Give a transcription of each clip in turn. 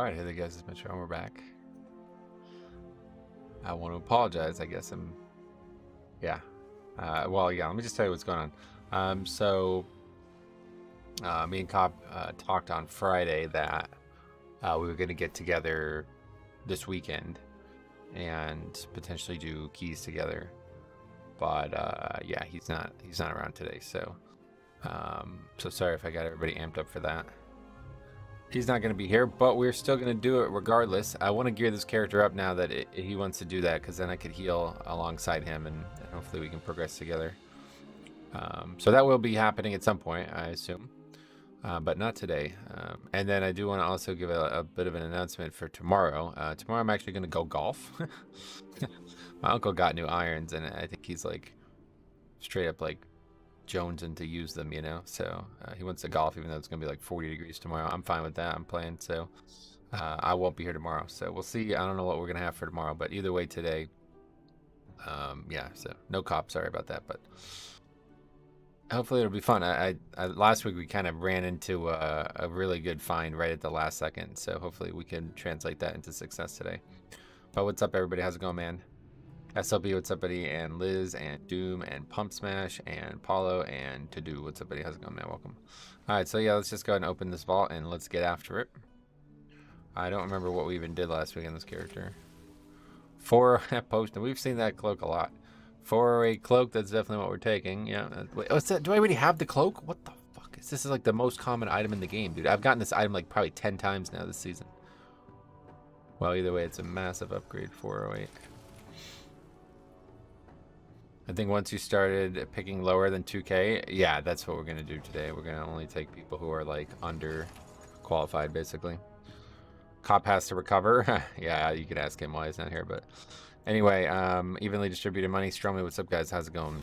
All right, hey there, guys. It's Metro, and we're back. I want to apologize. I guess yeah. Well, yeah. Let me just tell you what's going on. Me and Cobb talked on Friday that we were going to get together this weekend and potentially do keys together. But yeah, he's not around today. So sorry if I got everybody amped up for that. He's not going to be here, but we're still going to do it regardless. I want to gear this character up now that he wants to do that, because then I could heal alongside him, and hopefully we can progress together. So that will be happening at some point, I assume, but not today. And then I do want to also give a bit of an announcement for tomorrow. Tomorrow I'm actually going to go golf. My uncle got new irons, and I think he's like straight up like jonesing to use them, you know. So he wants to golf, even though it's gonna be like 40 degrees tomorrow. I'm fine with that. I'm playing, so I won't be here tomorrow. So we'll see. I don't know what we're gonna have for tomorrow, but either way today, yeah. So no cop. Sorry about that, but hopefully it'll be fun. I last week we kind of ran into a really good find right at the last second, so hopefully we can translate that into success today. But what's up, everybody? How's it going, man? SLB, what's up, buddy? And Liz, and Doom, and Pump Smash, and Paulo, and To Do, what's up, buddy? How's it going, man? Welcome. All right, so yeah, let's just go ahead and open this vault, and let's get after it. I don't remember what we even did last week on this character. 4 post, and we've seen that cloak a lot. 408 cloak, that's definitely what we're taking. Yeah. Wait, what's that? Do I already have the cloak? What the fuck is this? Is like the most common item in the game, dude. I've gotten this item like probably 10 times now this season. Well, either way, it's a massive upgrade. 408. I think once you started picking lower than 2K, yeah, that's what we're going to do today. We're going to only take people who are like under qualified, basically. Cop has to recover. Yeah, you could ask him why he's not here, but anyway, evenly distributed money. Stromy, what's up, guys? How's it going?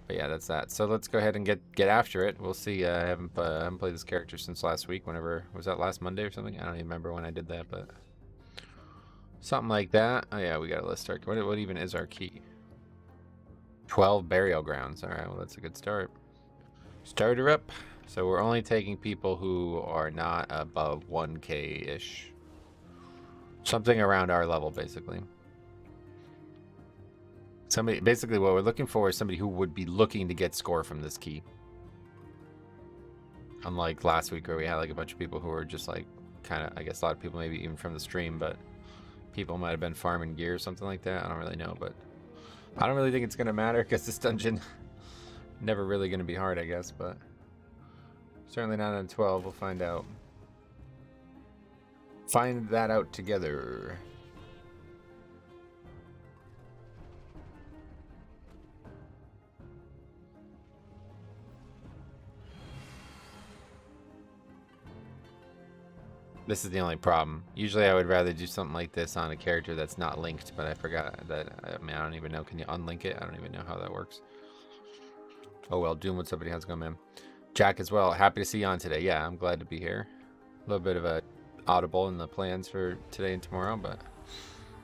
But yeah, that's that. So let's go ahead and get after it. We'll see. I haven't played this character since last week. Whenever was that, last Monday or something? I don't even remember when I did that, but something like that. Oh yeah, we got a list. What even is our key? 12 burial grounds. All right, well, that's a good start. Start her up. So we're only taking people who are not above 1K-ish. Something around our level, basically. Basically what we're looking for is somebody who would be looking to get score from this key. Unlike last week where we had like a bunch of people who were just like kind of, I guess a lot of people maybe even from the stream, but people might have been farming gear or something like that. I don't really know, but I don't really think it's going to matter because this dungeon never really going to be hard, I guess, but certainly not on 12. We'll find out. Find that out together. This is the only problem. Usually I would rather do something like this on a character that's not linked, but I forgot that. I mean, I don't even know. Can you unlink it? I don't even know how that works. Oh well, Doom, what's up, buddy? How's it going, man? Jack as well. Happy to see you on today. Yeah, I'm glad to be here. A little bit of a audible in the plans for today and tomorrow, but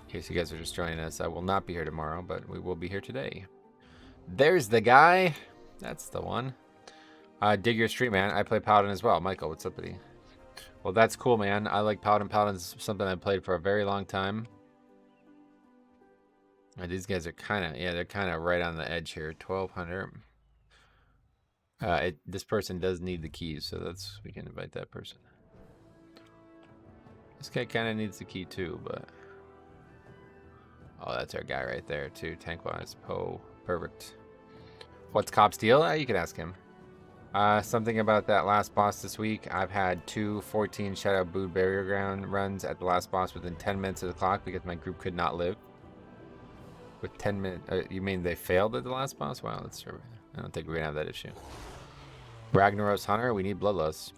in case you guys are just joining us, I will not be here tomorrow, but we will be here today. There's the guy. That's the one. Dig your street, man. I play Paladin as well. Michael, what's up, buddy? Well, that's cool, man. I like Paladin. Paladin's something I played for a very long time. These guys are kind of, yeah, they're kind of right on the edge here. 1200. This person does need the keys, so we can invite that person. This guy kind of needs the key too, but oh, that's our guy right there too. Tank-wise, Poe, perfect. What's Cop's deal? You can ask him. Something about that last boss this week. I've had 2 14 Shadow Boot Barrier Ground runs at the last boss within 10 minutes of the clock because my group could not live. With 10 minutes, you mean they failed at the last boss? Wow, that's true. I don't think we're gonna have that issue. Ragnaros Hunter, we need Bloodlust.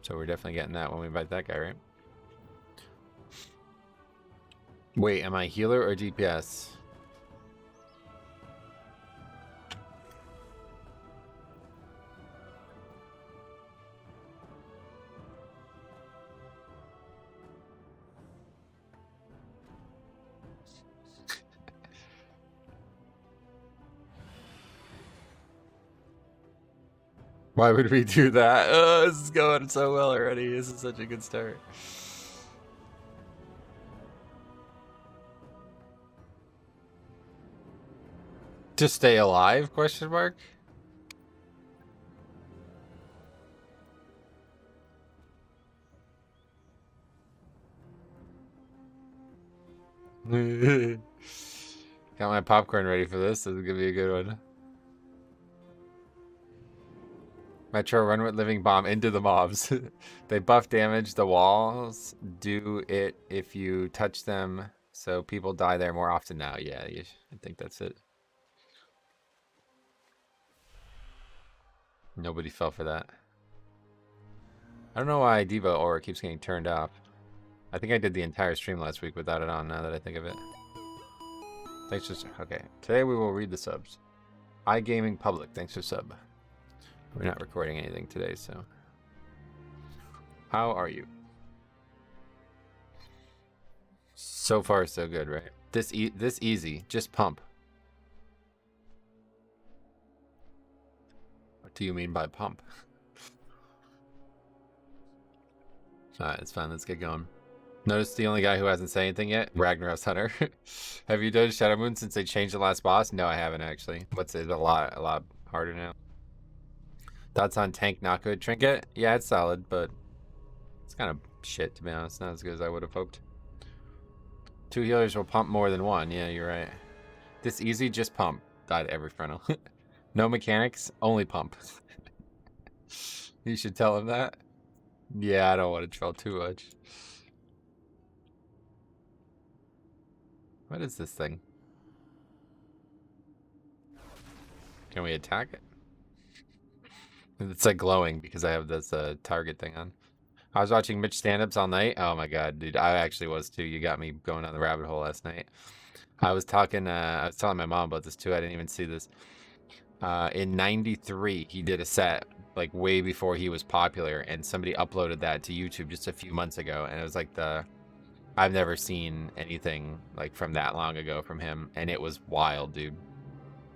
So we're definitely getting that when we invite that guy, right? Wait, am I healer or DPS? Why would we do that? Oh, this is going so well already. This is such a good start. To stay alive? Question mark. Got my popcorn ready for this. This is gonna be a good one. Metro Run with Living Bomb into the mobs. They buff damage. The walls do it if you touch them, so people die there more often now. Yeah, I think that's it. Nobody fell for that. I don't know why Devo Aura keeps getting turned off. I think I did the entire stream last week without it on, now that I think of it. Thanks for... Okay, today we will read the subs. iGaming Public, thanks for sub. We're not recording anything today, so... How are you? So far, so good, right? This easy, just pump. What do you mean by pump? Alright, it's fine, let's get going. Notice the only guy who hasn't said anything yet? Ragnaros Hunter. Have you done Shadow Moon since they changed the last boss? No, I haven't actually. What's it? A lot harder now. Thoughts on tank not good trinket? Yeah, it's solid, but it's kind of shit to be honest. Not as good as I would have hoped. 2 healers will pump more than 1. Yeah, you're right. This easy, just pump. Died every frontal. No mechanics, only pump. You should tell him that. Yeah, I don't want to troll too much. What is this thing? Can we attack it? It's like glowing because I have this target thing on. I was watching Mitch stand-ups all night. Oh my god, dude. I actually was too. You got me going on the rabbit hole last night. I was telling my mom about this too. I didn't even see this. In 93, he did a set like way before he was popular, and somebody uploaded that to YouTube just a few months ago, and it was like I've never seen anything like from that long ago from him, and it was wild, dude.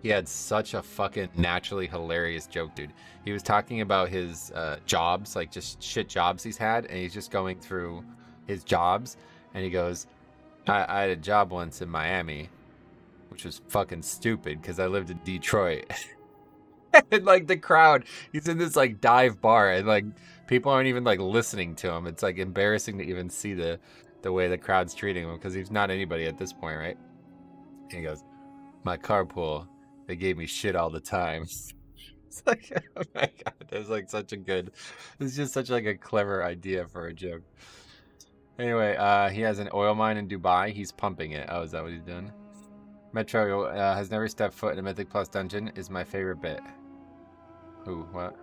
He had such a fucking naturally hilarious joke, dude. He was talking about his jobs, like just shit jobs he's had, and he's just going through his jobs, and he goes, I had a job once in Miami, which was fucking stupid because I lived in Detroit. And like the crowd, he's in this like dive bar, and like people aren't even like listening to him. It's like embarrassing to even see the way the crowd's treating him because he's not anybody at this point, right? And he goes, my carpool, they gave me shit all the time. It's like, oh my god, it's like such a good, it's just such like a clever idea for a joke. Anyway, he has an oil mine in Dubai. He's pumping it. Oh, is that what he's doing? Metro has never stepped foot in a Mythic Plus dungeon is my favorite bit. Who? What?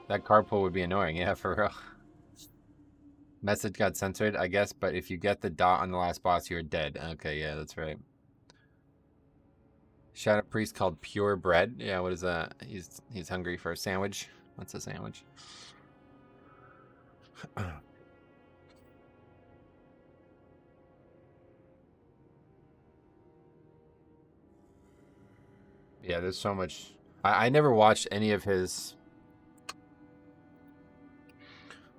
That carpool would be annoying. Yeah, for real. Message got censored, I guess, but if you get the dot on the last boss, you're dead. Okay, yeah, that's right. Shadow Priest called Pure Bread. Yeah, what is that? He's hungry for a sandwich. What's a sandwich? Yeah, there's so much. I never watched any of his.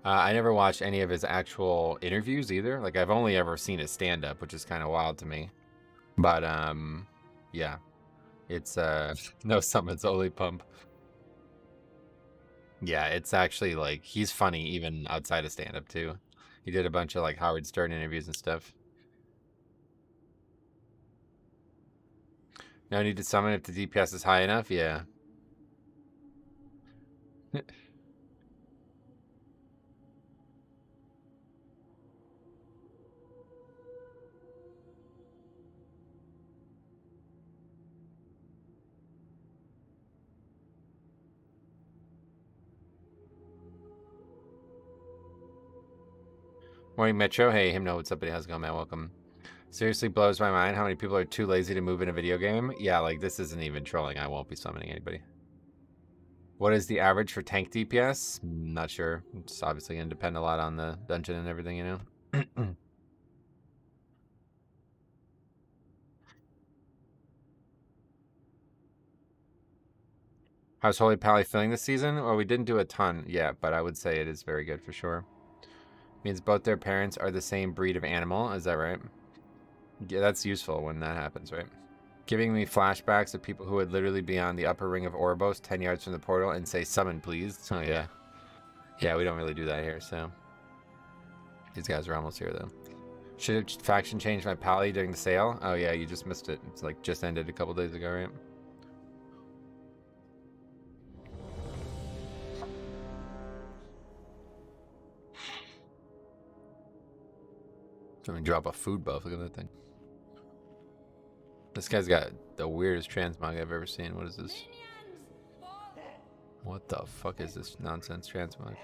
I never watched any of his actual interviews either. Like I've only ever seen his stand-up, which is kind of wild to me. But yeah, it's no summons, only pump. Yeah, it's actually like he's funny even outside of stand-up too. He did a bunch of like Howard Stern interviews and stuff. No need to summon if the DPS is high enough. Yeah. Morning Metro. Hey, him know what's up, buddy. How's it going, man? Welcome. Seriously blows my mind how many people are too lazy to move in a video game. Yeah, like this isn't even trolling. I won't be summoning anybody. What is the average for tank DPS? Not sure. It's obviously going to depend a lot on the dungeon and everything, you know? How's Holy Pally feeling this season? Well, we didn't do a ton yet, but I would say it is very good for sure. Means both their parents are the same breed of animal. Is that right? Yeah, that's useful when that happens, right? Giving me flashbacks of people who would literally be on the upper ring of Oribos, 10 yards from the portal, and say, summon, please. Oh, yeah. Yeah, we don't really do that here, so. These guys are almost here, though. Should faction change my pally during the sale? Oh, yeah, you just missed it. It's like just ended a couple days ago, right? Let me drop a food buff. Look at that thing. This guy's got the weirdest transmog I've ever seen. What is this? What the fuck is this nonsense transmog?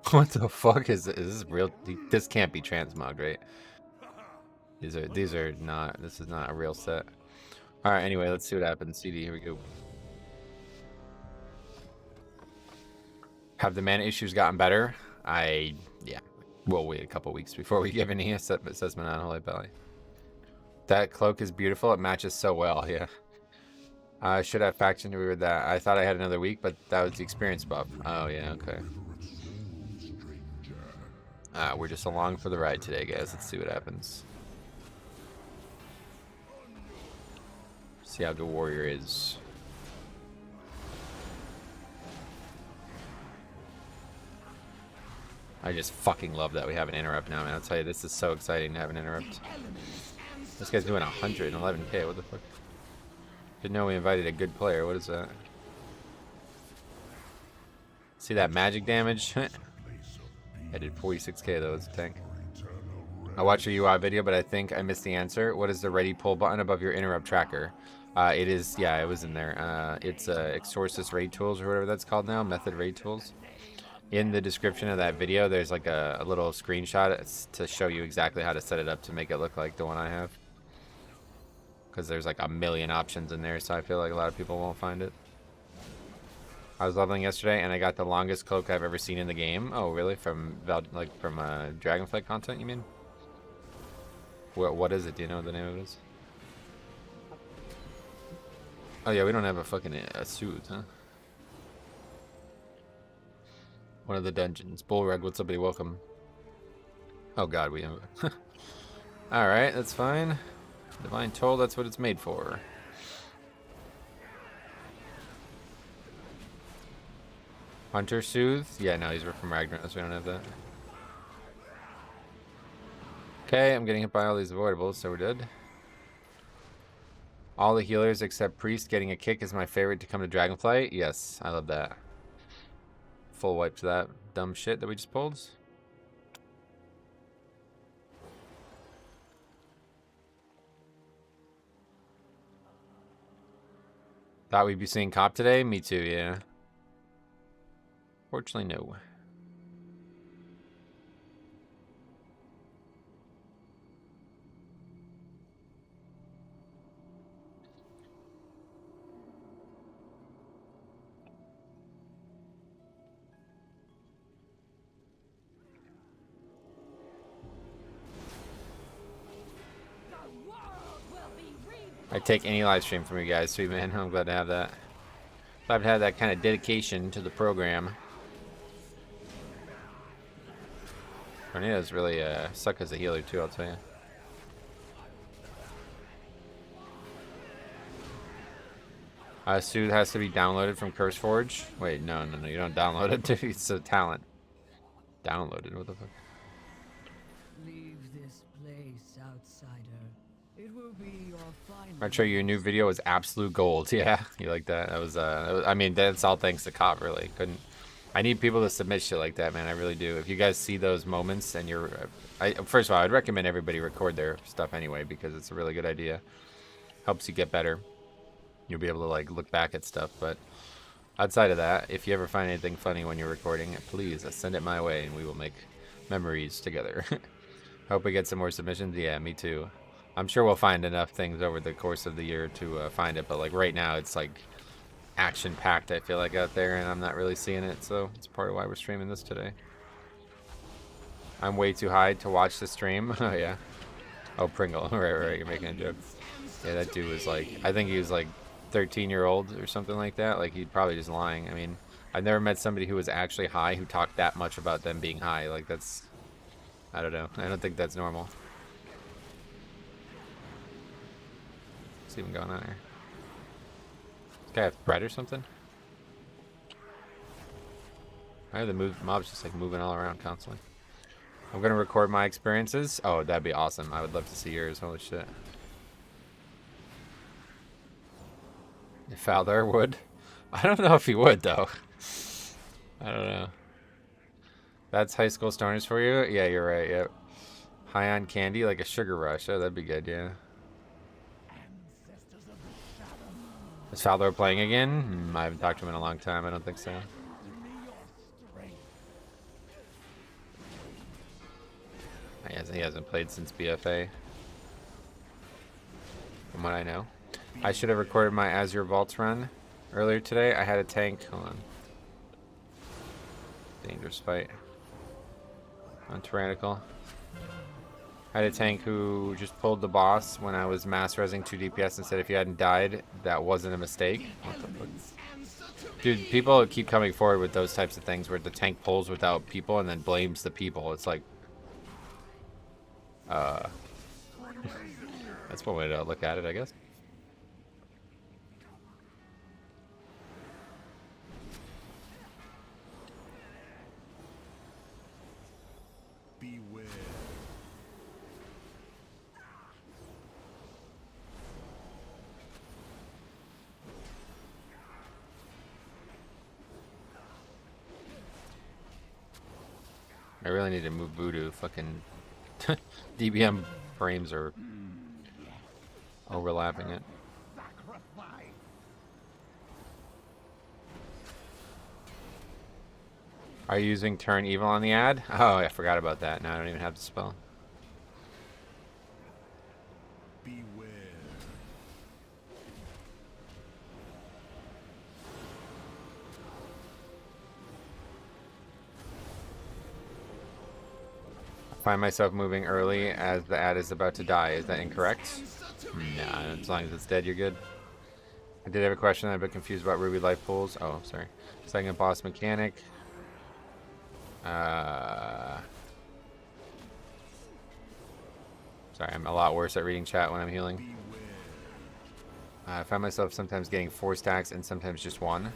What the fuck is this? Is this real? This can't be transmog, right? These are not. This is not a real set. All right. Anyway, let's see what happens. CD. Here we go. Have the mana issues gotten better? Yeah. We'll wait a couple weeks before we give any assessment on Holy Pally. That cloak is beautiful. It matches so well. Yeah. Should have faction to with that. I thought I had another week, but that was the experience buff. Oh yeah. Okay. We're just along for the ride today, guys. Let's see what happens. See how good Warrior is. I just fucking love that we have an interrupt now, man. I'll tell you, this is so exciting to have an interrupt. This guy's doing 111k. What the fuck? Didn't know we invited a good player. What is that? See that magic damage? I did 46k though. It's a tank. I watched your UI video, but I think I missed the answer. What is the ready pull button above your interrupt tracker? It is, yeah, it was in there. It's Exorcist raid tools or whatever that's called now. Method raid tools. In the description of that video, there's like a little screenshot to show you exactly how to set it up to make it look like the one I have. Because there's like a million options in there, so I feel like a lot of people won't find it. I was leveling yesterday, and I got the longest cloak I've ever seen in the game. Oh, really? From Dragonflight content, you mean? What is it? Do you know what the name of it is? Oh yeah, we don't have a fucking suit, huh? One of the dungeons. Bullrug, what's up, buddy? Welcome. Oh god, we have... Alright, that's fine. Divine Toll, that's what it's made for. Hunter Soothe? Yeah, no, he's from Ragnaros, so we don't have that. Okay, I'm getting hit by all these avoidables, so we're dead. All the healers except Priest getting a kick is my favorite to come to Dragonflight. Yes, I love that. Full wipe to that dumb shit that we just pulled. Thought we'd be seeing Cop today? Me too, yeah. Fortunately, no. I take any live stream from you guys, sweet man. I'm glad to have that. Glad to have that kind of dedication to the program. Tornadoes really suck as a healer too, I'll tell you. Soothe has to be downloaded from CurseForge. Wait, no, you don't download it. It's a talent. Downloaded, what the fuck? Leave this place, outsider. It will be your final. I'd show you a new video was absolute gold. Yeah, you like that? That was, I mean, that's all thanks to Cop, really. I need people to submit shit like that, man. I really do. If you guys see those moments and you're, first of all, I'd recommend everybody record their stuff anyway because it's a really good idea. Helps you get better. You'll be able to like look back at stuff. But outside of that, if you ever find anything funny when you're recording, please send it my way and we will make memories together. Hope we get some more submissions. Yeah, me too. I'm sure we'll find enough things over the course of the year to find it. But like right now, it's like action-packed, I feel like, out there, and I'm not really seeing it, so it's part of why we're streaming this today. I'm way too high to watch the stream. Oh, yeah. Oh, Pringle. Right, you're making a joke. Yeah, that dude was like, I think he was like 13-year-old or something like that, like he'd probably just lying. I mean, I've never met somebody who was actually high who talked that much about them being high. Like that's, I don't know. I don't think that's normal. What's even going on here? This guy have bread or something? Why are the mobs just like moving all around constantly? I'm gonna record my experiences. Oh, that'd be awesome. I would love to see yours. Holy shit. If Faldar would. I don't know if he would though. I don't know. That's high school stoners for you? Yeah, you're right. Yep. High on candy like a sugar rush. Oh, that'd be good, yeah. Is Faldor playing again? I haven't talked to him in a long time. I don't think so. He hasn't played since BFA. From what I know. I should have recorded my Azure Vaults run earlier today. I had a tank. Hold on. Dangerous fight. On Tyrannical. I had a tank who just pulled the boss when I was mass resing 2 DPS and said if you hadn't died, that wasn't a mistake. What the fuck? Dude, people keep coming forward with those types of things where the tank pulls without people and then blames the people. It's like... that's one way to look at it, I guess. Beware. I really need to move Voodoo. Fucking DBM frames are overlapping it. Are you using Turn Evil on the ad? Oh, I forgot about that. Now I don't even have the spell. Beware. I find myself moving early as the ad is about to die. Is that incorrect? Nah, as long as it's dead, you're good. I did have a question. I'm a bit confused about Ruby life pools. Oh, sorry. Second boss mechanic. Sorry, I'm a lot worse at reading chat when I'm healing. I find myself sometimes getting 4 stacks and sometimes just 1.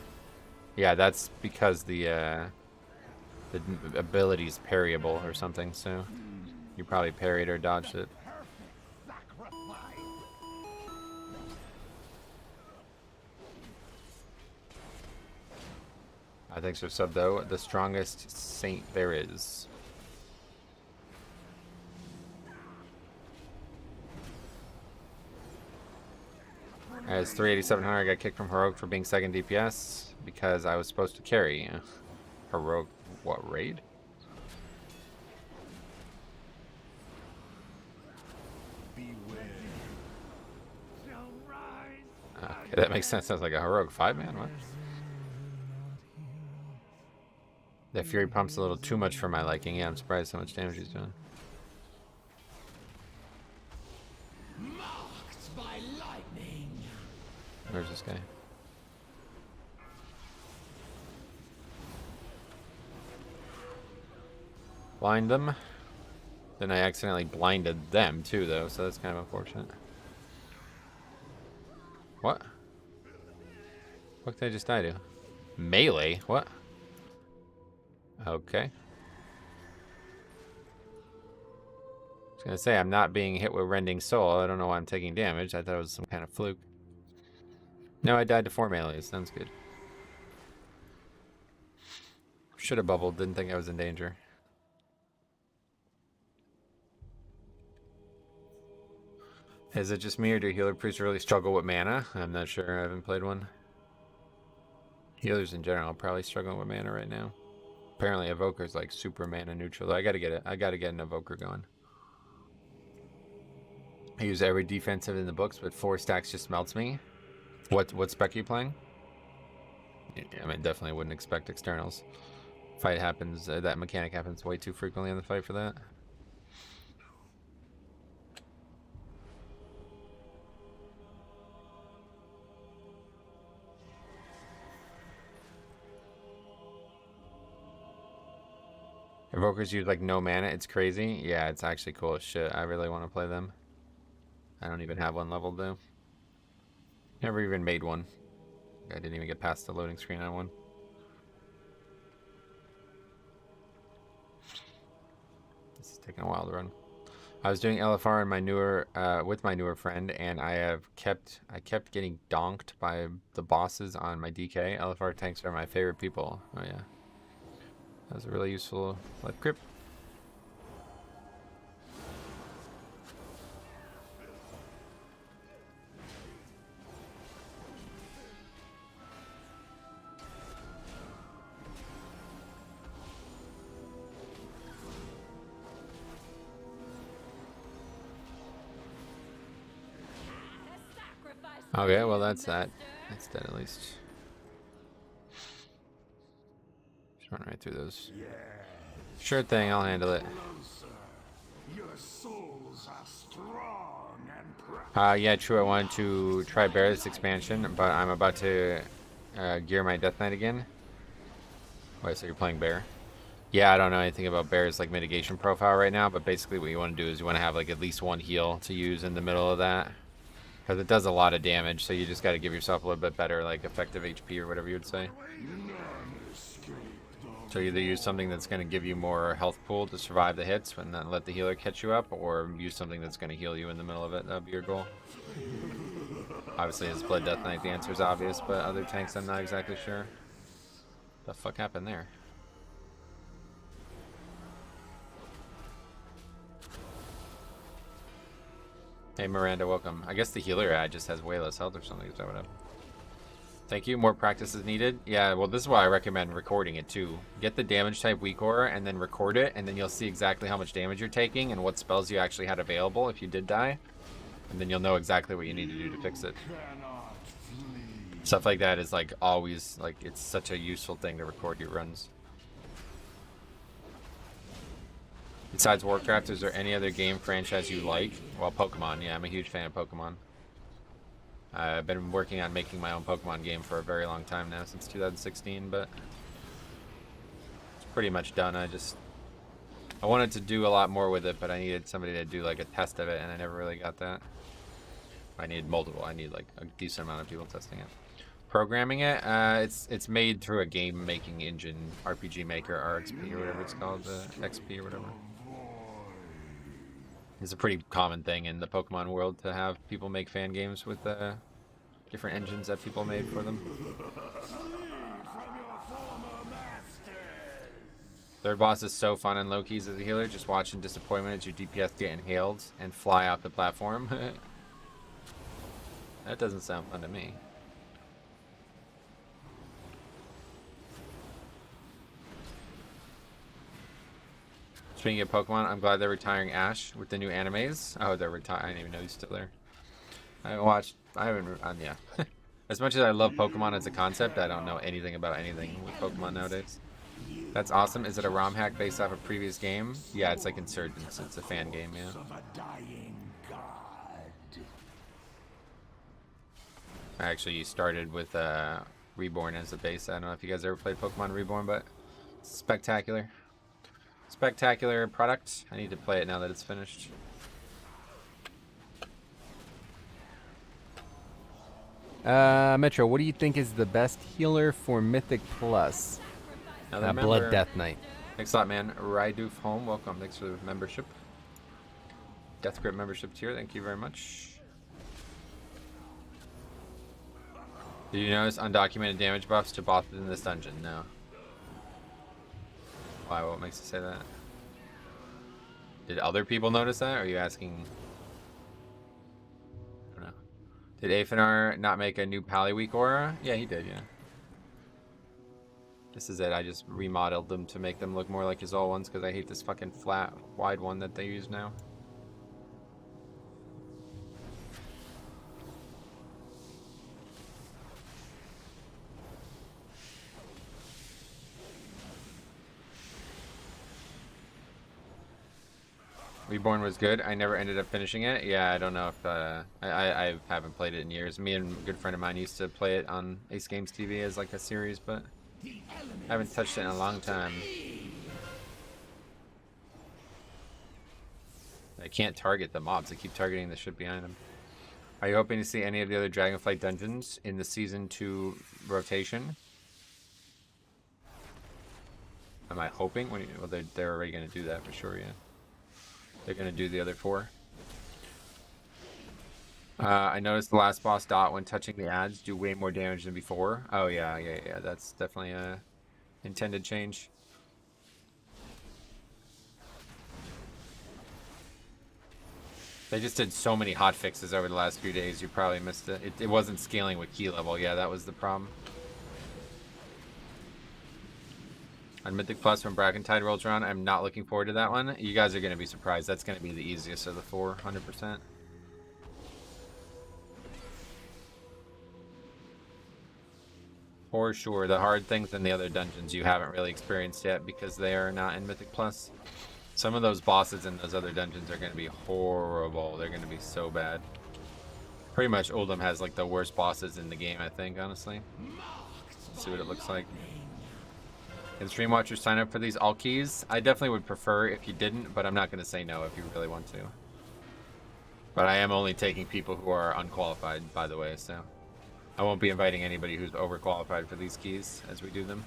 Yeah, that's because the ability's parryable or something, so you probably parried or dodged it. Thanks for sub though. The strongest saint there is. As 38700, I got kicked from Heroic for being second DPS because I was supposed to carry. Heroic, what, raid? Okay, that makes sense. Sounds like a Heroic 5-man, what? That Fury pump's a little too much for my liking. Yeah, I'm surprised how much damage he's doing. Marked by lightning. Where's this guy? Blind them. Then I accidentally blinded them too, though, so that's kind of unfortunate. What? What did I just die to? Melee? What? Okay. I was gonna say, I'm not being hit with Rending Soul. I don't know why I'm taking damage. I thought it was some kind of fluke. No, I died to 4 melees. Sounds good. Should have bubbled. Didn't think I was in danger. Is it just me, or do healer priests really struggle with mana? I'm not sure. I haven't played one. Healers in general probably struggling with mana right now. Apparently Evoker's like super mana neutral. I gotta get it. I gotta get an Evoker going. I use every defensive in the books, but 4 stacks just melts me. What spec are you playing? I mean, definitely wouldn't expect externals. Fight happens, that mechanic happens way too frequently in the fight for that. Invokers use like no mana. It's crazy. Yeah, it's actually cool as shit. I really want to play them. I don't even have one leveled though. Never even made one. I didn't even get past the loading screen on one. This is taking a while to run. I was doing LFR in my newer with my newer friend, and I kept getting donked by the bosses on my DK. LFR tanks are my favorite people. Oh yeah, that was a really useful life grip. Okay, well that's that. That's dead at least. Just run right through those. Sure thing, I'll handle it. Your souls are strong and Yeah, true. I wanted to try bear this expansion, but I'm about to gear my Death Knight again. Wait, so you're playing bear? Yeah, I don't know anything about bear's like mitigation profile right now, but basically what you want to do is you want to have like at least one heal to use in the middle of that. Because it does a lot of damage, so you just got to give yourself a little bit better, like, effective HP or whatever you would say. So either use something that's going to give you more health pool to survive the hits and then let the healer catch you up, or use something that's going to heal you in the middle of it. That would be your goal. Obviously, as Blood Death Knight, the answer is obvious, but other tanks, I'm not exactly sure. The fuck happened there? Hey Miranda, welcome. I guess the healer ad just has way less health or something. Is that what happened? Thank you. More practice is needed. Yeah, well, this is why I recommend recording it too. Get the damage type weak aura and then record it, and then you'll see exactly how much damage you're taking and what spells you actually had available if you did die. And then you'll know exactly what you need to do to fix it. Stuff like that is like always, like, it's such a useful thing to record your runs. Besides Warcraft, is there any other game franchise you like? Well, Pokemon. Yeah, I'm a huge fan of Pokemon. I've been working on making my own Pokemon game for a very long time now, since 2016, but it's pretty much done. I wanted to do a lot more with it, but I needed somebody to do like a test of it, and I never really got that. I need multiple. I need like a decent amount of people testing it. Programming it, it's made through a game making engine, RPG Maker, RXP or whatever it's called, XP or whatever. It's a pretty common thing in the Pokemon world to have people make fan games with different engines that people made for them. Third boss is so fun and low keys as a healer. Just watching disappointment as your DPS get inhaled and fly off the platform. That doesn't sound fun to me. Speaking of Pokemon, I'm glad they're retiring Ash with the new animes. Oh, they're retiring. I didn't even know he's still there. I haven't, yeah. As much as I love Pokemon as a concept, I don't know anything about anything with Pokemon nowadays. That's awesome. Is it a ROM hack based off a previous game? Yeah, it's like Insurgents. It's a fan game, yeah. I actually started with Reborn as a base. I don't know if you guys ever played Pokemon Reborn, but it's spectacular. Spectacular product. I need to play it now that it's finished. Metro, what do you think is the best healer for Mythic Plus? Blood Death Knight. Thanks a lot, man. Rydoof Home, welcome. Thanks for the membership. Death Grip membership tier, thank you very much. Did you notice undocumented damage buffs to bosses in this dungeon? No. Why? What makes you say that? Did other people notice that? Or are you asking? I don't know. Did Afinar not make a new Pally-Weak aura? Yeah, he did, yeah. This is it. I just remodeled them to make them look more like his old ones because I hate this fucking flat, wide one that they use now. Reborn was good. I never ended up finishing it. Yeah, I don't know if I haven't played it in years. Me and a good friend of mine used to play it on Ace Games TV as like a series, but I haven't touched it in a long time. They can't target the mobs. They keep targeting the shit behind them. Are you hoping to see any of the other Dragonflight dungeons in the Season 2 rotation? Am I hoping? Well, they're already going to do that for sure, yeah. They're going to do the other 4. I noticed the last boss dot when touching the ads do way more damage than before. Oh, yeah. That's definitely a intended change. They just did so many hot fixes over the last few days, you probably missed it. It wasn't scaling with key level. Yeah, that was the problem. On Mythic Plus when Brackentide rolls around, I'm not looking forward to that one. You guys are going to be surprised. That's going to be the easiest of the 4, 100%. For sure. The hard things in the other dungeons you haven't really experienced yet because they are not in Mythic Plus. Some of those bosses in those other dungeons are going to be horrible. They're going to be so bad. Pretty much Uldum has like the worst bosses in the game, I think, honestly. Let's see what it looks like. Can stream watchers sign up for these alt keys? I definitely would prefer if you didn't, but I'm not going to say no if you really want to. But I am only taking people who are unqualified, by the way, so I won't be inviting anybody who's overqualified for these keys as we do them.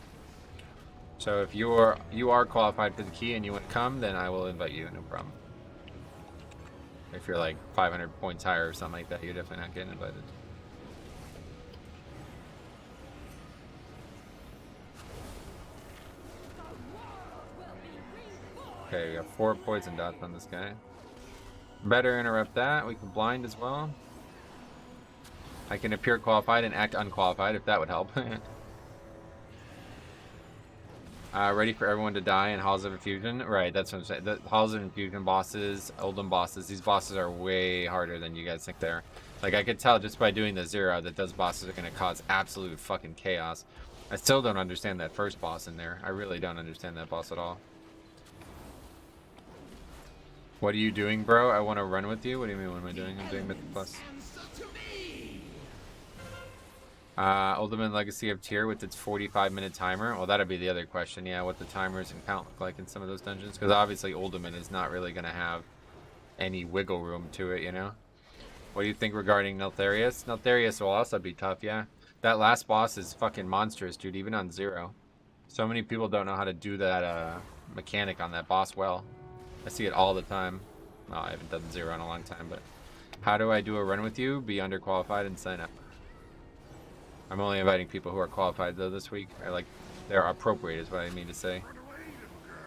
So if you are qualified for the key and you want to come, then I will invite you, no problem. If you're like 500 points higher or something like that, you're definitely not getting invited. Okay, we got 4 poison dots on this guy. Better interrupt that. We can blind as well. I can appear qualified and act unqualified if that would help. Ready for everyone to die in Halls of Infusion? Right, that's what I'm saying. The Halls of Infusion bosses, Uldum bosses, these bosses are way harder than you guys think they are. Like, I could tell just by doing the 0 that those bosses are going to cause absolute fucking chaos. I still don't understand that first boss in there. I really don't understand that boss at all. What are you doing, bro? I want to run with you? What do you mean, what am I doing? I'm doing Mythic Plus. Ultimate Legacy of Tier with its 45-minute timer. Well, that'd be the other question. Yeah, what the timers and count look like in some of those dungeons. Because obviously Ultimate is not really going to have any wiggle room to it, you know? What do you think regarding Neltharius? Neltharius will also be tough, yeah. That last boss is fucking monstrous, dude, even on 0. So many people don't know how to do that mechanic on that boss well. I see it all the time. Well, I haven't done 0 in a long time, but... How do I do a run with you? Be underqualified and sign up. I'm only inviting people who are qualified though this week. They're appropriate is what I mean to say.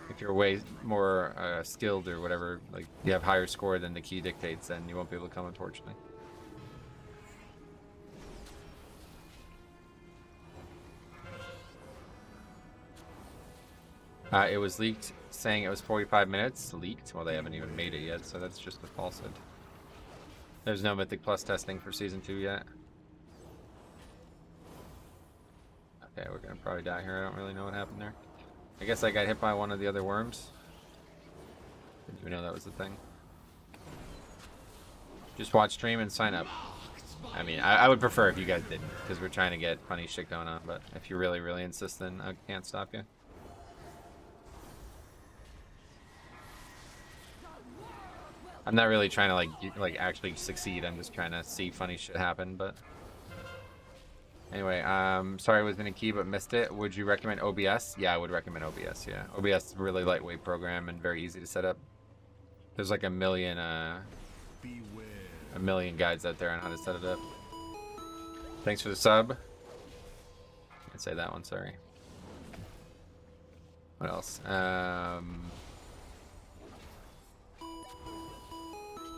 If you're way more skilled or whatever, like you have higher score than the key dictates, then you won't be able to come, unfortunately. It was leaked saying it was 45 minutes. Leaked? Well, they haven't even made it yet, so that's just a falsehood. There's no Mythic Plus testing for Season 2 yet. Okay, we're gonna probably die here. I don't really know what happened there. I guess I got hit by one of the other worms. Didn't even know that was the thing. Just watch stream and sign up. I mean, I would prefer if you guys didn't, because we're trying to get funny shit going on, but if you really, really insist, then I can't stop you. I'm not really trying to like actually succeed. I'm just trying to see funny shit happen, but... Anyway, sorry I was in a key but missed it. Would you recommend OBS? Yeah, I would recommend OBS, yeah. OBS is a really lightweight program and very easy to set up. There's like a million guides out there on how to set it up. Thanks for the sub. I can't say that one, sorry. What else?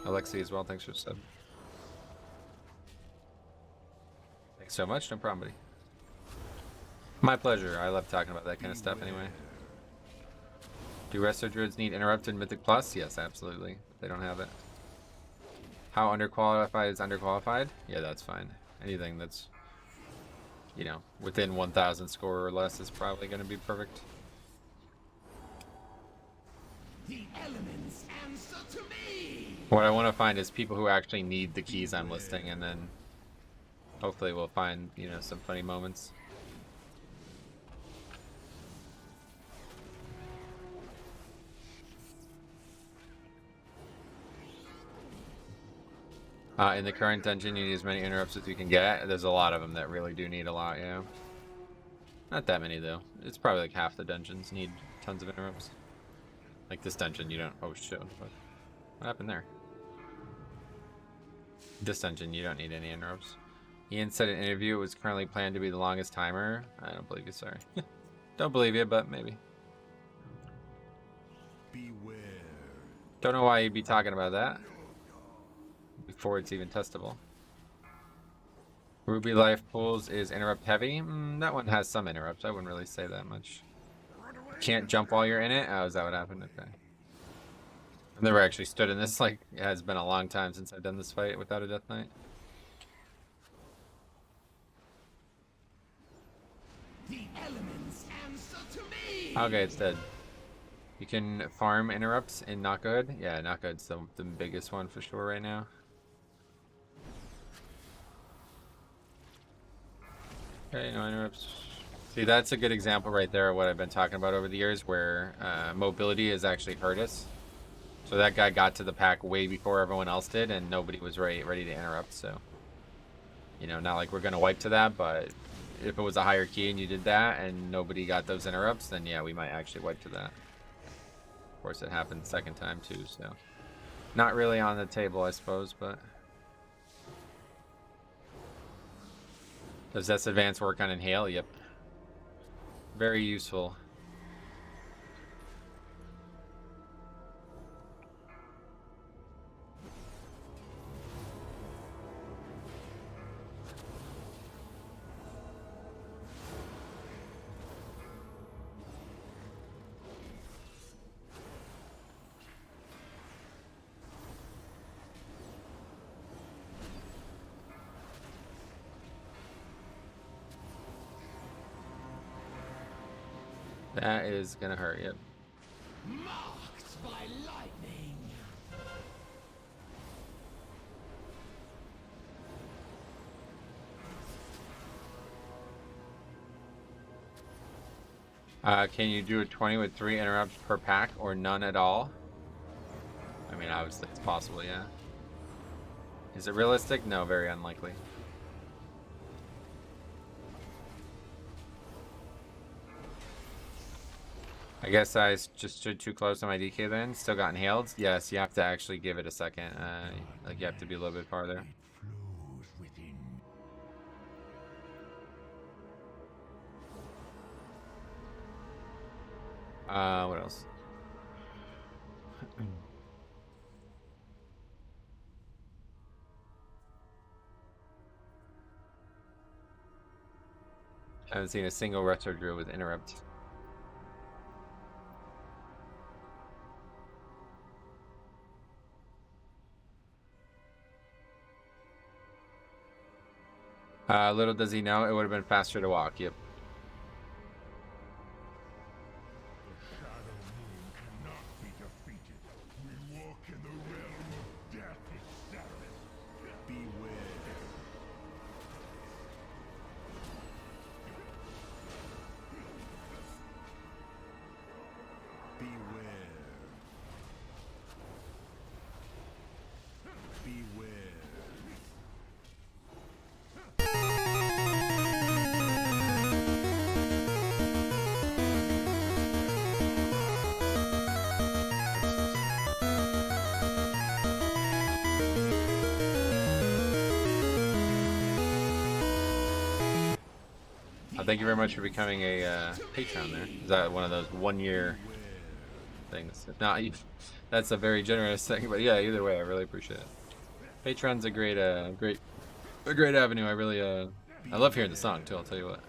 Alexi as well, thanks for the sub. Thanks so much, no problem, buddy. My pleasure. I love talking about that kind of stuff anyway. Do Resto Druids need Interrupted Mythic Plus? Yes, absolutely. They don't have it. How underqualified is underqualified? Yeah, that's fine. Anything that's, you know, within 1,000 score or less is probably going to be perfect. The elements answer to me. What I want to find is people who actually need the keys I'm listing, and then hopefully we'll find, you know, some funny moments. In the current dungeon, you need as many interrupts as you can get. There's a lot of them that really do need a lot, yeah. Not that many, though. It's probably like half the dungeons need tons of interrupts. Like this dungeon, you don't... Oh, shit. What happened there? This dungeon, you don't need any interrupts. Ian said in an interview it was currently planned to be the longest timer. I don't believe you, sorry. Don't believe you, but maybe. Beware. Don't know why you'd be talking about that before it's even testable. Ruby Life Pools is interrupt heavy. That one has some interrupts. I wouldn't really say that much. Can't jump while you're in it? Oh, is that what happened? Okay. I've never actually stood in this. Like, it has been a long time since I've done this fight without a Death Knight. The elements answer to me. Okay, it's dead. You can farm interrupts in Not Good. Yeah, Not Good's the biggest one for sure right now. Okay, no interrupts. See, that's a good example right there of what I've been talking about over the years, where mobility has actually hurt us. So that guy got to the pack way before everyone else did, and nobody was ready to interrupt. So, you know, not like we're gonna wipe to that, but if it was a higher key and you did that and nobody got those interrupts, then yeah, we might actually wipe to that. Of course, it happened the second time too, so not really on the table, I suppose, but. Does this advance work on Inhale? Yep. Very useful. That is gonna hurt, yep. Marked by lightning. Can you do a 20 with 3 interrupts per pack or none at all? I mean, obviously it's possible, yeah. Is it realistic? No, very unlikely. I guess I just stood too close on my DK then. Still got inhaled? Yes, you have to actually give it a second. Like, you have to be a little bit farther. Flows within. What else? I haven't seen a single retro drill with interrupt. Little does he know, it would have been faster to walk. Yep. The Shadow Moon cannot be defeated. We walk in the realm of death itself. Beware. Beware. Beware. Thank you very much for becoming a patron there. Is that one of those 1-year things? If not, that's a very generous thing. But yeah, either way, I really appreciate it. Patron's a great avenue. I really I love hearing the song too. I'll tell you what.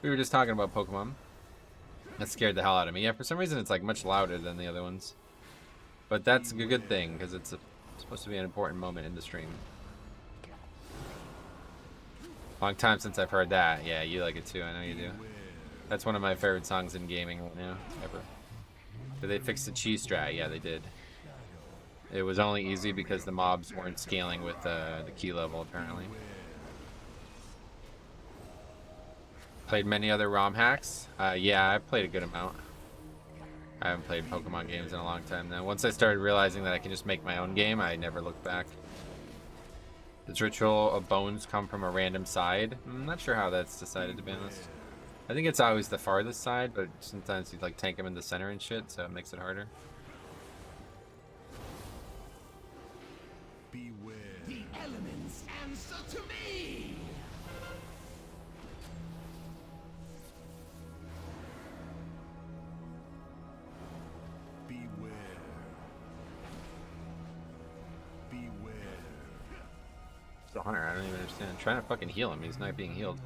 We were just talking about Pokemon. That scared the hell out of me. Yeah, for some reason it's like much louder than the other ones. But that's a good thing because it's supposed to be an important moment in the stream. Long time since I've heard that. Yeah, you like it too. I know you do. That's one of my favorite songs in gaming right now, ever. Did they fix the cheese strat? Yeah, they did. It was only easy because the mobs weren't scaling with the key level, apparently. Played many other ROM hacks? Yeah, I've played a good amount. I haven't played Pokemon games in a long time now. Once I started realizing that I can just make my own game, I never looked back. Does Ritual of Bones come from a random side? I'm not sure how that's decided, to be honest. I think it's always the farthest side, but sometimes you like tank them in the center and shit, so it makes it harder. Beware. The elements answer to me! Beware. Beware. It's a hunter, I don't even understand. I'm trying to fucking heal him, he's not being healed.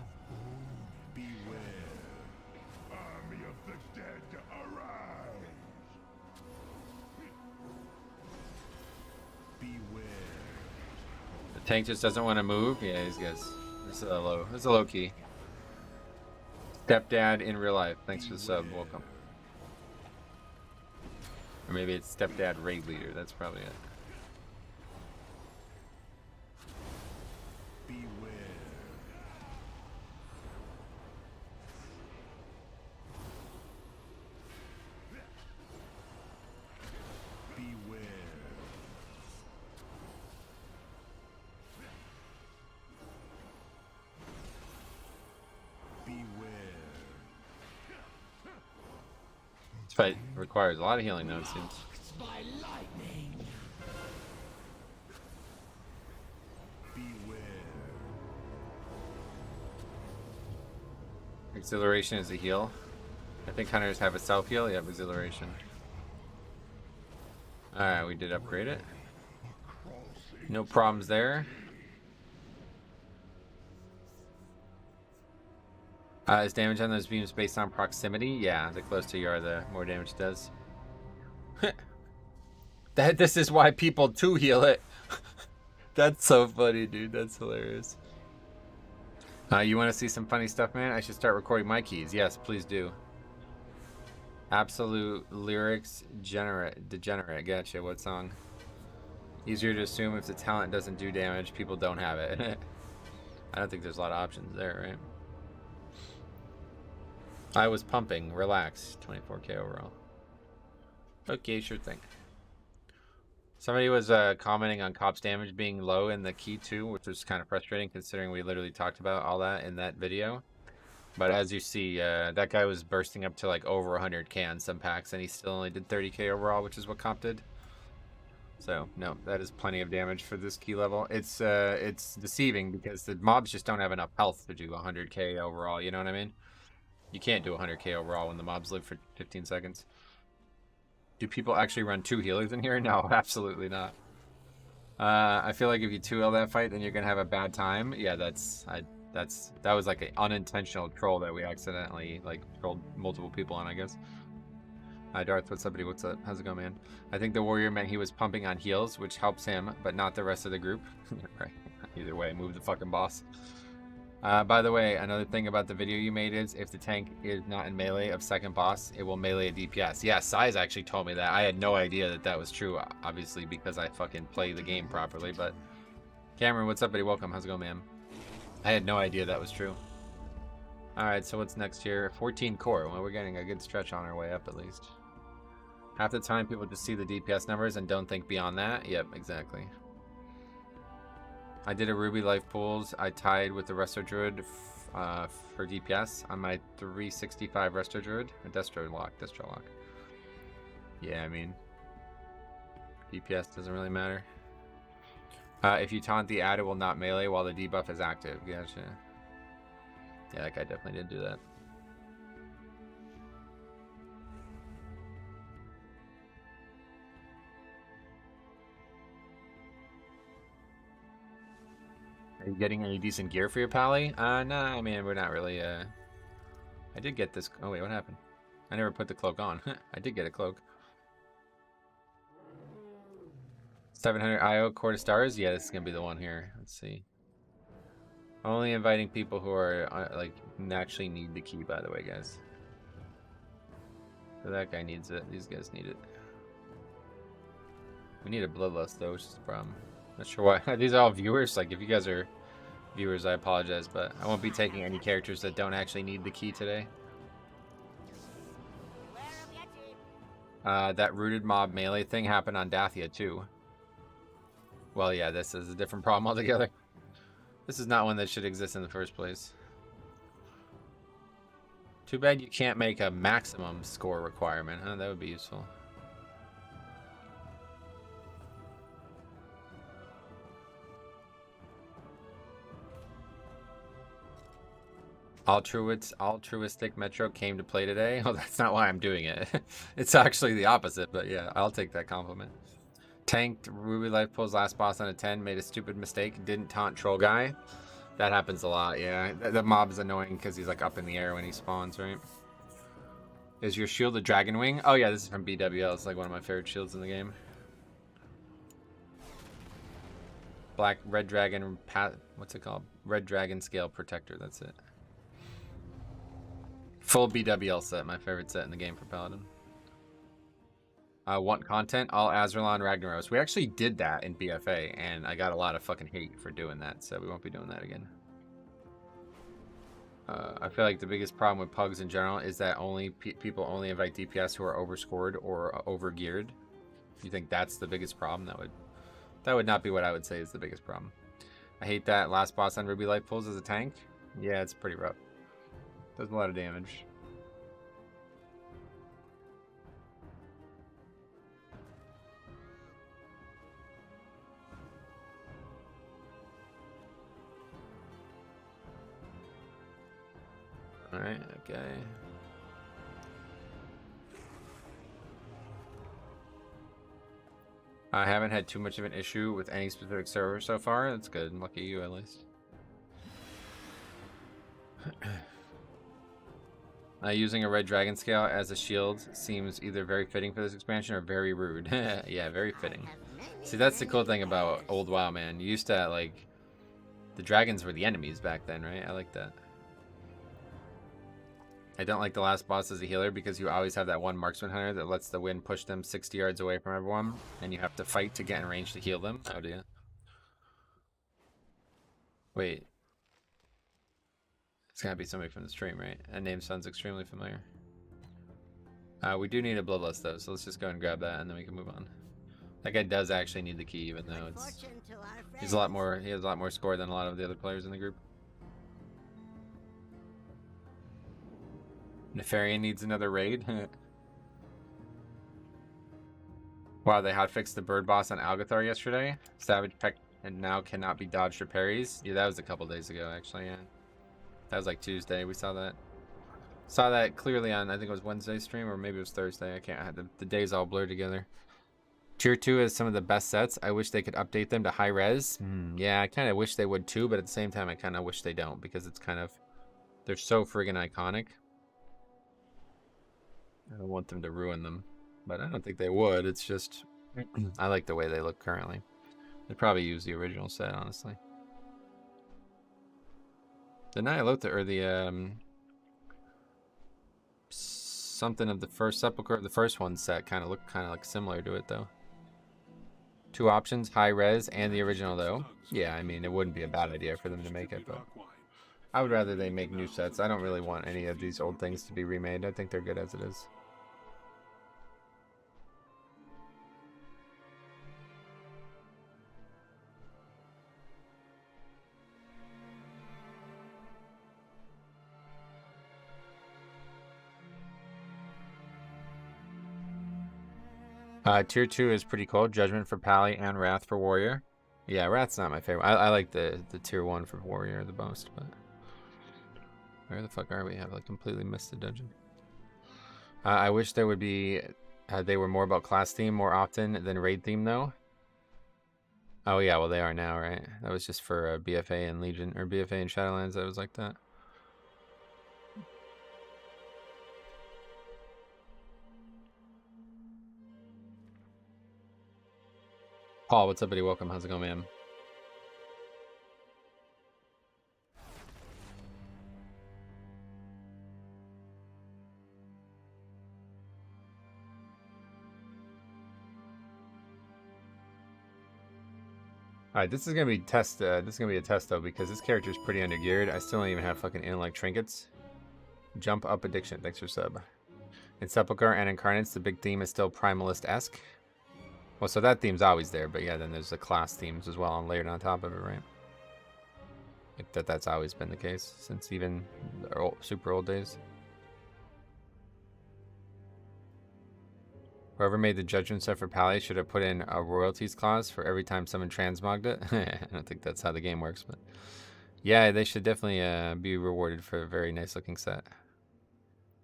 Beware. Army of the dead, arise! Beware. The tank just doesn't want to move. Yeah, he's guys. It's a low key. Stepdad in real life. Thanks for the sub. Welcome. Or maybe it's stepdad raid leader. That's probably it. Beware. Beware. Beware. This fight requires a lot of healing, though, it seems. By lightning! Beware. Exhilaration is a heal. I think hunters have a self heal. Yep, exhilaration. Alright, we did upgrade it. No problems there. Is damage on those beams based on proximity? Yeah, the closer you are, the more damage it does. This is why people too heal it. That's so funny, dude. That's hilarious. You want to see some funny stuff, man? I should start recording my keys. Yes, please do. Absolute lyrics degenerate. Gotcha. What song? Easier to assume if the talent doesn't do damage, people don't have it. I don't think there's a lot of options there, right? I was pumping. Relax. 24k overall. Okay, sure thing. Somebody was commenting on Cop's damage being low in the key too, which was kind of frustrating considering we literally talked about all that in that video. But as you see, that guy was bursting up to like over 100k on some packs, and he still only did 30k overall, which is what Cop did. So no, that is plenty of damage for this key level. It's deceiving because the mobs just don't have enough health to do 100k overall. You know what I mean? You can't do 100k overall when the mobs live for 15 seconds. Do people actually run 2 healers in here? No, absolutely not. I feel like if you 2-heal that fight, then you're gonna have a bad time. Yeah, that was like an unintentional troll that we accidentally like trolled multiple people on, I guess. Hi Darth, what's up, buddy? What's up? How's it going, man? I think the warrior meant he was pumping on heals, which helps him, but not the rest of the group. Right. Either way, move the fucking boss. By the way, another thing about the video you made is if the tank is not in melee of second boss, it will melee a DPS. Yeah, Sai's actually told me that. I had no idea that that was true, obviously, because I fucking play the game properly. But Cameron, what's up, buddy? Welcome. How's it going, man? I had no idea that was true. Alright, so what's next here? 14 core. Well, we're getting a good stretch on our way up, at least. Half the time, people just see the DPS numbers and don't think beyond that. Yep, exactly. I did a Ruby Life Pools. I tied with the Resto Druid for DPS on my 365 Resto Druid. Or Destro Lock. Yeah, I mean, DPS doesn't really matter. If you taunt the ad, it will not melee while the debuff is active. Gotcha. Yeah, that guy definitely did do that. Are you getting any decent gear for your pally? No, I mean, we're not really, I did get this. Oh, wait, what happened? I never put the cloak on. I did get a cloak. 700 IO Court of Stars? Yeah, this is going to be the one here. Let's see. Only inviting people who are, like, actually need the key, by the way, guys. So that guy needs it. These guys need it. We need a bloodlust, though, which is the problem. Not sure why. These are all viewers. Like, if you guys are viewers, I apologize, but I won't be taking any characters that don't actually need the key today. That rooted mob melee thing happened on Dathia, too. Well, yeah, this is a different problem altogether. This is not one that should exist in the first place. Too bad you can't make a maximum score requirement, huh? That would be useful. Altruistic Metro came to play today. Oh, that's not why I'm doing it. It's actually the opposite, but yeah, I'll take that compliment. Tanked Ruby Life Pool's last boss on a 10, made a stupid mistake, didn't taunt Troll Guy. That happens a lot, yeah. The mob is annoying because he's like up in the air when he spawns, right? Is your shield a Dragon Wing? Oh yeah, this is from BWL. It's like one of my favorite shields in the game. Red Dragon, what's it called? Red Dragon Scale Protector, that's it. Full BWL set, my favorite set in the game for Paladin. Want content? All Azerlon Ragnaros. We actually did that in BFA, and I got a lot of fucking hate for doing that, so we won't be doing that again. I feel like the biggest problem with pugs in general is that people only invite DPS who are overscored or overgeared. If you think that's the biggest problem, that would not be what I would say is the biggest problem. I hate that last boss on Ruby Light pulls as a tank. Yeah, it's pretty rough. Does a lot of damage. Alright, okay. I haven't had too much of an issue with any specific server so far. That's good. Lucky you, at least. Using a red dragon scale as a shield seems either very fitting for this expansion or very rude. Yeah, very fitting. See, that's the cool thing about old WoW, man. You used to, like, the dragons were the enemies back then, right? I like that. I don't like the last boss as a healer because you always have that one marksman hunter that lets the wind push them 60 yards away from everyone, and you have to fight to get in range to heal them. Oh dear. Wait. It's gotta be somebody from the stream, right? That name sounds extremely familiar. We do need a bloodlust though, so let's just go and grab that and then we can move on. That guy does actually need the key, even though it's he has a lot more score than a lot of the other players in the group. Nefarian needs another raid. Wow, they hotfixed the bird boss on Algathar yesterday. Savage Peck and now cannot be dodged or parries. Yeah, that was a couple days ago, actually, yeah. That was like Tuesday, we saw that. Saw that clearly on, I think it was Wednesday stream, or maybe it was Thursday. I can't, the days all blur together. Tier 2 is some of the best sets. I wish they could update them to high res. Yeah, I kind of wish they would too, but at the same time, I kind of wish they don't, because it's kind of, they're so friggin' iconic. I don't want them to ruin them, but I don't think they would. It's just, I like the way they look currently. They'd probably use the original set, honestly. The Nihilotha, or the, something of the first Sepulchre of the first one set kind of looked kind of like similar to it, though. 2 options, high res and the original, though. Yeah, I mean, it wouldn't be a bad idea for them to make it, but I would rather they make new sets. I don't really want any of these old things to be remade. I think they're good as it is. Tier 2 is pretty cool. Judgment for Pally and Wrath for Warrior. Yeah, Wrath's not my favorite. I like the tier 1 for Warrior the most, but where the fuck are we? I've like completely missed the dungeon. I wish there would be they were more about class theme more often than raid theme though. Oh yeah, well they are now, right? That was just for BFA and Legion, or BFA and Shadowlands that was like that. Paul, what's up, buddy? Welcome. How's it going, man? Alright, this is gonna be test. This is gonna be a test though, because this character is pretty undergeared. I still don't even have fucking intellect trinkets. Jump up addiction. Thanks for sub. In Sepulchre and Incarnates, the big theme is still Primalist-esque. Well, so that theme's always there, but yeah, then there's the class themes as well, and layered on top of it, right? Like that's always been the case since even the super old days. Whoever made the judgment set for Pally should have put in a royalties clause for every time someone transmogged it. I don't think that's how the game works, but yeah, they should definitely be rewarded for a very nice looking set.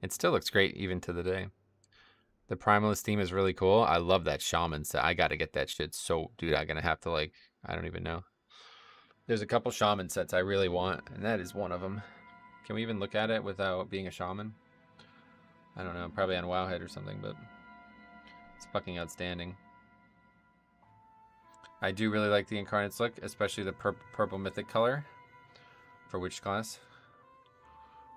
It still looks great even to the day. The Primalist theme is really cool. I love that Shaman set. I gotta get that shit. So, dude, I'm gonna have to like, I don't even know. There's a couple Shaman sets I really want, and that is one of them. Can we even look at it without being a Shaman? I don't know, probably on Wowhead or something, but it's fucking outstanding. I do really like the Incarnates look, especially the purple mythic color for Witch class.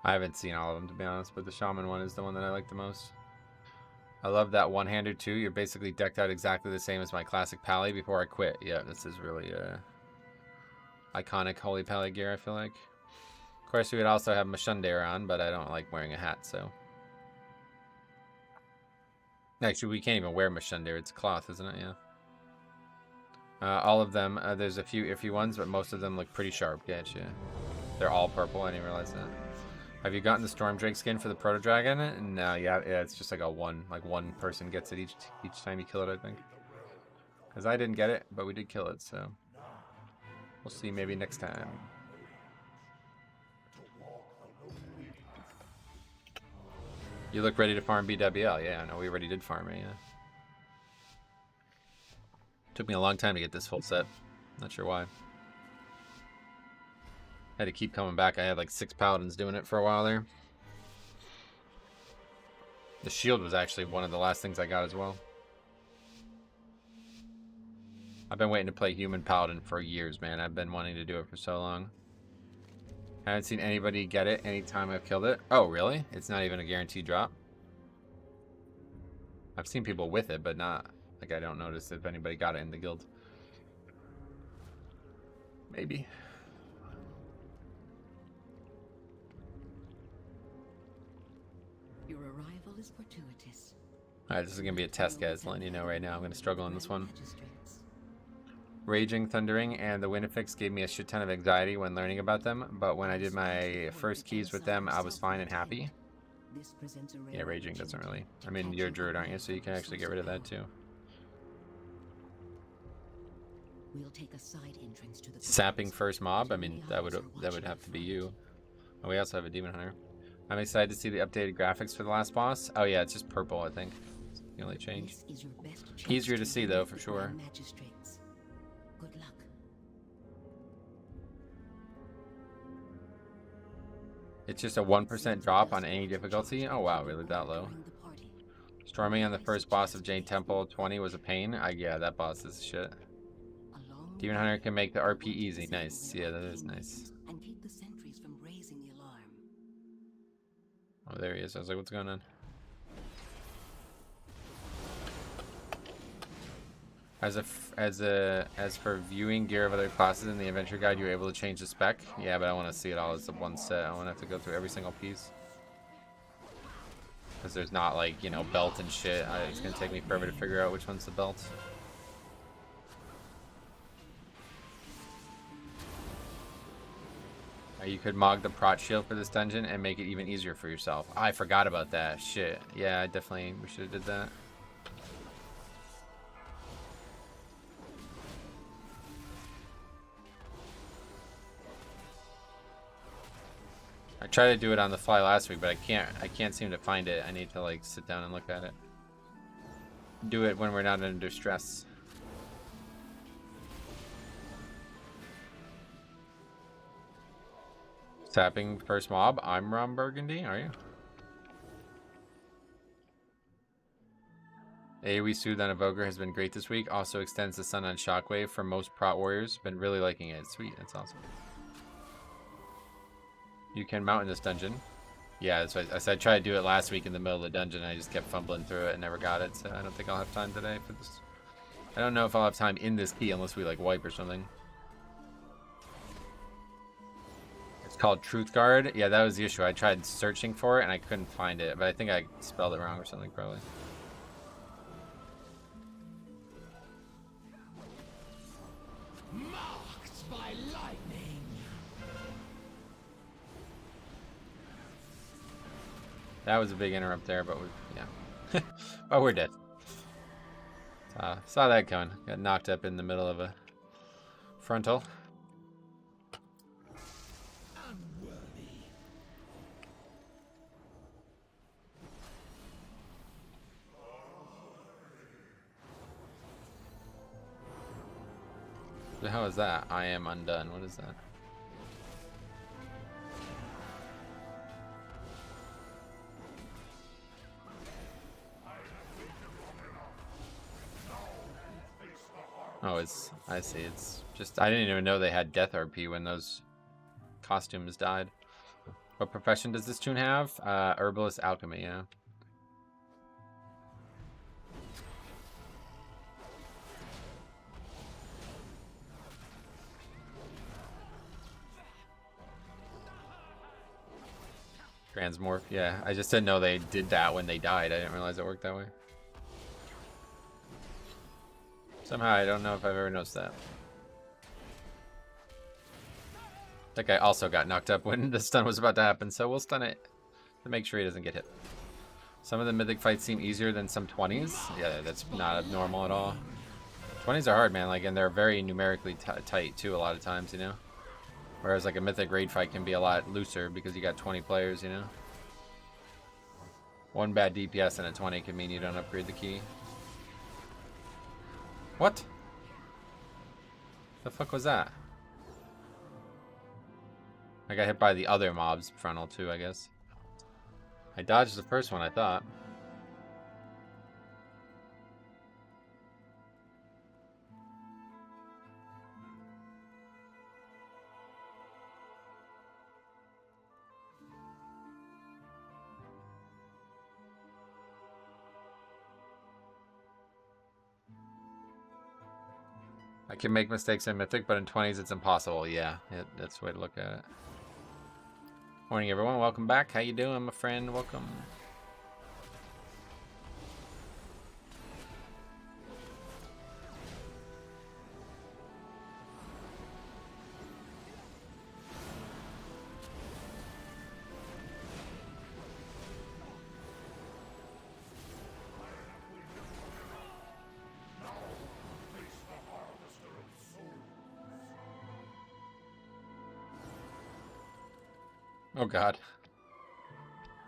I haven't seen all of them, to be honest, but the Shaman one is the one that I like the most. I love that one-hander too. You're basically decked out exactly the same as my classic Pally before I quit. Yeah, this is really iconic Holy Pally gear, I feel like. Of course, we would also have Mashundere on, but I don't like wearing a hat, so. Actually, we can't even wear Mashundere. It's cloth, isn't it? Yeah. All of them. There's a few iffy ones, but most of them look pretty sharp. Gotcha. They're all purple. I didn't realize that. Have you gotten the Storm Drake skin for the Proto Dragon? No, yeah, it's just like one person gets it each time you kill it, I think. Because I didn't get it, but we did kill it, so we'll see maybe next time. You look ready to farm BWL? Yeah, no, we already did farm it. Yeah. Took me a long time to get this full set. Not sure why. Had to keep coming back. I had like 6 Paladins doing it for a while there. The shield was actually one of the last things I got as well. I've been waiting to play Human Paladin for years, man. I've been wanting to do it for so long. I haven't seen anybody get it anytime I've killed it. Oh, really? It's not even a guaranteed drop? I've seen people with it, but not... Like, I don't notice if anybody got it in the guild. Maybe. Your arrival is fortuitous. Alright, this is going to be a test, guys. Letting you know right now. I'm going to struggle on this one. Raging, Thundering, and the Winifix gave me a shit ton of anxiety when learning about them, but when I did my first keys with them, I was fine and happy. Yeah, Raging doesn't really... I mean, you're a druid, aren't you? So you can actually get rid of that, too. We'll take a side entrance to the Sapping first mob? I mean, that would have to be you. Oh, we also have a Demon Hunter. I'm excited to see the updated graphics for the last boss. Oh yeah, it's just purple, I think. It's the only change. Easier to see though, for sure. Good luck. It's just a 1% drop on any difficulty. Oh wow, really that low? Storming on the first boss of Jane Temple 20 was a pain. Yeah, that boss is shit. Demon Hunter can make the RP easy. Nice. Yeah, that is nice. And keep the sentries from raising the alarm. Oh, there he is. I was like, what's going on? As for viewing gear of other classes in the adventure guide, you're able to change the spec. Yeah, but I want to see it all as one set. I want to have to go through every single piece. Because there's not like, you know, belt and shit. It's going to take me forever to figure out which one's the belt. You could mog the prot shield for this dungeon and make it even easier for yourself. I forgot about that. Shit. Yeah, we should have did that. I tried to do it on the fly last week, but I can't seem to find it. I need to like sit down and look at it. Do it when we're not under stress. Tapping first mob. I'm Ron Burgundy. Are you? AoE Soothe on Evoker has been great this week. Also extends the sun on Shockwave for most prot warriors. Been really liking it. Sweet. That's awesome. You can mount in this dungeon. Yeah, that's what I said. I tried to do it last week in the middle of the dungeon. I just kept fumbling through it and never got it. So I don't think I'll have time today for this. I don't know if I'll have time in this key unless we like wipe or something. It's called Truth Guard. Yeah, that was the issue. I tried searching for it and I couldn't find it, but I think I spelled it wrong or something probably. Marked by lightning. That was a big interrupt there, but yeah. But we're dead. Saw that coming. Got knocked up in the middle of a frontal. What the hell is that? I am undone. What is that? Oh, I see. It's just, I didn't even know they had death RP when those costumes died. What profession does this tune have? Herbalist alchemy, yeah. Transmorph, yeah. I just didn't know they did that when they died. I didn't realize it worked that way. Somehow I don't know if I've ever noticed that. That guy also got knocked up when the stun was about to happen, so we'll stun it to make sure he doesn't get hit. Some of the mythic fights seem easier than some 20s. Yeah, that's not abnormal at all. 20s are hard, man, like, and they're very numerically tight too a lot of times, you know? Whereas like a mythic raid fight can be a lot looser because you got 20 players, you know? One bad DPS and a 20 can mean you don't upgrade the key. What? The fuck was that? I got hit by the other mob's frontal too, I guess. I dodged the first one, I thought. I can make mistakes in Mythic, but in 20s it's impossible. Yeah, that's the way to look at it. Morning, everyone. Welcome back. How you doing, my friend? Welcome. Oh god.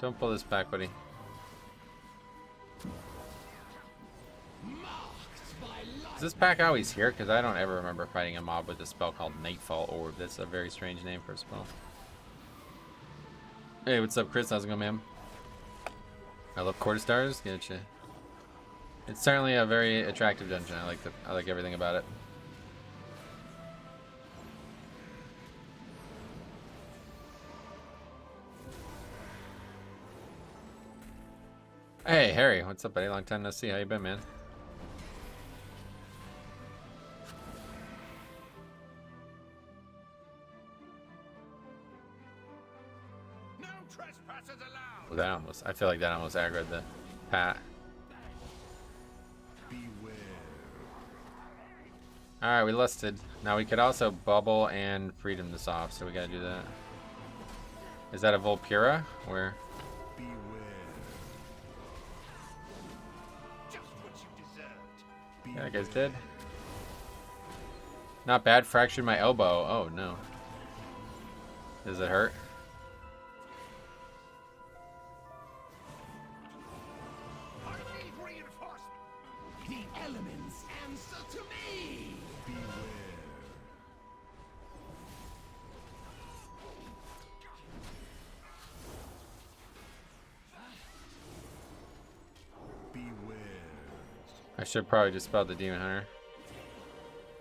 Don't pull this back, buddy. Is this pack always here? Because I don't ever remember fighting a mob with a spell called Nightfall Orb. That's a very strange name for a spell. Hey, what's up, Chris? How's it going, man? I love quarter stars. Getcha. It's certainly a very attractive dungeon. I like everything about it. Hey, Harry, what's up, buddy? Long time no see. How you been, man? No trespassers allowed. Well, that almost, I feel like that almost aggroed the Pat. Beware. Alright, we lusted. Now we could also bubble and freedom this off, so we gotta do that. Is that a Volpura? Where? Beware. Just what you deserved. Yeah, that guy's dead. Not bad, fractured my elbow. Oh no. Does it hurt? I need reinforcement. The elements answer to me. Beware. Beware. I should probably just spell the Demon Hunter.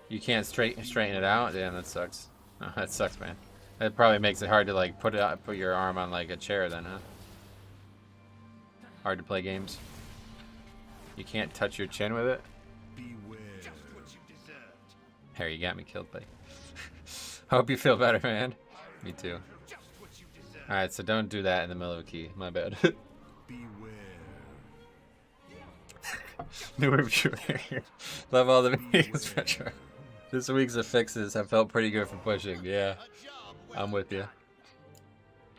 You can't straighten it out? Damn, that sucks. Oh, that sucks, man. That probably makes it hard to like put your arm on like a chair then, huh? Hard to play games. You can't touch your chin with it? Beware. Just what you deserved. Harry, you got me killed, buddy. Hope you feel better, man. Me too. Just what you deserved. Alright, so don't do that in the middle of a key. My bad. Beware. New review. Love all the videos, Retro. This week's fixes have felt pretty good for pushing. Yeah, I'm with you.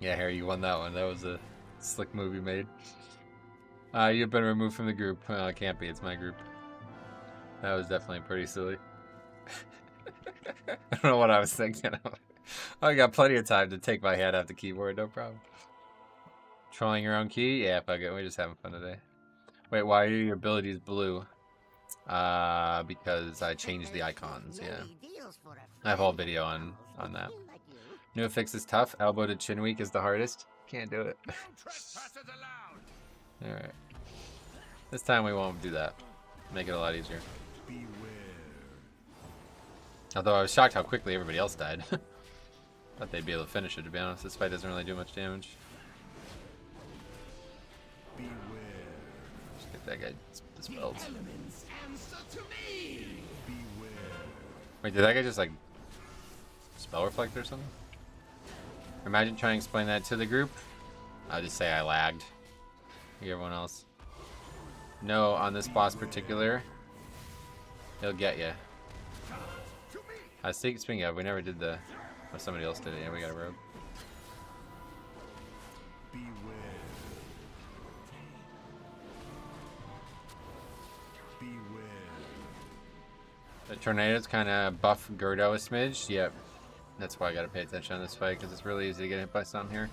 Yeah, Harry, you won that one. That was a Slick movie made. You've been removed from the group. Well, it can't be. It's my group. That was definitely pretty silly. I don't know what I was thinking of. I got plenty of time to take my hand off the keyboard. No problem. Trolling your own key? Yeah, fuck it. We're just having fun today. Wait, why are your abilities blue? Because I changed the icons. Yeah. I have a whole video on that. New fix is tough. Elbow to chin weak is the hardest. Can't do it. Alright. This time we won't do that. Make it a lot easier. Although I was shocked how quickly everybody else died. Thought they'd be able to finish it, to be honest. This fight doesn't really do much damage. Just get that guy dispelled. Wait, did that guy just like spell reflect or something? Imagine trying to explain that to the group. I'll just say I lagged. Like everyone else. No, on this boss particular, he'll get you. Speaking of, we never did the... Oh, somebody else did it. Yeah, we got a rogue. The tornadoes kind of buff Gerdo a smidge. Yep. That's why I got to pay attention on this fight, because it's really easy to get hit by some here.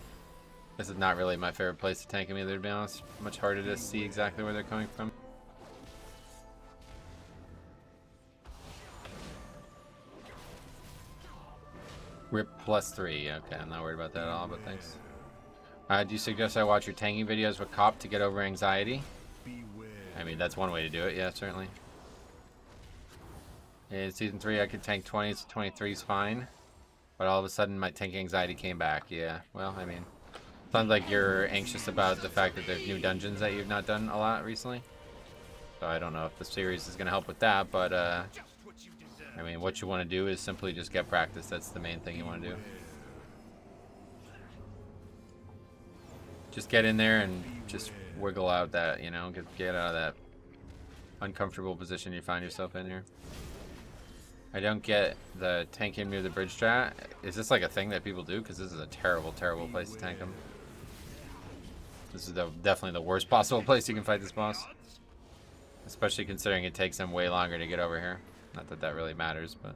This is not really my favorite place to tank him either, to be honest. Much harder to see exactly where they're coming from. Rip +3. Okay, I'm not worried about that at all, but thanks. Do you suggest I watch your tanking videos with Cop to get over anxiety? I mean, that's one way to do it. Yeah, certainly. In Season 3, I could tank 20, so 23 is fine. But all of a sudden, my tank anxiety came back. Yeah, well, I mean... Sounds like you're anxious about the fact that there's new dungeons that you've not done a lot recently. So I don't know if the series is going to help with that, but... I mean, what you want to do is simply just get practice. That's the main thing you want to do. Just get in there and just wiggle out that, you know, get out of that uncomfortable position you find yourself in here. I don't get the tank him near the bridge strat. Is this like a thing that people do? Because this is a terrible, terrible place to tank him. This is definitely the worst possible place you can fight this boss. Especially considering it takes him way longer to get over here. Not that that really matters, but...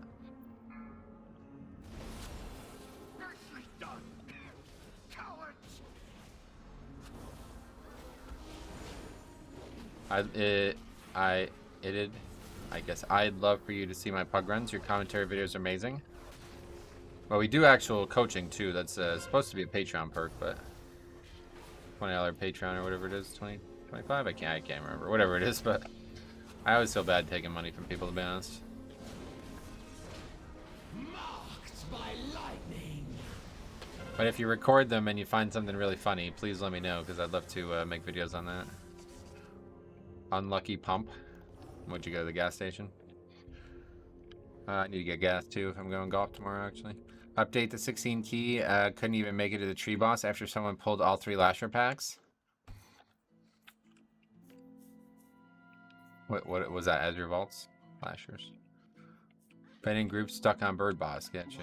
I guess I'd love for you to see my pug runs. Your commentary videos are amazing. Well, we do actual coaching too. That's supposed to be a Patreon perk, but $20 Patreon or whatever it is, 20, 25. I can't remember. Whatever it is, but I always feel bad taking money from people, to be honest. Marked by lightning. But if you record them and you find something really funny, please let me know, because I'd love to make videos on that. Unlucky pump. Would you go to the gas station? I need to get gas too if I'm going golf tomorrow, actually. Update the 16 key. Couldn't even make it to the tree boss after someone pulled all 3 lasher packs. What was that? Azure Vaults? Lashers. Betting group stuck on bird boss. Getcha.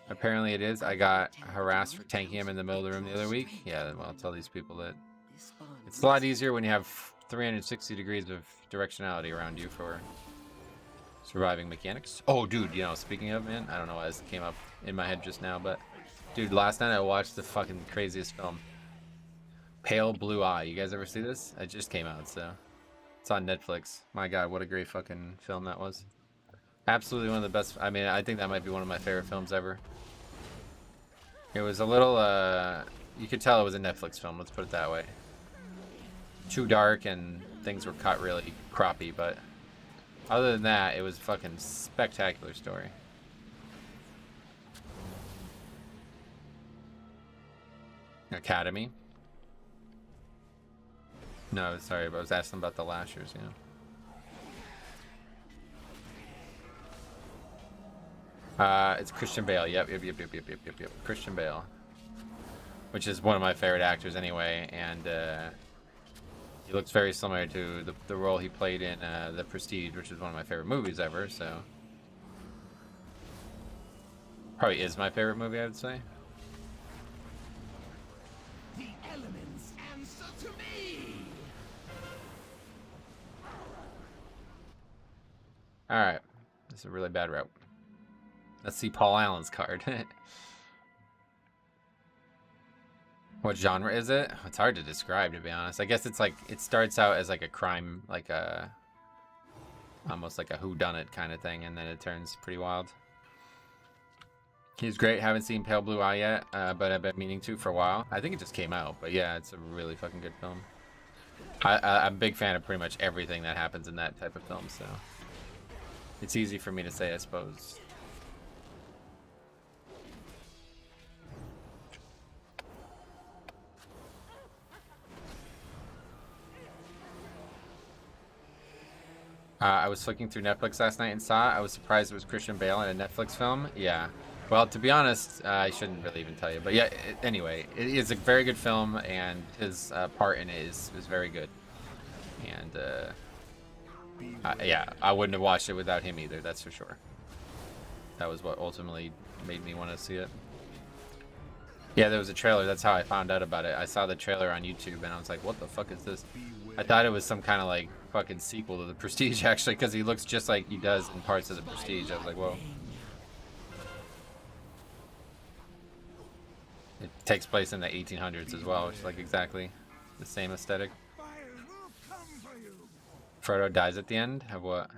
Apparently it is. I got harassed for tanking him in the middle of the room the other week. Yeah, well, I'll tell these people that it's a lot easier when you have 360 degrees of directionality around you for surviving mechanics. Oh, dude, you know, speaking of, man, I don't know why this came up in my head just now, but dude, last night I watched the fucking craziest film. Pale Blue Eye. You guys ever see this? It just came out, so it's on Netflix. My God, what a great fucking film that was. Absolutely one of the best. I mean, I think that might be one of my favorite films ever. It was a little, you could tell it was a Netflix film, let's put it that way. Too dark and things were cut really crappy, but other than that, it was a fucking spectacular story. Academy? No, sorry, but I was asking about the lashers, you know. It's Christian Bale. Yep. Christian Bale, which is one of my favorite actors anyway, and he looks very similar to the role he played in The Prestige, which is one of my favorite movies ever. So probably is my favorite movie, I would say. The elements All right, this is a really bad route. Let's see Paul Allen's card. What genre is it? It's hard to describe, to be honest. I guess it's like it starts out as like a crime, like a almost like a whodunit kind of thing, and then it turns pretty wild. He's great. Haven't seen Pale Blue Eye yet, but I've been meaning to for a while. I think it just came out, but yeah, it's a really fucking good film. I'm a big fan of pretty much everything that happens in that type of film, so it's easy for me to say, I suppose. I was flicking through Netflix last night and saw it. I was surprised it was Christian Bale in a Netflix film. Yeah. Well, to be honest, I shouldn't really even tell you. But yeah, anyway, it is a very good film, and his part in it is very good. And yeah, I wouldn't have watched it without him either, that's for sure. That was what ultimately made me want to see it. Yeah, there was a trailer. That's how I found out about it. I saw the trailer on YouTube, and I was like, what the fuck is this? I thought it was some kind of like fucking sequel to The Prestige, actually, because he looks just like he does in parts of The Prestige. I was like, whoa. It takes place in the 1800s as well, which is like exactly the same aesthetic. Frodo dies at the end? Of what?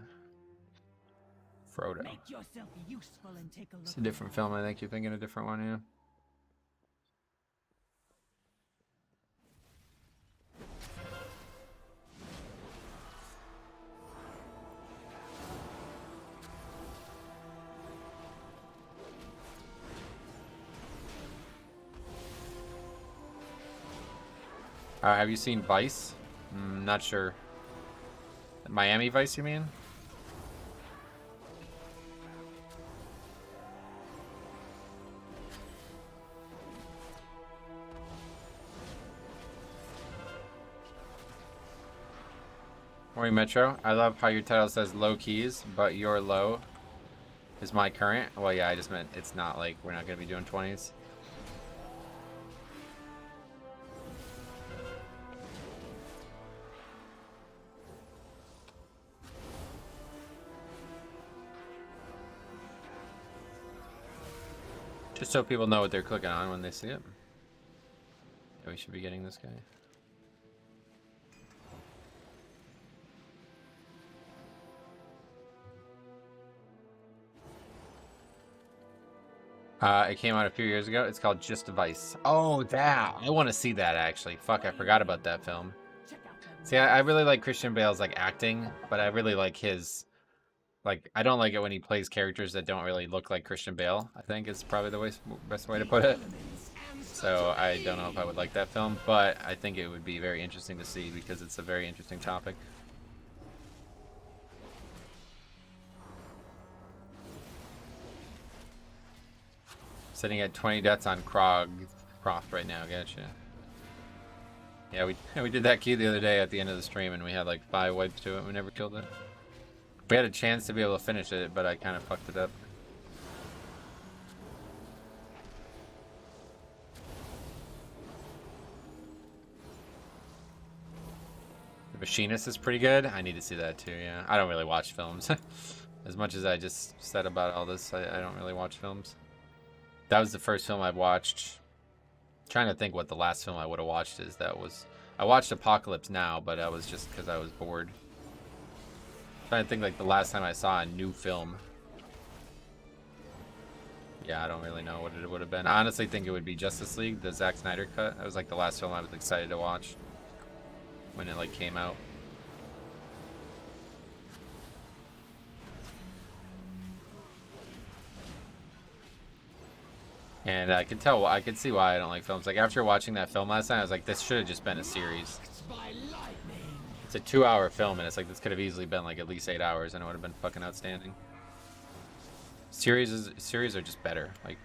Frodo. It's a different film, I think. You're thinking a different one, yeah. Have you seen Vice? Not sure. Miami Vice, you mean? Morning Metro. I love how your title says low keys, but your low is my current. Well, yeah, I just meant it's not like we're not going to be doing 20s. Just so people know what they're clicking on when they see it. Yeah, we should be getting this guy. It came out a few years ago. It's called Just a Vice. Oh, that! I want to see that, actually. Fuck, I forgot about that film. See, I really like Christian Bale's, like, acting, but I really like his... Like, I don't like it when he plays characters that don't really look like Christian Bale, I think is probably the best way to put it. So I don't know if I would like that film, but I think it would be very interesting to see because it's a very interesting topic. Sitting at 20 deaths on Croft right now, gotcha. Yeah, we did that key the other day at the end of the stream, and we had like 5 wipes to it. We never killed it. We had a chance to be able to finish it, but I kind of fucked it up. The Machinist is pretty good. I need to see that too, yeah. I don't really watch films. As much as I just said about all this, I don't really watch films. That was the first film I watched. I'm trying to think what the last film I would have watched is. I watched Apocalypse Now, but that was just because I was bored. Trying to think like the last time I saw a new film. Yeah, I don't really know what it would have been. I honestly think it would be Justice League, the Zack Snyder cut. That was like the last film I was excited to watch when it like came out. And I could see why I don't like films. Like after watching that film last night, I was like, this should have just been a series. It's a 2-hour film, and it's like this could have easily been like at least 8 hours, and it would have been fucking outstanding. Series are just better. Like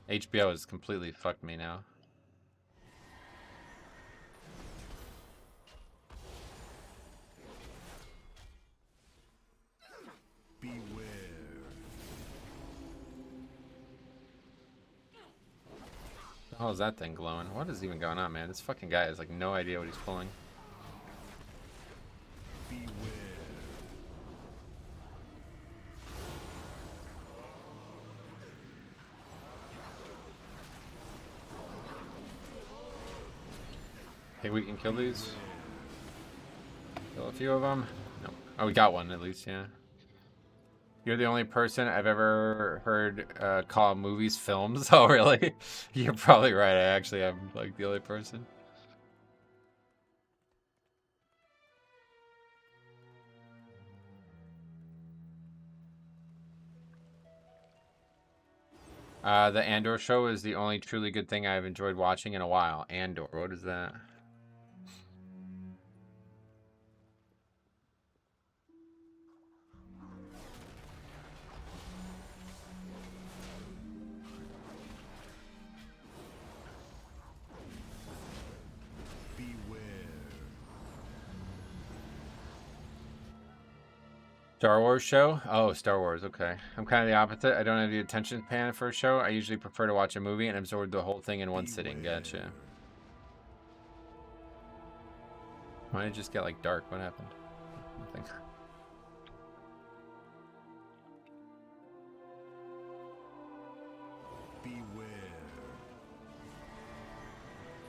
HBO has completely fucked me now. Beware. The hell is that thing glowing? What is even going on, man? This fucking guy has like no idea what he's pulling. Beware. Think we can kill these? Kill a few of them? No. Oh, we got one at least, yeah. You're the only person I've ever heard call movies films. Oh, really? You're probably right. I actually am like the only person. The Andor show is the only truly good thing I've enjoyed watching in a while. Andor, what is that? Star Wars show? Oh, Star Wars, okay. I'm kind of the opposite. I don't have the attention span for a show. I usually prefer to watch a movie and absorb the whole thing in one sitting. Gotcha. Why did it just get like dark? What happened? Nothing.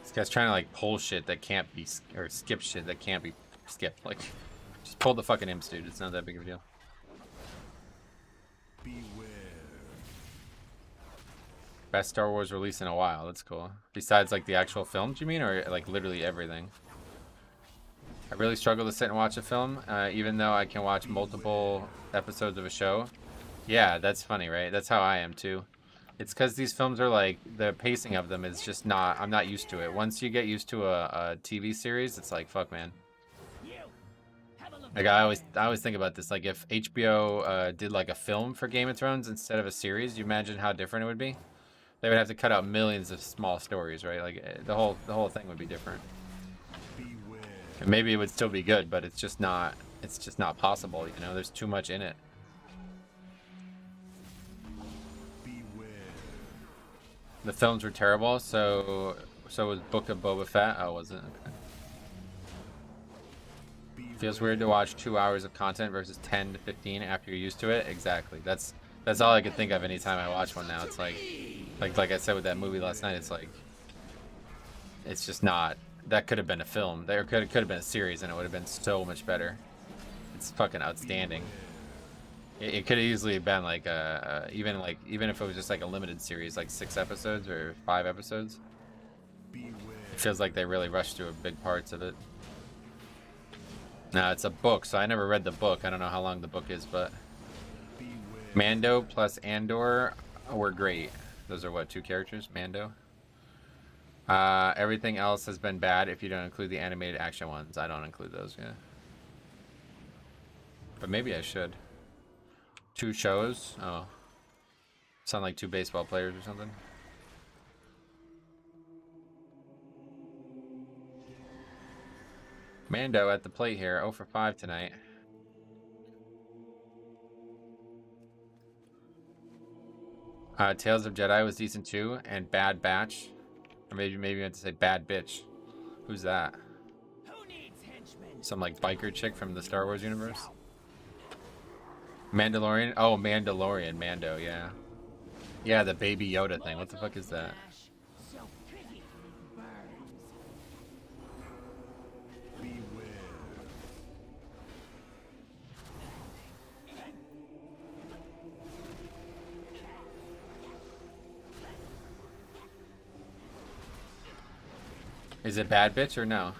This guy's trying to like pull shit that can't be, or skip shit that can't be skipped. Like, just pull the fucking imps, dude. It's not that big of a deal. Best Star Wars release in a while. That's cool. Besides like the actual films, you mean, or like literally everything? I really struggle to sit and watch a film, even though I can watch multiple episodes of a show. Yeah, that's funny, right? That's how I am too. It's because these films are like, the pacing of them is just not, I'm not used to it. Once you get used to a TV series, it's like, fuck, man. Like I always think about this. Like if HBO did like a film for Game of Thrones instead of a series, you imagine how different it would be? They would have to cut out millions of small stories, right? Like the whole thing would be different. And maybe it would still be good, but it's just not possible, you know? There's too much in it. The films were terrible, so was Book of Boba Fett. Oh, was it? Okay. Feels weird to watch 2 hours of content versus 10 to 15 after you're used to it. Exactly. That's all I could think of anytime I watch one now. It's like I said with that movie last night, it's like, it's just not, that could have been a film. There could have been a series and it would have been so much better. It's fucking outstanding. It could have easily been like even if it was just like a limited series, like 6 episodes or 5 episodes. It feels like they really rushed through big parts of it. No, it's a book, so I never read the book. I don't know how long the book is, but Mando plus Andor were great. Those are what, 2 characters? Mando. Everything else has been bad if you don't include the animated action ones. I don't include those, yeah. But maybe I should. 2 shows? Oh. Sound like 2 baseball players or something. Mando at the plate here. 0 for 5 tonight. Tales of Jedi was decent too, and Bad Batch. Or maybe you meant to say Bad Bitch. Who's that? Some like biker chick from the Star Wars universe? Mandalorian? Oh, Mandalorian. Mando, yeah. Yeah, the Baby Yoda thing. What the fuck is that? Is it Bad Bitch or no?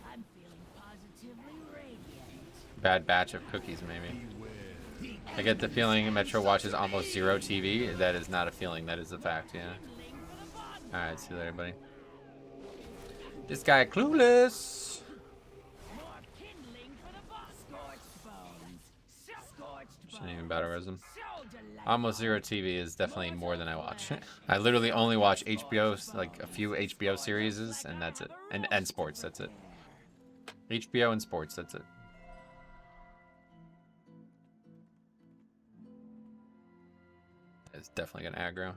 I'm feeling positively radiant. Bad Batch of cookies, maybe. I get the feeling Metro watches almost 0 TV. That is not a feeling. That is a fact, yeah. Alright, see you later, buddy. This guy clueless. Shouldn't even battle res him. Almost 0 TV is definitely more than I watch. I literally only watch HBO, like a few HBO series, and that's it. And sports, that's it. HBO and sports, that's it. It's definitely gonna aggro.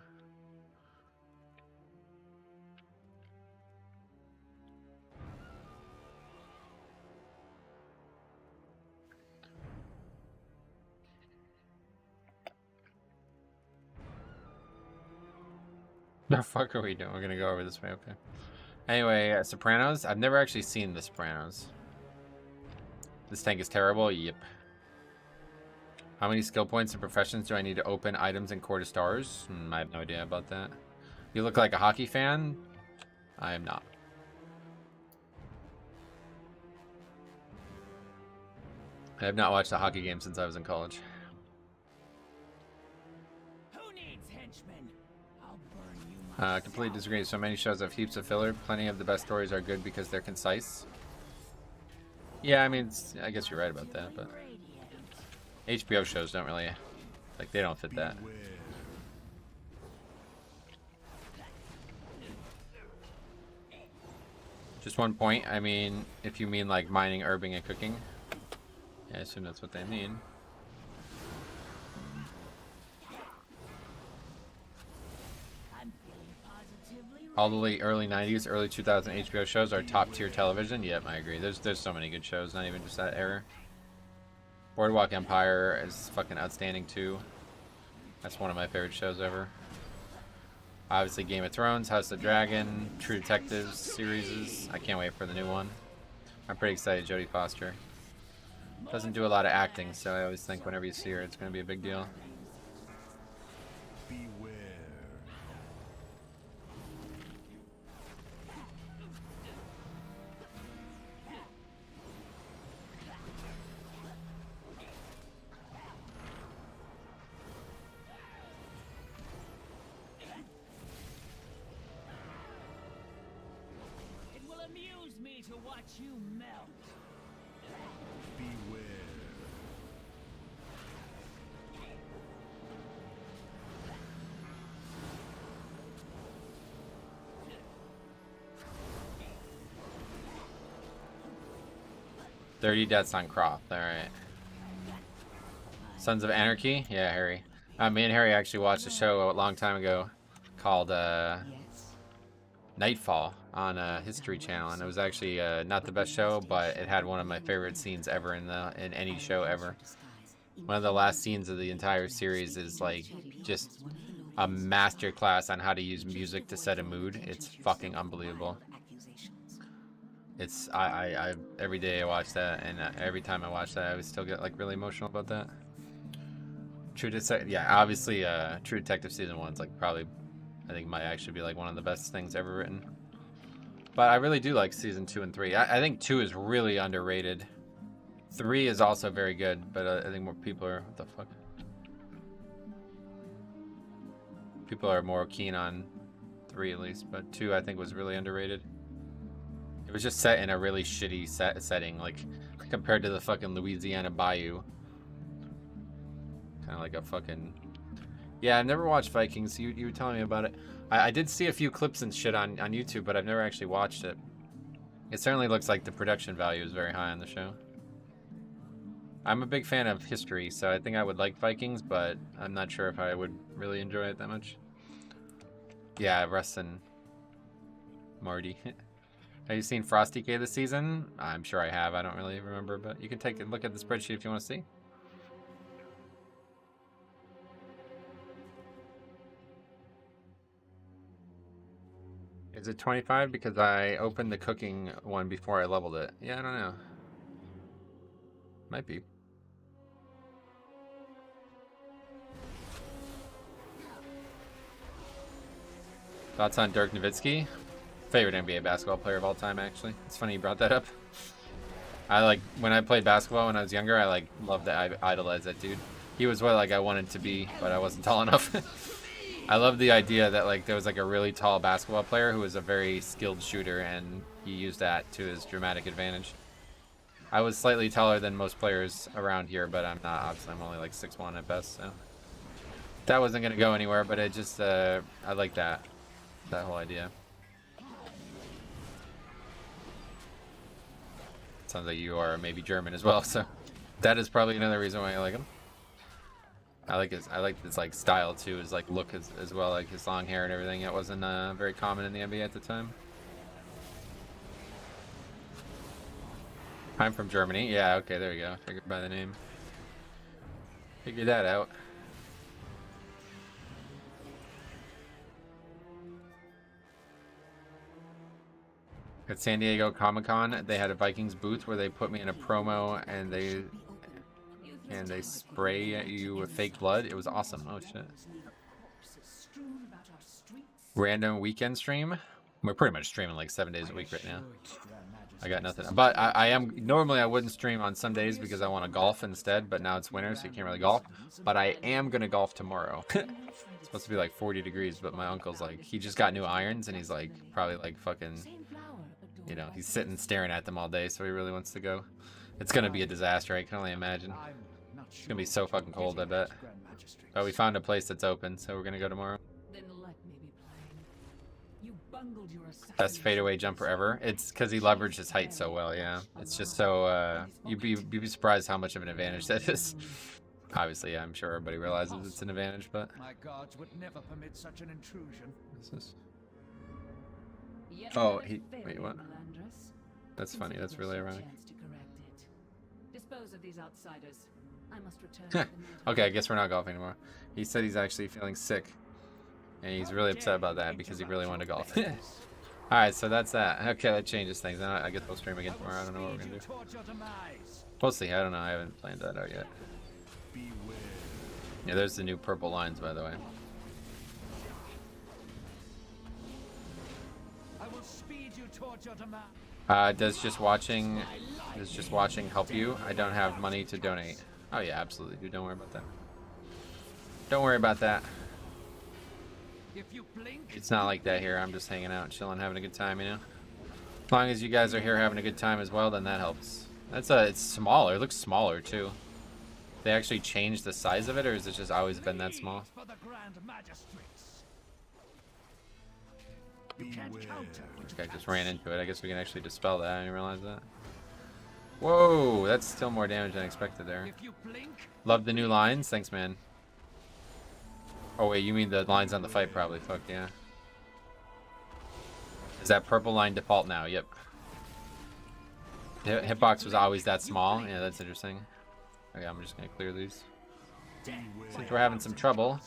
The fuck are we doing? We're gonna go over this way, okay. Anyway, Sopranos. I've never actually seen The Sopranos. This tank is terrible. Yep. How many skill points and professions do I need to open items in Court of Stars? I have no idea about that. You look like a hockey fan. I am not. I have not watched a hockey game since I was in college. Who needs henchmen? I'll burn you. Completely disagree. So many shows have heaps of filler. Plenty of the best stories are good because they're concise. Yeah, I mean, I guess you're right about that, but HBO shows don't really, like, they don't fit that. Just one point. I mean, if you mean like mining, herbing, and cooking, yeah, I assume that's what they mean. All the late early 90s, early 2000 HBO shows are top tier television. Yep, I agree. There's so many good shows, not even just that era. Boardwalk Empire is fucking outstanding too. That's one of my favorite shows ever. Obviously Game of Thrones, House of the Dragon, True Detectives series. I can't wait for the new one. I'm pretty excited. Jodie Foster doesn't do a lot of acting, so I always think whenever you see her, it's going to be a big deal. Beware. 30 deaths on Croft. Alright. Sons of Anarchy? Yeah, Harry. Me and Harry actually watched a show a long time ago called Nightfall on History Channel, and it was actually not the best show, but it had one of my favorite scenes ever in any show ever. One of the last scenes of the entire series is like just a master class on how to use music to set a mood. It's fucking unbelievable. It's I every day I watch that, and every time I watch that, I always still get like really emotional about that. Yeah, obviously, True Detective season 1's like probably, I think, might actually be like one of the best things ever written. But I really do like season 2 and 3. I think 2 is really underrated. 3 is also very good, but I think more people are, what the fuck? People are more keen on 3 at least, but 2 I think was really underrated. It was just set in a really shitty setting, like compared to the fucking Louisiana Bayou. Kind of like a fucking... Yeah, I've never watched Vikings. You were telling me about it. I did see a few clips and shit on YouTube, but I've never actually watched it. It certainly looks like the production value is very high on the show. I'm a big fan of history, so I think I would like Vikings, but I'm not sure if I would really enjoy it that much. Yeah, Russ and Marty. Have you seen Frosty K this season? I'm sure I have. I don't really remember, but you can take a look at the spreadsheet if you want to see. Is it 25? Because I opened the cooking one before I leveled it. Yeah, I don't know. Might be. Thoughts on Dirk Nowitzki? Favorite NBA basketball player of all time, actually. It's funny you brought that up. When I played basketball when I was younger, I loved to idolize that dude. He was what I wanted to be, but I wasn't tall enough. I love the idea that there was a really tall basketball player who was a very skilled shooter, and he used that to his dramatic advantage. I was slightly taller than most players around here, but I'm not. Obviously, I'm only 6'1" at best, so that wasn't gonna go anywhere. But it just I like that whole idea. Sounds like you are maybe German as well, so that is probably another reason why I like him. I like his style too, his look as well, like his long hair and everything. It wasn't very common in the NBA at the time. I'm from Germany. Yeah, okay, there you go. Figured by the name. Figured that out. At San Diego Comic-Con, they had a Vikings booth where they put me in a promo and they spray at you with fake blood. It was awesome. Oh shit. Random weekend stream. We're pretty much streaming like 7 days a week right now. I got nothing. But I am normally I wouldn't stream on some days because I want to golf instead, but now it's winter so you can't really golf. But I am gonna golf tomorrow. It's supposed to be like 40 degrees, but my uncle's like, he just got new irons and he's like probably like fucking, you know, he's sitting staring at them all day, so he really wants to go. It's gonna be a disaster, I can only imagine. It's gonna be so fucking cold, I bet. But we found a place that's open, so we're gonna go tomorrow. Best fadeaway jumper ever. It's because he leveraged his height so well, yeah. It's just so, you'd be surprised how much of an advantage that is. Obviously, yeah, I'm sure everybody realizes it's an advantage, but... My guards would never permit such an intrusion. What's this? Oh, wait, what? That's funny, that's really ironic. Dispose of these outsiders. I must return. Okay, I guess we're not golfing anymore. He said he's actually feeling sick. And he's really upset about that because he really wanted to golf. Alright, so that's that. Okay, that changes things. I guess we'll stream again tomorrow. I don't know what we're going to do. We'll see. I don't know. I haven't planned that out yet. Yeah, there's the new purple lines, by the way. Does just watching help you? I don't have money to donate. Oh yeah, absolutely, dude. Don't worry about that. Don't worry about that. It's not like that here. I'm just hanging out, chilling, having a good time, you know. As long as you guys are here having a good time as well, then that helps. It's smaller. It looks smaller too. They actually changed the size of it, or has it just always been that small? This guy just ran into it. I guess we can actually dispel that. I didn't realize that. Whoa, that's still more damage than expected there. Love the new lines. Thanks, man. Oh wait, you mean the lines on the fight probably. Fuck yeah. Is that purple line default now? Yep. The hitbox was always that small. Yeah, that's interesting. Okay, I'm just gonna clear these. Since we're having some trouble.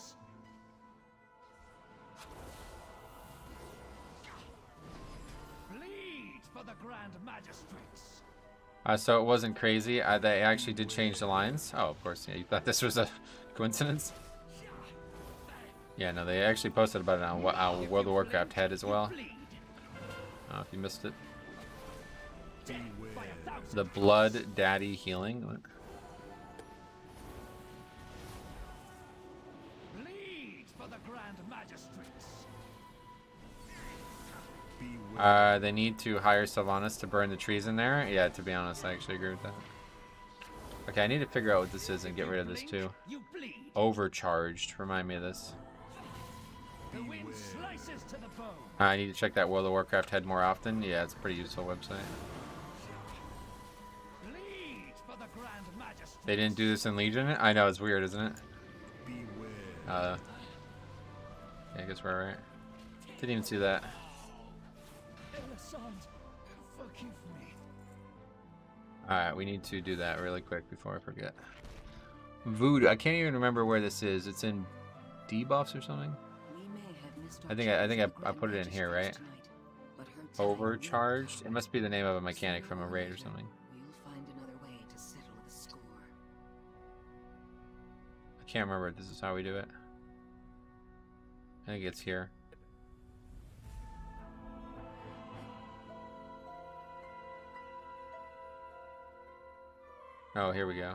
So it wasn't crazy. They actually did change the lines. Oh, of course. Yeah, you thought this was a coincidence? Yeah, no, they actually posted about it on World of Warcraft head as well. I don't know if you missed it. The Blood Daddy healing. What? They need to hire Sylvanas to burn the trees in there. Yeah, to be honest, I actually agree with that. Okay, I need to figure out what this is and get rid of this too. Overcharged. Remind me of this. I need to check that World of Warcraft head more often. Yeah, it's a pretty useful website. They didn't do this in Legion? I know, it's weird, isn't it? Yeah, I guess we're alright. Didn't even see that. Alright, we need to do that really quick before I forget. Voodoo. I can't even remember where this is. It's in debuffs or something? I think I put it in here, right? Overcharged? It must be the name of a mechanic from a raid or something. I can't remember if this is how we do it. I think it's here. Oh, here we go.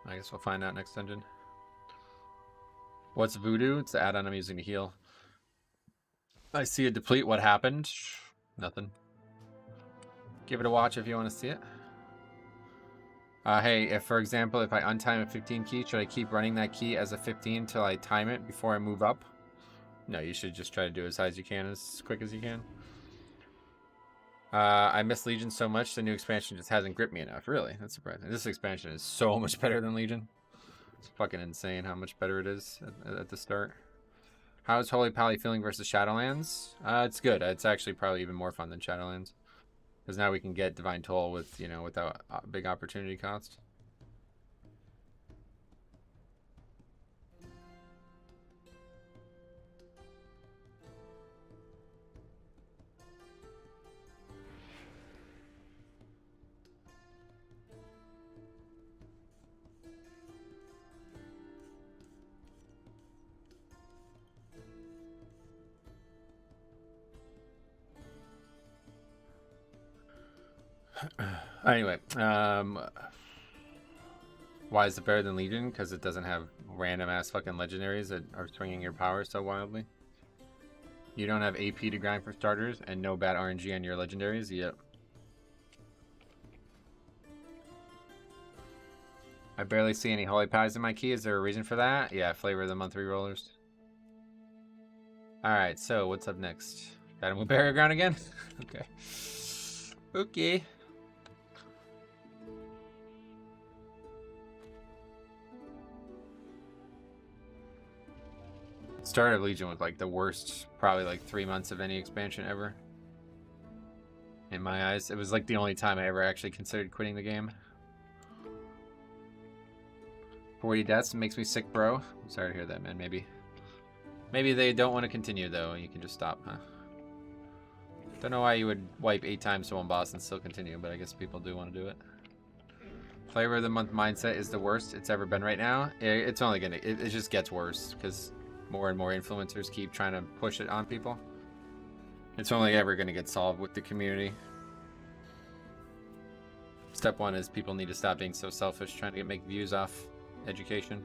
I guess we'll find out next dungeon. What's Voodoo? It's the add-on I'm using to heal. I see a deplete. What happened? Nothing. Give it a watch if you want to see it. Hey, if for example, if I untime a 15 key, should I keep running that key as a 15 till I time it before I move up? No, you should just try to do it as high as you can, as quick as you can. I miss Legion so much, the new expansion just hasn't gripped me enough. Really? That's surprising. This expansion is so much better than Legion. It's fucking insane how much better it is at the start. How's Holy Pally feeling versus Shadowlands? It's good. It's actually probably even more fun than Shadowlands. Because now we can get Divine Toll with, you know, without big opportunity cost. Anyway, why is it better than Legion? Because it doesn't have random ass fucking legendaries that are swinging your power so wildly. You don't have AP to grind for starters, and no bad RNG on your legendaries. Yep. I barely see any holy pies in my key. Is there a reason for that? Yeah, flavor of the month rerollers. Alright, so what's up next? Gotta move barrier ground again? Okay. Okay. Start of Legion was like the worst, probably like 3 months of any expansion ever. In my eyes, it was like the only time I ever actually considered quitting the game. 40 deaths makes me sick, bro. I'm sorry to hear that, man. Maybe they don't want to continue though. You can just stop, huh? Don't know why you would wipe 8 times to one boss and still continue, but I guess people do want to do it. Flavor of the month mindset is the worst it's ever been right now. It's only gonna, it just gets worse because more and more influencers keep trying to push it on people. It's only ever gonna get solved with the community. Step 1 is people need to stop being so selfish, trying to make views off education.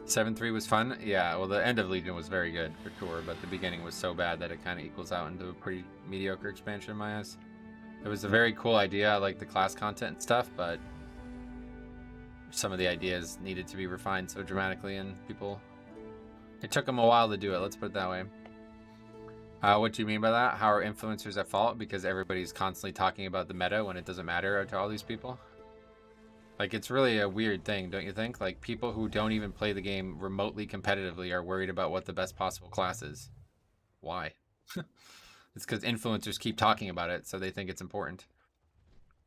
Seven 3 was fun. Yeah, well, the end of Legion was very good for sure, but the beginning was so bad that it kind of equals out into a pretty mediocre expansion in my eyes. It was a very cool idea. I like the class content and stuff, but some of the ideas needed to be refined so dramatically, and people, it took them a while to do it. Let's put it that way. What do you mean by that? How are influencers at fault? Because everybody's constantly talking about the meta when it doesn't matter to all these people. Like, it's really a weird thing, don't you think? Like, people who don't even play the game remotely competitively are worried about what the best possible class is. Why? It's because influencers keep talking about it, so they think it's important.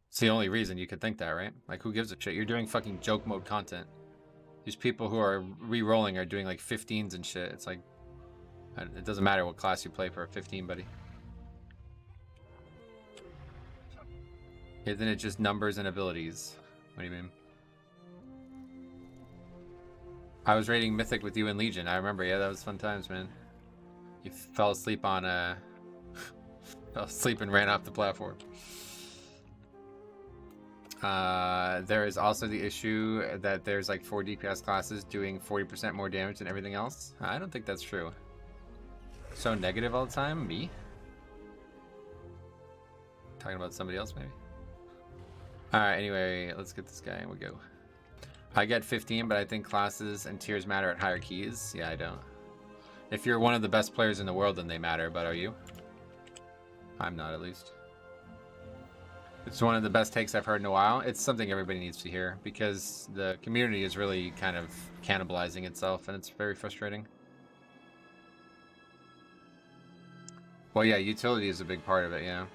It's the only reason you could think that, right? Like, who gives a shit? You're doing fucking joke mode content. These people who are re-rolling are doing, like, 15s and shit. It's like, it doesn't matter what class you play for a 15, buddy. Isn't it just numbers and abilities? What do you mean? I was raiding Mythic with you in Legion. I remember, yeah, that was fun times, man. You fell asleep on fell asleep and ran off the platform. There is also the issue that there's like 4 DPS classes doing 40% more damage than everything else. I don't think that's true. So negative all the time? Me? Talking about somebody else, maybe? Alright, anyway, let's get this guy and we go. I get 15, but I think classes and tiers matter at higher keys. Yeah, I don't. If you're one of the best players in the world, then they matter, but are you? I'm not, at least. It's one of the best takes I've heard in a while. It's something everybody needs to hear, because the community is really kind of cannibalizing itself, and it's very frustrating. Well, yeah, utility is a big part of it, yeah.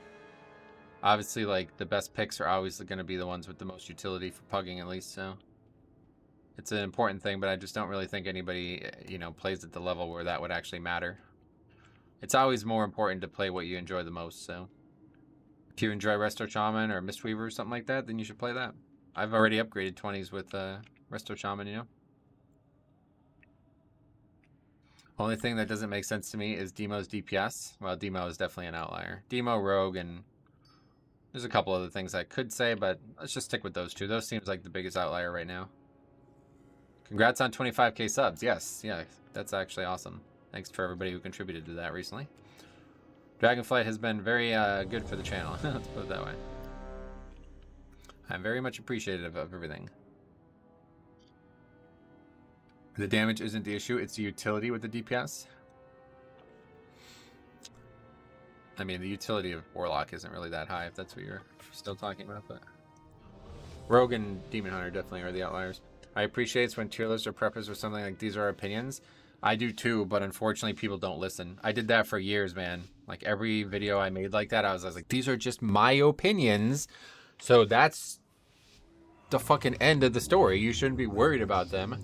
Obviously, like, the best picks are always going to be the ones with the most utility for pugging, at least, so. It's an important thing, but I just don't really think anybody, you know, plays at the level where that would actually matter. It's always more important to play what you enjoy the most, so. If you enjoy Resto Shaman or Mistweaver or something like that, then you should play that. I've already upgraded 20s with Resto Shaman, you know? Only thing that doesn't make sense to me is Demo's DPS. Well, Demo is definitely an outlier. Demo, Rogue, and there's a couple other things I could say, but let's just stick with those two. Those seems like the biggest outlier right now. Congrats on 25k subs. Yes, yeah, that's actually awesome. Thanks for everybody who contributed to that recently. Dragonflight has been very good for the channel. Let's put it that way. I'm very much appreciative of everything. The damage isn't the issue, it's the utility with the DPS. I mean, the utility of Warlock isn't really that high, if that's what you're still talking about, but Rogue and Demon Hunter definitely are the outliers. I appreciate it's when tier lists or preppers or something like these are our opinions. I do too, but unfortunately people don't listen. I did that for years, man. Like every video I made like that, I was like, these are just my opinions. So that's the fucking end of the story. You shouldn't be worried about them.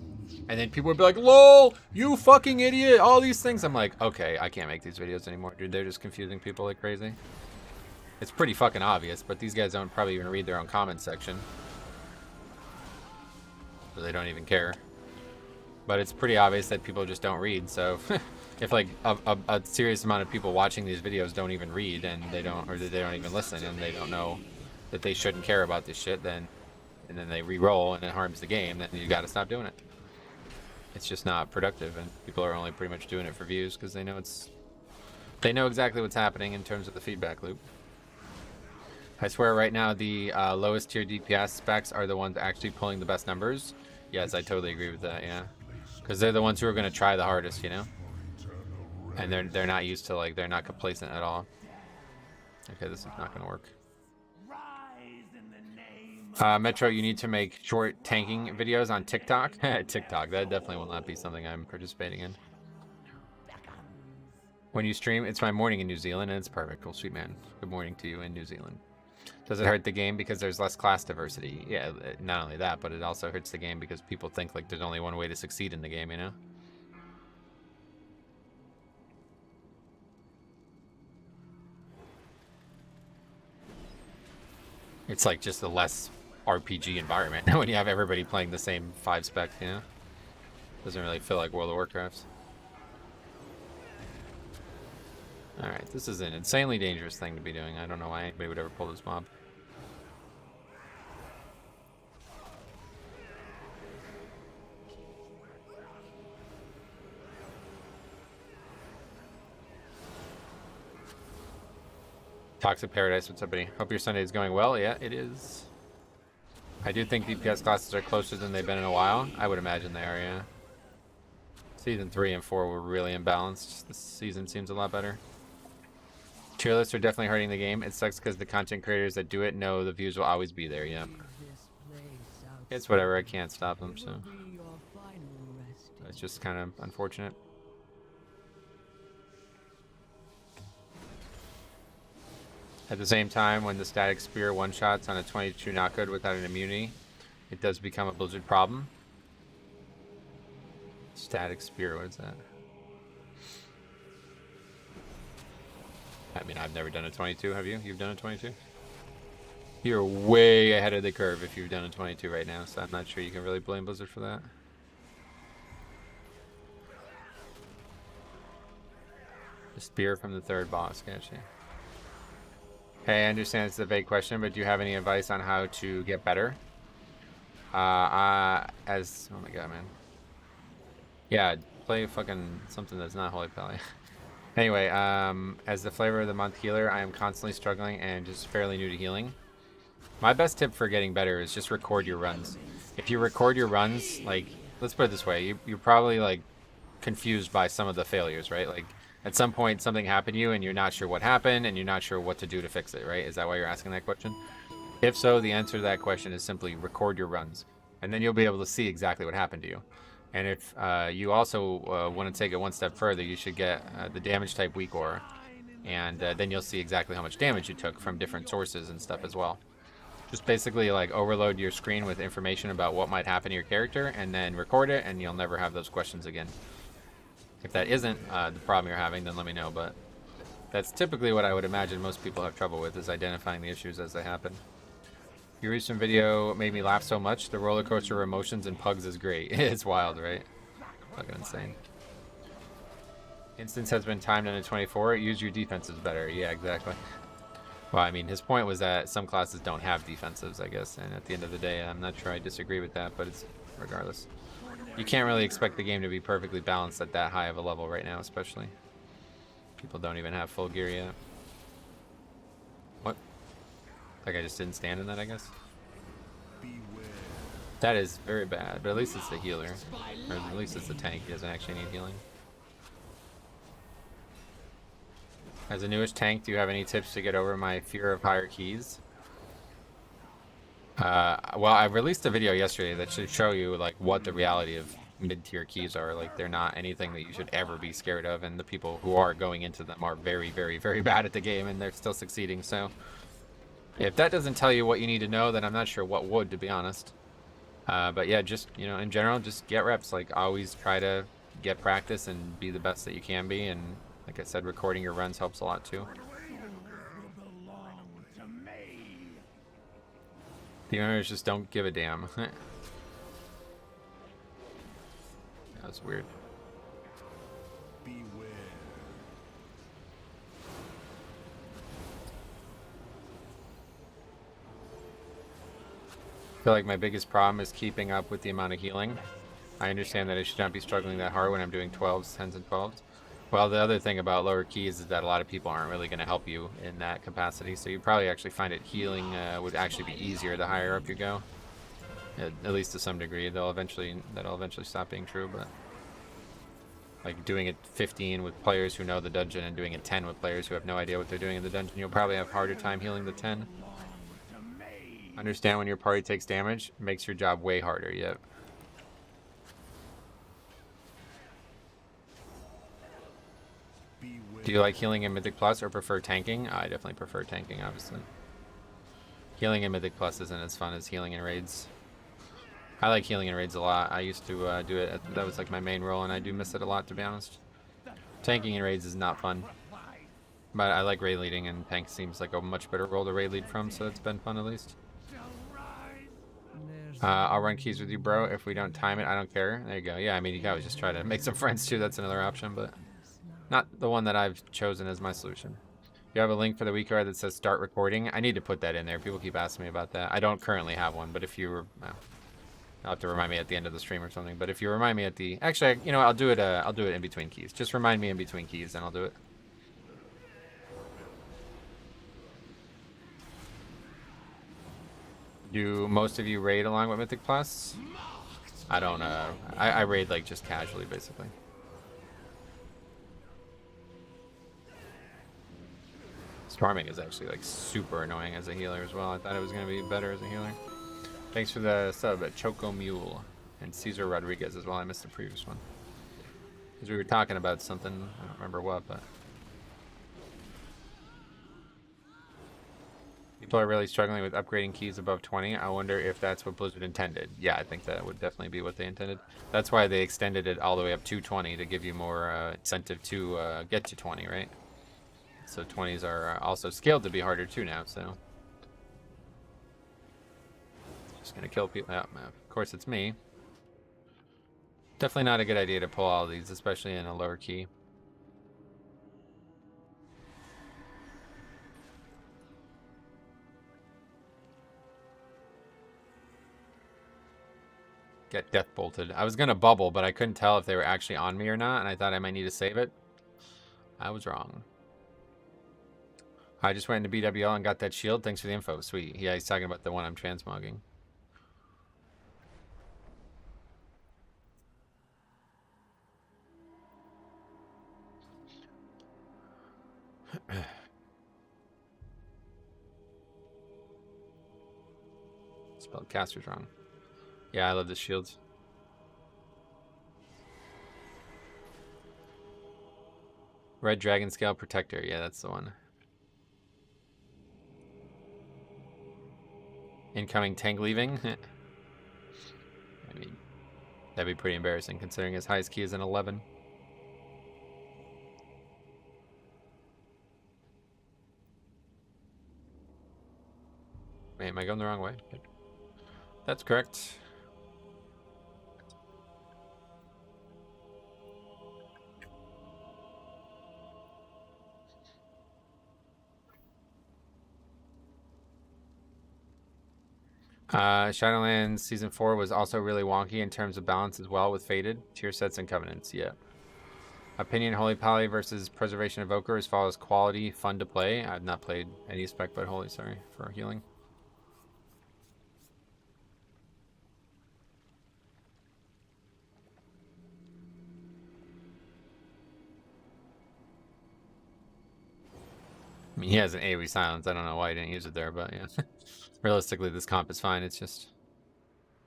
And then people would be like, lol, you fucking idiot, all these things. I'm like, okay, I can't make these videos anymore, dude. They're just confusing people like crazy. It's pretty fucking obvious, but these guys don't probably even read their own comment section. So they don't even care. But it's pretty obvious that people just don't read, so if like a serious amount of people watching these videos don't even read and they don't, or they don't even listen and they don't know that they shouldn't care about this shit, then and then they re-roll and it harms the game, then you gotta stop doing it. It's just not productive, and people are only pretty much doing it for views because they know exactly what's happening in terms of the feedback loop. I swear right now the lowest tier DPS specs are the ones actually pulling the best numbers. Yes, I totally agree with that, yeah. Because they're the ones who are going to try the hardest, you know? And they're not used to, like, they're not complacent at all. Okay, this is not going to work. Metro, you need to make short tanking videos on TikTok. TikTok, that definitely will not be something I'm participating in. When you stream, it's my morning in New Zealand, and it's perfect. Well, sweet man. Good morning to you in New Zealand. Does it hurt the game because there's less class diversity? Yeah, not only that, but it also hurts the game because people think like there's only one way to succeed in the game, you know? It's like just a less RPG environment when you have everybody playing the same 5 specs, you know? Doesn't really feel like World of Warcraft. Alright, this is an insanely dangerous thing to be doing. I don't know why anybody would ever pull this mob. Toxic Paradise, what's up, buddy? Hope your Sunday is going well. Yeah, it is. I do think DPS classes are closer than they've been in a while. I would imagine they are, yeah. Season 3 and 4 were really imbalanced. This season seems a lot better. Tier lists are definitely hurting the game. It sucks because the content creators that do it know the views will always be there, yeah. It's whatever, I can't stop them, so. It's just kind of unfortunate. At the same time, when the static spear one-shots on a 22 knockout without an immunity, it does become a Blizzard problem. Static spear, what is that? I mean, I've never done a 22, have you? You've done a 22? You're way ahead of the curve if you've done a 22 right now, so I'm not sure you can really blame Blizzard for that. The spear from the 3rd boss, gotcha. Hey, I understand it's a vague question, but do you have any advice on how to get better? Oh my god, man. Yeah, play fucking something that's not Holy Pally. Anyway, as the flavor of the month healer, I am constantly struggling and just fairly new to healing. My best tip for getting better is just record your runs. If you record your runs, like, let's put it this way, you're probably like confused by some of the failures, right? Like, at some point something happened to you and you're not sure what happened and you're not sure what to do to fix it, right? Is that why you're asking that question? If so, the answer to that question is simply record your runs. And then you'll be able to see exactly what happened to you. And if you also want to take it one step further, you should get the damage type weak aura. And then you'll see exactly how much damage you took from different sources and stuff as well. Just basically like overload your screen with information about what might happen to your character and then record it and you'll never have those questions again. If that isn't the problem you're having, then let me know, but that's typically what I would imagine most people have trouble with, is identifying the issues as they happen. Your recent video made me laugh so much. The roller coaster of emotions in Pugs is great. It's wild, right? Fucking insane. Instance has been timed into 24. Use your defenses better. Yeah, exactly. Well, I mean, his point was that some classes don't have defensives, I guess, and at the end of the day, I'm not sure I disagree with that, but it's regardless. You can't really expect the game to be perfectly balanced at that high of a level right now, especially. People don't even have full gear yet. What? Like I just didn't stand in that, I guess? That is very bad, but at least it's the healer. Or at least it's the tank, he doesn't actually need healing. As a newish tank, do you have any tips to get over my fear of higher keys? Well, I released a video yesterday that should show you like what the reality of mid-tier keys are. Like they're not anything that you should ever be scared of, and the people who are going into them are very, very, very bad at the game, and they're still succeeding. So if that doesn't tell you what you need to know, then I'm not sure what would, to be honest. But yeah, just, you know, in general, just get reps. Like always try to get practice and be the best that you can be. And like I said, recording your runs helps a lot too. The owners just don't give a damn. That's weird. Beware. I feel like my biggest problem is keeping up with the amount of healing. I understand that I should not be struggling that hard when I'm doing 12s, 10s, and 12s. Well, the other thing about lower keys is that a lot of people aren't really going to help you in that capacity, so you probably actually find it healing would actually be easier the higher up you go. At least to some degree. That'll eventually stop being true, but like doing it 15 with players who know the dungeon and doing it 10 with players who have no idea what they're doing in the dungeon, you'll probably have a harder time healing the 10. Understand when your party takes damage, makes your job way harder. Yep. Do you like healing in Mythic Plus or prefer tanking? I definitely prefer tanking, obviously. Healing in Mythic Plus isn't as fun as healing in raids. I like healing in raids a lot. I used to do it. That was like my main role, and I do miss it a lot, to be honest. Tanking in raids is not fun. But I like raid leading, and tank seems like a much better role to raid lead from, so it's been fun at least. I'll run keys with you, bro. If we don't time it, I don't care. There you go. Yeah, I mean, you can always just try to make some friends, too. That's another option, but not the one that I've chosen as my solution. You have a link for the week card that says start recording. I need to put that in there. People keep asking me about that. I don't currently have one, but if you were... I'll have to remind me at the end of the stream or something. But if you remind me at the... Actually, you know, I'll do it in between keys. Just remind me in between keys, and I'll do it. Do most of you raid along with Mythic Plus? I don't, I raid, like, just casually, basically. Storming is actually, like, super annoying as a healer as well. I thought it was going to be better as a healer. Thanks for the sub at Choco Mule and Cesar Rodriguez as well. I missed the previous one. Because we were talking about something. I don't remember what, but... People are really struggling with upgrading keys above 20. I wonder if that's what Blizzard intended. Yeah, I think that would definitely be what they intended. That's why they extended it all the way up to 20 to give you more incentive to get to 20, right? So 20s are also scaled to be harder too now, so... Just gonna kill people. Oh, of course it's me. Definitely not a good idea to pull all of these, especially in a lower key. Get death bolted. I was gonna bubble, but I couldn't tell if they were actually on me or not, and I thought I might need to save it. I was wrong. I just went into BWL and got that shield. Thanks for the info. Sweet. Yeah, he's talking about the one I'm transmogging. Spelled casters wrong. Yeah, I love the shields. Red Dragon Scale Protector. Yeah, that's the one. Incoming tank leaving. I mean, that'd be pretty embarrassing considering his highest key is an 11. Wait, am I going the wrong way? That's correct. Shadowlands Season 4 was also really wonky in terms of balance as well with Fated, tier sets, and Covenants, yeah. Opinion, Holy Pally versus Preservation Evoker as far as quality, fun to play. I've not played any spec but Holy, sorry, for healing. I mean, he has an AoE silence. I don't know why he didn't use it there, but yeah. Realistically, this comp is fine. It's just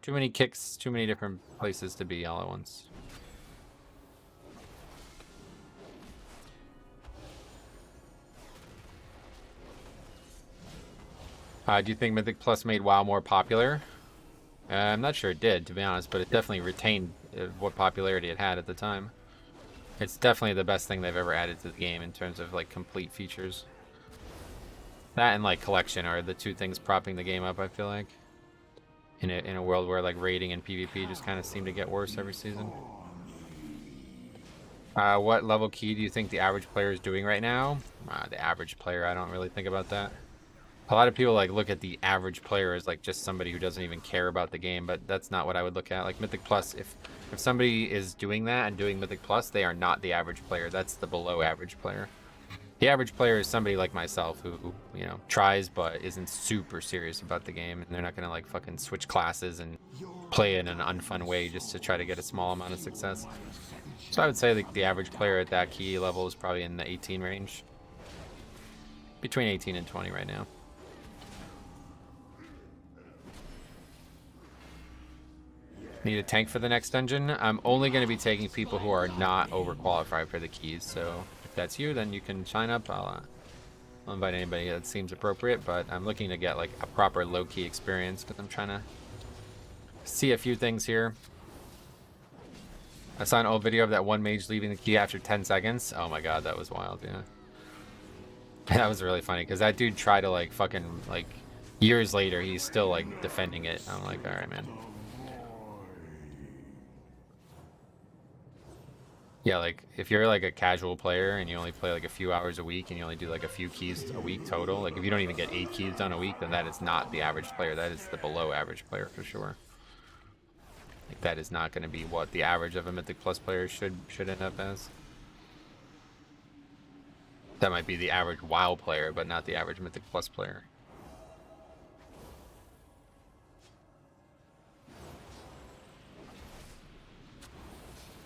too many kicks, too many different places to be all at once. Do you think Mythic Plus made WoW more popular? I'm not sure it did, to be honest, but it definitely retained what popularity it had at the time. It's definitely the best thing they've ever added to the game in terms of like complete features. That and like collection are the two things propping the game up, I feel like. In a world where like raiding and PvP just kind of seem to get worse every season. What level key do you think the average player is doing right now? The average player, I don't really think about that. A lot of people like look at the average player as like just somebody who doesn't even care about the game, but that's not what I would look at. Like Mythic Plus, if somebody is doing that and doing Mythic Plus, they are not the average player. That's the below average player. The average player is somebody like myself who, you know, tries but isn't super serious about the game, and they're not gonna like fucking switch classes and play in an unfun way just to try to get a small amount of success. So I would say like the average player at that key level is probably in the 18 range. Between 18 and 20 right now. Need a tank for the next dungeon? I'm only going to be taking people who are not overqualified for the keys, so if that's you, then you can sign up. I'll invite anybody that seems appropriate, but I'm looking to get like a proper low-key experience because I'm trying to see a few things here. I saw an old video of that one mage leaving the key after 10 seconds. Oh my god, that was wild, yeah. That was really funny because that dude tried to like fucking like years later, he's still like defending it. I'm like, alright, man. Yeah, like if you're like a casual player and you only play like a few hours a week and you only do like a few keys a week total, like if you don't even get 8 keys done a week, then that is not the average player. That is the below average player for sure. Like that is not going to be what the average of a Mythic Plus player should end up as. That might be the average WoW player, but not the average Mythic Plus player.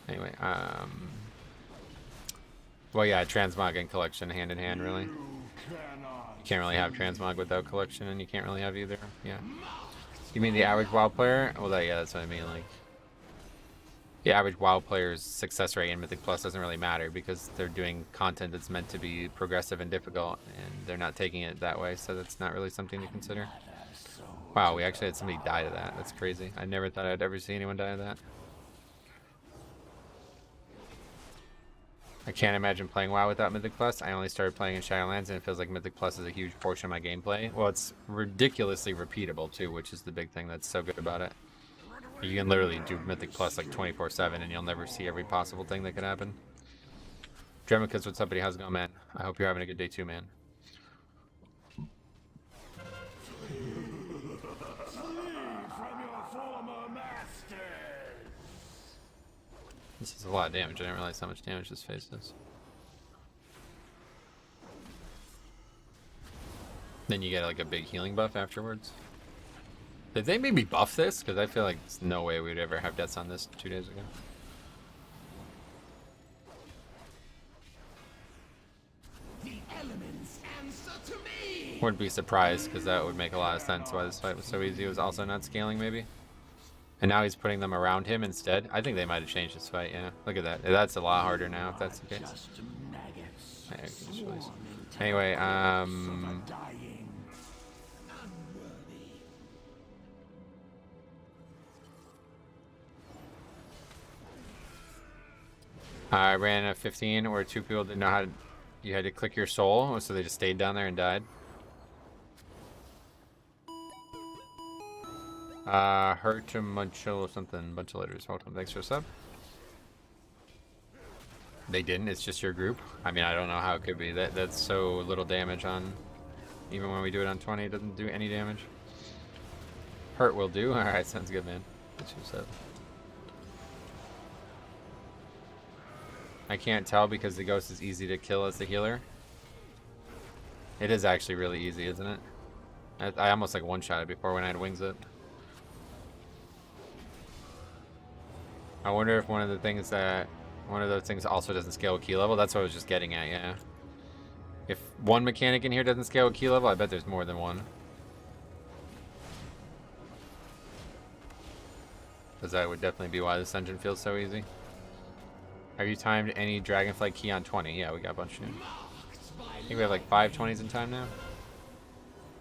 Anyway, well, yeah, transmog and collection hand in hand, really. You can't really have transmog without collection, and you can't really have either. Yeah. You mean the average WoW player? Well, yeah, that's what I mean. Like, the average WoW player's success rate in Mythic Plus doesn't really matter because they're doing content that's meant to be progressive and difficult, and they're not taking it that way, so that's not really something to consider. Wow, we actually had somebody die to that. That's crazy. I never thought I'd ever see anyone die to that. I can't imagine playing WoW without Mythic Plus. I only started playing in Shadowlands, and it feels like Mythic Plus is a huge portion of my gameplay. Well, it's ridiculously repeatable, too, which is the big thing that's so good about it. You can literally do Mythic Plus like 24/7, and you'll never see every possible thing that could happen. Dremicus, what's up, buddy? How's it going, man? I hope you're having a good day, too, man. This is a lot of damage. I didn't realize how much damage this face does. Then you get like a big healing buff afterwards. Did they maybe buff this? Because I feel like there's no way we'd ever have deaths on this 2 days ago. The elements answer to me. Wouldn't be surprised because that would make a lot of sense why this fight was so easy. It was also not scaling maybe. And now he's putting them around him instead. I think they might have changed this fight, yeah. Look at that. That's a lot harder now if that's the case. Anyway, I ran a 15 where 2 people didn't know how to... You had to click your soul, so they just stayed down there and died. Hurt to Muncho or something. Bunch of letters. Welcome. Thanks for the sub. They didn't. It's just your group. I mean, I don't know how it could be. That's so little damage on... Even when we do it on 20, it doesn't do any damage. Hurt will do. Alright, sounds good, man. Thanks for the sub. I can't tell because the ghost is easy to kill as the healer. It is actually really easy, isn't it? I almost like one-shot it before when I had wings up. I wonder if one of those things also doesn't scale with key level. That's what I was just getting at, yeah. If one mechanic in here doesn't scale with key level, I bet there's more than one. Because that would definitely be why this dungeon feels so easy. Have you timed any Dragonflight key on 20? Yeah, we got a bunch of them. I think we have like 5 20s in time now.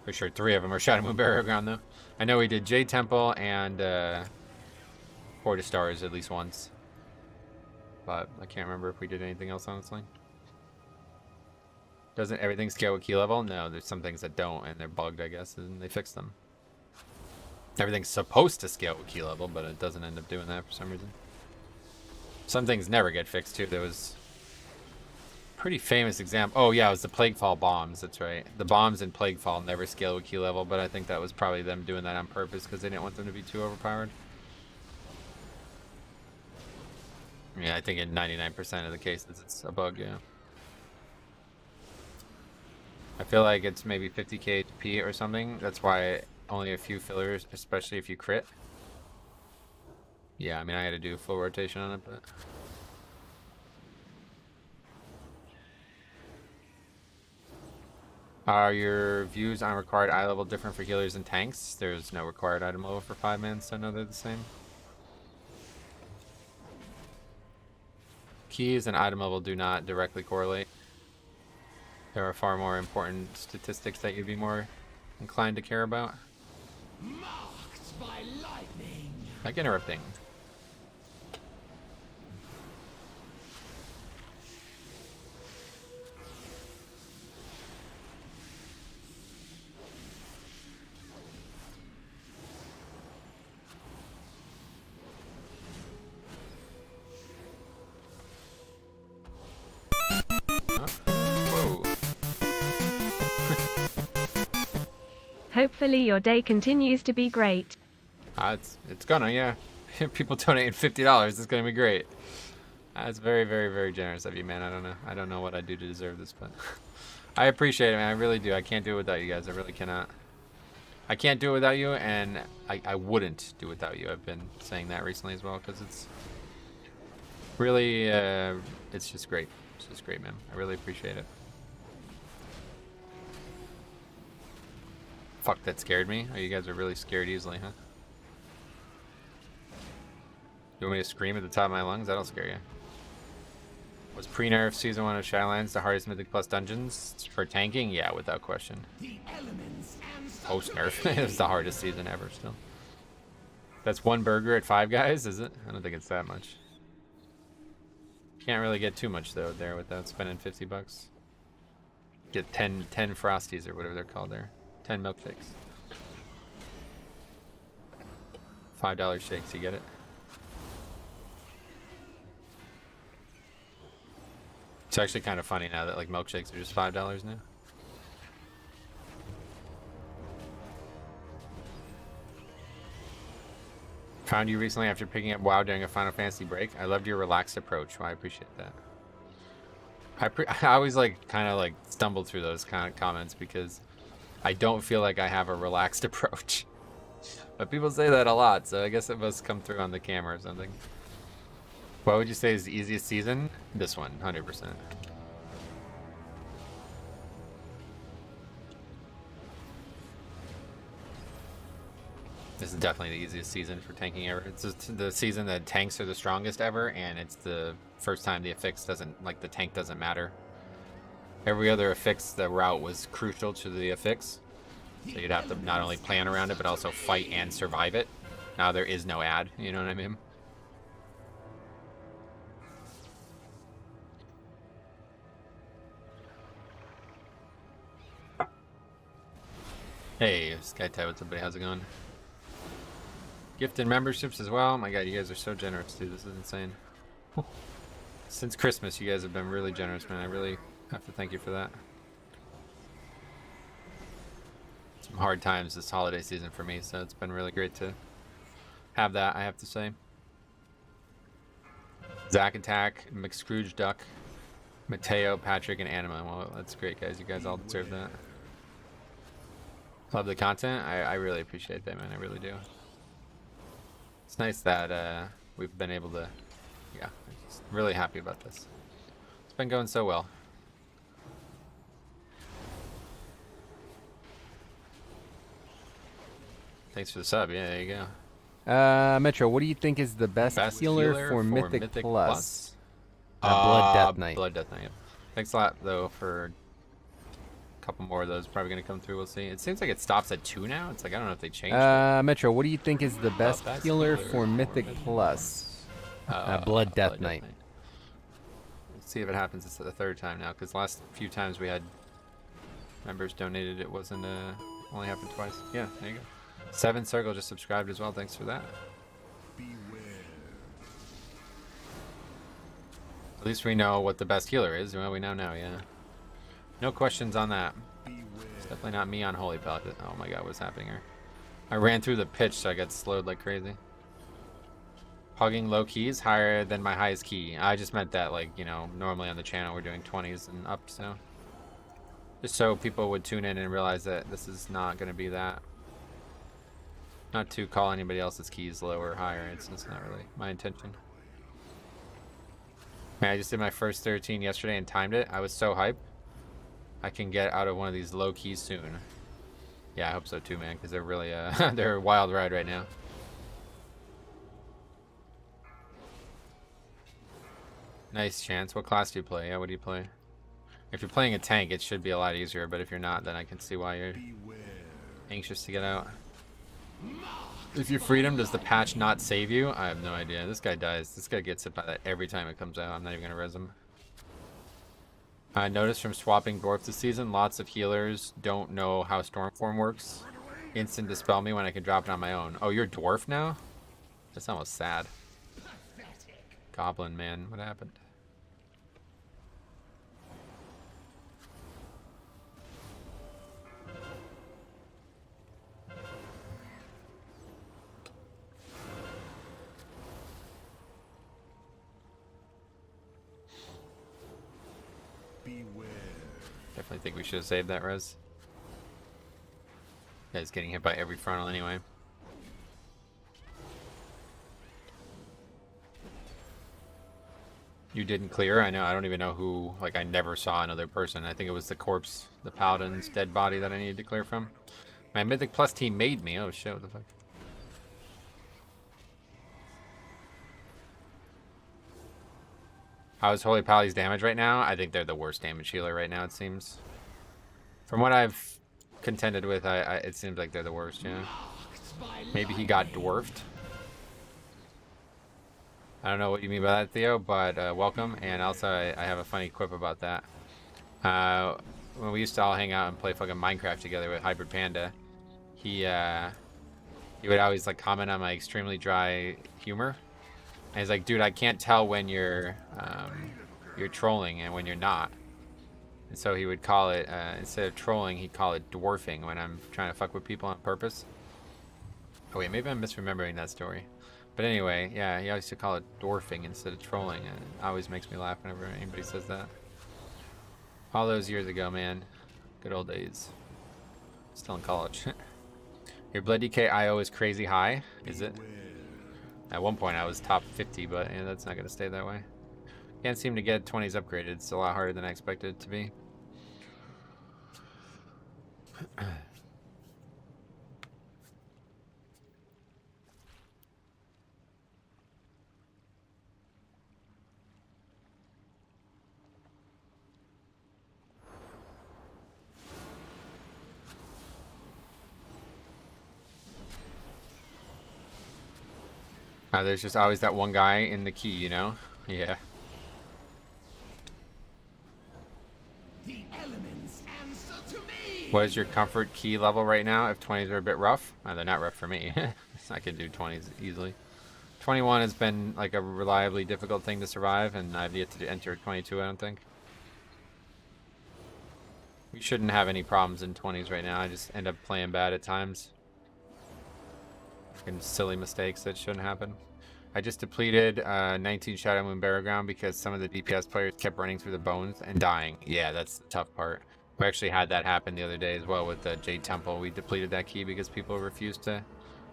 Pretty sure 3 of them are Shadow Moon Burial Ground though. I know we did Jade Temple and Port of Stars at least once. But I can't remember if we did anything else, honestly. Doesn't everything scale with key level? No, there's some things that don't, and they're bugged, I guess, and they fixed them. Everything's supposed to scale with key level, but it doesn't end up doing that for some reason. Some things never get fixed, too. There was a pretty famous example. Oh, yeah, it was the Plaguefall bombs. That's right. The bombs in Plaguefall never scale with key level, but I think that was probably them doing that on purpose because they didn't want them to be too overpowered. Yeah, I think in 99% of the cases it's a bug, yeah. I feel like it's maybe 50k HP or something. That's why only a few fillers, especially if you crit. Yeah, I mean, I had to do full rotation on it, but... Are your views on required eye level different for healers and tanks? There's no required item level for 5-man, so no, they're the same. Keys and item level do not directly correlate. There are far more important statistics that you'd be more inclined to care about. Marked by lightning. Like interrupting. Hopefully your day continues to be great. It's gonna, yeah. People donating $50, it's gonna be great. That's very, very, very generous of you, man. I don't know what I do to deserve this, but I appreciate it, man. I really do. I can't do it without you guys. I really cannot. I can't do it without you, and I wouldn't do it without you. I've been saying that recently as well, because it's really, it's just great. It's just great, man. I really appreciate it. Fuck, that scared me. Oh, you guys are really scared easily, huh? You want me to scream at the top of my lungs? That'll scare you. Was pre-nerf Season 1 of Shadowlands the hardest Mythic Plus dungeons for tanking? Yeah, without question. Post-nerf. It was the hardest season ever still. That's one burger at Five Guys, is it? I don't think it's that much. Can't really get too much, though, there without spending $50. Get 10 Frosties or whatever they're called there. 10 milkshakes. $5 shakes, you get it? It's actually kind of funny now that like milkshakes are just $5 now. Found you recently after picking up WoW during a Final Fantasy break. I loved your relaxed approach. Well, I appreciate that. I always like kind of like stumble through those kind of comments because I don't feel like I have a relaxed approach. But people say that a lot, so I guess it must come through on the camera or something. What would you say is the easiest season? This one, 100%. This is definitely the easiest season for tanking ever. It's just the season that tanks are the strongest ever, and it's the first time the affix doesn't, like the tank doesn't matter. Every other affix, the route was crucial to the affix. So you'd have to not only plan around it, but also fight and survive it. Now there is no ad, you know what I mean? Hey, SkyTy, what's up, buddy? How's it going? Gifted memberships as well. My god, you guys are so generous, dude. This is insane. Since Christmas, you guys have been really generous, man. I really have to thank you for that. Some hard times this holiday season for me, so it's been really great to have that, I have to say. Zach Attack, McScrooge Duck, Mateo, Patrick, and Anima. Well, that's great, guys. You guys all deserve that. Love the content. I really appreciate that, man. I really do. It's nice that we've been able to, yeah, I'm just really happy about this. It's been going so well. Thanks for the sub. Yeah, there you go. Metro, what do you think is the best, healer for Mythic Plus? Blood Death Knight. Blood Death Knight. Thanks a lot, though, for a couple more of those. Probably going to come through. We'll see. It seems like it stops at 2 now. It's like, I don't know if they changed it. Metro, what do you think is the best healer for Mythic Plus? Blood Death Knight. Let's see if it happens the third time now, because last few times we had members donated, it wasn't only happened twice. Yeah, there you go. 7 Circle just subscribed as well. Thanks for that. At least we know what the best healer is. Well, we now know, yeah. No questions on that. It's definitely not me on Holy Paladin. Oh my god, what's happening here? I ran through the pitch, so I got slowed like crazy. Pugging low keys higher than my highest key. I just meant that, like, you know, normally on the channel we're doing 20s and up, so. Just so people would tune in and realize that this is not going to be that. Not to call anybody else's keys low or higher. It's not really my intention. Man, I just did my first 13 yesterday and timed it. I was so hyped. I can get out of one of these low keys soon. Yeah, I hope so too, man, because they're really they're a wild ride right now. Nice chance. What class do you play? Yeah, what do you play? If you're playing a tank, it should be a lot easier, but if you're not, then I can see why you're anxious to get out. If you freedom, does the patch not save you? I have no idea. This guy dies. This guy gets hit by that every time it comes out. I'm not even gonna res him. I noticed from swapping dwarf this season, lots of healers don't know how Stormform works. Instant dispel me when I can drop it on my own. Oh, you're dwarf now? That's almost sad. Goblin man, what happened? Definitely think we should have saved that res. Guy's getting hit by every frontal anyway. You didn't clear? I know. I don't even know who. Like, I never saw another person. I think it was the corpse, the Paladin's dead body that I needed to clear from. My Mythic Plus team made me. Oh shit, what the fuck? How is Holy Paladin's damage right now? I think they're the worst damage healer right now, it seems. From what I've contended with, it seems like they're the worst, yeah. Maybe he got dwarfed. I don't know what you mean by that, Theo, but welcome. And also, I have a funny quip about that. When we used to all hang out and play fucking Minecraft together with Hybrid Panda, he would always like comment on my extremely dry humor. And he's like, dude, I can't tell when you're trolling and when you're not. And so he would call it, instead of trolling, he'd call it dwarfing when I'm trying to fuck with people on purpose. Oh wait, maybe I'm misremembering that story. But anyway, yeah, he always used to call it dwarfing instead of trolling, and it always makes me laugh whenever anybody says that. All those years ago, man. Good old days. Still in college. Your blood DK IO is crazy high, is it? At one point I was top 50, but yeah, that's not going to stay that way. Can't seem to get 20s upgraded. It's a lot harder than I expected it to be. There's just always that one guy in the key, you know? Yeah. The elements answer to me. What is your comfort key level right now? If 20s are a bit rough? They're not rough for me. I can do 20s easily. 21 has been like a reliably difficult thing to survive, and I've yet to enter 22, I don't think. We shouldn't have any problems in 20s right now. I just end up playing bad at times. And silly mistakes that shouldn't happen. I just depleted 19 Shadow Moon Battleground because some of the DPS players kept running through the bones and dying. Yeah, that's the tough part. We actually had that happen the other day as well with the Jade Temple. We depleted that key because people refused to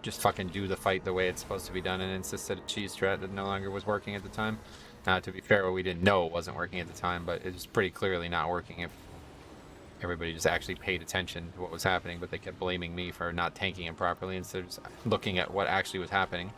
just fucking do the fight the way it's supposed to be done and insisted a cheese strat that no longer was working at the time. Now, to be fair, we didn't know it wasn't working at the time, but it was pretty clearly not working. everybody just actually paid attention to what was happening, but they kept blaming me for not tanking it properly instead of just looking at what actually was happening.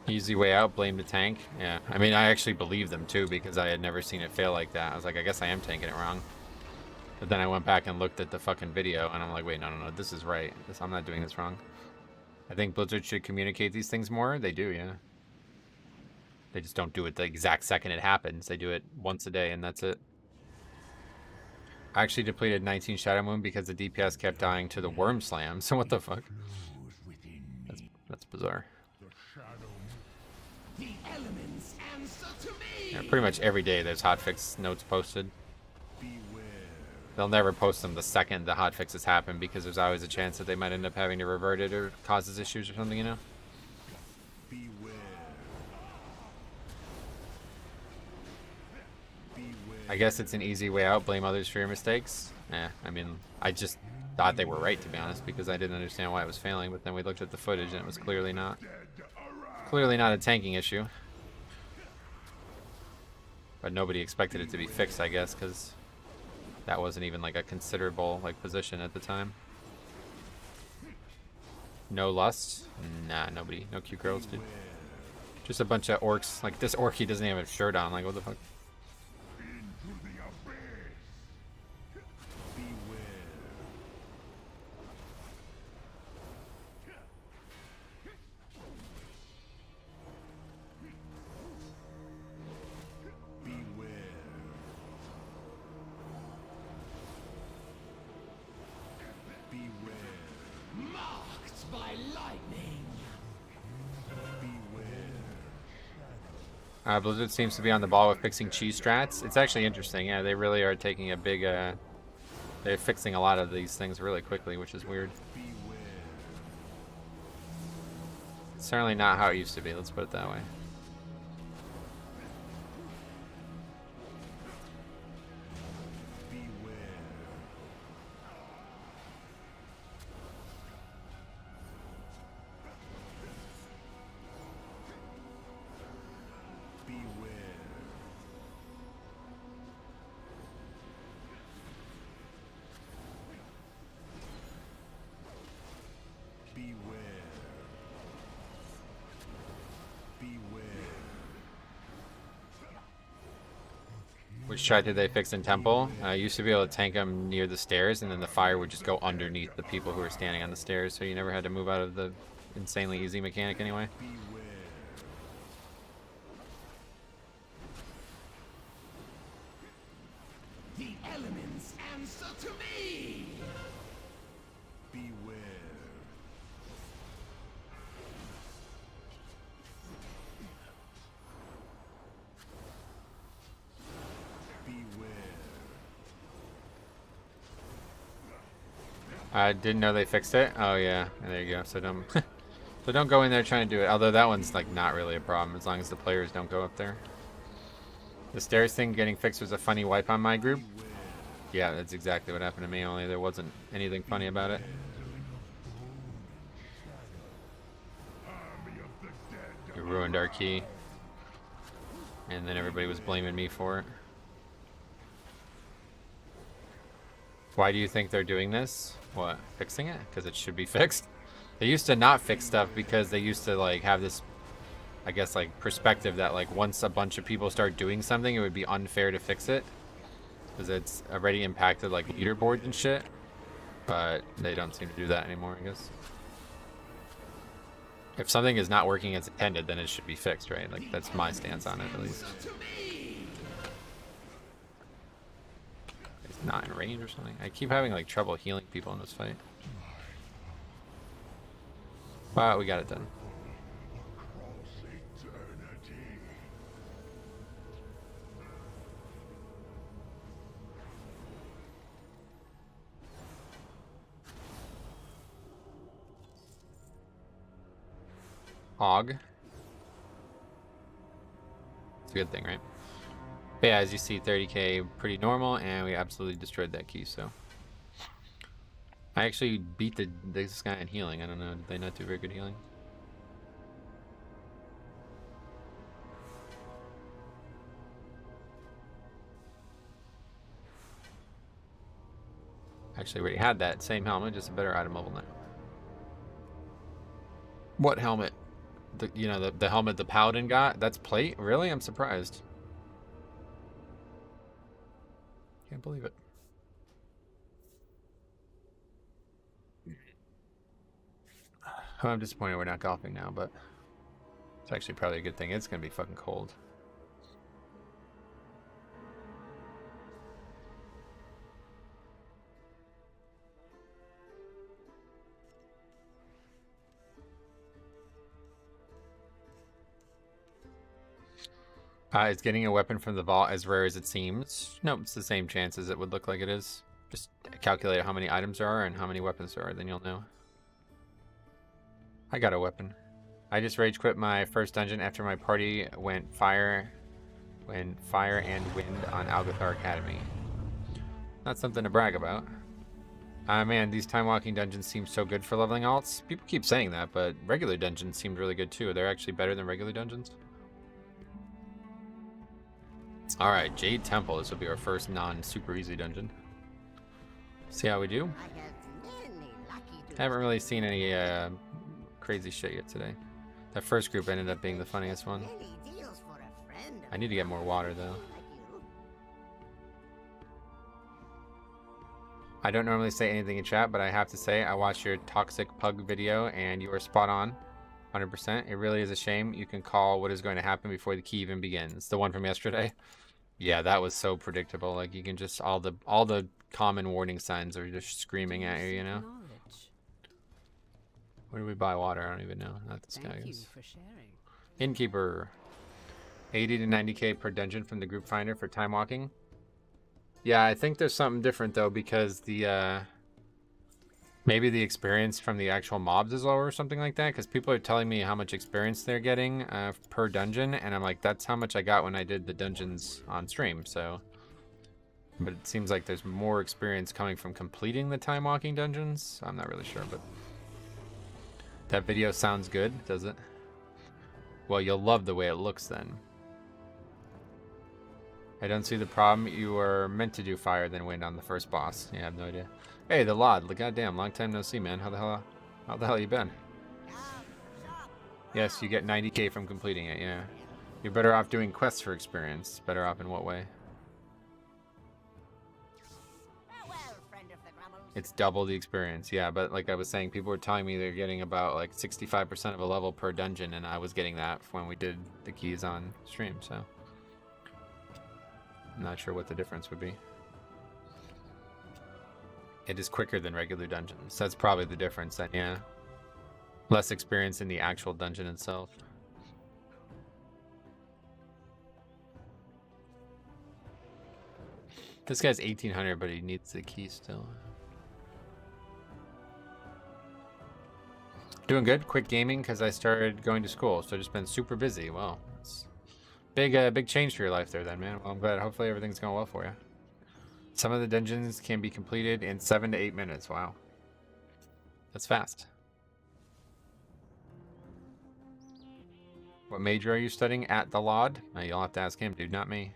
Easy way out, blame the tank. Yeah, I mean, I actually believed them too because I had never seen it fail like that. I was like, I guess I am tanking it wrong. But then I went back and looked at the fucking video and I'm like, wait, no, this is right. I'm not doing this wrong. I think Blizzard should communicate these things more. They do, yeah. They just don't do it the exact second it happens. They do it once a day and that's it. I actually depleted 19 Shadow Moon because the DPS kept dying to the Worm Slam. So what the fuck? That's bizarre. The elements answer to me. Yeah, pretty much every day there's hotfix notes posted. They'll never post them the second the hotfixes happen because there's always a chance that they might end up having to revert it or causes issues or something, you know? I guess it's an easy way out, blame others for your mistakes. Yeah, I mean, I just thought they were right, to be honest, because I didn't understand why it was failing, but then we looked at the footage and it was clearly not a tanking issue. But nobody expected it to be fixed, I guess, because that wasn't even like a considerable like position at the time. No lust? Nah, nobody. No cute girls, dude. Just a bunch of orcs. Like, this orc, he doesn't even have a shirt on. Like, what the fuck? Marked by lightning. Blizzard seems to be on the ball with fixing cheese strats. It's actually interesting. Yeah, they really are taking a big, they're fixing a lot of these things really quickly, which is weird. It's certainly not how it used to be, let's put it that way. Which strat did they fix in Temple? Used to be able to tank them near the stairs, and then the fire would just go underneath the people who were standing on the stairs, so you never had to move out of the insanely easy mechanic anyway. The elements answer to me. Beware. I didn't know they fixed it. Oh yeah, there you go. So don't, so don't go in there trying to do it. Although that one's like not really a problem as long as the players don't go up there. The stairs thing getting fixed was a funny wipe on my group. Yeah, that's exactly what happened to me. Only there wasn't anything funny about it. We ruined our key, and then everybody was blaming me for it. Why do you think they're doing this? What, fixing it? Because it should be fixed. They used to not fix stuff because they used to like have this, I guess, like perspective that like once a bunch of people start doing something, it would be unfair to fix it because it's already impacted like leaderboards and shit. But they don't seem to do that anymore, I guess. If something is not working as intended, then it should be fixed, right? Like that's my stance on it, at least. Not in range or something. I keep having like trouble healing people in this fight. Wow, we got it done. Hog. It's a good thing, right? But yeah, as you see, 30k pretty normal, and we absolutely destroyed that key. So I actually beat this guy in healing. I don't know, did they not do very good healing? Actually, already had that same helmet, just a better item level now. What helmet? The helmet the Paladin got? That's plate? Really? I'm surprised. Can't believe it. Oh, I'm disappointed we're not golfing now, but it's actually probably a good thing. It's gonna be fucking cold. Is getting a weapon from the vault as rare as it seems? Nope, it's the same chances it would look like it is. Just calculate how many items there are and how many weapons there are, then you'll know. I got a weapon. I just rage quit my first dungeon after my party went fire and wind on Algathar Academy. Not something to brag about. Man, these time walking dungeons seem so good for leveling alts. People keep saying that, but regular dungeons seemed really good too. They're actually better than regular dungeons. Alright, Jade Temple. This will be our first non-super easy dungeon. See how we do. Haven't really seen any crazy shit yet today. That first group ended up being the funniest one. I need to get more water though. I don't normally say anything in chat, but I have to say I watched your toxic pug video and you were spot on. 100%. It really is a shame you can call what is going to happen before the key even begins. The one from yesterday. Yeah, that was so predictable. Like you can just all the common warning signs are just screaming at you, you know. Where do we buy water? I don't even know. Not this guy. Innkeeper. 80 to 90k per dungeon from the group finder for time walking. Yeah, I think there's something different though because the maybe the experience from the actual mobs is lower or something like that, because people are telling me how much experience they're getting per dungeon, and I'm like, that's how much I got when I did the dungeons on stream. So, but it seems like there's more experience coming from completing the time walking dungeons. I'm not really sure, but that video sounds good, does it? Well, you'll love the way it looks then. I don't see the problem. You were meant to do fire then wind on the first boss. Yeah, I have no idea. Hey, the Lod. Goddamn, long time no see, man. How the hell you been? Yes, you get 90k from completing it, yeah. You're better off doing quests for experience. Better off in what way? It's double the experience, yeah, but like I was saying, people were telling me they're getting about like 65% of a level per dungeon, and I was getting that when we did the keys on stream, so I'm not sure what the difference would be. It is quicker than regular dungeons. That's probably the difference then, yeah. Less experience in the actual dungeon itself. This guy's 1800, but he needs the key still. Doing good. Quit gaming because I started going to school, so just been super busy. Well, it's big change for your life there then, man. Well, I'm glad. Hopefully everything's going well for you. Some of the dungeons can be completed in 7 to 8 minutes. Wow. That's fast. What major are you studying at the Lod? You'll have to ask him, dude, not me.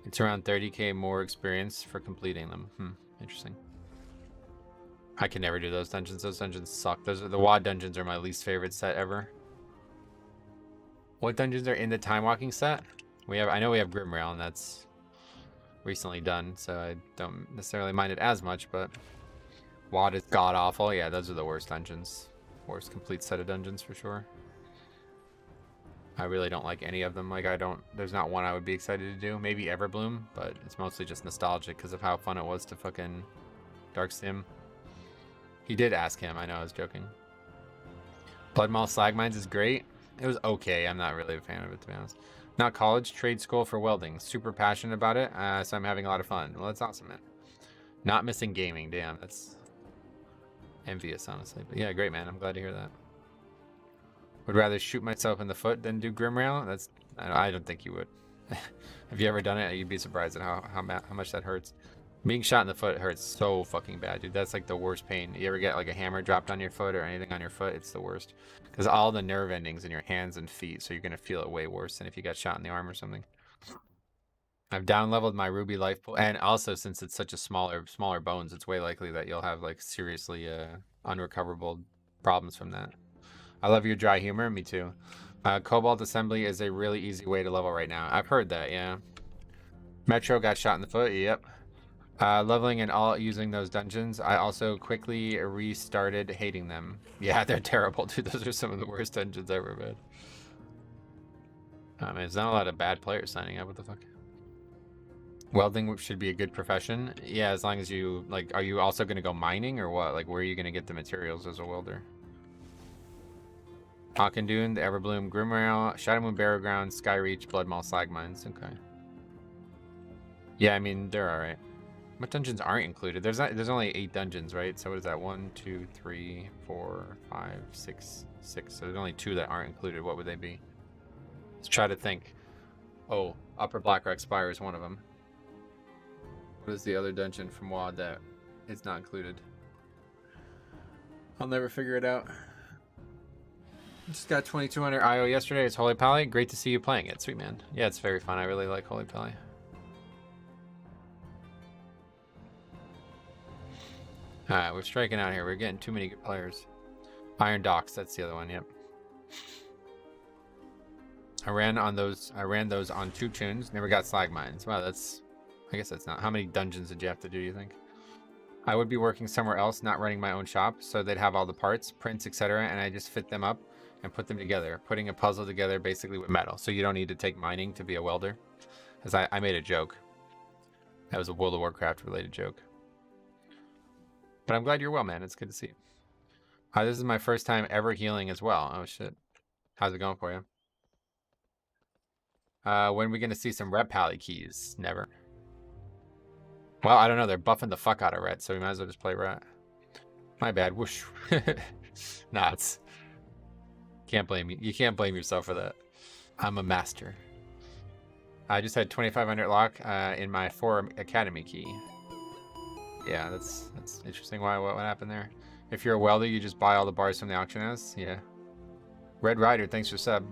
It's around 30k more experience for completing them. Interesting. I can never do those dungeons. Those dungeons suck. The WoD dungeons are my least favorite set ever. What dungeons are in the time walking set? I know we have Grimrail, and that's recently done, so I don't necessarily mind it as much, but WoD is god awful. Yeah, those are the worst dungeons. Worst complete set of dungeons for sure. I really don't like any of them. Like there's not one I would be excited to do. Maybe Everbloom, but it's mostly just nostalgic because of how fun it was to fucking Dark Sim. He did ask him, I know, I was joking. Bloodmaw Slag Mines is great. It was okay. I'm not really a fan of it, to be honest. Not college, trade school for welding. Super passionate about it, so I'm having a lot of fun. Well, that's awesome, man. Not missing gaming. Damn, that's envious, honestly. But yeah, great, man. I'm glad to hear that. Would rather shoot myself in the foot than do Grimrail. That's I don't think you would. Have you ever done it? You'd be surprised at how much that hurts. Being shot in the foot hurts so fucking bad, dude. That's like the worst pain. You ever get like a hammer dropped on your foot or anything on your foot? It's the worst. Because all the nerve endings in your hands and feet, so you're going to feel it way worse than if you got shot in the arm or something. I've down leveled my ruby life pool, and also since it's such a smaller bones, it's way likely that you'll have like seriously unrecoverable problems from that. I love your dry humor. Me too. Cobalt assembly is a really easy way to level right now. I've heard that, yeah. Metro got shot in the foot. Yep. Leveling and all using those dungeons. I also quickly restarted hating them. Yeah, they're terrible, dude. Those are some of the worst dungeons I've ever been. I mean, there's not a lot of bad players signing up. What the fuck? Welding should be a good profession. Yeah, as long as you, like, are you also going to go mining or what? Like, where are you going to get the materials as a welder? Hawkendune, the Everbloom, Grimrail, Shadowmoon, Barrowground, Skyreach, Bloodmaw, Slag Mines. Okay. Yeah, I mean, they're alright. What dungeons aren't included? There's only 8 dungeons, right? So what is that? 1, 2, 3, 4, 5, 6, 6. So there's only 2 that aren't included. What would they be? Let's try to think. Oh, Upper Blackrock Spire is one of them. What is the other dungeon from WoD that is not included? I'll never figure it out. Just got 2200 IO yesterday. It's Holy Pally. Great to see you playing it. Sweet, man. Yeah, it's very fun. I really like Holy Pally. Alright, we're striking out here. We're getting too many good players. Iron Docks, that's the other one, yep. I ran those on 2 tunes, never got Slag Mines. Wow, that's... I guess that's not... How many dungeons did you have to do, you think? I would be working somewhere else, not running my own shop, so they'd have all the parts, prints, etc., and I just fit them up and put them together. Putting a puzzle together basically with metal. So you don't need to take mining to be a welder. Because I made a joke. That was a World of Warcraft related joke. But I'm glad you're well, man. It's good to see you. This is my first time ever healing as well. Oh, shit. How's it going for you? When are we going to see some Ret Pally keys? Never. Well, I don't know. They're buffing the fuck out of Ret, so we might as well just play Ret. My bad. Whoosh. Nah, it's... Can't blame you. You can't blame yourself for that. I'm a master. I just had 2500 lock in my 4 Academy key. Yeah, that's interesting. What happened there? If you're a welder, you just buy all the bars from the auction house. Yeah. Red Rider, thanks for sub.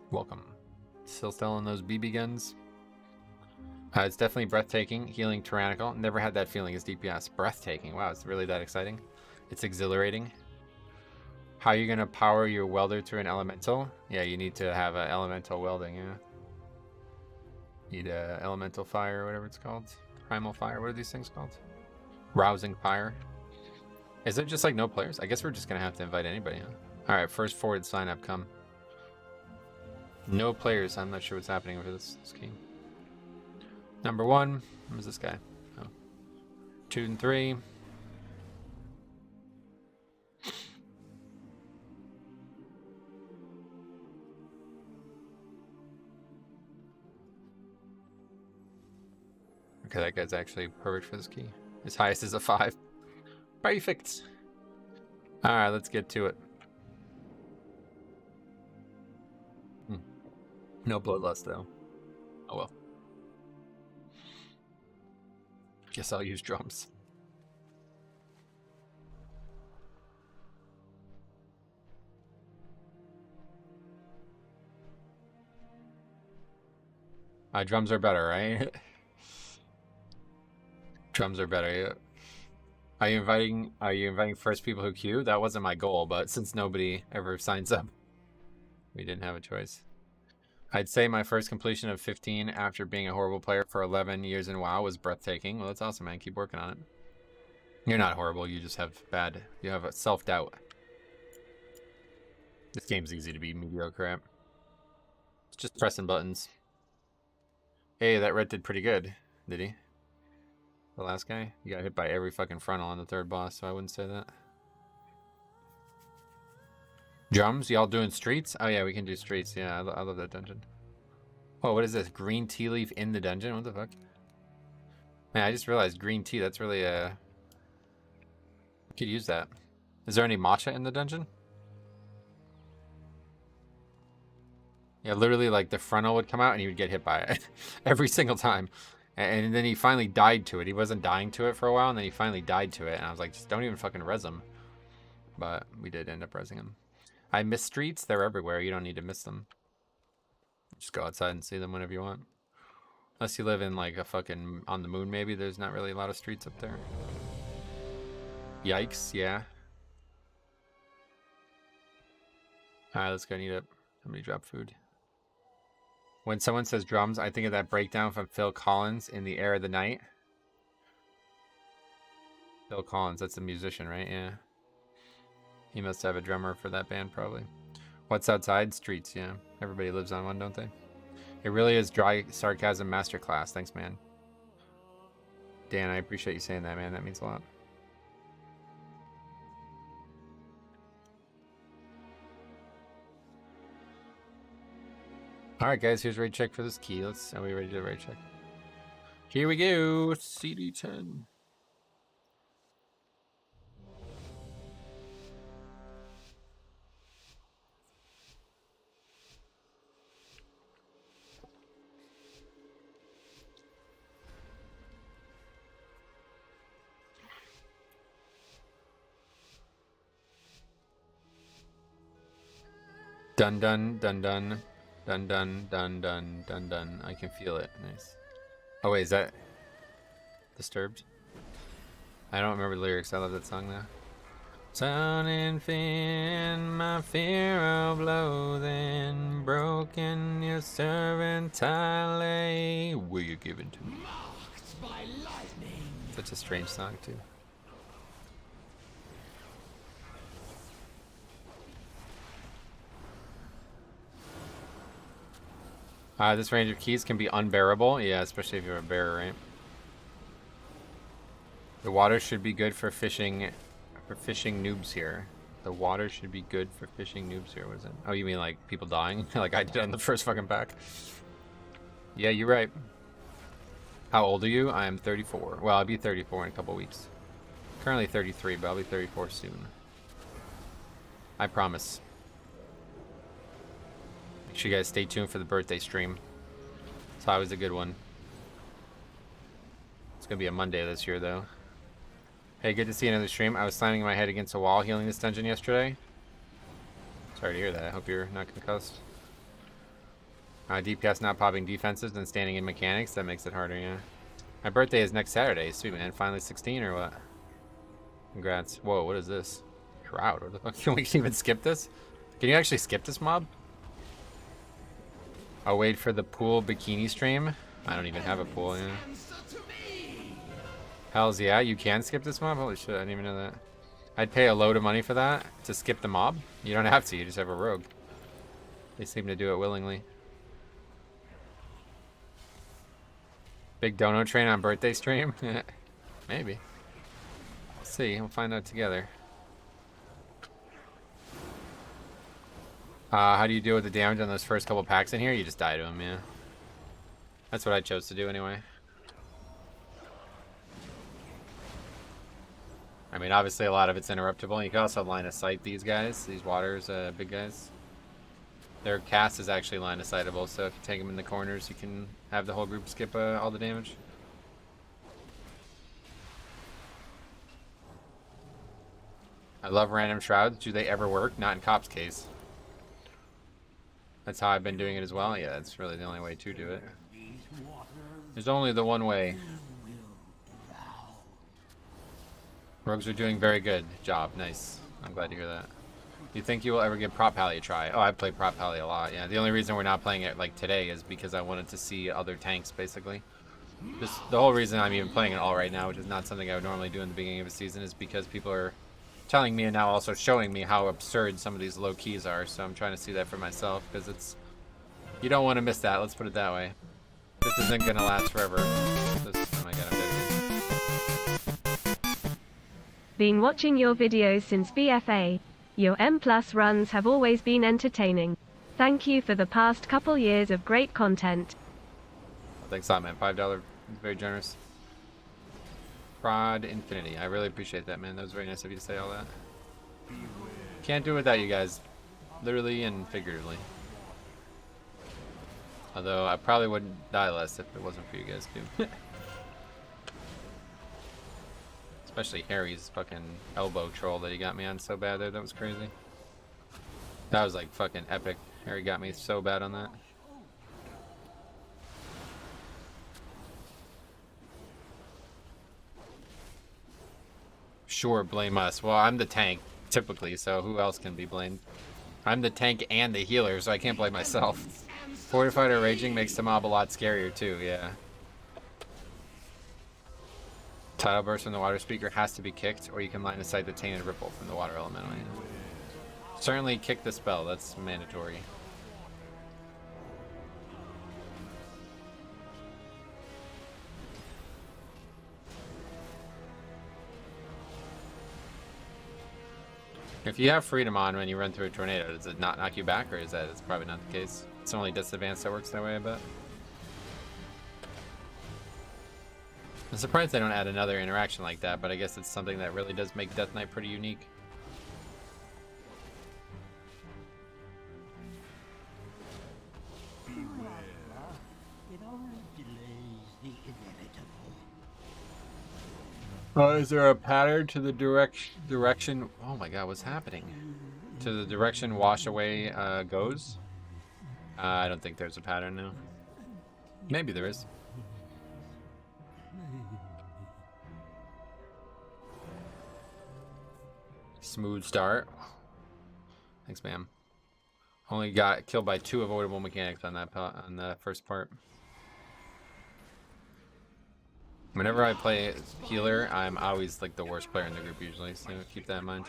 Welcome. Still selling those BB guns. It's definitely breathtaking. Healing Tyrannical. Never had that feeling as DPS. Breathtaking. Wow, it's really that exciting. It's exhilarating. How are you gonna power your welder to an elemental? Yeah, you need to have an elemental welding. Yeah. Need a elemental fire or whatever it's called. Primal Fire, what are these things called? Rousing Fire. Is it just like no players? I guess we're just gonna have to invite anybody, huh? Alright, first forward sign up, come. No players, I'm not sure what's happening with this scheme. Number 1, who's this guy? Oh. 2 and 3. Okay, that guy's actually perfect for this key. His highest is a 5. Perfect. Alright, let's get to it. No bloodlust, though. Oh well. Guess I'll use drums. Drums are better, right? Drums are better, yeah. Are you inviting first people who queue? That wasn't my goal, but since nobody ever signs up, we didn't have a choice. I'd say my first completion of 15 after being a horrible player for 11 years in WoW was breathtaking. Well, that's awesome, man. Keep working on it. You're not horrible. You just have you have a self-doubt. This game's easy to be mediocre at. It's just pressing buttons. Hey, that Red did pretty good, did he? The last guy? You got hit by every fucking frontal on the 3rd boss, so I wouldn't say that. Drums? Y'all doing streets? Oh yeah, we can do streets. Yeah, I love that dungeon. Oh, what is this? Green tea leaf in the dungeon? What the fuck? Man, I just realized green tea. That's really a... could use that. Is there any matcha in the dungeon? Yeah, literally, like, the frontal would come out and he would get hit by it every single time. And then he finally died to it. He wasn't dying to it for a while, and then he finally died to it. And I was like, just don't even fucking res him. But we did end up resing him. I miss streets. They're everywhere. You don't need to miss them. Just go outside and see them whenever you want. Unless you live in, like, a fucking on the moon, maybe. There's not really a lot of streets up there. Yikes, yeah. Alright, let's go and eat up. Somebody drop food. When someone says drums, I think of that breakdown from Phil Collins in The Air of the Night. Phil Collins, that's a musician, right? Yeah. He must have a drummer for that band, probably. What's outside? Streets, yeah. Everybody lives on one, don't they? It really is dry sarcasm masterclass. Thanks, man. Dan, I appreciate you saying that, man. That means a lot. Alright, guys, here's raid check for this key. Are we ready to raid check? Here we go. CD10. Dun dun dun dun. Dun dun dun dun dun dun. I can feel it. Nice. Oh wait, is that Disturbed? I don't remember the lyrics. I love that song though. Sun and fin, my fear of loathing, broken your servant I lay. Will you give it to me? Marked by lightning. Such a strange song too. This range of keys can be unbearable. Yeah, especially if you're a bearer, right? The water should be good for fishing noobs here. The water should be good for fishing noobs here, was it? Oh, you mean like people dying? Like I did on the first fucking pack. Yeah, you're right. How old are you? I am 34. Well, I'll be 34 in a couple weeks. Currently 33, but I'll be 34 soon. I promise. Make sure you guys stay tuned for the birthday stream. It's always a good one. It's gonna be a Monday this year, though. Hey, good to see another stream. I was slamming my head against a wall healing this dungeon yesterday. Sorry to hear that. I hope you're not concussed. DPS not popping defenses and standing in mechanics. That makes it harder, yeah. My birthday is next Saturday. Sweet, man. Finally 16 or what? Congrats. Whoa, what is this? Shroud. What the fuck? Can we even skip this? Can you actually skip this mob? I'll wait for the pool bikini stream. I don't even have a pool, yeah. Hells yeah, you can skip this mob? Holy shit, I didn't even know that. I'd pay a load of money for that to skip the mob. You don't have to, you just have a rogue. They seem to do it willingly. Big dono train on birthday stream? Maybe. We'll see, we'll find out together. How do you deal with the damage on those first couple packs in here? You just die to them, yeah. That's what I chose to do anyway. I mean, obviously a lot of it's interruptible. You can also line of sight these guys, these waters, big guys. Their cast is actually line of sightable, so if you take them in the corners, you can have the whole group skip all the damage. I love random shrouds. Do they ever work? Not in Cop's case. That's how I've been doing it as well. Yeah, that's really the only way to do it. There's only the one way. Rogues are doing very good job. Nice. I'm glad to hear that. Do you think you will ever give Prop Pally a try? Oh, I've played Prop Pally a lot. Yeah, the only reason we're not playing it like today is because I wanted to see other tanks, basically. Just the whole reason I'm even playing it all right now, which is not something I would normally do in the beginning of a season, is because people are telling me and now also showing me how absurd some of these low keys are. So I'm trying to see that for myself, because it's, you don't want to miss that. Let's put it that way. This isn't gonna last forever. Oh my god, I'm dead again. Been watching your videos since BFA. Your M+ runs have always been entertaining. Thank you for the past couple years of great content. Well, thanks a lot, man. $5, very generous. Prod Infinity. I really appreciate that, man. That was very nice of you to say all that. Can't do it without you guys. Literally and figuratively. Although I probably wouldn't die less if it wasn't for you guys too. Especially Harry's fucking elbow troll that he got me on so bad there. That was crazy. That was like fucking epic. Harry got me so bad on that. Sure, blame us. Well, I'm the tank, typically, so who else can be blamed? I'm the tank and the healer, so I can't blame myself. Fortified or Raging makes the mob a lot scarier, too, yeah. Tidal Burst from the water speaker has to be kicked, or you can line of sight the Tainted Ripple from the water elemental. Certainly kick the spell, that's mandatory. If you have freedom on when you run through a tornado, does it not knock you back, or is that it's probably not the case? It's only disadvanced that works that way, I bet. I'm surprised they don't add another interaction like that, but I guess it's something that really does make Death Knight pretty unique. Is there a pattern to the direction? Oh my god, what's happening? To the direction wash away goes? I don't think there's a pattern now. Maybe there is. Smooth start. Thanks, ma'am. Only got killed by 2 avoidable mechanics on that on the first part. Whenever I play healer, I'm always like the worst player in the group usually, so keep that in mind.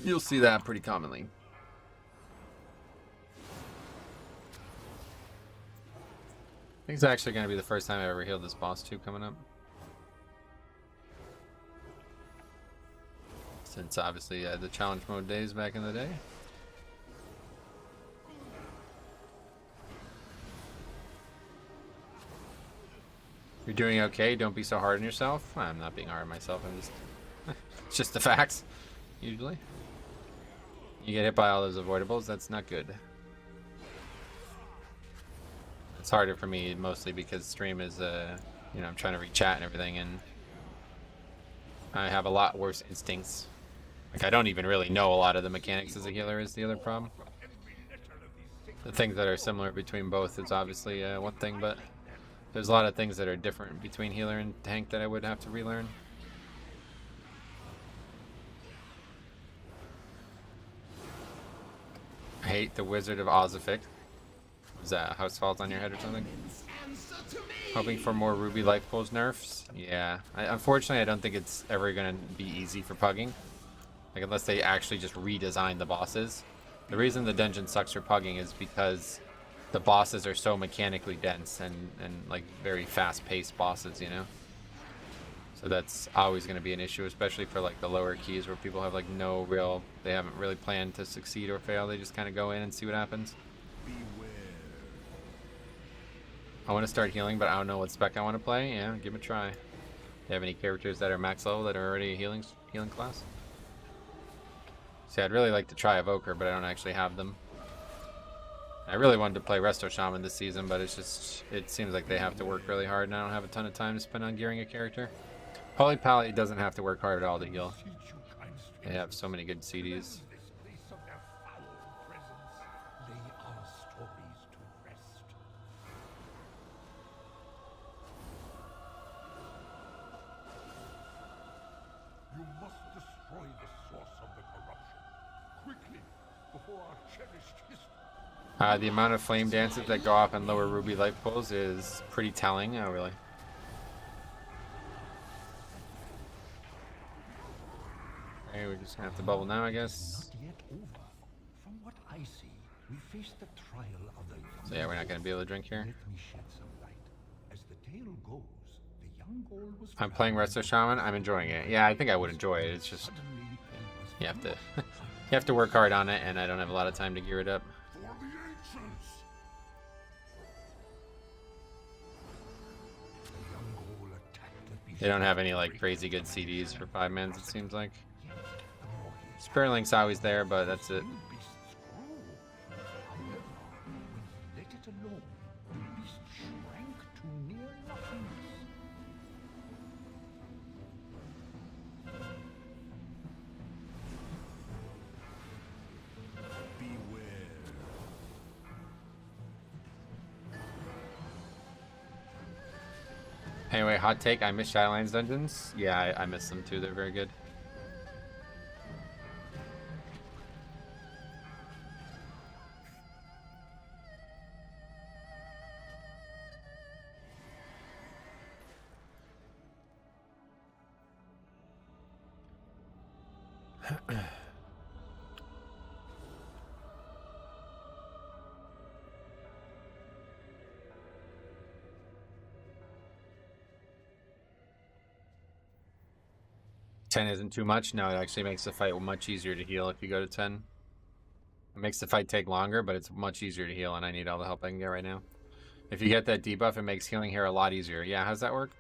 You'll see that pretty commonly. I think it's actually going to be the first time I ever healed this boss too coming up. Since obviously the challenge mode days back in the day. You're doing okay, don't be so hard on yourself. I'm not being hard on myself, I'm just... it's just the facts, usually. You get hit by all those avoidables, that's not good. It's harder for me mostly because stream is, you know, I'm trying to read chat and everything, and I have a lot worse instincts. Like, I don't even really know a lot of the mechanics as a healer is the other problem. The things that are similar between both is obviously one thing, but there's a lot of things that are different between healer and tank that I would have to relearn. I hate the Wizard of Ozific. Was that House Falls on your head or something? Hoping for more Ruby Life Pulls nerfs? Yeah. Unfortunately, I don't think it's ever going to be easy for pugging. Like, unless they actually just redesign the bosses. The reason the dungeon sucks for pugging is because the bosses are so mechanically dense and like very fast-paced bosses, you know? So that's always going to be an issue, especially for like the lower keys where people have like no real, they haven't really planned to succeed or fail. They just kind of go in and see what happens. I want to start healing, but I don't know what spec I want to play. Yeah, give it a try. Do you have any characters that are max level that are already a healing class? See, I'd really like to try Evoker, but I don't actually have them. I really wanted to play Resto Shaman this season, but it's just, it seems like they have to work really hard, and I don't have a ton of time to spend on gearing a character. Holy Paladin doesn't have to work hard at all to heal. They have so many good CDs. You must destroy the source of the corruption. Quickly, before our cherished history. The amount of flame dances that go off in lower Ruby Life Pulls is pretty telling. Oh, really? Okay, we're just gonna have to bubble now, I guess. Not yet over. From what I see, we face the trial of the young. So yeah, we're not gonna be able to drink here. Let me shed some light. As the tale goes, the young girl was I'm playing Resto Shaman. I'm enjoying it. Yeah, I think I would enjoy it. It's just you have to you have to work hard on it, and I don't have a lot of time to gear it up. For the ancients! The young girl attacked the beast. They don't have any like crazy good CDs for 5-mans. It seems like Yet, the more he Spurling's always there, but that's it. beasts grow. However, when he let Anyway, hot take, I miss Shadowlands dungeons. Yeah, I miss them too, they're very good. Ten isn't too much. No, it actually makes the fight much easier to heal if you go to 10. It makes the fight take longer, but it's much easier to heal, and I need all the help I can get right now. If you get that debuff, it makes healing here a lot easier. Yeah, how's that work?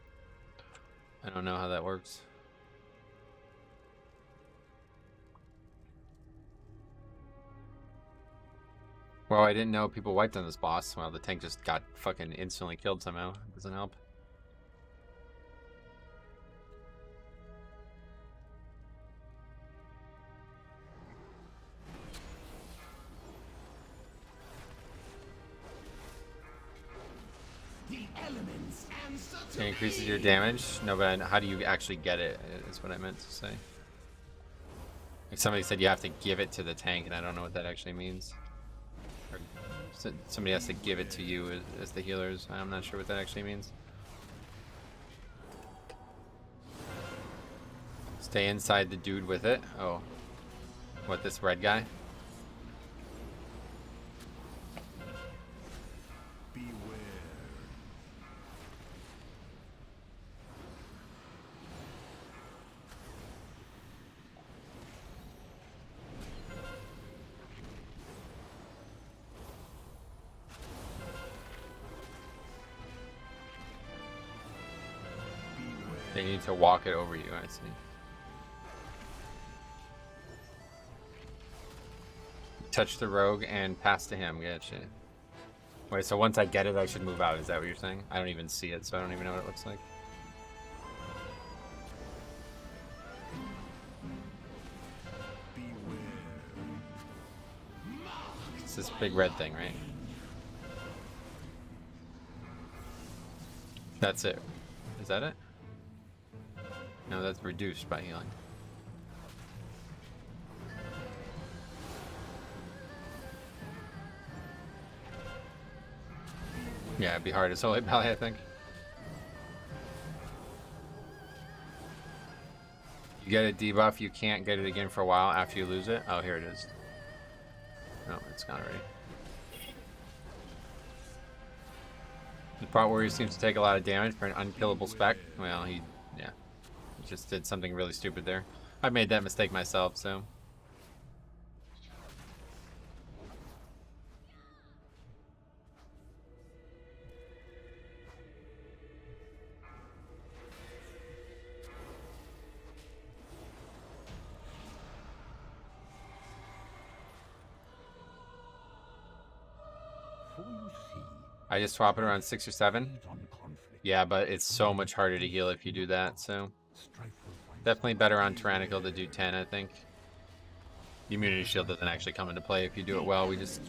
I don't know how that works. Well, I didn't know people wiped on this boss. Well, the tank just got fucking instantly killed somehow. It doesn't help. It increases your damage. No, but how do you actually get it? Is what I meant to say. Like somebody said you have to give it to the tank, and I don't know what that actually means. Or somebody has to give it to you as the healers. I'm not sure what that actually means. Stay inside the dude with it. Oh. What, this red guy? They need to walk it over you, I see. Touch the rogue and pass to him, gotcha. Wait, so once I get it, I should move out, is that what you're saying? I don't even see it, so I don't even know what it looks like. It's this big red thing, right? That's it. Is that it? No, that's reduced by healing. Yeah, it'd be hard to solo Pally, I think. You get a debuff, you can't get it again for a while after you lose it. Oh, here it is. No, it's gone already. The part where he seems to take a lot of damage for an unkillable spec. Well, he just did something really stupid there. I made that mistake myself, so. I just swap it around 6 or 7. Yeah, but it's so much harder to heal if you do that, so. Definitely better on Tyrannical to do 10, I think. The immunity shield doesn't actually come into play if you do it well. We just,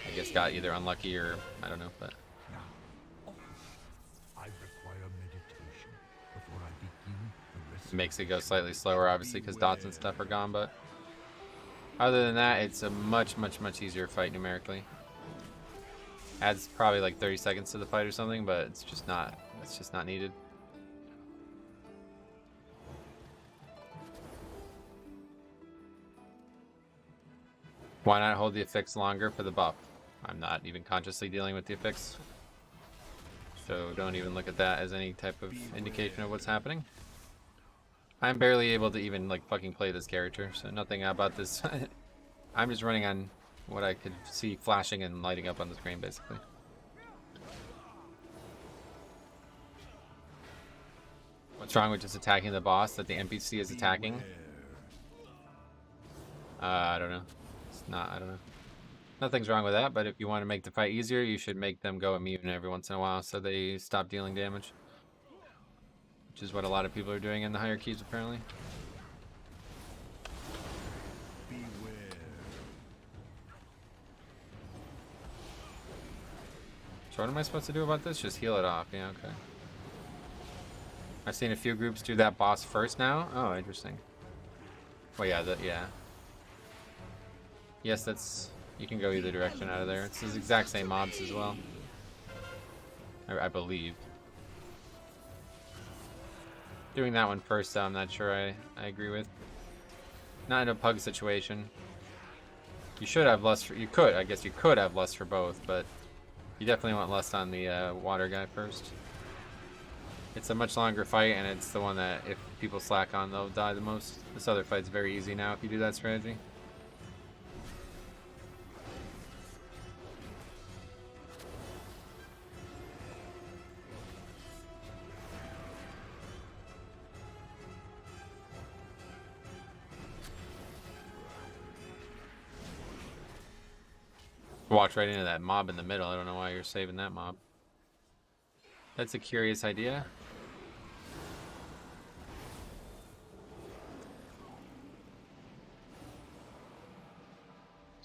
I guess, got either unlucky or, I don't know, but. It makes it go slightly slower, obviously, because dots and stuff are gone, but. Other than that, it's a much, much, much easier fight numerically. Adds probably like 30 seconds to the fight or something, but it's just not needed. Why not hold the affix longer for the buff? I'm not even consciously dealing with the affix, so don't even look at that as any type of indication of what's happening. I'm barely able to even like fucking play this character, so nothing about this. I'm just running on what I could see flashing and lighting up on the screen, basically. What's wrong with just attacking the boss that the NPC is attacking? I don't know. It's not, I don't know. Nothing's wrong with that, but if you want to make the fight easier, you should make them go immune every once in a while so they stop dealing damage. Which is what a lot of people are doing in the higher keys, apparently. So what am I supposed to do about this? Just heal it off. Yeah, okay. I've seen a few groups do that boss first now. Oh, interesting. Well, yeah, yeah. Yes, that's... You can go either direction out of there. It's the exact same mobs as well. I believe. Doing that one first, though, I'm not sure I agree with. Not in a pug situation. You should have lust for... You could. I guess you could have lust for both, but... You definitely want lust on the water guy first. It's a much longer fight, and it's the one that if people slack on, they'll die the most. This other fight's very easy now if you do that strategy. Walked right into that mob in the middle. I don't know why you're saving that mob. That's a curious idea.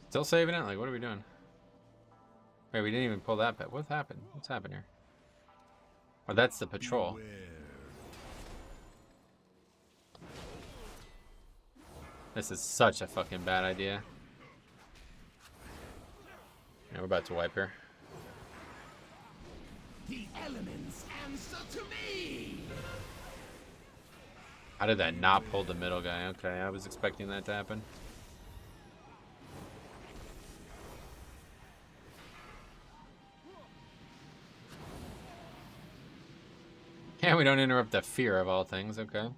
Still saving it? Like, what are we doing? Wait, we didn't even pull that pet. What happened? What's happened here? Oh, that's the patrol. This is such a fucking bad idea. Yeah, we're about to wipe her. The elements answer to me. How did that not pull the middle guy? Okay, I was expecting that to happen. Yeah, we don't interrupt the fear of all things, okay.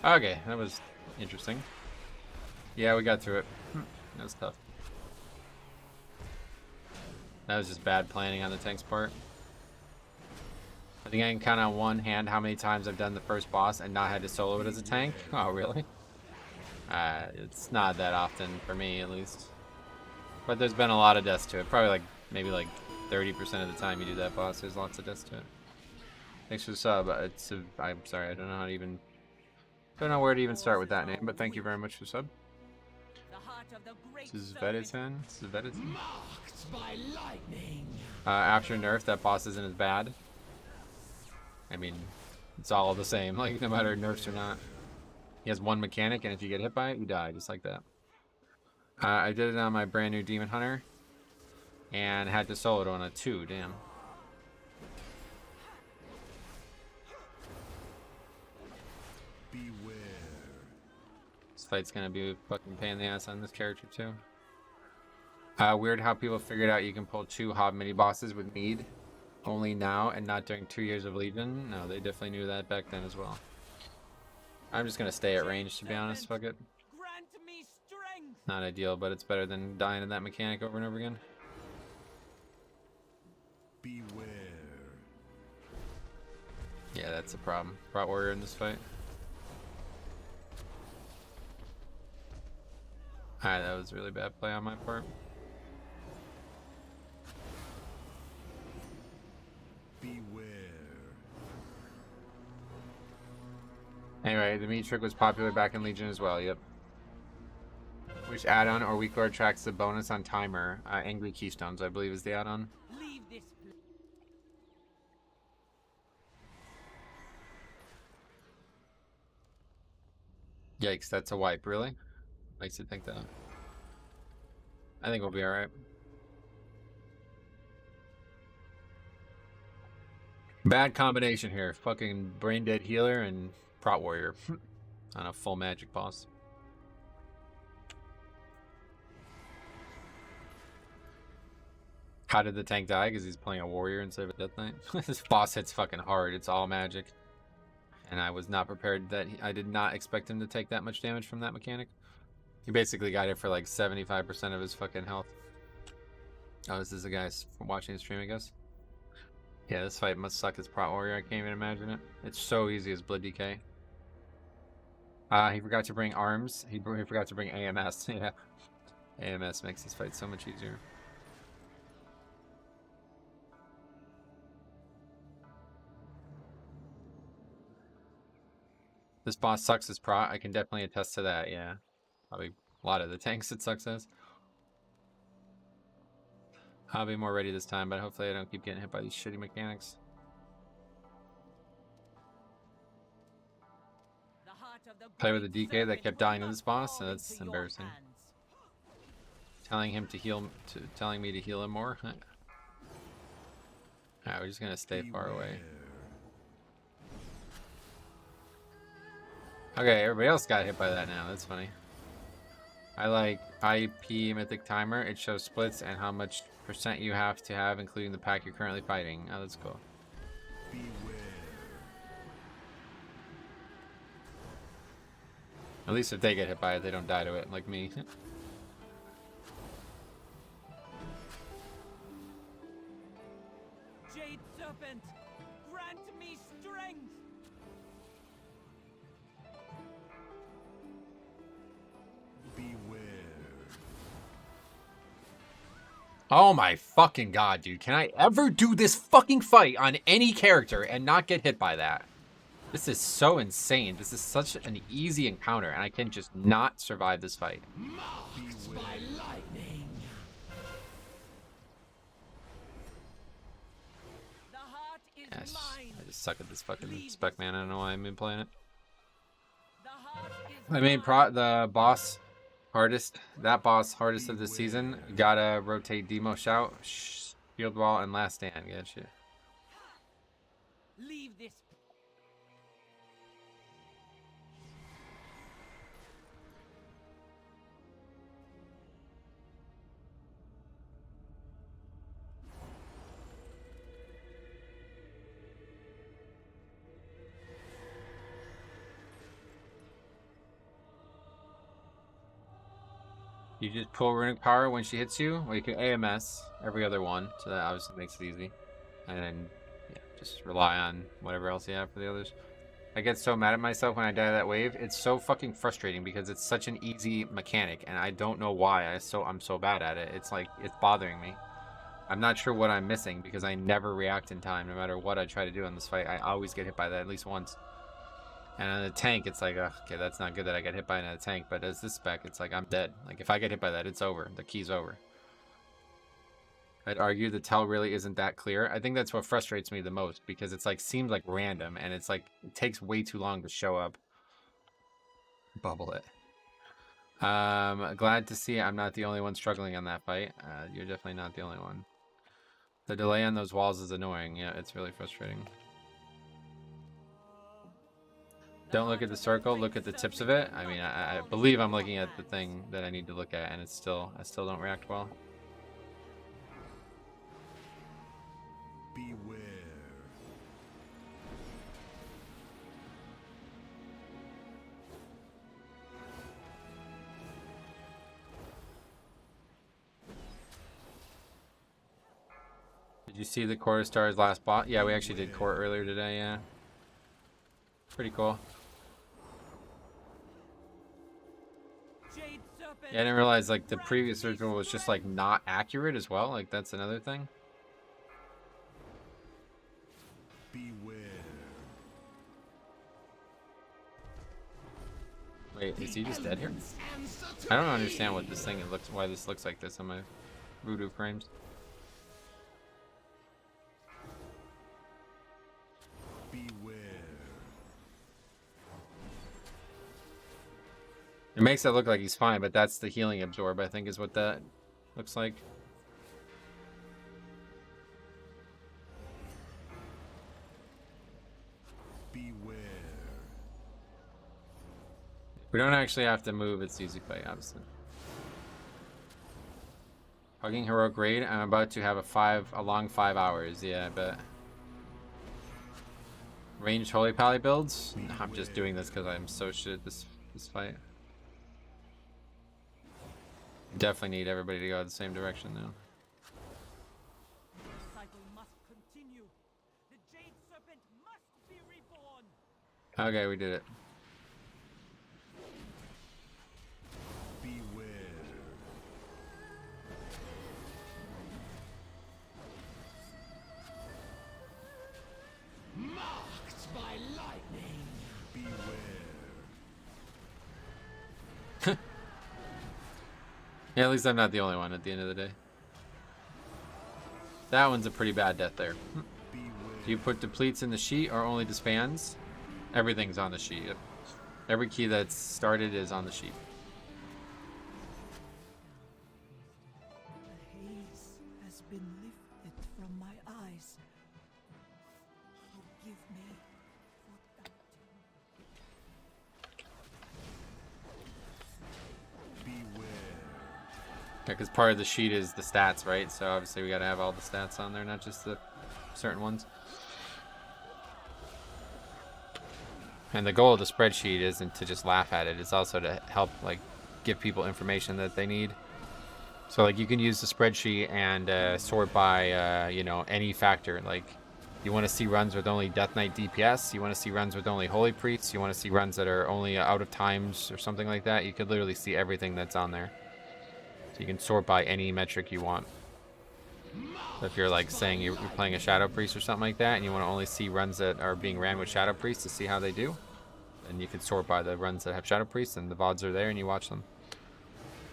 Okay, that was interesting. Yeah, we got through it. That was tough. That was just bad planning on the tank's part. I think I can count on one hand how many times I've done the first boss and not had to solo it as a tank. Oh, really? It's not that often for me, at least. But there's been a lot of deaths to it. Probably like, maybe like 30% of the time you do that boss, there's lots of deaths to it. Thanks for the sub. I'm sorry, I don't know how to even... Don't know where to even start with that name, but thank you very much for the sub. This is Veditan. Marked by lightning. After nerf, that boss isn't as bad. I mean, it's all the same, like no matter nerfs or not. He has one mechanic, and if you get hit by it, you die, just like that. I did it on my brand new Demon Hunter, and had to solo it on a 2, damn. This fight's gonna be a fucking pain in the ass on this character too. Weird how people figured out you can pull 2 Hob mini bosses with mead only now and not during 2 years of Legion. No, they definitely knew that back then as well. I'm just gonna stay at range, to be honest. Fuck it. Not ideal, but it's better than dying in that mechanic over and over again. Beware. Yeah, that's a problem. Brought warrior in this fight. Alright, that was a really bad play on my part. Beware. Anyway, the meat trick was popular back in Legion as well, yep. Which add-on or weak lord tracks the bonus on timer? Angry Keystones, I believe, is the add-on. Yikes, that's a wipe, really? Makes you think that. I think we'll be alright. Bad combination here. Fucking brain dead healer and prot warrior on a full magic boss. How did the tank die? Because he's playing a warrior instead of a death knight. This boss hits fucking hard. It's all magic. And I was not prepared that I did not expect him to take that much damage from that mechanic. He basically got it for like 75% of his fucking health. Oh, this is the guy from watching the stream, I guess. Yeah, this fight must suck as prot warrior. I can't even imagine it. It's so easy as blood DK. He forgot to bring arms. He forgot to bring AMS. Yeah, AMS makes this fight so much easier. This boss sucks as prot. I can definitely attest to that, yeah. Probably a lot of the tanks it sucks as. I'll be more ready this time, but hopefully I don't keep getting hit by these shitty mechanics. Play with a DK that kept dying to this boss, so that's embarrassing. Telling him to heal, telling me to heal him more. Alright, we're just gonna stay far away. Okay, everybody else got hit by that now. That's funny. I like IP Mythic Timer. It shows splits and how much % you have to have, including the pack you're currently fighting. Oh, that's cool. At least if they get hit by it, they don't die to it, like me. Jade Serpent, grant me strength! Oh my fucking god, dude. Can I ever do this fucking fight on any character and not get hit by that? This is so insane. This is such an easy encounter, and I can just not survive this fight. Marked by lightning. The heart is Yes, mine. I just suck at this fucking spec man. I don't know why I've been playing it. The heart is I mean, the boss hardest, that boss hardest of the season. Gotta rotate Demo Shout, Shield Wall, and Last Stand. Gotcha. Leave this. You just pull Runic Power when she hits you, or you can AMS every other one, so that obviously makes it easy. And then, yeah, just rely on whatever else you have for the others. I get so mad at myself when I die to that wave. It's so fucking frustrating because it's such an easy mechanic, and I don't know why I'm so bad at it. It's like, it's bothering me. I'm not sure what I'm missing because I never react in time. No matter what I try to do in this fight, I always get hit by that at least once. And on the tank, it's like, okay, that's not good that I got hit by another tank, but as this spec, it's like I'm dead. Like, if I get hit by that, it's over. The key's over. I'd argue the tell really isn't that clear. I think that's what frustrates me the most, because it's like, seems like random, and it's like, it takes way too long to show up. Bubble it. Glad to see I'm not the only one struggling on that fight. You're definitely not the only one. The delay on those walls is annoying. Yeah, it's really frustrating. Don't look at the circle, look at the tips of it. I mean, I believe I'm looking at the thing that I need to look at, and I still don't react well. Beware. Did you see the Quarter Star's last bot? Yeah, we actually did court earlier today, yeah. Pretty cool. Yeah, I didn't realize like the previous ritual was just like not accurate as well. Like that's another thing. Beware. Wait, is he just dead here? I don't understand what this thing looks. Why this looks like this on my voodoo frames. Beware. It makes it look like he's fine, but that's the healing absorb, I think, is what that looks like. Beware. We don't actually have to move, it's easy fight, obviously. Pugging heroic raid, I'm about to have a long 5 hours, yeah, I bet. Ranged holy pally builds? I'm just doing this because I'm so shit at this fight. Definitely need everybody to go the same direction now. The cycle must continue. The Jade Serpent must be reborn. Okay, we did it. Beware. Marked by lightning. Beware. Yeah, at least I'm not the only one at the end of the day. That one's a pretty bad death there. Do you put depletes in the sheet or only disbands? Everything's on the sheet. Every key that's started is on the sheet. The haze has been lifted from my eyes. Forgive me for doubting. Yeah, because part of the sheet is the stats, right? So obviously we got to have all the stats on there, not just the certain ones. And the goal of the spreadsheet isn't to just laugh at it. It's also to help, like, give people information that they need. So, like, you can use the spreadsheet and sort by, you know, any factor. Like, you want to see runs with only Death Knight DPS. You want to see runs with only Holy Priests. You want to see runs that are only out of times or something like that. You could literally see everything that's on there. So you can sort by any metric you want. So if you're like saying you're playing a Shadow Priest or something like that, and you want to only see runs that are being ran with Shadow Priests to see how they do, then you can sort by the runs that have Shadow Priests, and the VODs are there, and you watch them.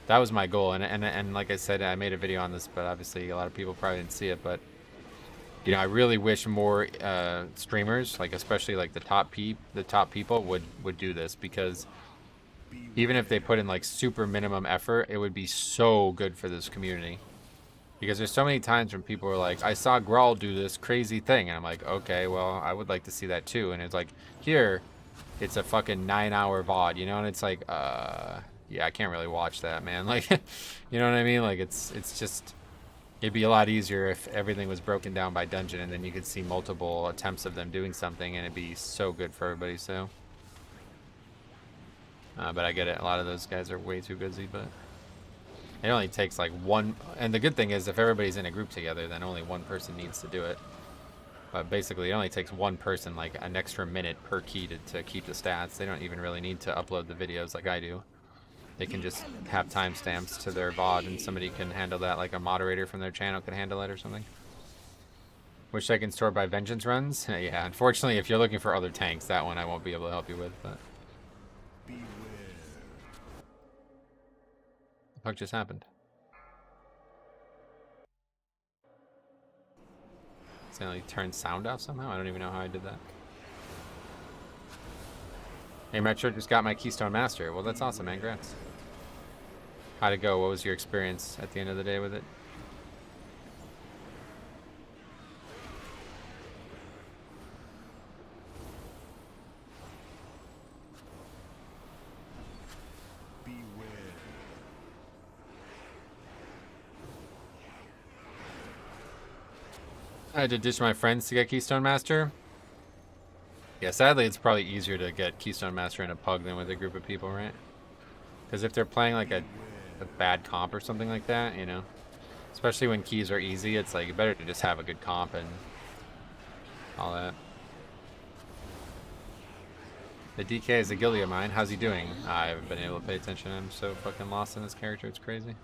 That was my goal, and like I said, I made a video on this, but obviously a lot of people probably didn't see it. But you know, I really wish more streamers, like especially like the top people, would do this, because even if they put in like super minimum effort, it would be so good for this community. Because there's so many times when people are like, I saw Grawl do this crazy thing, and I'm like, okay, well, I would like to see that too. And it's like, here, it's a fucking 9-hour VOD, you know, and it's like, yeah, I can't really watch that, man. Like, you know what I mean? Like, it's just, it'd be a lot easier if everything was broken down by dungeon, and then you could see multiple attempts of them doing something, and it'd be so good for everybody. So, but I get it. A lot of those guys are way too busy, but it only takes like one. And the good thing is, if everybody's in a group together, then only one person needs to do it. But basically, it only takes one person like an extra minute per key to keep the stats. They don't even really need to upload the videos like I do. They can just have timestamps to their VOD, and somebody can handle that, like a moderator from their channel can handle it or something. Wish I can sort by vengeance runs. Yeah, unfortunately, if you're looking for other tanks, that one I won't be able to help you with. But the fuck just happened? Accidentally turned sound off somehow? I don't even know how I did that. Hey, Metro, just got my Keystone Master. Well, that's awesome, man. Congrats. How'd it go? What was your experience at the end of the day with it? I had to ditch my friends to get Keystone Master. Yeah, sadly, it's probably easier to get Keystone Master in a pug than with a group of people, right? Because if they're playing like a bad comp or something like that, you know, especially when keys are easy, it's like better to just have a good comp and all that. The DK is a guilty of mine. How's he doing? I haven't been able to pay attention. I'm so fucking lost in this character. It's crazy.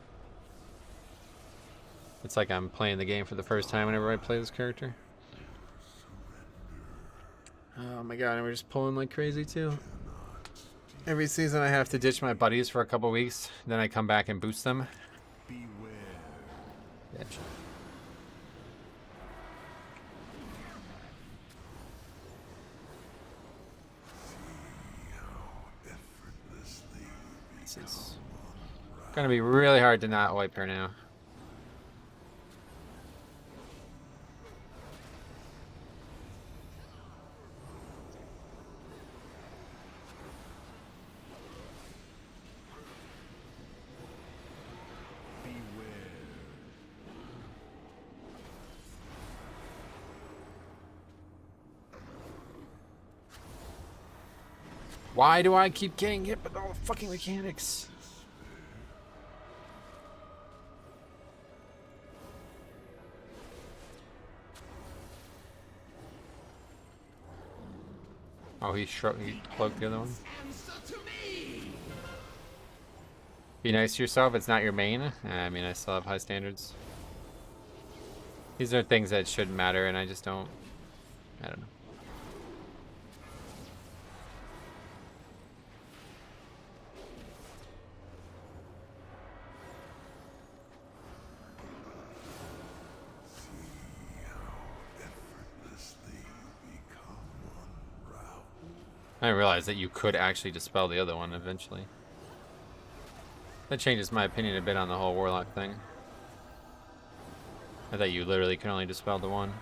It's like I'm playing the game for the first time whenever I play this character. Oh my god, and we're just pulling like crazy too. Every season I have to ditch my buddies for a couple weeks, then I come back and boost them. Bitch. This is gonna be really hard to not wipe her now. Why do I keep getting hit with all the fucking mechanics? Oh, he cloaked the other one. Be nice to yourself. It's not your main. I mean, I still have high standards. These are things that shouldn't matter, and I just don't. I don't know. I didn't realize that you could actually dispel the other one eventually. That changes my opinion a bit on the whole warlock thing. I thought you literally could only dispel the one.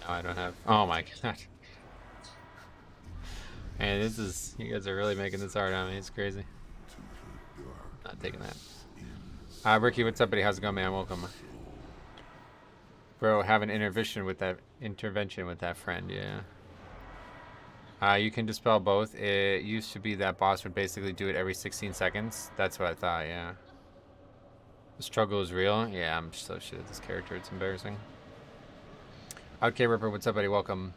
I don't have. Oh my god. Man, this is. You guys are really making this hard on me. It's crazy. Not taking that. Ricky, what's up, buddy? How's it going, man? Welcome. Bro, have an intervention with that friend, yeah. You can dispel both. It used to be that boss would basically do it every 16 seconds. That's what I thought, yeah. The struggle is real. Yeah, I'm so shit at this character. It's embarrassing. Okay, Ripper, what's up, buddy? Welcome.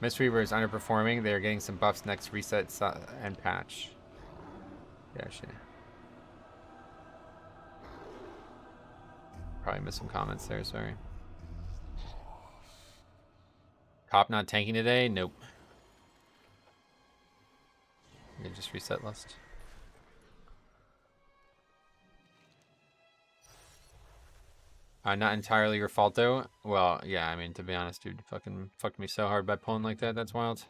Mistweaver is underperforming. They're getting some buffs next reset and patch. Yeah, shit. Probably missed some comments there, sorry. Top not tanking today? Nope. Yeah, just reset list. Not entirely your fault, though. Well, yeah, I mean, to be honest, dude, fucking fucked me so hard by pulling like that. That's wild.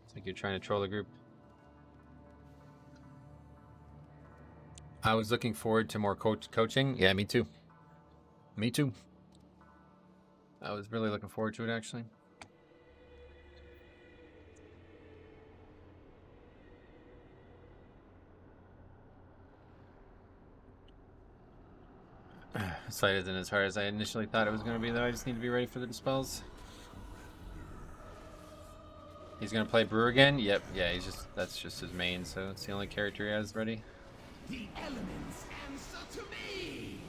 It's like you're trying to troll the group. I was looking forward to more coaching. Yeah, me too. Me too. I was really looking forward to it, actually. This fight isn't as hard as I initially thought it was going to be, though. I just need to be ready for the dispels. He's going to play Brew again? Yep, yeah, that's just his main, so it's the only character he has ready. The elements answer to me.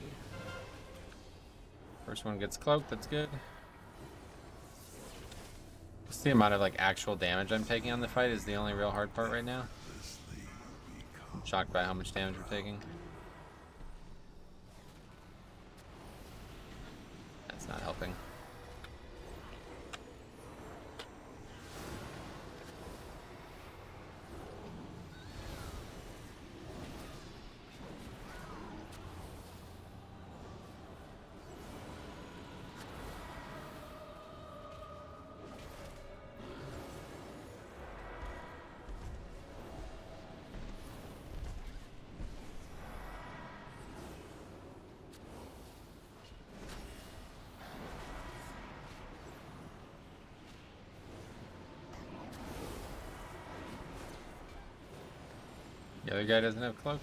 First one gets cloaked, that's good. Just the amount of like actual damage I'm taking on the fight is the only real hard part right now. I'm shocked by how much damage we're taking. That's not helping. The other guy doesn't have cloak.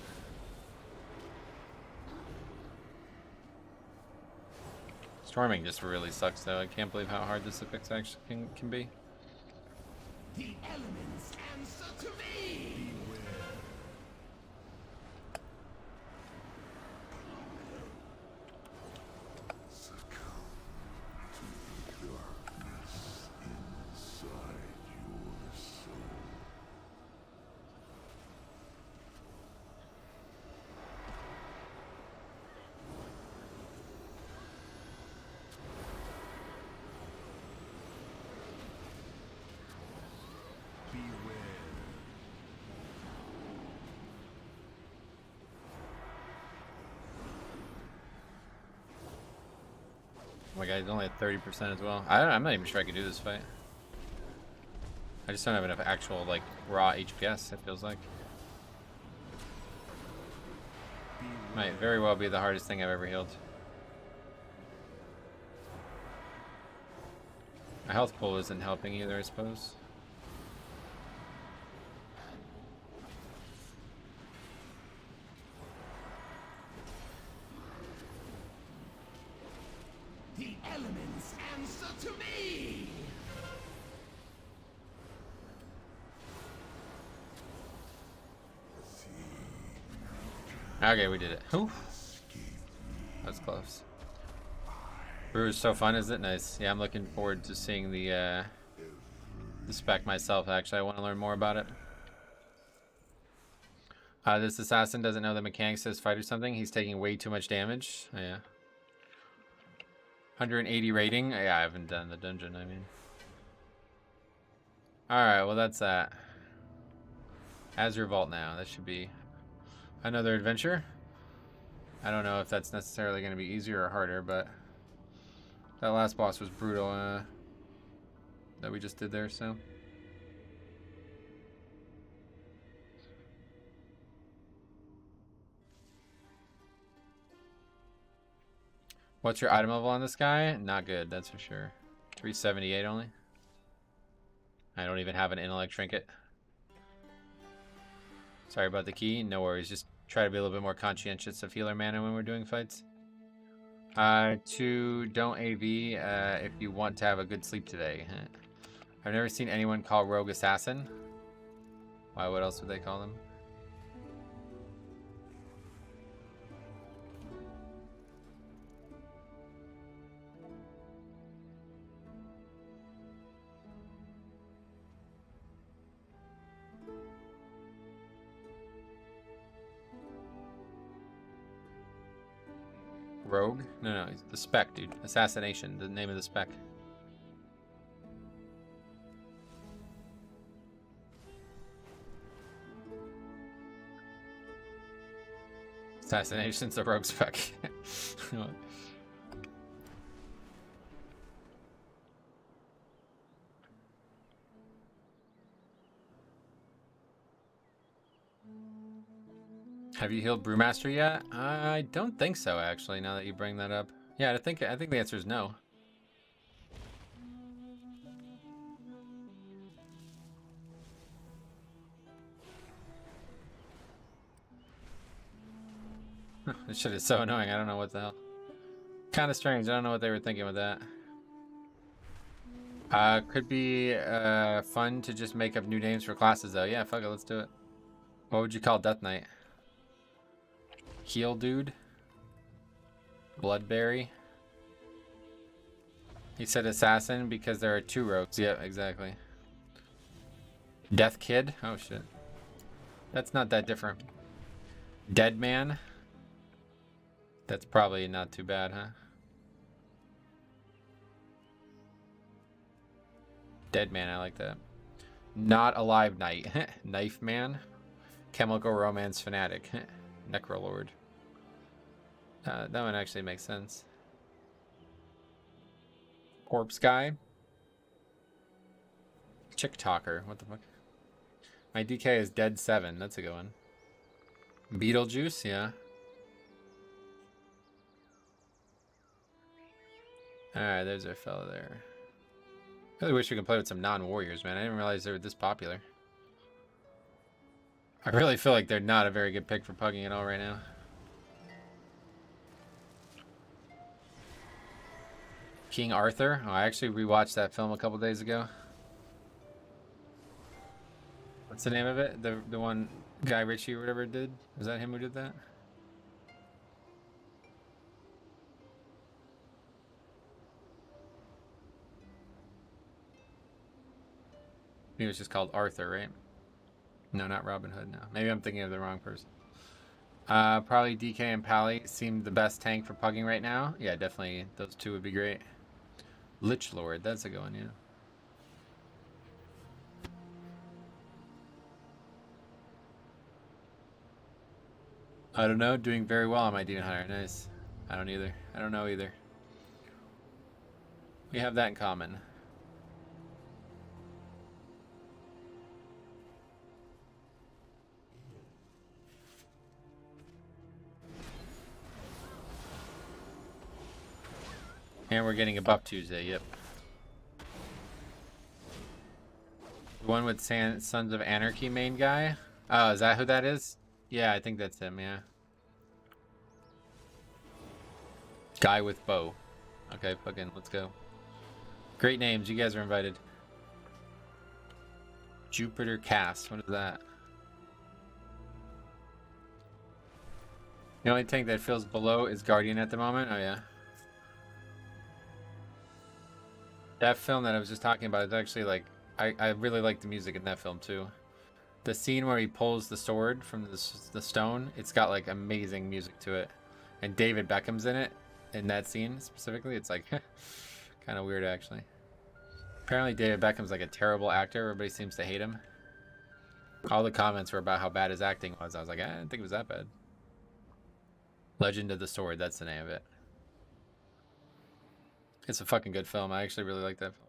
Storming just really sucks, though. I can't believe how hard this effect actually can be. The elements answer to me. Oh my god, he's only at 30% as well. I'm not even sure I can do this fight. I just don't have enough actual, like, raw HPS, it feels like. Might very well be the hardest thing I've ever healed. My health pool isn't helping either, I suppose. The elements answer to me. Okay, we did it. Ooh. That's close. Brew is so fun, isn't it? Nice. Yeah, I'm looking forward to seeing the spec myself, actually. I want to learn more about it. This assassin doesn't know the mechanics of this fight or something. He's taking way too much damage. Oh, yeah. 180 rating. Yeah, I haven't done the dungeon, I mean. Alright, well that's that. Azure Vault now. That should be another adventure. I don't know if that's necessarily going to be easier or harder, but that last boss was brutal that we just did there, so. What's your item level on this guy? Not good, that's for sure. 378 only. I don't even have an intellect trinket. Sorry about the key. No worries. Just try to be a little bit more conscientious of healer mana when we're doing fights. 2, don't AV if you want to have a good sleep today. I've never seen anyone call Rogue Assassin. Why, what else would they call them? Rogue? No, he's the spec, dude. Assassination, the name of the spec. Assassination's a rogue spec. Have you healed Brewmaster yet? I don't think so, actually, now that you bring that up. Yeah, I think the answer is no. This shit is so annoying, I don't know what the hell. Kind of strange, I don't know what they were thinking with that. Could be fun to just make up new names for classes, though. Yeah, fuck it, let's do it. What would you call Death Knight? Heal Dude? Bloodberry? He said Assassin because there are 2 rogues. Yep, exactly. Death Kid? Oh shit. That's not that different. Dead Man? That's probably not too bad, huh? Dead Man, I like that. Not Alive Knight. Knife Man? Chemical Romance Fanatic. Necrolord. That one actually makes sense. Corpse Guy. Chick Talker. What the fuck? My DK is Dead 7. That's a good one. Beetlejuice, yeah. Alright, there's our fella there. I really wish we could play with some non-warriors, man. I didn't realize they were this popular. I really feel like they're not a very good pick for pugging at all right now. King Arthur? Oh, I actually rewatched that film a couple days ago. What's the name of it? The one Guy Ritchie or whatever did? Was that him who did that? He was just called Arthur, right? No, not Robin Hood, no. Maybe I'm thinking of the wrong person. Probably DK and Pally seem the best tank for pugging right now. Yeah, definitely. Those 2 would be great. Lich Lord, that's a good one, yeah. I don't know, doing very well on my Demon Hunter. Nice. I don't either. I don't know either. We have that in common. And we're getting a buff Tuesday, yep. The one with Sons of Anarchy main guy? Oh, is that who that is? Yeah, I think that's him, yeah. Guy with bow. Okay, fucking, let's go. Great names, you guys are invited. Jupiter Cast, what is that? The only tank that feels below is Guardian at the moment. Oh yeah. That film that I was just talking about is actually like I really like the music in that film too. The scene where he pulls the sword from the stone, it's got like amazing music to it, and David Beckham's in it in that scene specifically. It's like kind of weird actually. Apparently David Beckham's like a terrible actor. Everybody seems to hate him. All the comments were about how bad his acting was. I was like, I didn't think it was that bad. Legend of the Sword, that's the name of it. It's a fucking good film. I actually really like that film.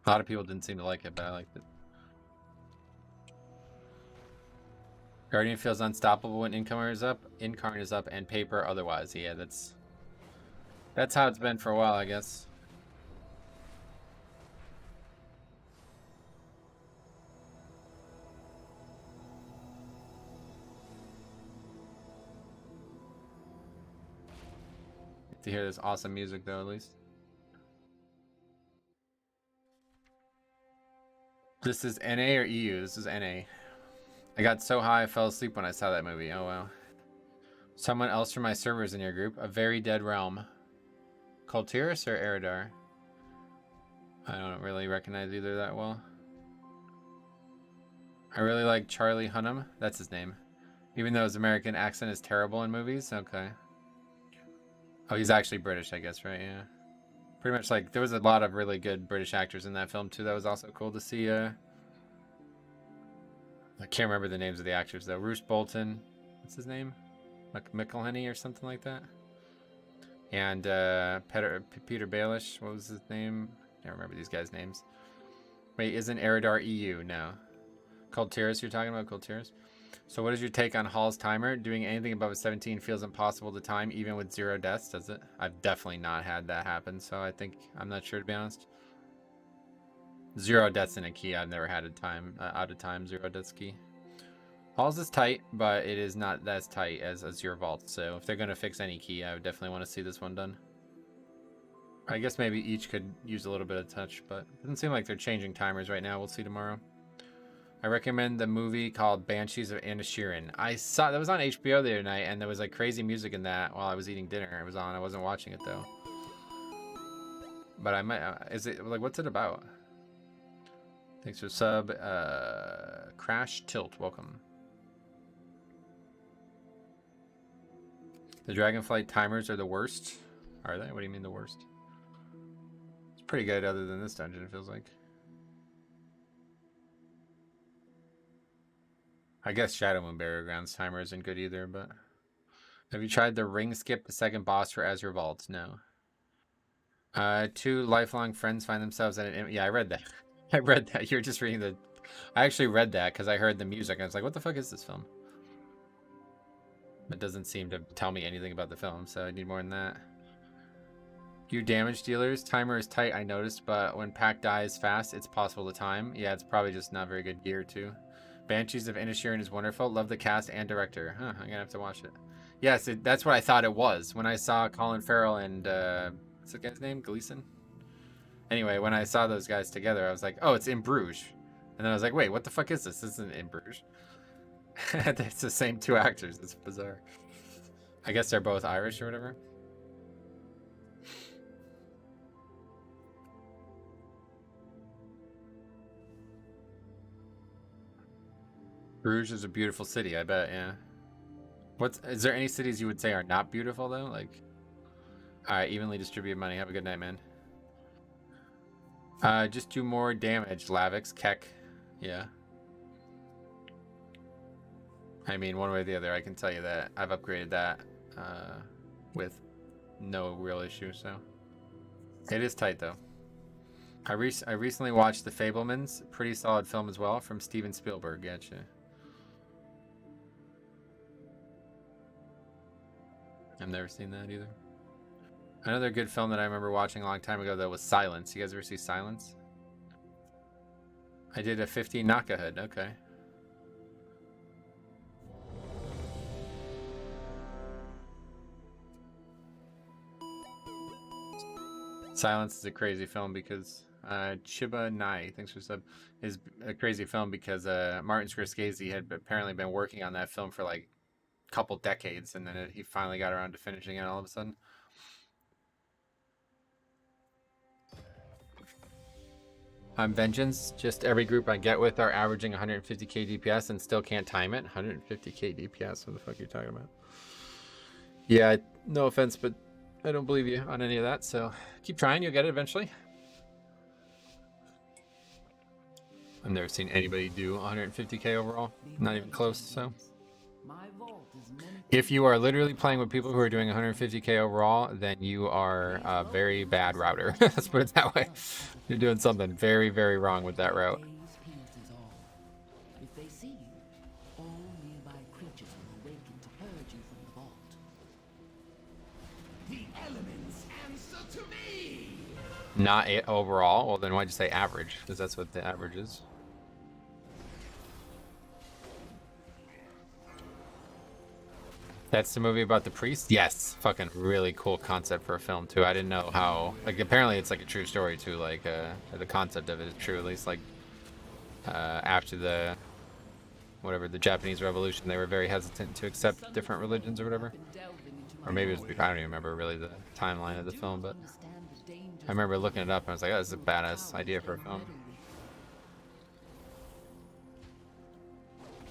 A lot of people didn't seem to like it, but I liked it. Guardian feels unstoppable when Incarn is up, and paper otherwise. Yeah, that's how it's been for a while, I guess. To hear this awesome music though, at least. This is NA or EU? This is NA. I got so high I fell asleep when I saw that movie. Oh wow. Someone else from my servers in your group. A Very Dead Realm. Kultiris or Eridar? I don't really recognize either that well. I really like Charlie Hunnam. That's his name. Even though his American accent is terrible in movies. Okay. Oh, he's actually British, I guess, right? Yeah. Pretty much like, there was a lot of really good British actors in that film, too. That was also cool to see. I can't remember the names of the actors, though. Roose Bolton. What's his name? McElhenney or something like that. And Peter Baelish. What was his name? I can't remember these guys' names. Wait, isn't Eridar EU? No. Kultiris, you're talking about Kultiris? So what is your take on Hall's timer? Doing anything above a 17 feels impossible to time, even with 0 deaths, does it? I've definitely not had that happen, so I'm not sure, to be honest. 0 deaths in a key, I've never had a time, out of time 0 deaths key. Hall's is tight, but it is not as tight as Azure Vault, so if they're going to fix any key, I would definitely want to see this one done. I guess maybe each could use a little bit of touch, but it doesn't seem like they're changing timers right now. We'll see tomorrow. I recommend the movie called Banshees of Inisherin. I saw that was on HBO the other night, and there was like crazy music in that while I was eating dinner. It was on. I wasn't watching it though. But I might. Is it like, what's it about? Thanks for sub. Crash Tilt. Welcome. The Dragonflight timers are the worst. Are they? What do you mean the worst? It's pretty good, other than this dungeon. It feels like. I guess Shadow Moon Burial Grounds timer isn't good either, but... Have you tried the ring skip the second boss for Azure Vault? No. 2 lifelong friends find themselves in an... Yeah, I read that. I read that. You're just reading the... I actually read that because I heard the music. And I was like, what the fuck is this film? It doesn't seem to tell me anything about the film, so I need more than that. You damage dealers. Timer is tight, I noticed, but when Pack dies fast, it's possible to time. Yeah, it's probably just not very good gear, too. Banshees of Inisherin is wonderful. Love the cast and director. Huh, I'm gonna have to watch it. Yes, that's what I thought it was. When I saw Colin Farrell and, what's the guy's name? Gleason? Anyway, when I saw those guys together, I was like, oh, it's in Bruges. And then I was like, wait, what the fuck is this? This isn't in Bruges. It's the same 2 actors. It's bizarre. I guess they're both Irish or whatever. Bruges is a beautiful city, I bet, yeah. Is there any cities you would say are not beautiful, though? Like, alright, evenly distribute money. Have a good night, man. Just do more damage, Lavix, Keck. Yeah. I mean, one way or the other, I can tell you that. I've upgraded that with no real issue, so. It is tight, though. I recently watched The Fablemans. Pretty solid film as well, from Steven Spielberg. Gotcha. I've never seen that either. Another good film that I remember watching a long time ago, though, was Silence. You guys ever see Silence? I did a 50 Nakahood. Okay. Silence is a crazy film because Chiba Nai, thanks for sub, is a crazy film because Martin Scorsese had apparently been working on that film for like couple decades, and then he finally got around to finishing it all of a sudden. Vengeance, just every group I get with are averaging 150k DPS and still can't time it. 150k DPS, what the fuck are you talking about? Yeah, no offense, but I don't believe you on any of that, so keep trying, you'll get it eventually. I've never seen anybody do 150k overall, not even close, so. If you are literally playing with people who are doing 150k overall, then you are a very bad router. Let's put it that way. You're doing something very, very wrong with that route. If they see you, all nearby creatures will awaken to purge you from the vault. The elements answer to me! Not overall? Well, then why'd you say average? Because that's what the average is. That's the movie about the priest? Yes. Fucking really cool concept for a film, too. I didn't know how... Like, apparently it's like a true story, too. Like, the concept of it is true. At least, like, after the... Whatever, the Japanese Revolution, they were very hesitant to accept different religions or whatever. Or maybe it was... I don't even remember, really, the timeline of the film, but... I remember looking it up, and I was like, oh, this is a badass idea for a film.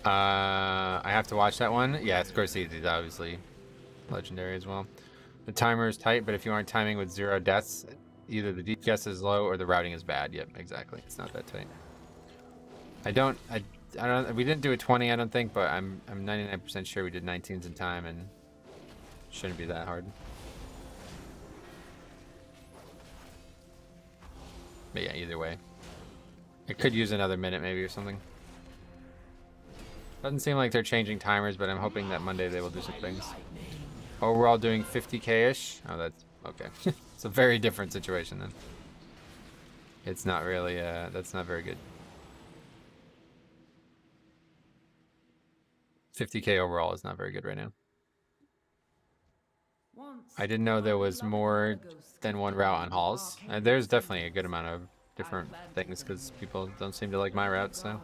I have to watch that one. Yeah, Scorsese is obviously legendary as well. The timer is tight, but if you aren't timing with 0 deaths, either the DPS is low or the routing is bad. Yep, exactly. It's not that tight. I don't. We didn't do a 20, I don't think, but I'm 99% sure we did 19s in time, and shouldn't be that hard. But yeah, either way, I could use another minute maybe or something. Doesn't seem like they're changing timers, but I'm hoping that Monday they will do some things. Overall doing 50k-ish. Oh, that's okay. It's a very different situation then. It's not really, that's not very good. 50k overall is not very good right now. I didn't know there was more than one route on halls. There's definitely a good amount of different things because people don't seem to like my route, so.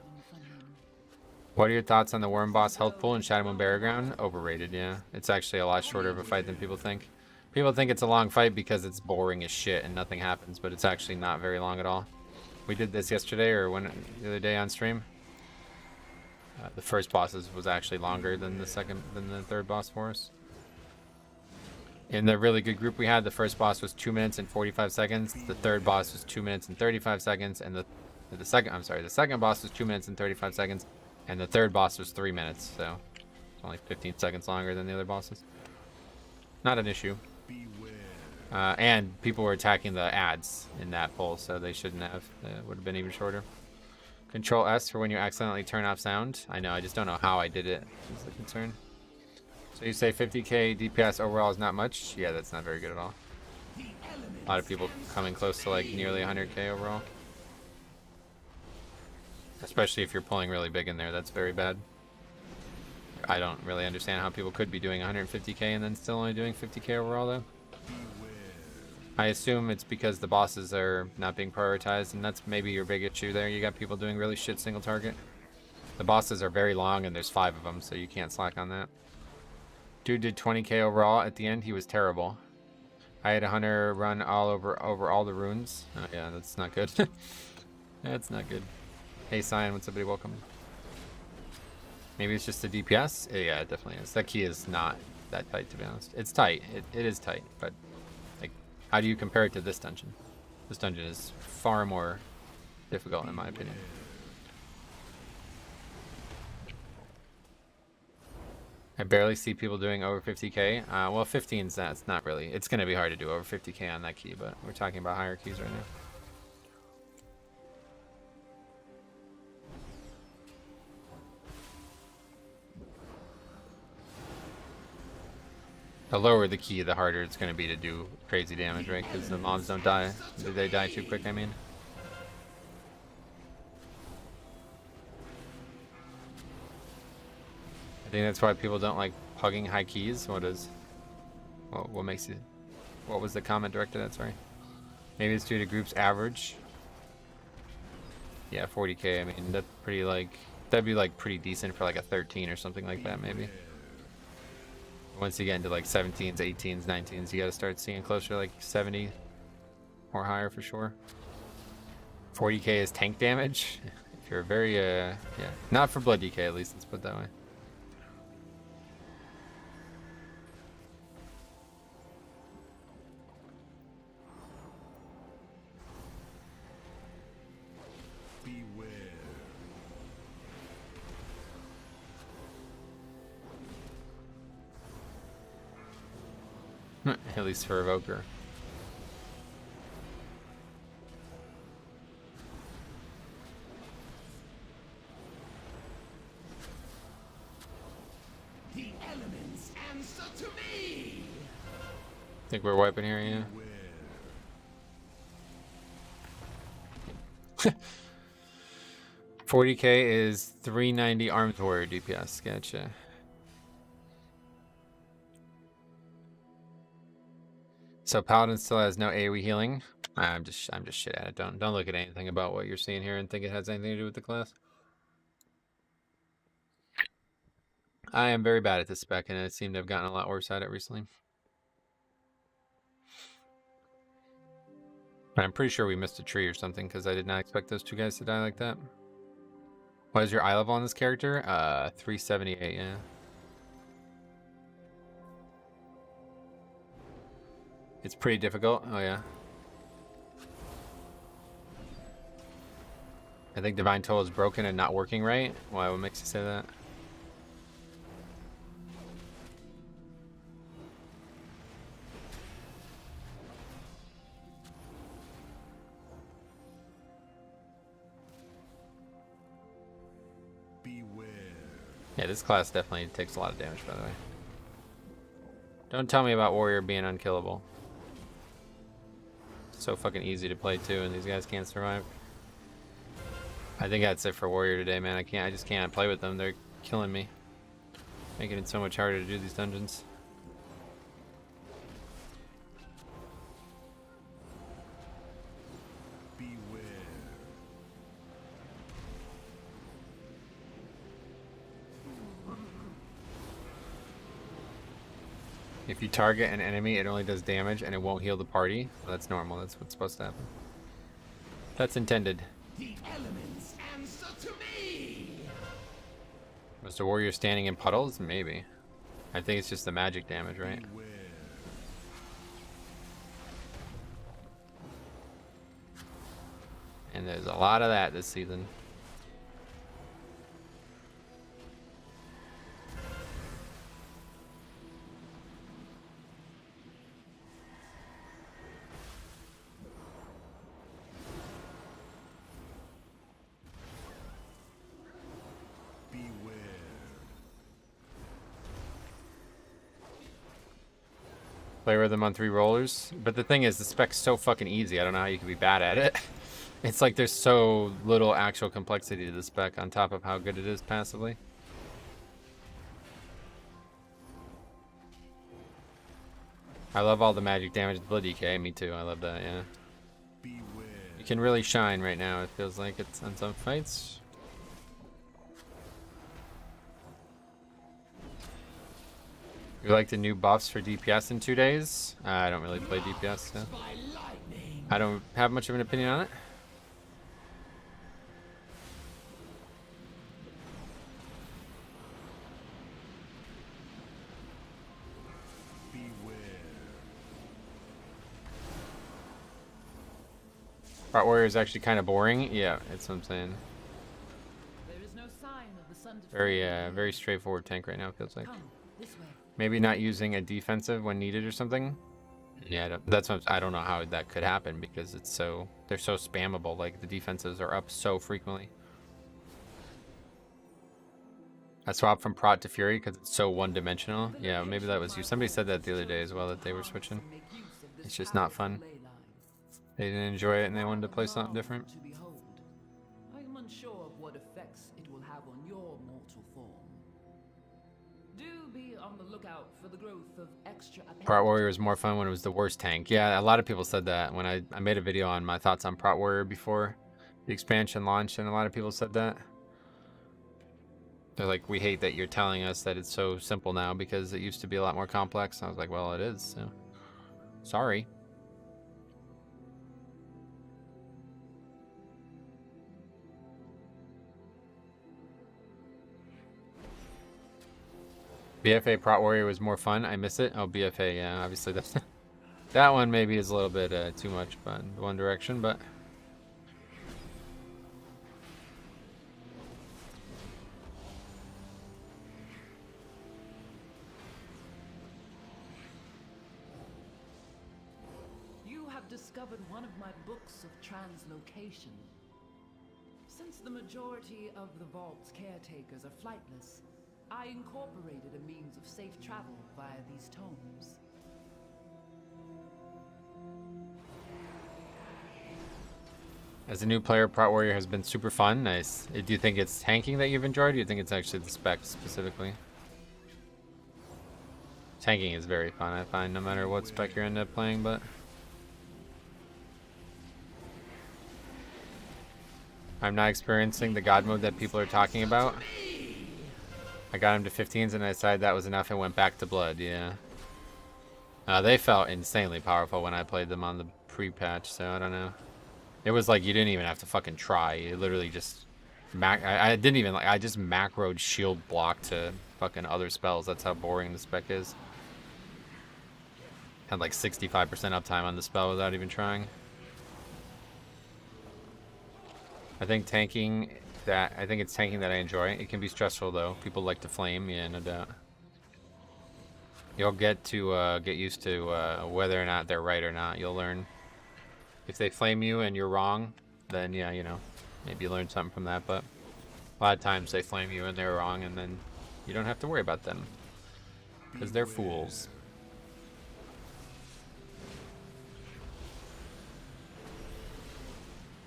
What are your thoughts on the Worm Boss health pool in Shadow Moon Barrow Ground? Overrated, yeah. It's actually a lot shorter of a fight than people think. People think it's a long fight because it's boring as shit and nothing happens, but it's actually not very long at all. We did this yesterday or the other day on stream. The first boss was actually longer than the third boss for us. In the really good group we had, the first boss was 2 minutes and 45 seconds. The third boss was 2 minutes and 35 seconds, and the second boss was 2 minutes and 35 seconds. And the third boss was 3 minutes, so it's only 15 seconds longer than the other bosses. Not an issue. And people were attacking the ads in that poll, so they shouldn't have. It would have been even shorter. Control S for when you accidentally turn off sound. I know, I just don't know how I did it, is the concern. So you say 50k DPS overall is not much? Yeah, that's not very good at all. A lot of people coming close to like nearly 100k overall. Especially if you're pulling really big in there, that's very bad. I don't really understand how people could be doing 150k and then still only doing 50k overall though. I assume it's because the bosses are not being prioritized, and that's maybe your big issue there. You got people doing really shit single target. The bosses are very long and there's 5 of them, so you can't slack on that. Dude did 20k overall. At the end, he was terrible. I had a hunter run over all the runes. Oh yeah, that's not good. That's not good. Hey Cyan, what's up, buddy? Welcome. Maybe it's just the DPS? Yeah, it definitely is. That key is not that tight, to be honest. It's tight. It is tight, but like, how do you compare it to this dungeon? This dungeon is far more difficult, in my opinion. I barely see people doing over 50k. Well, 15's that's not really. It's going to be hard to do over 50k on that key, but we're talking about higher keys right now. The lower the key, the harder it's going to be to do crazy damage, right? Because the mobs don't die. They die too quick, I mean. I think that's why people don't like pugging high keys. What makes you... What was the comment directed at? Sorry. Maybe it's due to group's average. Yeah, 40k. I mean, that's pretty like... That'd be like pretty decent for like a 13 or something like that, maybe. Once you get into like 17s, 18s, 19s, you got to start seeing closer to like 70 or higher for sure. 40k is tank damage. If you're very, yeah, not for blood DK at least, let's put it that way. At least for Evoker. The elements answer to me. Think we're wiping here, yeah. 40k is 390 arms warrior DPS. Gotcha. So Paladin still has no AoE healing. I'm just shit at it. Don't look at anything about what you're seeing here and think it has anything to do with the class. I am very bad at this spec, and I seem to have gotten a lot worse at it recently. But I'm pretty sure we missed a tree or something because I did not expect those two guys to die like that. What is your eye level on this character? 378, yeah. It's pretty difficult. Oh, yeah. I think Divine Toll is broken and not working right. Why? What makes you say that? Beware. Yeah, this class definitely takes a lot of damage, by the way. Don't tell me about Warrior being unkillable. So fucking easy to play too, and these guys can't survive. I think that's it for Warrior today, man. I just can't play with them. They're killing me. Making it so much harder to do these dungeons. Beware. If you target an enemy, it only does damage and it won't heal the party. Well, that's normal. That's what's supposed to happen. That's intended. The elements answer to me. Was the warrior standing in puddles? Maybe. I think it's just the magic damage, right? Beware. And there's a lot of that this season. Play with them on 3 rollers. But the thing is, the spec's so fucking easy. I don't know how you can be bad at it. It's like there's so little actual complexity to the spec on top of how good it is passively. I love all the magic damage, the blood DK. Me too. I love that, yeah. Beware. You can really shine right now. It feels like it's on some fights. You like the new buffs for DPS in 2 days? I don't really play DPS, so I don't have much of an opinion on it. Part Warrior is actually kind of boring. Yeah, that's what I'm saying. There is no sign of the sun. Very straightforward tank right now, it feels like. Come this way. Maybe not using a defensive when needed or something. Yeah, that's what I don't know how that could happen because it's so they're so spammable. Like the defenses are up so frequently. I swapped from Prot to Fury because it's so one-dimensional. Yeah, maybe that was you. Somebody said that the other day as well that they were switching. It's just not fun. They didn't enjoy it and they wanted to play something different. I am unsure of what effects it will have on your mortal form. Do be on the lookout for the growth of extra. Prot Warrior was more fun when it was the worst tank. Yeah, a lot of people said that when I made a video on my thoughts on Prot Warrior before the expansion launched, and a lot of people said that. They're like, we hate that you're telling us that it's so simple now because it used to be a lot more complex. I was like, well, it is. So. Sorry. BFA Prot Warrior was more fun. I miss it. Oh, BFA, yeah, obviously that's that one maybe is a little bit too much, but in one direction, but. Discovered one of my books of translocation. Since the majority of the Vault's caretakers are flightless, I incorporated a means of safe travel via these tomes. As a new player, Prot Warrior has been super fun. Nice. Do you think it's tanking that you've enjoyed, or do you think it's actually the specs specifically? Tanking is very fun, I find, no matter what spec you end up playing, but... I'm not experiencing the God mode that people are talking about. I got him to 15s and I decided that was enough and went back to Blood, yeah. They felt insanely powerful when I played them on the pre-patch, so I don't know. It was like you didn't even have to fucking try. You literally just... I didn't even... I just macroed shield block to fucking other spells. That's how boring the spec is. Had like 65% uptime on the spell without even trying. I think it's tanking that I enjoy. It can be stressful though. People like to flame, yeah, no doubt. You'll get used to whether or not they're right or not. You'll learn. If they flame you and you're wrong, then yeah, you know, maybe you learn something from that. But a lot of times they flame you and they're wrong, and then you don't have to worry about them because they're fools.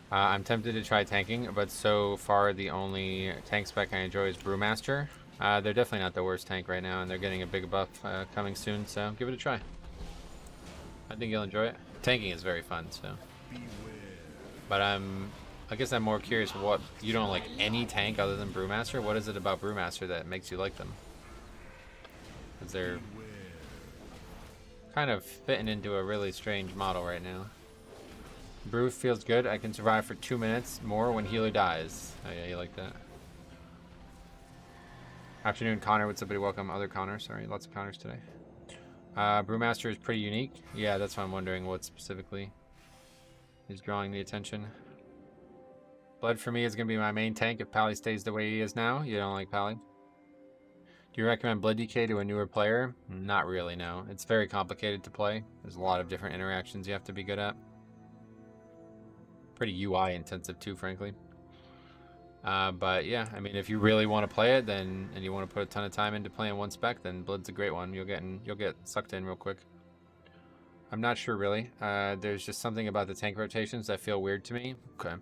I'm tempted to try tanking, but so far the only tank spec I enjoy is Brewmaster. They're definitely not the worst tank right now, and they're getting a big buff coming soon, so give it a try. I think you'll enjoy it. Tanking is very fun, so. But I guess I'm more curious what, you don't like any tank other than Brewmaster? What is it about Brewmaster that makes you like them? Because they're kind of fitting into a really strange model right now. Brew feels good. I can survive for 2 minutes more when healer dies. Oh yeah, you like that. Afternoon, Connor. What's up, buddy? Welcome, other Connor. Sorry, lots of Connors today. Brewmaster is pretty unique. Yeah, that's why I'm wondering what specifically is drawing the attention. Blood for me is going to be my main tank if Pally stays the way he is now. You don't like Pally? Do you recommend Blood DK to a newer player? Not really, no. It's very complicated to play. There's a lot of different interactions you have to be good at. Pretty UI intensive too, frankly. But yeah, I mean, if you really want to play it, then and you want to put a ton of time into playing one spec, then Blood's a great one. You'll get sucked in real quick. I'm not sure really. There's just something about the tank rotations that feel weird to me. Okay.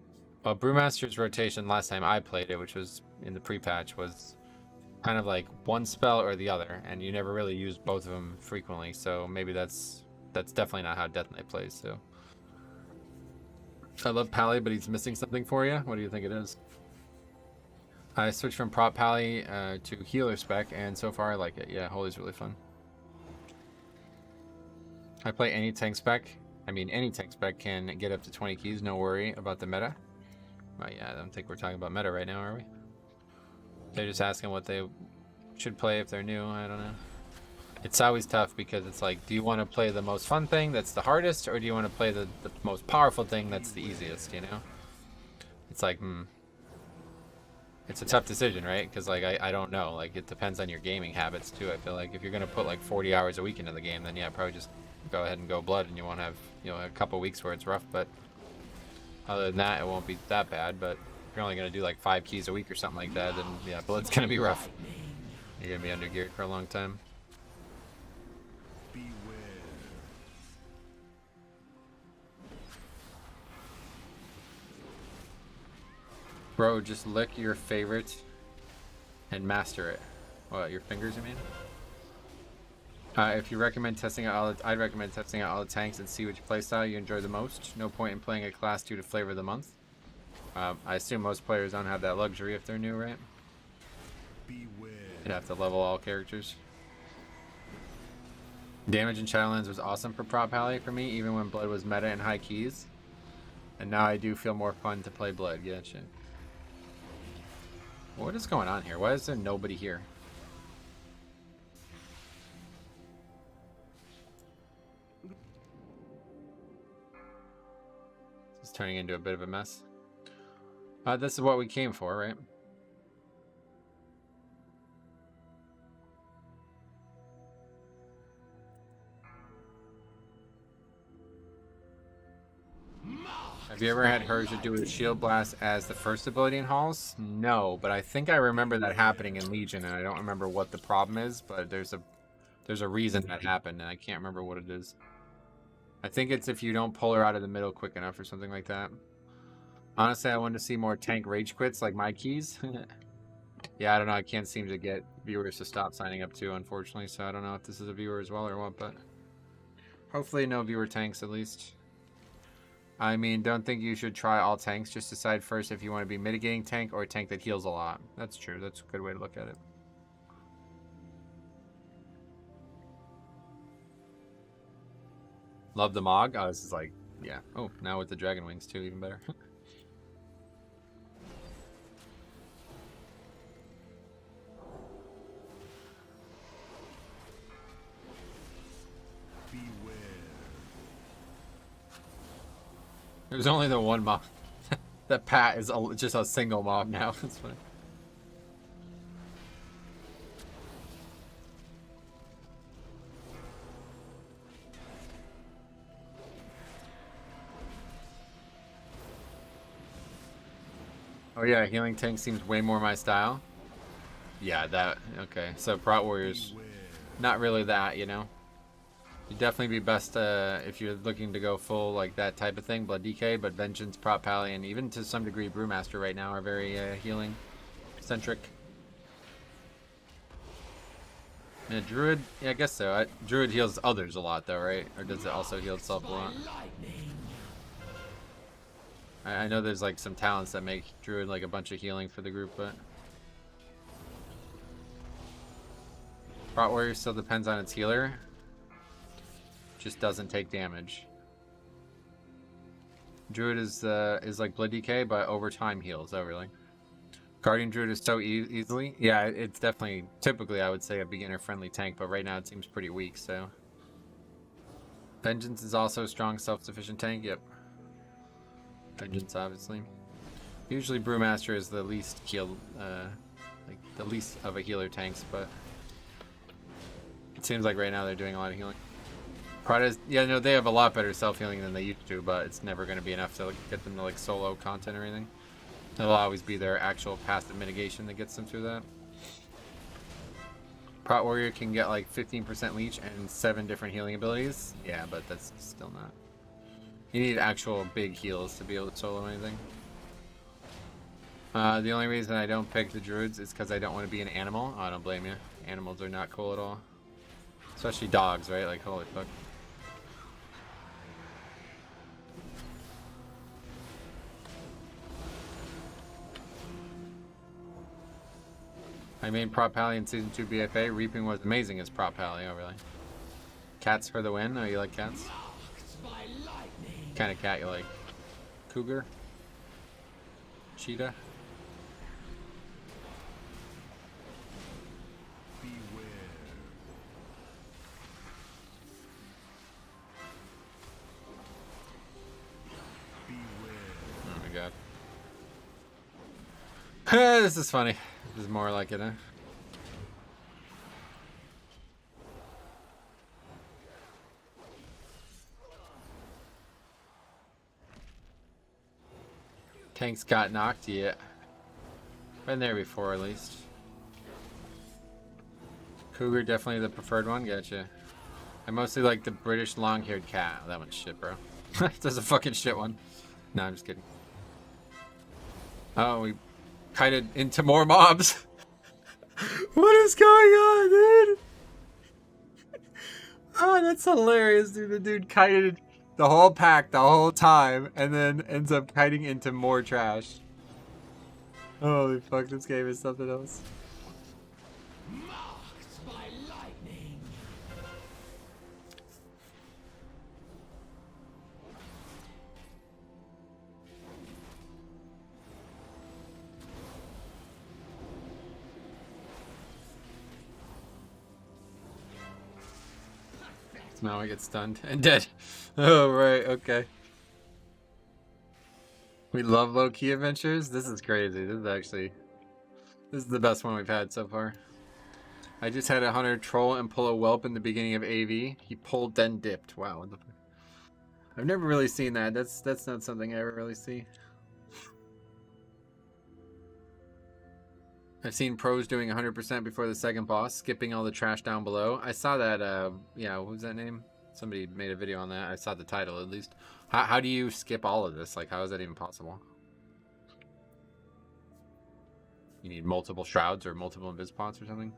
Well, Brewmaster's rotation last time I played it, which was in the pre-patch, was kind of like one spell or the other, and you never really used both of them frequently. So maybe that's definitely not how Death Knight plays. So. I love Pally, but he's missing something for you. What do you think it is? I switched from Prot Pally to Healer spec, and so far I like it. Yeah, Holy's really fun. I play any tank spec. I mean, any tank spec can get up to 20 keys. No worry about the meta. But yeah, I don't think we're talking about meta right now, are we? They're just asking what they should play if they're new. I don't know. It's always tough because it's like, do you want to play the most fun thing that's the hardest, or do you want to play the most powerful thing that's the easiest, you know? It's like, It's a tough decision, right? Because like, I don't know. Like, it depends on your gaming habits too. I feel like if you're going to put like 40 hours a week into the game, then yeah, probably just go ahead and go Blood, and you won't have, you know, a couple weeks where it's rough, but other than that, it won't be that bad. But if you're only going to do like 5 keys a week or something like that, then yeah, Blood's going to be rough. You're going to be under geared for a long time. Bro, just lick your favorite and master it. What, your fingers, you mean? If you recommend testing out I'd recommend testing out all the tanks and see which playstyle you enjoy the most. No point in playing a class 2 to flavor the month. I assume most players don't have that luxury if they're new, right? You'd have to level all characters. Damage in Shadowlands was awesome for Prop Pally for me, even when Blood was meta and high keys. And now I do feel more fun to play Blood. Gotcha. What is going on here? Why is there nobody here? It's turning into a bit of a mess. This is what we came for, right? Have you ever had Herja do a shield blast as the first ability in halls? No, but I think I remember that happening in Legion, and I don't remember what the problem is, but there's a reason that happened, and I can't remember what it is. I think it's if you don't pull her out of the middle quick enough or something like that. Honestly, I wanted to see more tank rage quits like my keys. Yeah, I don't know. I can't seem to get viewers to stop signing up too, unfortunately, so I don't know if this is a viewer as well or what, but hopefully no viewer tanks at least. I mean, don't think you should try all tanks. Just decide first if you want to be mitigating tank or a tank that heals a lot. That's true. That's a good way to look at it. Love the Mog. Oh, this is like, yeah. Oh, now with the Dragon Wings too, even better. There's only the one mob. That Pat is just a single mob now. That's funny. Oh yeah, healing tank seems way more my style. Yeah, that, okay. So Prot Warriors, not really that, you know. You'd definitely be best if you're looking to go full like that type of thing, Blood DK, but Vengeance, Prop Pally, and even to some degree Brewmaster right now are very healing centric. Yeah, Druid, yeah, I guess so. Druid heals others a lot though, right? Or does it also heal itself a lot? I know there's like some talents that make Druid like a bunch of healing for the group, but Prot Warrior still depends on its healer. Just doesn't take damage. Druid is like Blood DK, but over time heals. Oh, really? Guardian Druid is so easily. Yeah, it's definitely typically I would say a beginner-friendly tank, but right now it seems pretty weak. So Vengeance is also a strong, self-sufficient tank. Yep. Vengeance, obviously. Usually Brewmaster is the least heal, like the least of a healer tanks, but it seems like right now they're doing a lot of healing. Prada's, yeah, no, they have a lot better self-healing than they used to, but it's never going to be enough to get them to like solo content or anything. It'll always be their actual passive mitigation that gets them through that. Prot Warrior can get like 15% leech and 7 different healing abilities. Yeah, but that's still not. You need actual big heals to be able to solo anything. The only reason I don't pick the Druids is because I don't want to be an animal. Oh, I don't blame you. Animals are not cool at all. Especially dogs, right? Like, holy fuck. I made Prop Pally in Season 2 BFA. Reaping was amazing as Prop Pally. Oh, really? Cats for the win? Oh, you like cats? What kind of cat you like? Cougar? Cheetah? Oh my god. This is funny. This is more like it, huh? Tanks got knocked yet. Been there before at least. Cougar definitely the preferred one, gotcha. I mostly like the British long-haired cat. That one's shit, bro. That's a fucking shit one. No, I'm just kidding. Oh, we kited into more mobs. What is going on, dude? Oh, that's hilarious, dude. The dude kited the whole pack the whole time and then ends up kiting into more trash. Holy fuck, this game is something else. Marked by lightning. Now I get stunned and dead. Oh, right, okay. We love low-key adventures. This is crazy. This is the best one we've had so far. I just had a hunter troll and pull a whelp in the beginning of AV. He pulled then dipped. Wow. What the fuck? I've never really seen that. That's not something I ever really see. I've seen pros doing 100% before the second boss, skipping all the trash down below. I saw that, yeah, what was that name? Somebody made a video on that. I saw the title, at least. How do you skip all of this? Like, how is that even possible? You need multiple shrouds or multiple invis pots or something?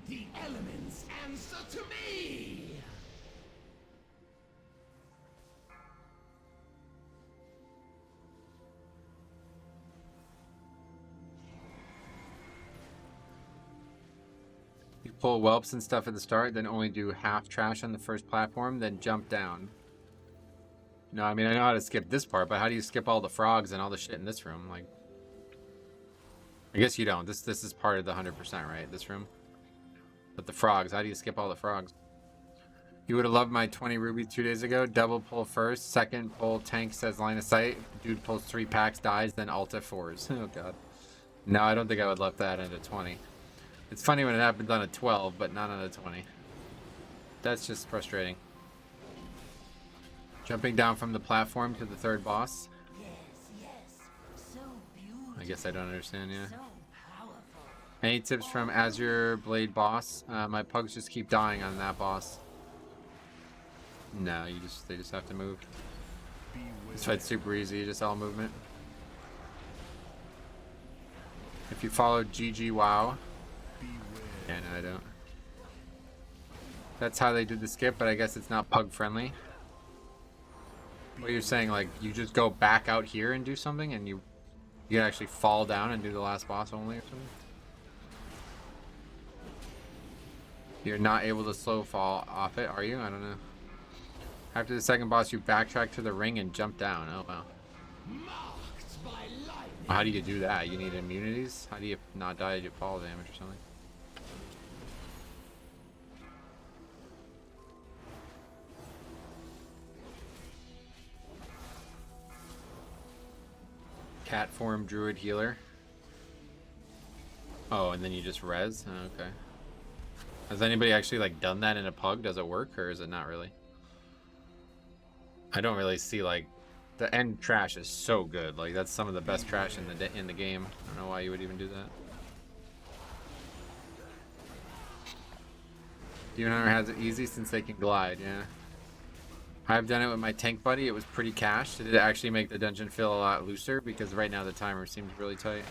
The elements answer to me! You pull whelps and stuff at the start, then only do half trash on the first platform, then jump down. No, I mean, I know how to skip this part, but how do you skip all the frogs and all the shit in this room? Like, I guess you don't. This is part of the 100%, right? This room? But the frogs, how do you skip all the frogs? You would have loved my 20 rubies 2 days ago. Double pull first, second pull tank says line of sight. Dude pulls 3 packs, dies, then alt F4s. Oh god. No, I don't think I would love that into 20. It's funny when it happens on a 12, but not on a 20. That's just frustrating. Jumping down from the platform to the third boss. So beautiful. I guess I don't understand, yeah. So powerful. Any tips from Azure Blade boss? My pugs just keep dying on that boss. No, they just have to move. This fight's super easy, just all movement. If you follow GG WoW. Yeah, no, I don't. That's how they do the skip, but I guess it's not pug friendly. What you're saying, like, you just go back out here and do something, and you can actually fall down and do the last boss only or something? You're not able to slow fall off it, are you? I don't know. After the second boss, you backtrack to the ring and jump down. Oh, wow. Marked by lightning. How do you do that? You need immunities? How do you not die to fall damage or something? Cat form druid healer. Oh, and then you just res? Oh, okay. Has anybody actually like done that in a pug? Does it work or is it not really? I don't really see like the end trash is so good. Like that's some of the best trash in the game. I don't know why you would even do that. Demon Hunter has it easy since they can glide, yeah. I've done it with my tank buddy. It was pretty cash. Did it actually make the dungeon feel a lot looser? Because right now the timer seems really tight.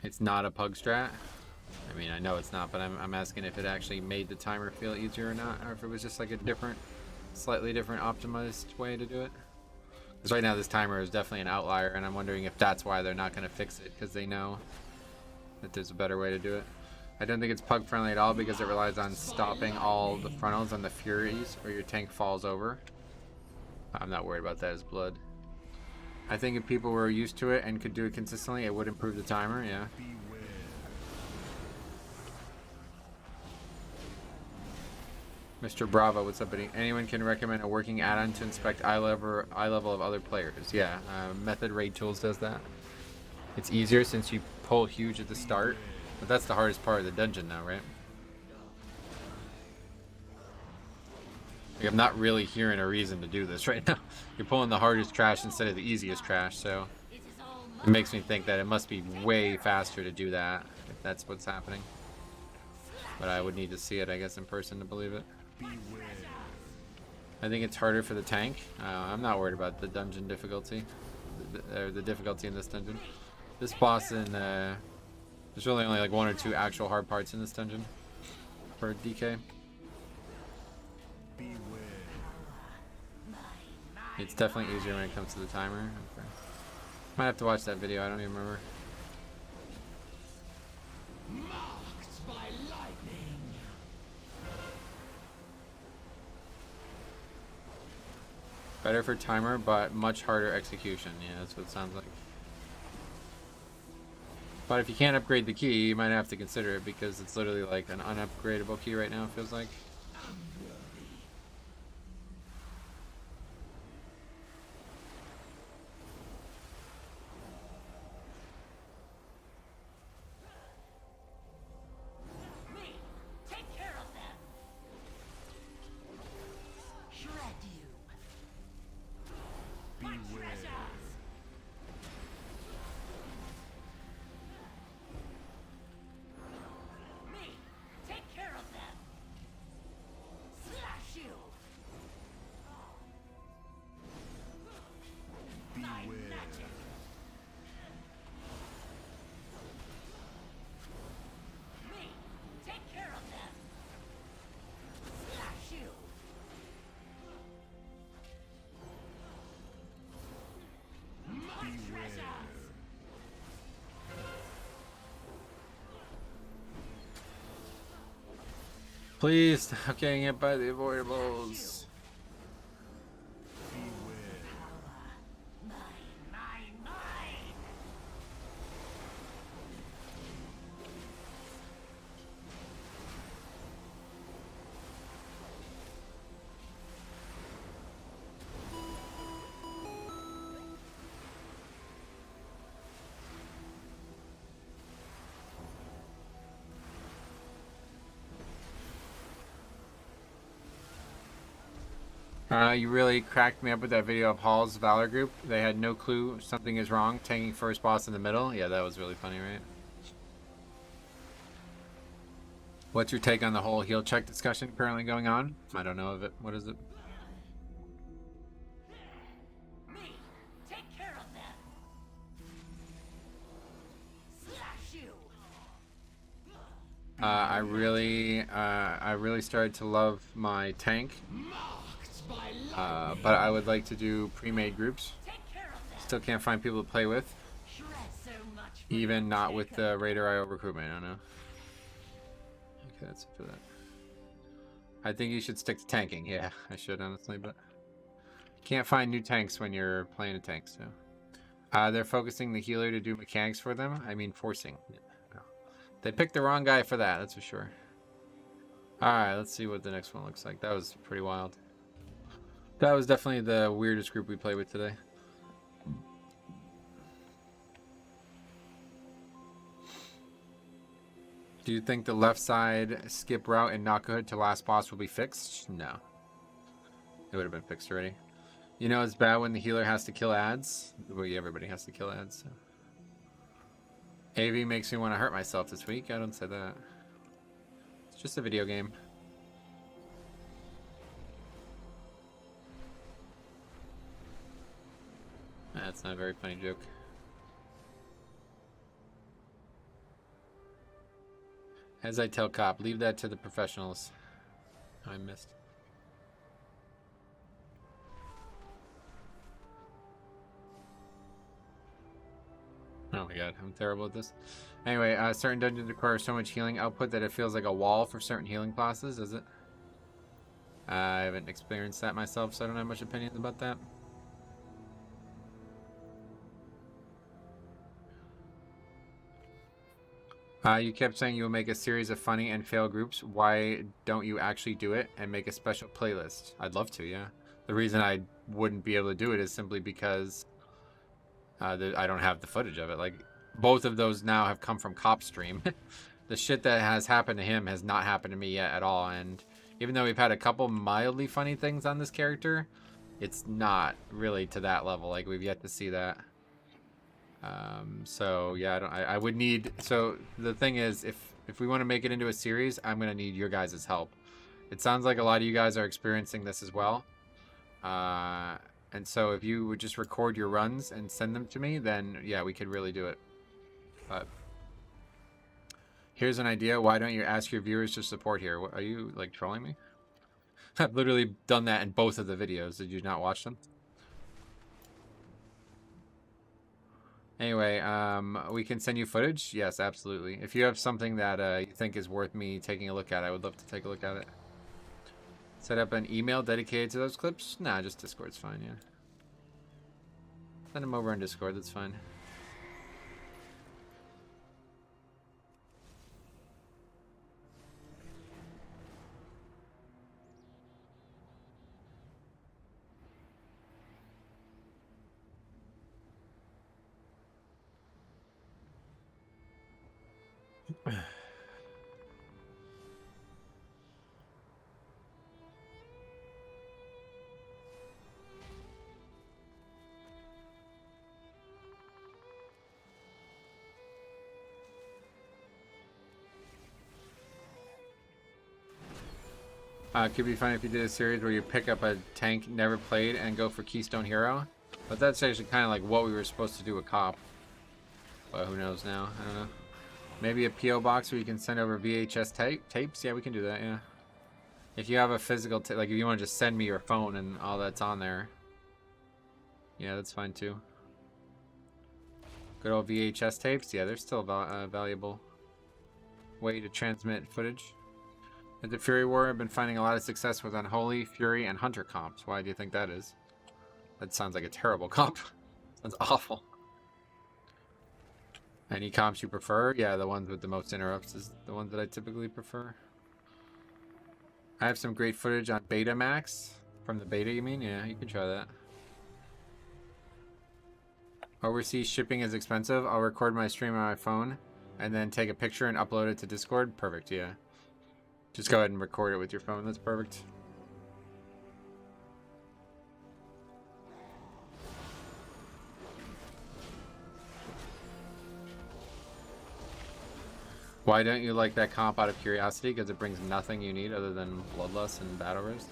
It's not a pug strat. I mean, I know it's not, but I'm asking if it actually made the timer feel easier or not, or if it was just like a different, slightly different optimized way to do it. Because right now this timer is definitely an outlier, and I'm wondering if that's why they're not going to fix it, because they know that there's a better way to do it. I don't think it's pug friendly at all because it relies on stopping all the frontals on the Furies or your tank falls over. I'm not worried about that as blood. I think if people were used to it and could do it consistently, it would improve the timer, yeah. Mr. Bravo, what's up, buddy? Anyone can recommend a working add-on to inspect eye level of other players. Yeah, Method Raid Tools does that. It's easier since you pull huge at the start, but that's the hardest part of the dungeon now, right? Like, I'm not really hearing a reason to do this right now. You're pulling the hardest trash instead of the easiest trash, so it makes me think that it must be way faster to do that, if that's what's happening. But I would need to see it, I guess, in person to believe it. I think it's harder for the tank. I'm not worried about the dungeon difficulty, the difficulty in this dungeon. This boss in There's really only like 1 or 2 actual hard parts in this dungeon for DK. It's definitely easier when it comes to the timer. Okay. Might have to watch that video, I don't even remember. Marked by lightning. Better for timer, but much harder execution. Yeah, that's what it sounds like. But if you can't upgrade the key, you might have to consider it because it's literally like an unupgradable key right now, it feels like. Please stop getting hit by the avoidables. You really cracked me up with that video of Hall's Valor group. They had no clue something is wrong. Tanking first boss in the middle. Yeah, that was really funny, right? What's your take on the whole heal check discussion currently going on? I don't know of it. What is it? Me, take care of them. Slash you. I really started to love my tank. But I would like to do pre-made groups. Still can't find people to play with. Even not with the Raider IO recruitment, I don't know. Okay, that's it for that. I think you should stick to tanking. Yeah, I should honestly, but can't find new tanks when you're playing a tank, so. They're focusing the healer to do mechanics for them. I mean forcing. No. They picked the wrong guy for that, that's for sure. Alright, let's see what the next one looks like. That was pretty wild. That was definitely the weirdest group we played with today. Do you think the left side skip route in Knockahood to last boss will be fixed? No. It would have been fixed already. You know it's bad when the healer has to kill ads? Well, yeah, everybody has to kill ads. So. AV makes me want to hurt myself this week. I don't say that. It's just a video game. That's not a very funny joke. As I tell Cop, leave that to the professionals. I missed. Oh my god, I'm terrible at this. Anyway, certain dungeons require so much healing output that it feels like a wall for certain healing classes, is it? I haven't experienced that myself, so I don't have much opinions about that. You kept saying you will make a series of funny and fail groups. Why don't you actually do it and make a special playlist? I'd love to, yeah. The reason I wouldn't be able to do it is simply because I don't have the footage of it. Like, both of those now have come from Cop stream. The shit that has happened to him has not happened to me yet at all. And even though we've had a couple mildly funny things on this character, it's not really to that level. Like, we've yet to see that. So yeah, I would need, so the thing is, if we want to make it into a series, I'm going to need your guys' help. It sounds like a lot of you guys are experiencing this as well. And so if you would just record your runs and send them to me, then yeah, we could really do it. But Here's an idea. Why don't you ask your viewers to support here? Are you, like, trolling me? I've literally done that in both of the videos. Did you not watch them? Anyway, we can send you footage? Yes, absolutely. If you have something that you think is worth me taking a look at, I would love to take a look at it. Set up an email dedicated to those clips? Nah, just Discord's fine, yeah. Send them over on Discord, that's fine. Could be fun if you did a series where you pick up a tank never played and go for Keystone Hero. But that's actually kind of like what we were supposed to do with Cop. But who knows now? I don't know. Maybe a P.O. box where you can send over VHS tapes? Yeah, we can do that, yeah. If you have a physical, like if you want to just send me your phone and all that's on there. Yeah, that's fine too. Good old VHS tapes? Yeah, they're still a valuable way to transmit footage. At the Fury War, I've been finding a lot of success with Unholy, Fury, and Hunter comps. Why do you think that is? That sounds like a terrible comp. Sounds awful. Any comps you prefer? Yeah, the ones with the most interrupts is the ones that I typically prefer. I have some great footage on Betamax. From the beta, you mean? Yeah, you can try that. Overseas shipping is expensive. I'll record my stream on my phone and then take a picture and upload it to Discord. Perfect, yeah. Just go ahead and record it with your phone. That's perfect. Why don't you like that comp out of curiosity? Because it brings nothing you need other than Bloodlust and Battle Rest.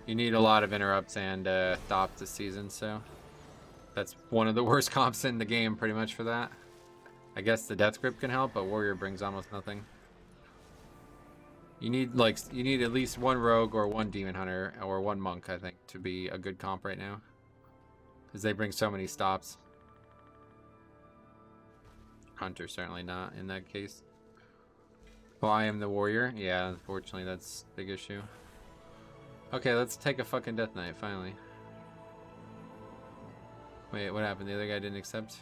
You need a lot of interrupts and stops this season, so that's one of the worst comps in the game pretty much for that. I guess the Death Grip can help, but Warrior brings almost nothing. You need at least one Rogue or one Demon Hunter or one Monk, I think, to be a good comp right now. Because they bring so many stops. Hunter certainly not in that case. Well, I am the Warrior. Yeah, unfortunately that's a big issue. Okay, let's take a fucking Death Knight, finally. Wait, what happened? The other guy didn't accept?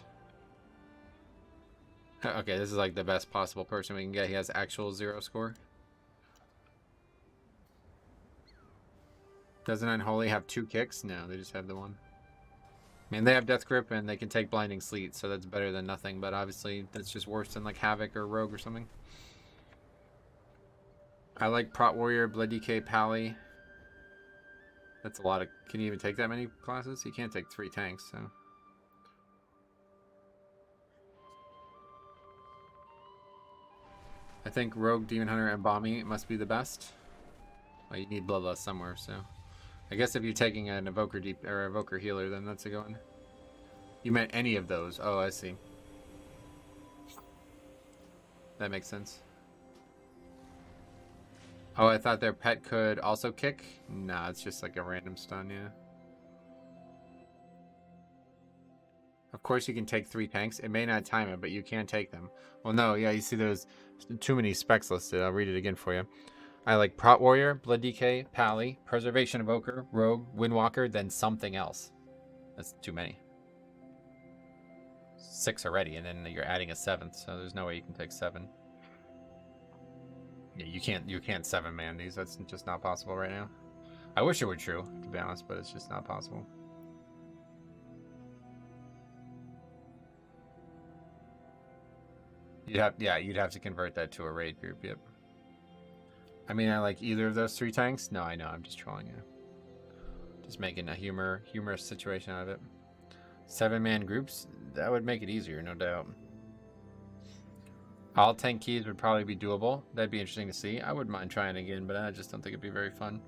Okay, this is like the best possible person we can get. He has actual 0 score. Doesn't Unholy have 2 kicks? No, they just have the 1. I mean, they have Death Grip and they can take Blinding Sleet, so that's better than nothing, but obviously that's just worse than like Havoc or Rogue or something. I like Prot Warrior, Blood DK, Pally. That's a lot of... Can you even take that many classes? You can't take 3 tanks, so... I think Rogue, Demon Hunter, and Bomby must be the best. Well, you need Bloodlust somewhere, so... I guess if you're taking an Evoker Deep or Evoker Healer, then that's a good one. You meant any of those. Oh, I see. That makes sense. Oh, I thought their pet could also kick? Nah, it's just like a random stun, yeah. Of course you can take 3 tanks. It may not time it, but you can take them. Well, no, yeah, you see those too many specs listed. I'll read it again for you. I like Prot Warrior, Blood DK, Pally, Preservation Evoker, Rogue, Windwalker, then something else. That's too many. 6 already, and then you're adding a 7th, so there's no way you can take 7. Yeah, you can't 7-man these. That's just not possible right now. I wish it were true, to be honest, but it's just not possible. You'd have to convert that to a raid group, yep. I mean, I like either of those 3 tanks. No, I know, I'm just trolling you. Just making a humorous situation out of it. 7-man groups, that would make it easier, no doubt. All 10 keys would probably be doable. That'd be interesting to see. I wouldn't mind trying again, but I just don't think it'd be very fun.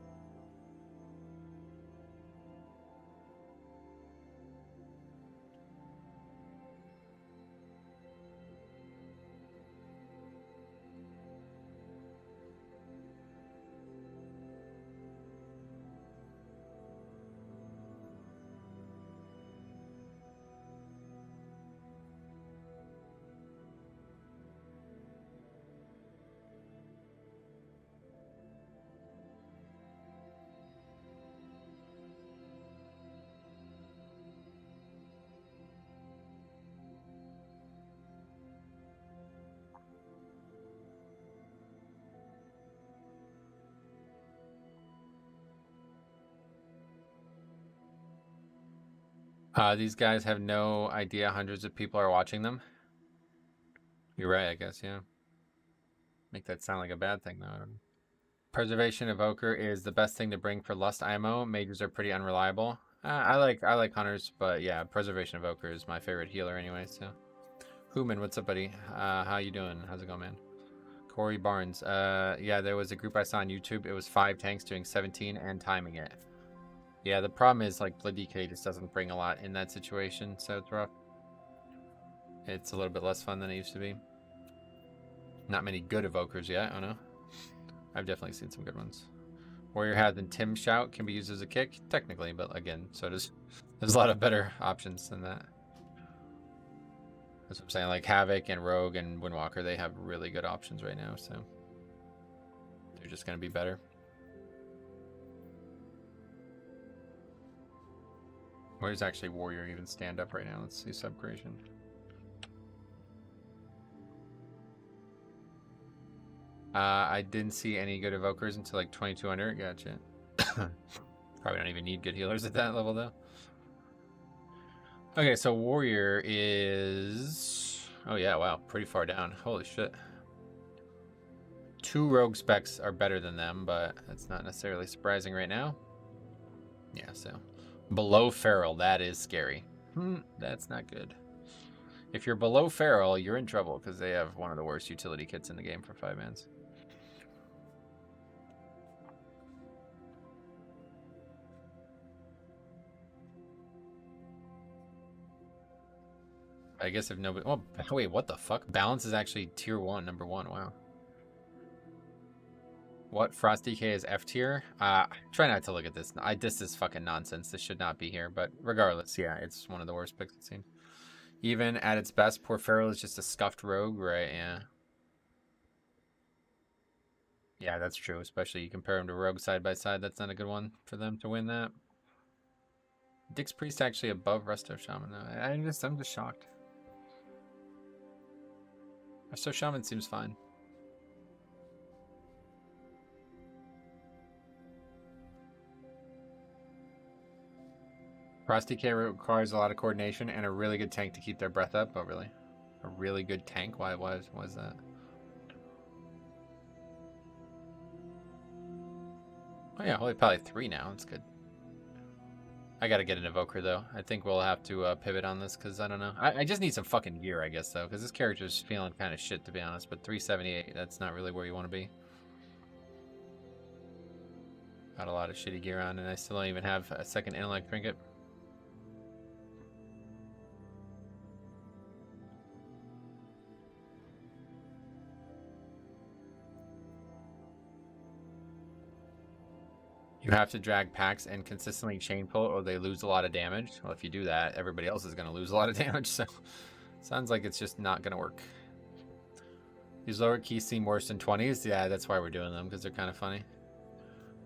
These guys have no idea hundreds of people are watching them. You're right, I guess, yeah. Make that sound like a bad thing, though. Preservation Evoker is the best thing to bring for Lust IMO. Mages are pretty unreliable. I like hunters, but yeah, Preservation Evoker is my favorite healer anyway, so. Human, what's up, buddy? How you doing? How's it going, man? Corey Barnes. Yeah, there was a group I saw on YouTube. It was 5 tanks doing 17 and timing it. Yeah, the problem is, like, Blood DK just doesn't bring a lot in that situation, so it's rough. It's a little bit less fun than it used to be. Not many good evokers yet, I don't know. I've definitely seen some good ones. Warrior Hat and Tim Shout can be used as a kick, technically, but again, so does. There's a lot of better options than that. That's what I'm saying, like Havoc and Rogue and Windwalker, they have really good options right now, so they're just going to be better. Where's actually Warrior even stand up right now? Let's see sub creation. I didn't see any good evokers until like 2200. Gotcha. Probably don't even need good healers at that level though. Okay, so Warrior is... Oh yeah, wow, pretty far down. Holy shit. 2 rogue specs are better than them, but that's not necessarily surprising right now. Yeah, so below Feral, that is scary. That's not good. If you're below Feral, you're in trouble because they have one of the worst utility kits in the game for 5-mans. I guess if nobody... Oh, wait, what the fuck? Balance is actually tier 1, number 1. Wow. What? Frost DK is F tier? Try not to look at this. This is fucking nonsense. This should not be here. But regardless, yeah, it's one of the worst picks I've seen. Even at its best, poor Feral is just a scuffed rogue, right? Yeah. Yeah, that's true. Especially you compare him to Rogue side by side. That's not a good one for them to win that. Dick's Priest actually above Resto Shaman, though. I'm just shocked. Resto Shaman seems fine. Frost DK requires a lot of coordination and a really good tank to keep their breath up. Oh, really? A really good tank? Why was that? Oh yeah, holy probably 3 now. That's good. I gotta get an evoker though. I think we'll have to pivot on this because I don't know. I just need some fucking gear, I guess, though, because this character's feeling kind of shit, to be honest. But 378, that's not really where you want to be. Got a lot of shitty gear on, and I still don't even have a second intellect trinket. You have to drag packs and consistently chain pull or they lose a lot of damage. Well, if you do that, everybody else is going to lose a lot of damage, so sounds like it's just not going to work. These lower keys seem worse than 20s. Yeah, that's why we're doing them, because they're kind of funny.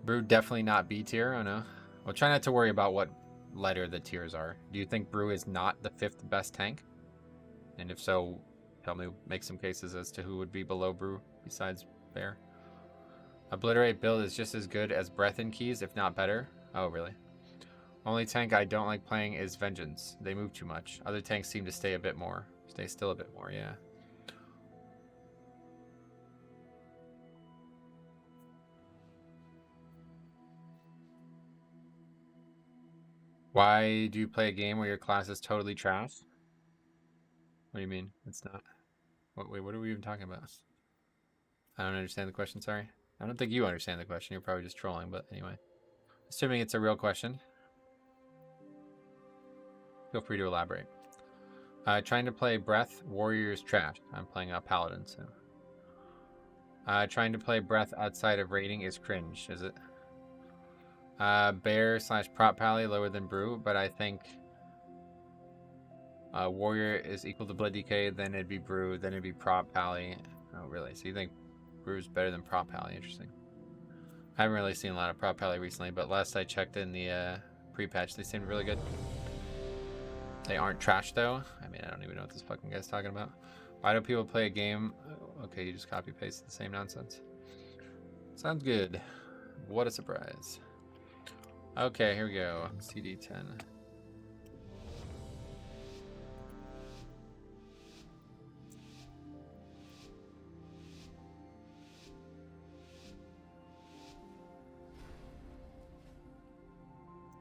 Brew definitely not B tier, oh no. Well, try not to worry about what letter the tiers are. Do you think Brew is not the 5th best tank? And if so, tell me, make some cases as to who would be below Brew besides Bear. Obliterate build is just as good as Breath and Keys, if not better. Oh, really? Only tank I don't like playing is Vengeance. They move too much. Other tanks seem to stay a bit more. Stay still a bit more, yeah. Why do you play a game where your class is totally trash? What do you mean? It's not. Wait, what are we even talking about? I don't understand the question, sorry. I don't think you understand the question. You're probably just trolling, but anyway. Assuming it's a real question. Feel free to elaborate. Trying to play Breath, Warrior is trash. I'm playing a Paladin, so. Trying to play Breath outside of rating is cringe, is it? Bear / Prop Pally lower than Brew, but I think Warrior is equal to Blood DK, then it'd be Brew, then it'd be Prop Pally. Oh, really? So you think Brew's better than Prop Pally? Interesting. I haven't really seen a lot of Prop Pally recently, but last I checked in the pre-patch, they seemed really good. They aren't trash, though. I mean, I don't even know what this fucking guy's talking about. Why do people play a game? Okay, you just copy-paste the same nonsense. Sounds good. What a surprise. Okay, here we go. CD10.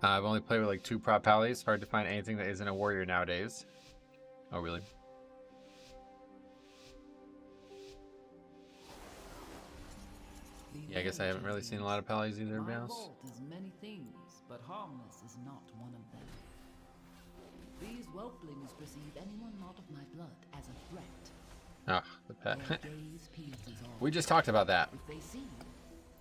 I've only played with like 2 prop pallies. Hard to find anything that isn't a warrior nowadays. Oh, really? Yeah, I guess I haven't really seen a lot of pallies either, to be My honest. vault is many things, but harmless is not one of them. These whelplings perceive anyone not of my blood as a threat. Ah, the pet. Their gaze pierces all. We just talked about that. If they see you,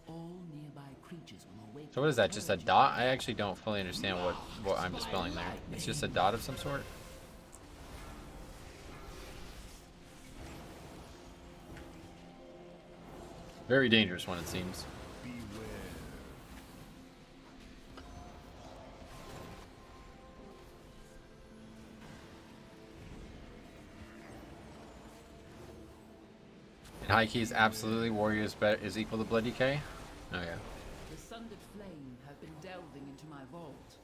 all nearby creatures will awaken. So what is that, just a dot? I actually don't fully understand what I'm dispelling there. It's just a dot of some sort? Very dangerous one, it seems. And high keys, absolutely. Warriors is equal to blood decay. Oh yeah. The sundered flame have been delving into my vault.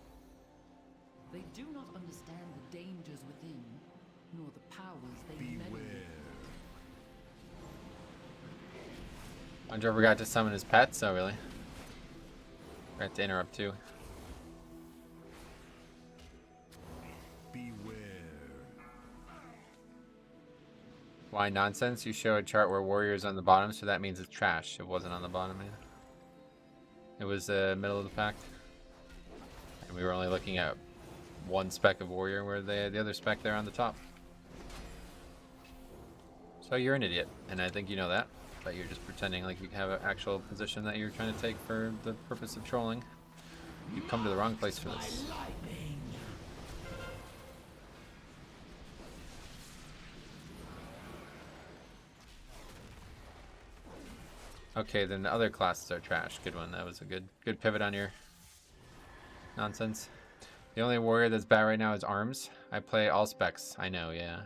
They do not understand the dangers within, nor the powers they meddle with. Andre forgot to summon his pets. Oh really? Forgot to interrupt too. Why nonsense? You show a chart where warriors on the bottom, so that means it's trash. It wasn't on the bottom, man. It was the middle of the pack. And we were only looking at one spec of warrior, where the other spec there on the top. So you're an idiot, and I think you know that. But you're just pretending like you have an actual position that you're trying to take for the purpose of trolling. You've come to the wrong place for this. Okay, then the other classes are trash. Good one. That was a good pivot on your nonsense. The only warrior that's bad right now is arms. I play all specs. I know, yeah.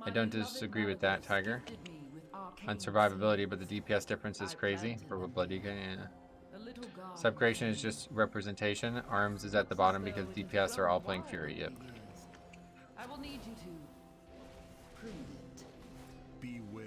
I don't disagree with that, Tiger. On survivability, but the DPS difference is crazy for blood decay. Yeah. Subcreation is just representation. Arms is at the bottom because DPS are all playing Fury. Yep. I will need you to prove it. Beware.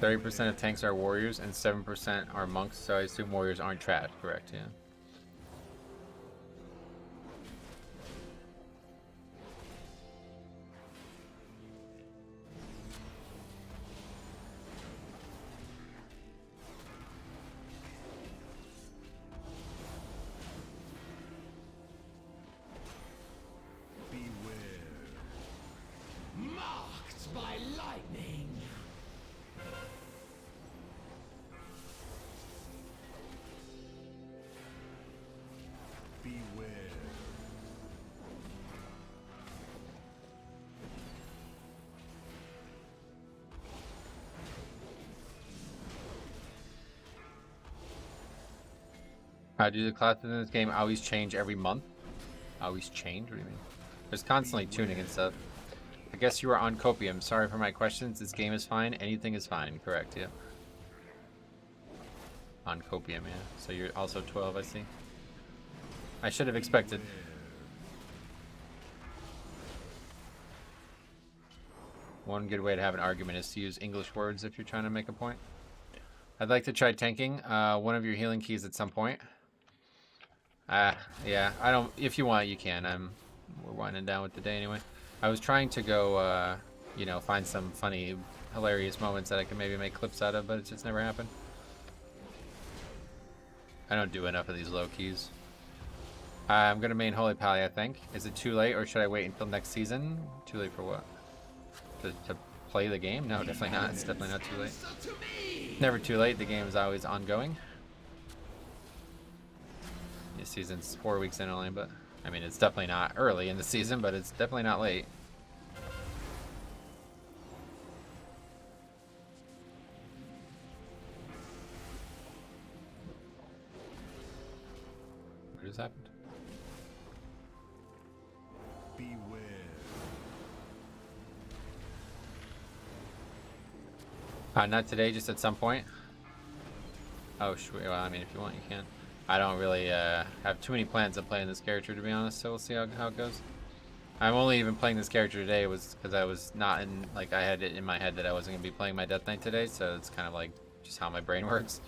30% of tanks are warriors and 7% are monks, so I assume warriors aren't trash, correct? Yeah. Marked by lightning. Beware. Do the classes in this game always change every month? Always change? What do you mean? There's constantly tuning and stuff. I guess you are on copium. Sorry for my questions. This game is fine. Anything is fine. Correct, yeah. On copium, yeah. So you're also 12, I see. I should have expected. One good way to have an argument is to use English words if you're trying to make a point. I'd like to try tanking one of your healing keys at some point. Yeah, I don't. If you want, you can. We're winding down with the day anyway. I was trying to go, you know, find some funny, hilarious moments that I can maybe make clips out of, but it just never happened. I don't do enough of these low keys. I'm gonna main Holy Pally, I think. Is it too late, or should I wait until next season? Too late for what? To play the game? No, definitely not. It's definitely not too late. Never too late. The game is always ongoing. This season's 4 weeks in only, but I mean, it's definitely not early in the season, but it's definitely not late. What just happened? Beware. Not today, just at some point. Oh, sure. Well, I mean, if you want, you can. I don't really have too many plans of playing this character, to be honest, so we'll see how it goes. I'm only even playing this character today was because I was not in, like, I had it in my head that I wasn't going to be playing my Death Knight today, so it's kind of like just how my brain works.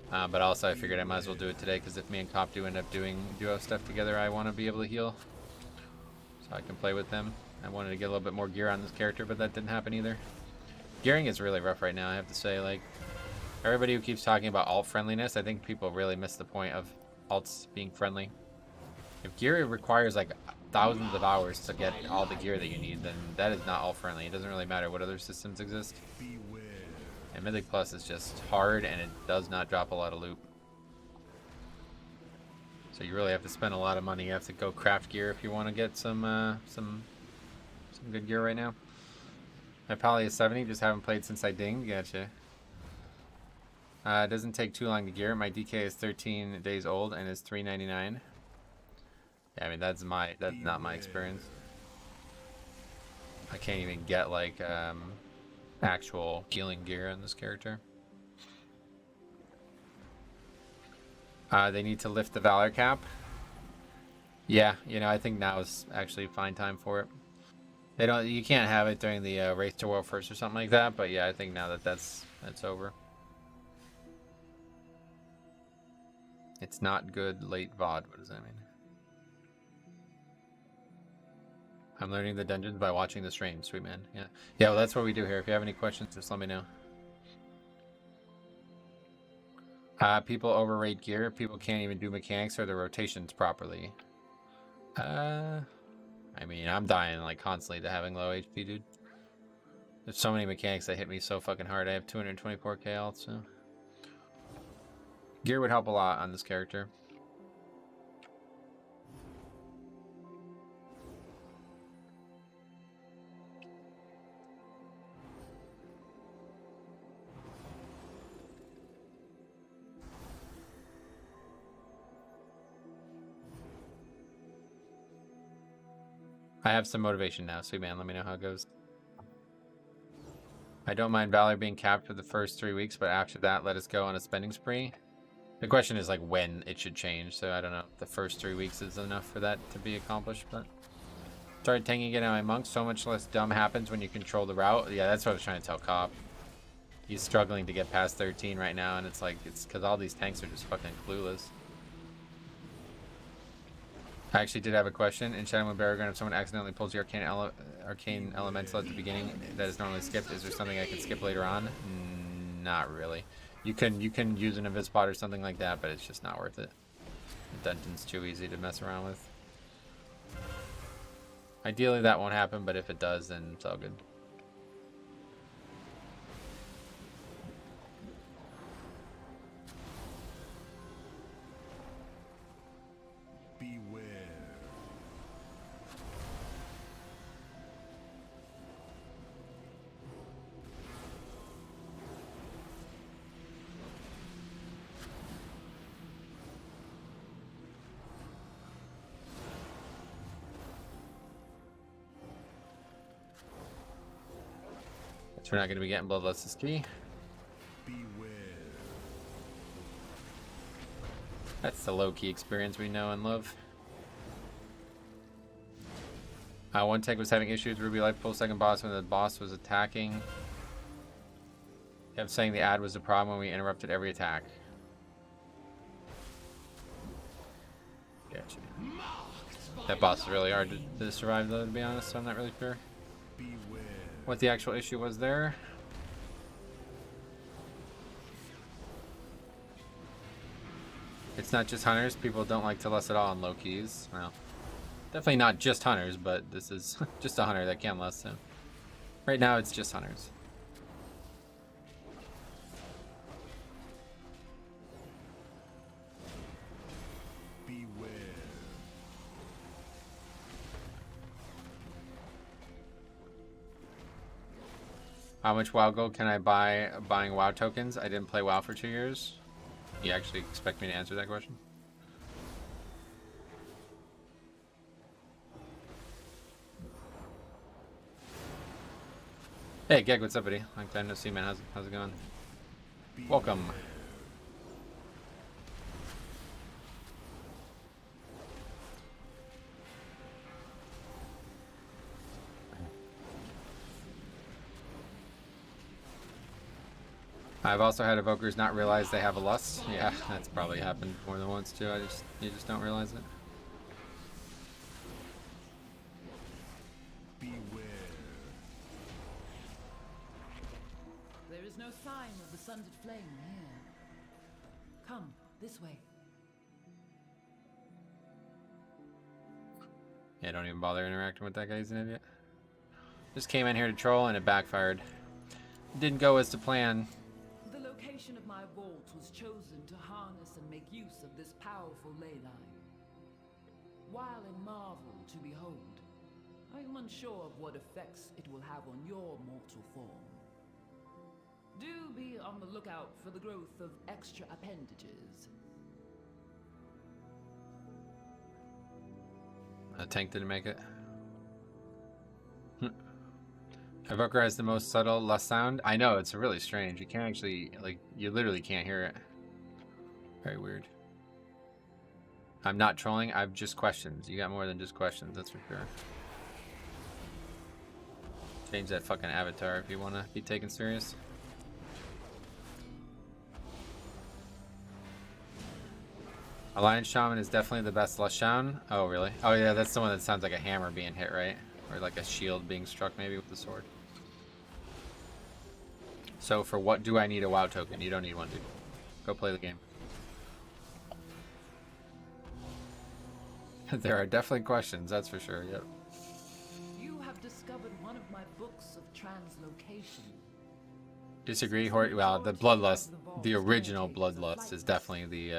But also I figured I might as well do it today because if me and Cop do end up doing duo stuff together, I want to be able to heal. So I can play with them. I wanted to get a little bit more gear on this character, but that didn't happen either. Gearing is really rough right now, I have to say. Like, everybody who keeps talking about alt friendliness, I think people really miss the point of alts being friendly. If gear requires like thousands of hours to get all the gear that you need, then that is not alt friendly. It doesn't really matter what other systems exist. And Mythic Plus is just hard and it does not drop a lot of loot. So you really have to spend a lot of money. You have to go craft gear if you want to get some good gear right now. My Pally is 70, just haven't played since I dinged. Gotcha. It doesn't take too long to gear. My DK is 13 days old and is $3.99. Yeah, I mean that's not my experience. I can't even get like actual healing gear on this character. They need to lift the Valor cap. Yeah, you know, I think now is actually a fine time for it. You can't have it during the race to world first or something like that, but yeah, I think now that that's over. It's not good late VOD. What does that mean? I'm learning the dungeons by watching the stream. Sweet man. Yeah. Yeah, well, that's what we do here. If you have any questions, just let me know. People overrate gear. People can't even do mechanics or the rotations properly. I mean, I'm dying like constantly to having low HP, dude. There's so many mechanics that hit me so fucking hard. I have 224k also. Gear would help a lot on this character. I have some motivation now, sweet man. Let me know how it goes. I don't mind Valor being capped for the first 3 weeks, but after that, let us go on a spending spree. The question is like when it should change, so I don't know if the first 3 weeks is enough for that to be accomplished, but... Started tanking again on my monk. So much less dumb happens when you control the route. Yeah, that's what I was trying to tell Cop. He's struggling to get past 13 right now, and it's like, it's because all these tanks are just fucking clueless. I actually did have a question. In Shadow and Barragon, if someone accidentally pulls the arcane elemental at the beginning that is normally skipped, is there something I can skip later on? Not really. You can use an Invispot or something like that, but it's just not worth it. The dungeon's too easy to mess around with. Ideally that won't happen, but if it does, then it's all good. Beware. We're not going to be getting Bloodlust is key. Beware. That's the low-key experience we know and love. One tank was having issues. Ruby Life pulled second boss when the boss was attacking. Kept saying the ad was the problem when we interrupted every attack. Gotcha. That boss is really hard to survive though, to be honest, so I'm not really sure what the actual issue was there. It's not just hunters. People don't like to lust at all on low keys. Well, definitely not just hunters, but this is just a hunter that can lust. So right now it's just hunters. How much WoW gold can I buy buying WoW tokens? I didn't play WoW for 2 years. You actually expect me to answer that question? Hey, Geg, what's up, buddy? Long time no see, man. How's it going? Welcome. I've also had evokers not realize they have a lust. Yeah, that's probably happened more than once too. You just don't realize it. Beware. There is no sign of the sundered flame here. Come, this way. Yeah, don't even bother interacting with that guy. He's an idiot. Just came in here to troll and it backfired. Didn't go as to plan. The location of my vault was chosen to harness and make use of this powerful ley line. While a marvel to behold, I am unsure of what effects it will have on your mortal form. Do be on the lookout for the growth of extra appendages. A tank didn't make it. Evoker has the most subtle lust sound. I know, it's really strange. You can't actually, like, you literally can't hear it. Very weird. I'm not trolling, I've just questions. You got more than just questions, that's for sure. Change that fucking avatar if you want to be taken serious. Alliance Shaman is definitely the best Lust Shaman. Oh, really? Oh, yeah, that's the one that sounds like a hammer being hit, right? Or like a shield being struck, maybe, with the sword. So, for what do I need a WoW token? You don't need one, dude. Go play the game. There are definitely questions, that's for sure, yep. You have discovered one of my books of translocation. Disagree, well, the Bloodlust, the original Bloodlust is definitely the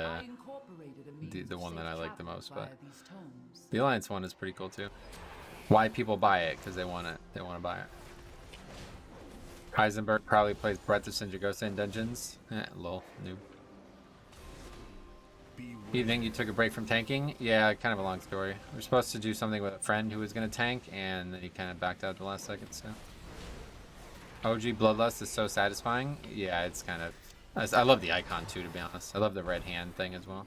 one that I like the most, but the Alliance one is pretty cool too. Why people buy it? Because they want it. They want to buy it. Heisenberg probably plays Breath of Sinjagosa in dungeons. Lol, noob. You think you took a break from tanking? Yeah, kind of a long story. We were supposed to do something with a friend who was going to tank, and then he kind of backed out at the last second, so. OG Bloodlust is so satisfying. Yeah, it's kind of... I love the icon too, to be honest. I love the red hand thing as well.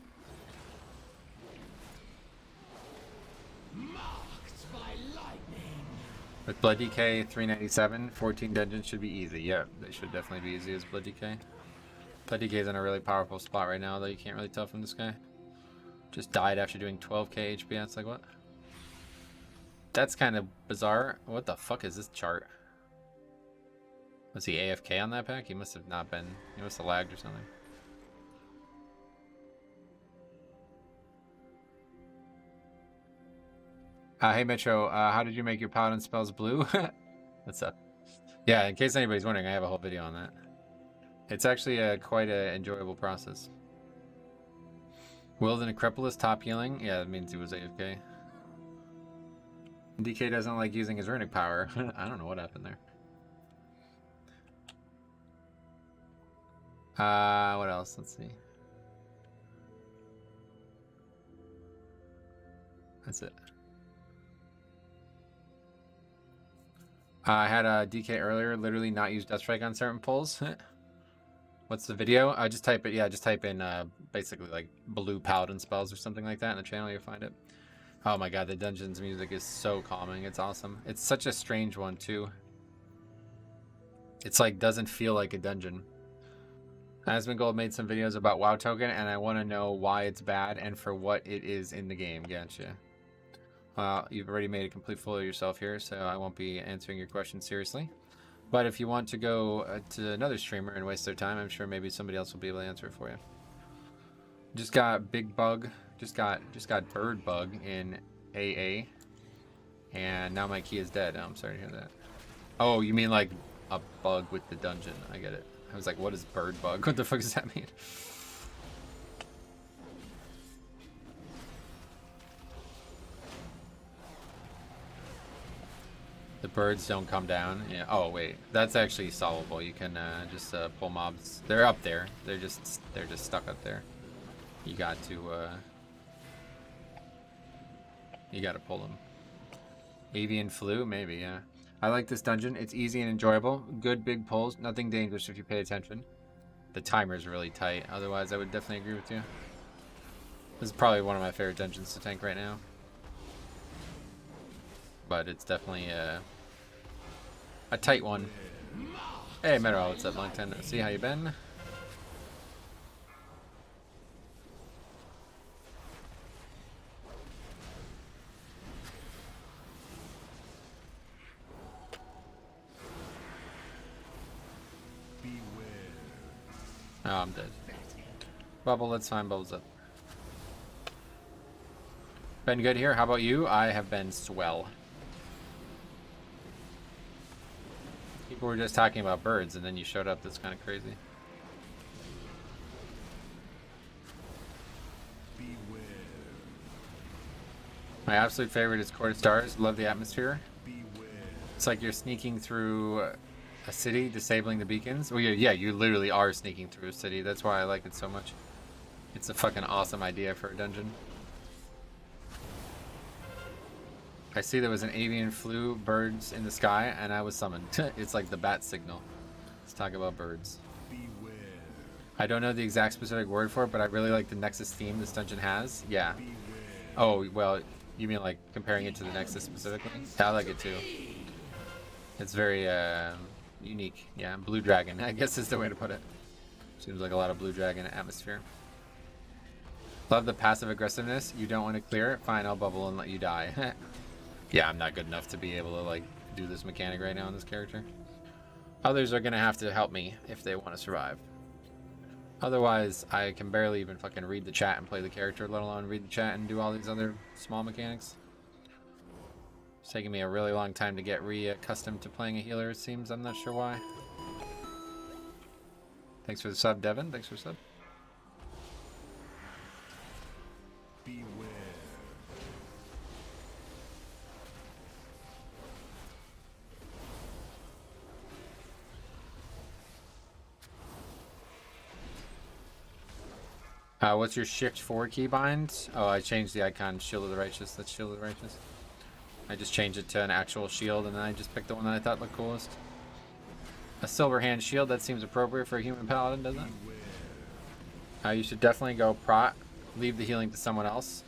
Marked by lightning. With Blood DK 397, 14 dungeons should be easy. Yeah, they should definitely be easy as Blood DK. Blood DK is in a really powerful spot right now, though you can't really tell from this guy. Just died after doing 12k HP. That's like what? That's kind of bizarre. What the fuck is this chart? Was he AFK on that pack? He must have not been. He must have lagged or something. Hey Metro, how did you make your Paladin spells blue? What's up? Yeah, in case anybody's wondering, I have a whole video on that. It's actually quite an enjoyable process. Will the Necropolis top healing? Yeah, that means he was AFK. DK doesn't like using his runic power. I don't know what happened there. What else? Let's see. That's it. I had a DK earlier, literally not use Death Strike on certain pulls. What's the video? Just type it, yeah, just type in basically like blue Paladin spells or something like that in the channel, you'll find it. Oh my god, the Dungeons music is so calming, it's awesome. It's such a strange one too. It's like, doesn't feel like a dungeon. Asmongold made some videos about WoW Token, and I want to know why it's bad and for what it is in the game. Gotcha. You've already made a complete fool of yourself here, so I won't be answering your question seriously. But if you want to go to another streamer and waste their time, I'm sure maybe somebody else will be able to answer it for you. Just got Big Bug, just got Bird Bug in AA, and now my key is dead. Oh, I'm sorry to hear that. Oh, you mean like a bug with the dungeon? I get it. I was like, what is Bird Bug? What the fuck does that mean? The birds don't come down. Yeah. Oh wait, that's actually solvable. You can just pull mobs. They're up there. They're just stuck up there. You got to pull them. Avian flu, maybe. Yeah. I like this dungeon. It's easy and enjoyable. Good big pulls. Nothing dangerous if you pay attention. The timer's really tight. Otherwise, I would definitely agree with you. This is probably one of my favorite dungeons to tank right now. But it's definitely a tight one. Hey, Mero, what's up, Moncton? See how you been? Oh, I'm dead. Bubble, let's find bubbles up. Been good here. How about you? I have been swell. People were just talking about birds, and then you showed up. That's kind of crazy. Beware. My absolute favorite is Court of Stars. Love the atmosphere. Beware. It's like you're sneaking through a city, disabling the beacons. Well, yeah, you literally are sneaking through a city. That's why I like it so much. It's a fucking awesome idea for a dungeon. I see there was an avian flew birds in the sky, and I was summoned. It's like the bat signal. Let's talk about birds. Beware. I don't know the exact specific word for it, but I really like the Nexus theme this dungeon has. Yeah. Beware. Oh, well, you mean like comparing it to the Nexus specifically? Yeah, I like it too. It's very unique. Yeah, Blue Dragon, I guess is the way to put it. Seems like a lot of Blue Dragon atmosphere. Love the passive aggressiveness. You don't want to clear it? Fine, I'll bubble and let you die. Yeah, I'm not good enough to be able to like do this mechanic right now in this character. Others are gonna have to help me if they want to survive. Otherwise, I can barely even fucking read the chat and play the character, let alone read the chat and do all these other small mechanics. It's taking me a really long time to get accustomed to playing a healer, it seems. I'm not sure why. Thanks for the sub, Devin. Thanks for the sub. Beware. What's your shift 4 keybind? Oh, I changed the icon Shield of the Righteous. That's Shield of the Righteous. I just changed it to an actual shield, and then I just picked the one that I thought looked coolest. A silver hand shield, that seems appropriate for a human paladin, doesn't it? You should definitely go prot. Leave the healing to someone else.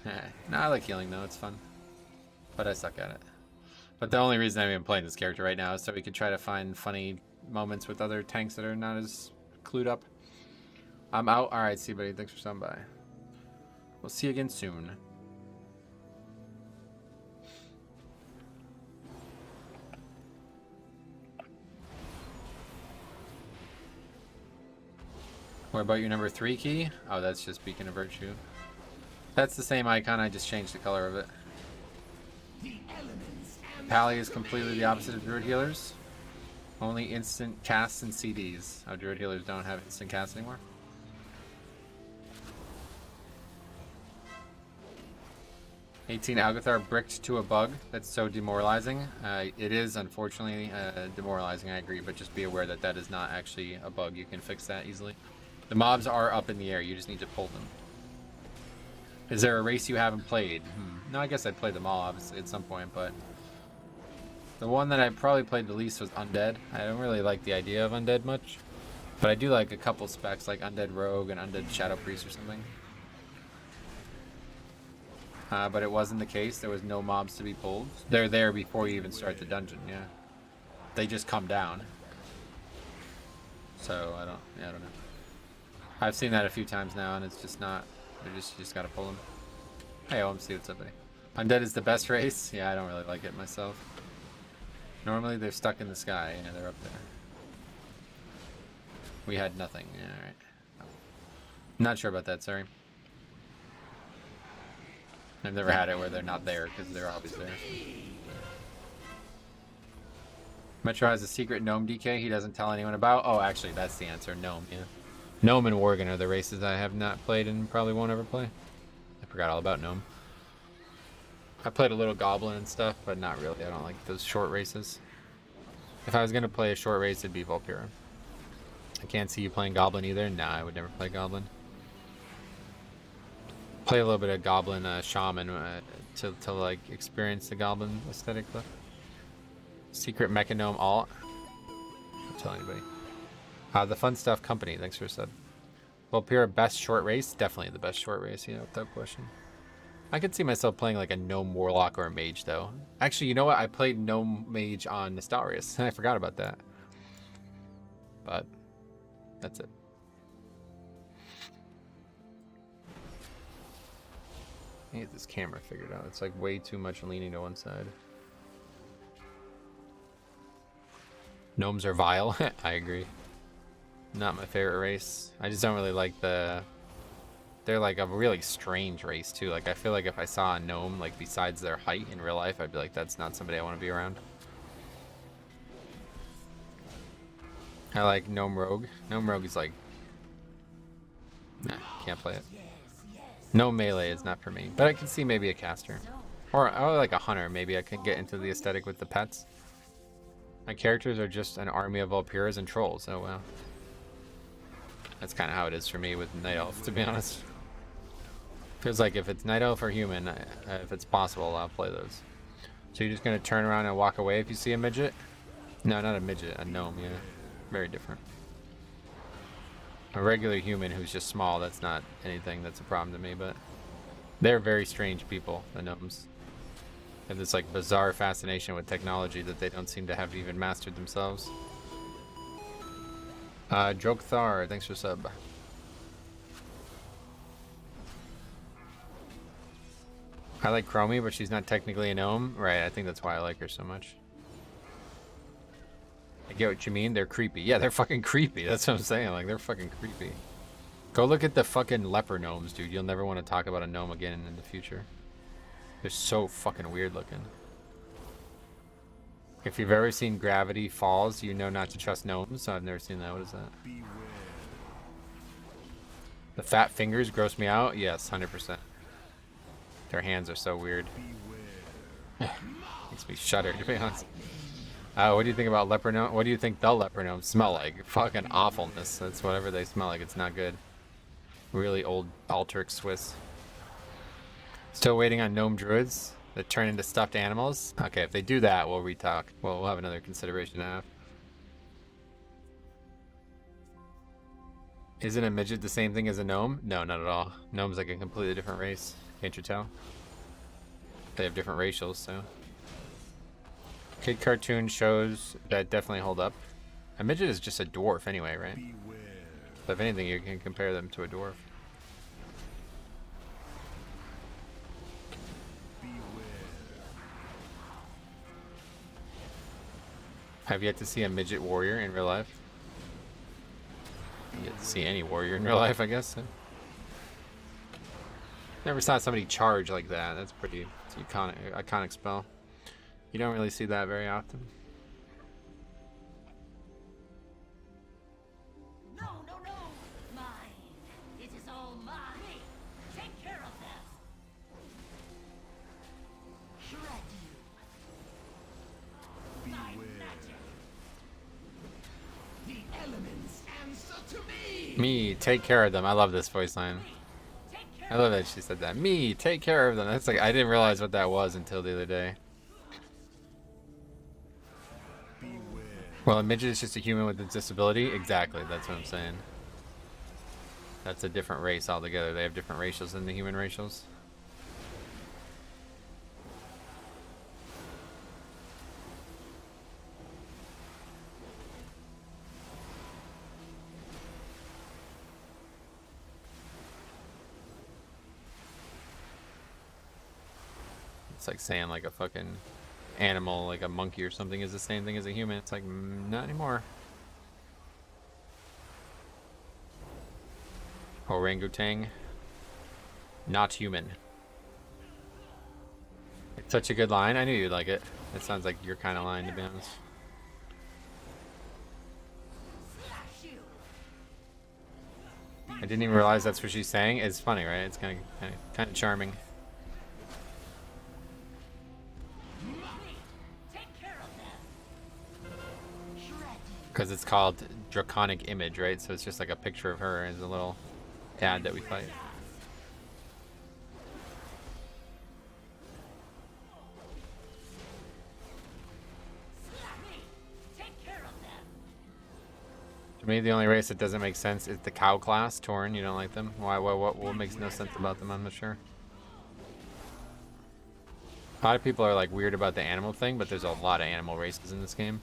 No, I like healing though, it's fun. But I suck at it. But the only reason I'm even playing this character right now is so we could try to find funny moments with other tanks that are not as clued up. I'm out. Alright, see buddy, thanks for stopping by. We'll see you again soon. What about your number 3 key? Oh, that's just Beacon of Virtue. That's the same icon, I just changed the color of it. Pally is completely the opposite of Druid Healers. Only instant casts and CDs. Oh, Druid Healers don't have instant casts anymore? 18 Algathar bricked to a bug. That's so demoralizing. It is, unfortunately, demoralizing, I agree, but just be aware that that is not actually a bug. You can fix that easily. The mobs are up in the air. You just need to pull them. Is there a race you haven't played? No, I guess I'd play them all, obviously, at some point, but... The one that I probably played the least was Undead. I don't really like the idea of Undead much. But I do like a couple specs, like Undead Rogue and Undead Shadow Priest or something. But it wasn't the case. There was no mobs to be pulled. They're there before you even start the dungeon, yeah. They just come down. So, I don't know. I've seen that a few times now, and it's just not... You just gotta pull them. Hey, OMC, what's up, buddy? Undead is the best race? Yeah, I don't really like it myself. Normally, they're stuck in the sky. Yeah, they're up there. We had nothing. Yeah, alright. Not sure about that, sorry. I've never had it where they're not there, because they're always there. Metro has a secret gnome DK he doesn't tell anyone about. Oh, actually, that's the answer. Gnome, yeah. Gnome and Worgen are the races I have not played and probably won't ever play. I forgot all about Gnome. I played a little Goblin and stuff, but not really. I don't like those short races. If I was going to play a short race, it'd be Vulpira. I can't see you playing Goblin either. Nah, I would never play Goblin. Play a little bit of Goblin Shaman to like experience the Goblin aesthetic. Secret Mecha Gnome alt. Don't tell anybody. The Fun Stuff Company, thanks for a sub. Vulpira best short race? Definitely the best short race, yeah, without question. I could see myself playing like a Gnome Warlock or a Mage though. Actually, you know what? I played Gnome Mage on Nostarius. I forgot about that. But that's it. I need this camera figured out. It's like way too much leaning to one side. Gnomes are vile. I agree. Not my favorite race. I just don't really like the... They're like a really strange race too. Like I feel like if I saw a gnome like besides their height in real life, I'd be like, that's not somebody I want to be around. I like Gnome Rogue. Gnome Rogue is like... Nah, can't play it. No melee is not for me. But I can see maybe a caster. Or like a hunter. Maybe I can get into the aesthetic with the pets. My characters are just an army of Valkyras and trolls. Oh wow. That's kind of how it is for me with Night Elf, to be honest. Feels like if it's Night Elf or human, if it's possible, I'll play those. So you're just going to turn around and walk away if you see a midget? No, not a midget, a gnome, yeah. Very different. A regular human who's just small, that's not anything that's a problem to me, but they're very strange people, the gnomes. They have this like bizarre fascination with technology that they don't seem to have even mastered themselves. Drokthar, thanks for sub. I like Chromie, but she's not technically a gnome. Right, I think that's why I like her so much. I get what you mean. They're creepy. Yeah, they're fucking creepy. That's what I'm saying. Like, they're fucking creepy. Go look at the fucking leper gnomes, dude. You'll never want to talk about a gnome again in the future. They're so fucking weird looking. If you've ever seen Gravity Falls, you know not to trust gnomes. So I've never seen that. What is that? The fat fingers gross me out? Yes, 100%. Their hands are so weird. Makes me shudder, to be honest. What do you think about leper gnome? What do you think the leper gnomes smell like? Fucking awfulness. That's whatever they smell like. It's not good. Really old Alterix Swiss. Still waiting on gnome druids that turn into stuffed animals? Okay, if they do that, we'll retalk. We'll have another consideration to have. Isn't a midget the same thing as a gnome? No, not at all. Gnome's like a completely different race. Can't you tell? They have different racials, so. Kid cartoon shows that definitely hold up. A midget is just a dwarf anyway, right? So if anything, you can compare them to a dwarf. Have yet to see a midget warrior in real life? You get to see any warrior in real life, I guess. Never saw somebody charge like that. That's pretty iconic spell. You don't really see that very often. No, no, no! Mine! It is all mine! Take care of them! Shred you! My magic! The elements answer to me! Me, take care of them. I love this voice line. I love that she said that. Me, take care of them. That's like, I didn't realize what that was until the other day. Well, a midget is just a human with a disability? Exactly, that's what I'm saying. That's a different race altogether. They have different racials than the human racials. It's like saying like a fucking animal, like a monkey or something, is the same thing as a human. It's like, not anymore. Orangutan. Not human. It's such a good line. I knew you'd like it. It sounds like your kind of line, to be honest. I didn't even realize that's what she's saying. It's funny, right? It's kind of charming. Because it's called Draconic Image, right? So it's just like a picture of her as a little ad that we fight. To me, the only race that doesn't make sense is the cow class. Torn, you don't like them? Why? What makes no sense about them? I'm not sure. A lot of people are like weird about the animal thing, but there's a lot of animal races in this game.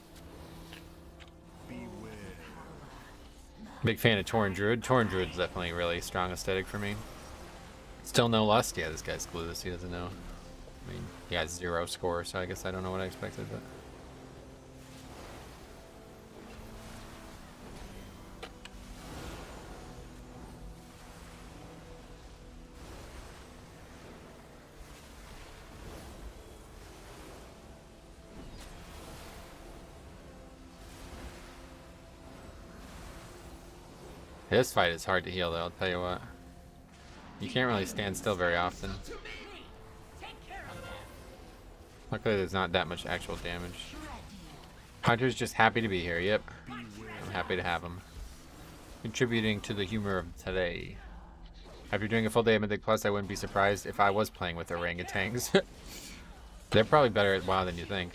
Big fan of Tauren Druid. Tauren Druid's definitely a really strong aesthetic for me. Still no lust? Yeah, this guy's clueless. He doesn't know. I mean, he has 0 score, so I guess I don't know what I expected, but... This fight is hard to heal though, I'll tell you what. You can't really stand still very often. Luckily there's not that much actual damage. Hunter's just happy to be here, yep. I'm happy to have him. Contributing to the humor of today. After doing a full day of Mythic Plus, I wouldn't be surprised if I was playing with orangutans. They're probably better at WoW than you think.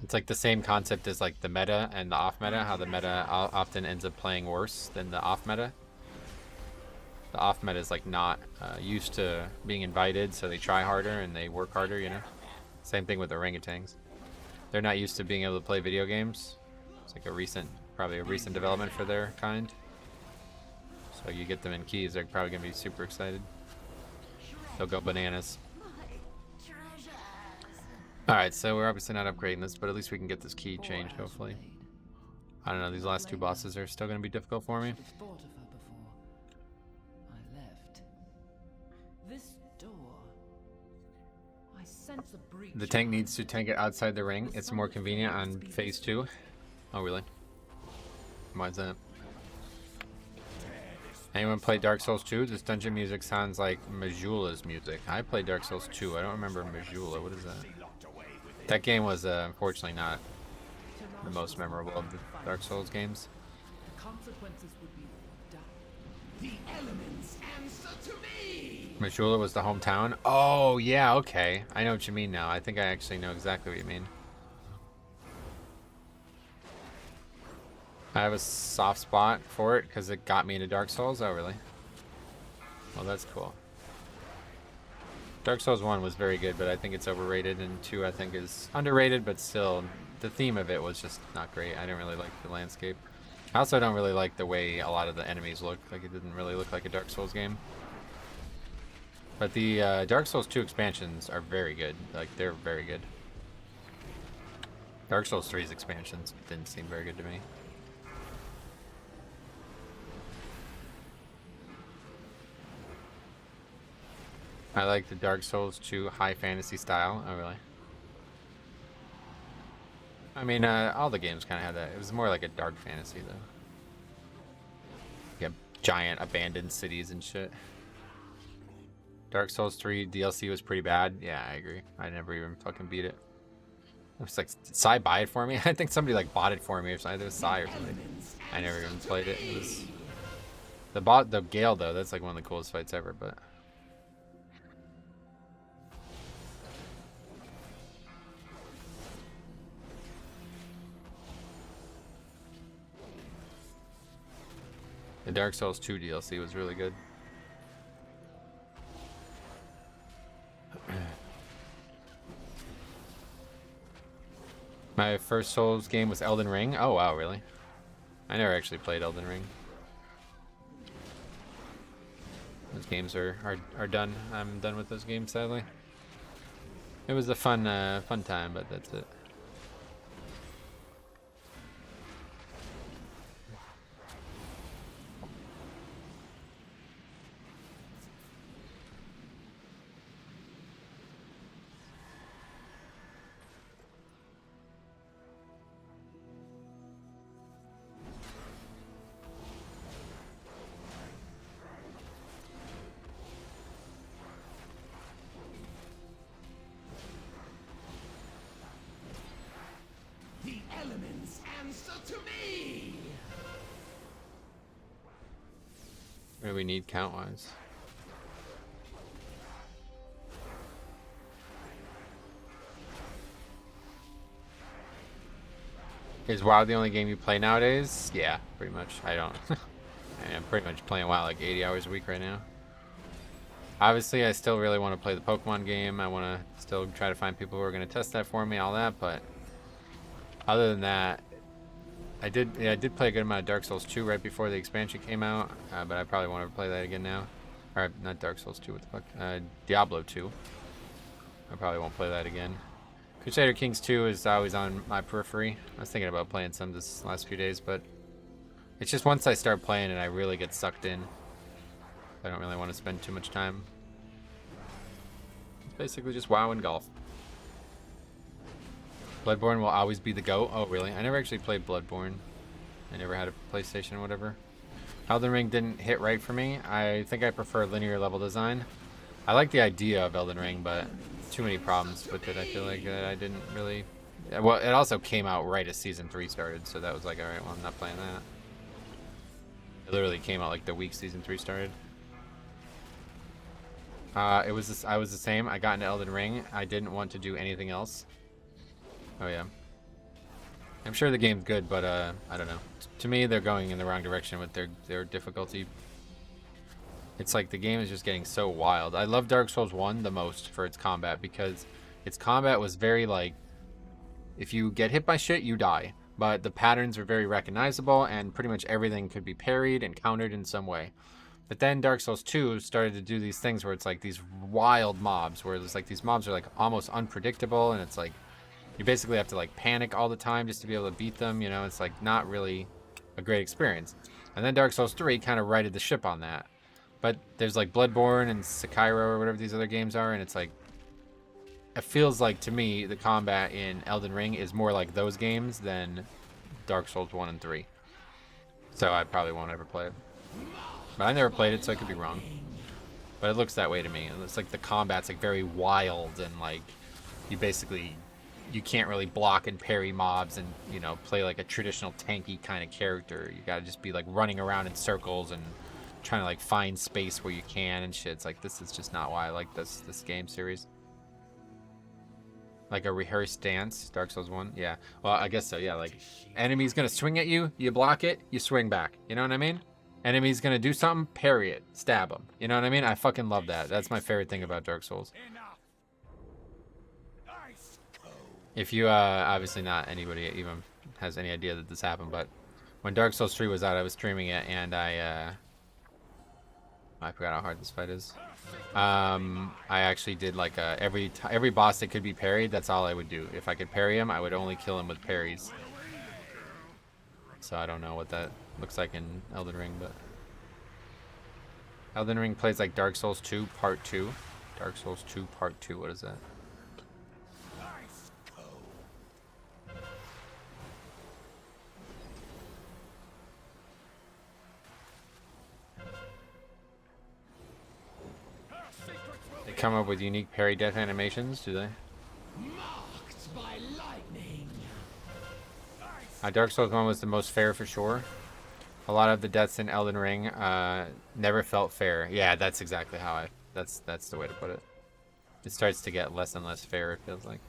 It's like the same concept as like the meta and the off meta, how the meta often ends up playing worse than the off meta. The off meta is like not used to being invited, so they try harder and they work harder, you know? Same thing with orangutans. They're not used to being able to play video games. It's like a recent, probably a recent development for their kind. So you get them in keys, they're probably gonna be super excited. They'll go bananas. Alright, so we're obviously not upgrading this, but at least we can get this key changed, hopefully. I don't know, these last two bosses are still going to be difficult for me. The tank needs to tank it outside the ring. It's more convenient on phase 2. Oh, really? Why is that? Anyone play Dark Souls 2? This dungeon music sounds like Majula's music. I played Dark Souls 2. I don't remember Majula. What is that? That game was unfortunately not the most memorable of the Dark Souls games. Majula was the hometown? Oh, yeah, okay. I know what you mean now. I think I actually know exactly what you mean. I have a soft spot for it because it got me into Dark Souls. Oh, really? Well, that's cool. Dark Souls 1 was very good, but I think it's overrated, and 2 I think is underrated, but still, the theme of it was just not great. I didn't really like the landscape. I also don't really like the way a lot of the enemies look. Like, it didn't really look like a Dark Souls game. But the Dark Souls 2 expansions are very good. Like, they're very good. Dark Souls 3's expansions didn't seem very good to me. I like the Dark Souls 2 high fantasy style. Oh, really? I mean, all the games kind of had that. It was more like a dark fantasy, though. You have giant abandoned cities and shit. Dark Souls 3 DLC was pretty bad. Yeah, I agree. I never even fucking beat it. It was like, did Sai buy it for me? I think somebody like bought it for me or something. It was Sai or something. I never even played it. It was the Gale though. That's like one of the coolest fights ever. But the Dark Souls 2 DLC was really good. My first Souls game was Elden Ring. Oh wow, really? I never actually played Elden Ring. Those games are done. I'm done with those games, sadly. It was a fun time, but that's it. What do we need count-wise? Is WoW the only game you play nowadays? Yeah, pretty much. I don't. I'm pretty much playing WoW like 80 hours a week right now. Obviously, I still really want to play the Pokemon game. I want to still try to find people who are going to test that for me, all that, but other than that, I did play a good amount of Dark Souls 2 right before the expansion came out, but I probably want to play that again now. Or not Dark Souls 2, what the fuck? Diablo 2. I probably won't play that again. Crusader Kings 2 is always on my periphery. I was thinking about playing some this last few days, but it's just once I start playing it, I really get sucked in. I don't really want to spend too much time. It's basically just WoW and golf. Bloodborne will always be the GOAT. Oh, really? I never actually played Bloodborne. I never had a PlayStation or whatever. Elden Ring didn't hit right for me. I think I prefer linear level design. I like the idea of Elden Ring, but too many problems with it. I feel like I didn't really... Well, it also came out right as Season 3 started, so that was like, alright, well, I'm not playing that. It literally came out like the week Season 3 started. I was the same. I got into Elden Ring. I didn't want to do anything else. Oh yeah. I'm sure the game's good, but I don't know. To me, they're going in the wrong direction with their difficulty. It's like the game is just getting so wild. I love Dark Souls 1 the most for its combat, because its combat was very like, if you get hit by shit, you die. But the patterns were very recognizable, and pretty much everything could be parried and countered in some way. But then Dark Souls 2 started to do these things where it's like these wild mobs, where it's like these mobs are like almost unpredictable, and it's like you basically have to like panic all the time just to be able to beat them, you know. It's like not really a great experience. And then Dark Souls 3 kind of righted the ship on that. But there's like Bloodborne and Sekiro or whatever these other games are, and it's like, it feels like to me the combat in Elden Ring is more like those games than Dark Souls 1 and 3. So I probably won't ever play it. But I never played it, so I could be wrong. But it looks that way to me. It looks like the combat's like very wild, and like you can't really block and parry mobs and, you know, play like a traditional tanky kind of character. You gotta just be like running around in circles and trying to like find space where you can and shit. It's like, this is just not why I like this game series. Like a rehearsed dance, Dark Souls 1. Yeah, well, I guess so. Yeah, like enemy's gonna swing at you, you block it, you swing back. You know what I mean? Enemy's gonna do something, parry it, stab him. You know what I mean? I fucking love that. That's my favorite thing about Dark Souls. If you obviously not anybody even has any idea that this happened, but when Dark Souls 3 was out, I was streaming it, and I forgot how hard this fight is. I actually did like every boss that could be parried, that's all I would do. If I could parry him, I would only kill him with parries. So I don't know what that looks like in Elden Ring, but Elden Ring plays like Dark Souls 2 Part 2. Dark Souls 2 Part 2, what is that? They come up with unique parry death animations, do they? Marked by lightning. Dark Souls 1 was the most fair for sure. A lot of the deaths in Elden Ring never felt fair. Yeah, that's exactly how that's the way to put it. It starts to get less and less fair, it feels like.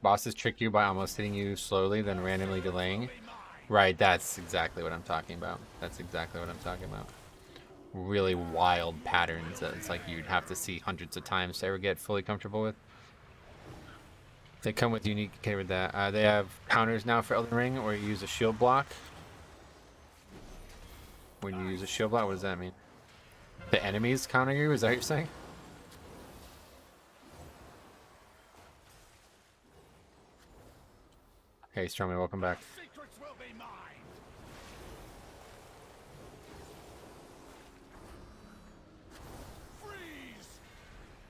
Bosses trick you by almost hitting you slowly, then randomly delaying. Right, that's exactly what I'm talking about. That's exactly what I'm talking about. Really wild patterns that it's like you'd have to see hundreds of times to ever get fully comfortable with. They come with unique, okay with that. They have counters now for Elden Ring, where you use a shield block. When you use a shield block, what does that mean? The enemies counter you, is that what you're saying? Hey, Strowman, welcome back.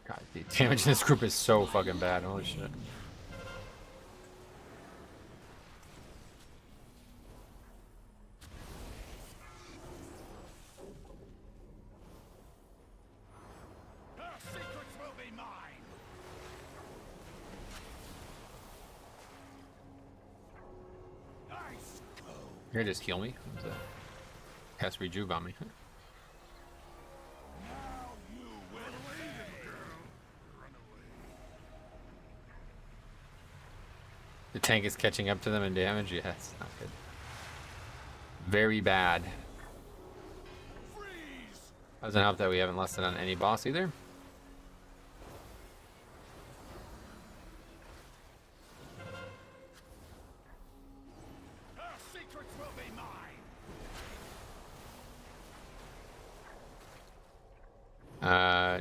God, the damage in this group is so fucking bad. Holy shit. Here, just heal me. Cast rejuve on me. The tank is catching up to them in damage? Yeah, it's not good. Very bad. Doesn't help that we haven't lusted on any boss either.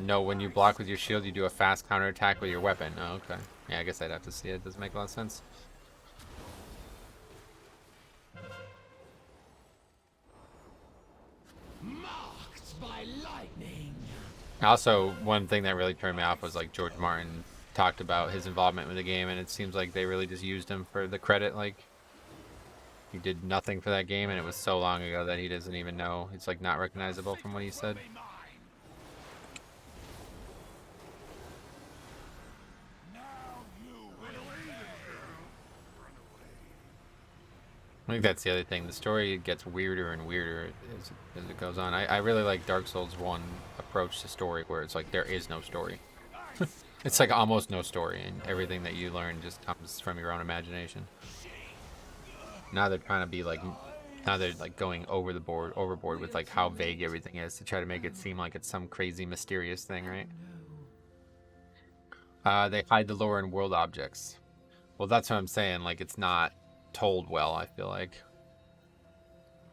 No, when you block with your shield, you do a fast counterattack with your weapon. Oh, okay. Yeah, I guess I'd have to see it. It doesn't make a lot of sense. Marked Also, one thing that really turned me off was like George Martin talked about his involvement with the game, and it seems like they really just used him for the credit. Like, he did nothing for that game, and it was so long ago that he doesn't even know. It's like not recognizable from what he said. I think that's the other thing. The story gets weirder and weirder as it goes on. I really like Dark Souls 1 approach to story, where it's like there is no story. It's like almost no story, and everything that you learn just comes from your own imagination. Now they're trying to be like, now they're like going overboard with like how vague everything is to try to make it seem like it's some crazy mysterious thing, right? They hide the lore in world objects. Well, that's what I'm saying. Like, it's not told well, I feel like.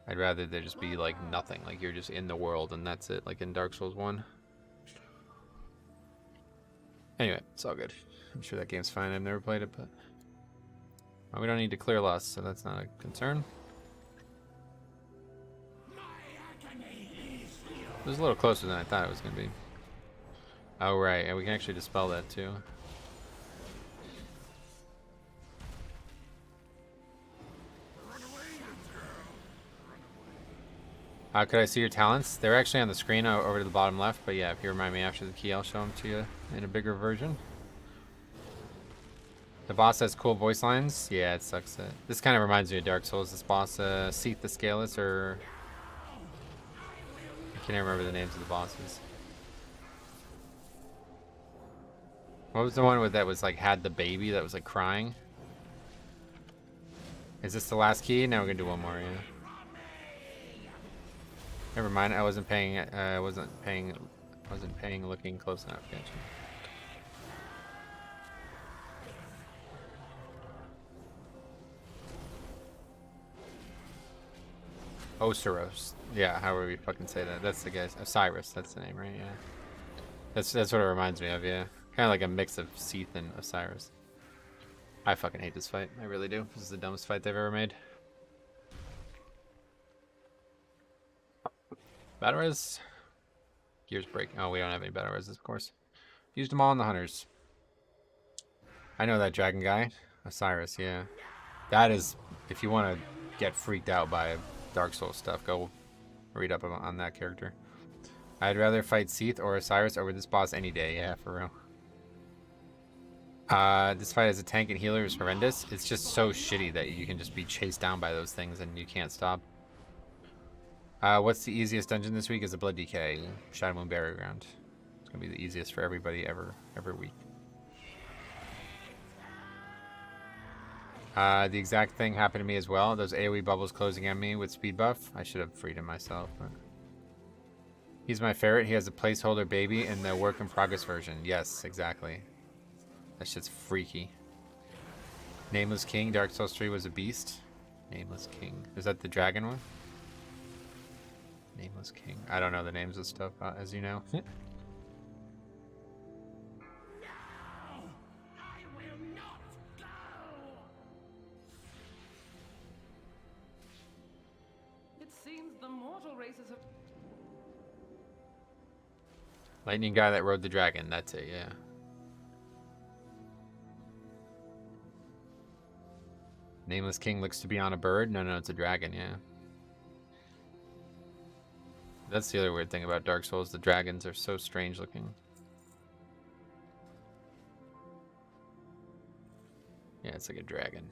I'd rather there just be like nothing, like you're just in the world and that's it, like in Dark Souls 1. Anyway, it's all good. I'm sure that game's fine. I've never played it, but well, we don't need to clear lust, so that's not a concern. It was a little closer than I thought it was going to be. Oh, right, and we can actually dispel that too. Could I see your talents? They're actually on the screen over to the bottom left, but yeah, if you remind me after the key, I'll show them to you in a bigger version. The boss has cool voice lines. Yeah, it sucks. This kind of reminds me of Dark Souls. This boss, Seath the Scaleless, or I can't remember the names of the bosses. What was the one with that was like had the baby that was like crying? Is this the last key? Now we're gonna do one more, yeah. Never mind, I wasn't paying looking close enough. Gotcha. Osiros. Yeah, however you fucking say that. That's the guy. Osiris, that's the name, right? Yeah. That's what it reminds me of, yeah. Kind of like a mix of Seath and Osiris. I fucking hate this fight. I really do. This is the dumbest fight they've ever made. Battle res? Gears break. Oh, we don't have any battle res, of course. Used them all on the hunters. I know that dragon guy. Osiris, yeah. That is, if you want to get freaked out by Dark Souls stuff, go read up on that character. I'd rather fight Seath or Osiris over this boss any day. Yeah, for real. This fight as a tank and healer is horrendous. It's just so shitty that you can just be chased down by those things and you can't stop. What's the easiest dungeon this week? Is a Blood Decay, Shadow Moon Burial Ground. It's gonna be the easiest for everybody every week. The exact thing happened to me as well. Those AoE bubbles closing on me with speed buff. I should have freed him myself. But he's my favorite. He has a placeholder baby in the work in progress version. Yes, exactly. That shit's freaky. Nameless King. Dark Souls 3 was a beast. Nameless King. Is that the dragon one? Nameless King. I don't know the names of stuff, as you know. No, I will not go. It seems the mortal races have... Lightning guy that rode the dragon. That's it, yeah. Nameless King looks to be on a bird. No, it's a dragon, yeah. That's the other weird thing about Dark Souls. The dragons are so strange looking. Yeah, it's like a dragon.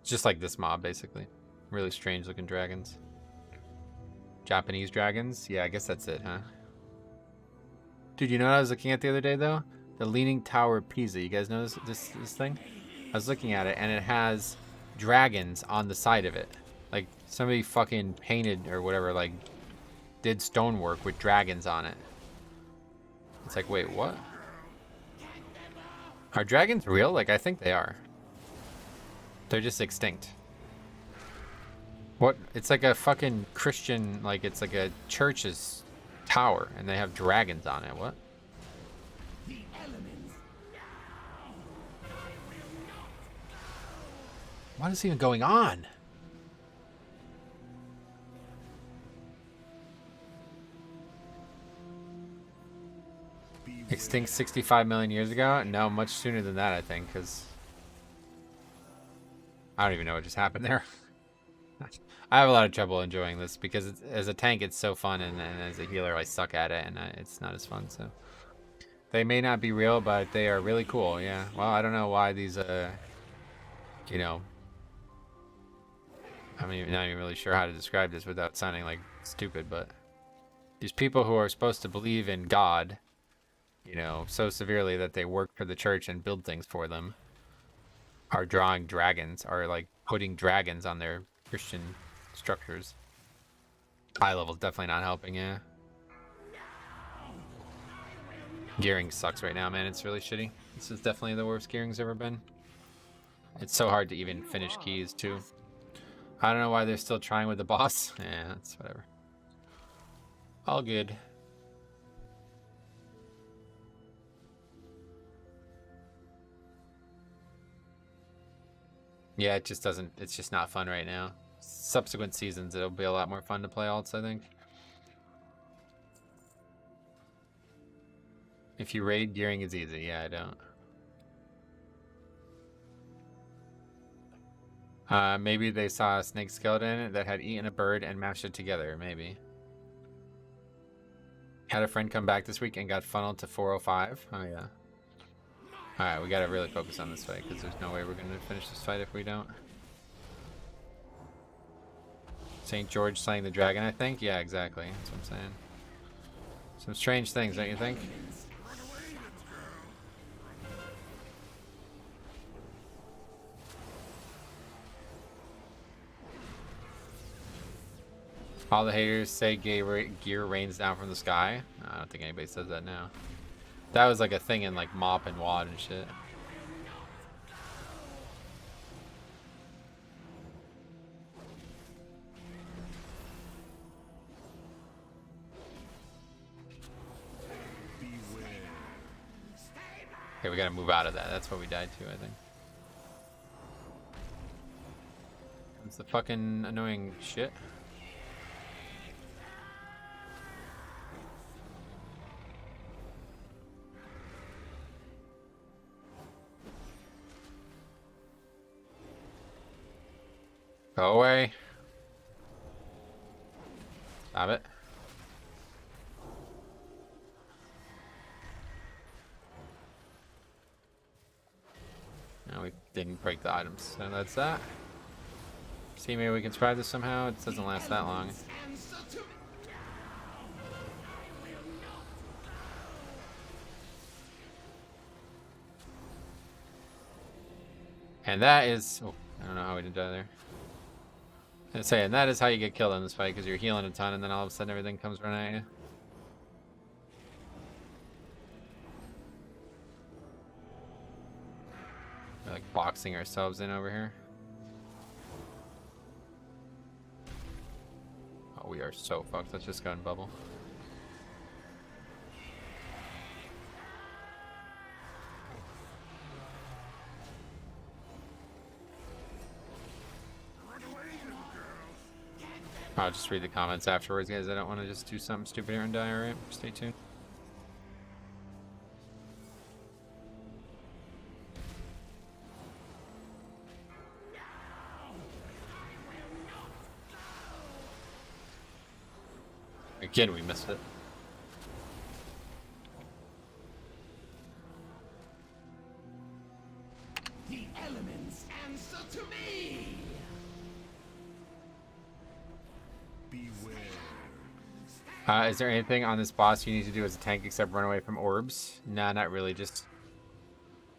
It's just like this mob, basically. Really strange looking dragons. Japanese dragons? Yeah, I guess that's it, huh? Dude, you know what I was looking at the other day, though? The Leaning Tower of Pisa. You guys know this thing? I was looking at it, and it has dragons on the side of it. Like, somebody fucking painted or whatever, like, did stonework with dragons on it. It's like, wait, what? Are dragons real? Like, I think they are. They're just extinct. What? It's like a fucking Christian, like, it's like a church's tower, and they have dragons on it. What? What is even going on? Extinct 65 million years ago? No, much sooner than that, I think, because I don't even know what just happened there. I have a lot of trouble enjoying this because as a tank it's so fun, and as a healer I suck at it, and it's not as fun. So they may not be real, but they are really cool. Yeah. Well, I don't know why these you know, I'm not even really sure how to describe this without sounding like stupid, but these people who are supposed to believe in God, you know, so severely that they work for the church and build things for them, are drawing dragons, are like putting dragons on their Christian structures. Eye level's definitely not helping, yeah. Gearing sucks right now, man. It's really shitty. This is definitely the worst gearing's ever been. It's so hard to even finish keys, too. I don't know why they're still trying with the boss. Yeah, that's whatever. All good. Yeah, it just doesn't, it's just not fun right now. Subsequent seasons, it'll be a lot more fun to play alts, I think. If you raid, gearing is easy. Yeah, I don't. Maybe they saw a snake skeleton that had eaten a bird and mashed it together, maybe. Had a friend come back this week and got funneled to 405. Oh, yeah. Alright, we gotta really focus on this fight, because there's no way we're gonna finish this fight if we don't. St. George slaying the dragon, I think? Yeah, exactly. That's what I'm saying. Some strange things, don't you think? All the haters say gear rains down from the sky. I don't think anybody says that now. That was like a thing in like Mop and WoD and shit. Okay, we gotta move out of that. That's what we died to, I think. It's the fucking annoying shit. Go away. Stop it. No, we didn't break the items, so that's that. See, maybe we can survive this somehow. It doesn't last that long. And that is... Oh, I don't know how we didn't die there. I was saying, that is how you get killed in this fight, because you're healing a ton, and then all of a sudden everything comes running at you. We're like boxing ourselves in over here. Oh, we are so fucked. Let's just go and bubble. I'll just read the comments afterwards, guys. I don't want to just do something stupid here and die, alright? Stay tuned. Again, we missed it. The elements answer to me. Is there anything on this boss you need to do as a tank except run away from orbs? Nah, not really. Just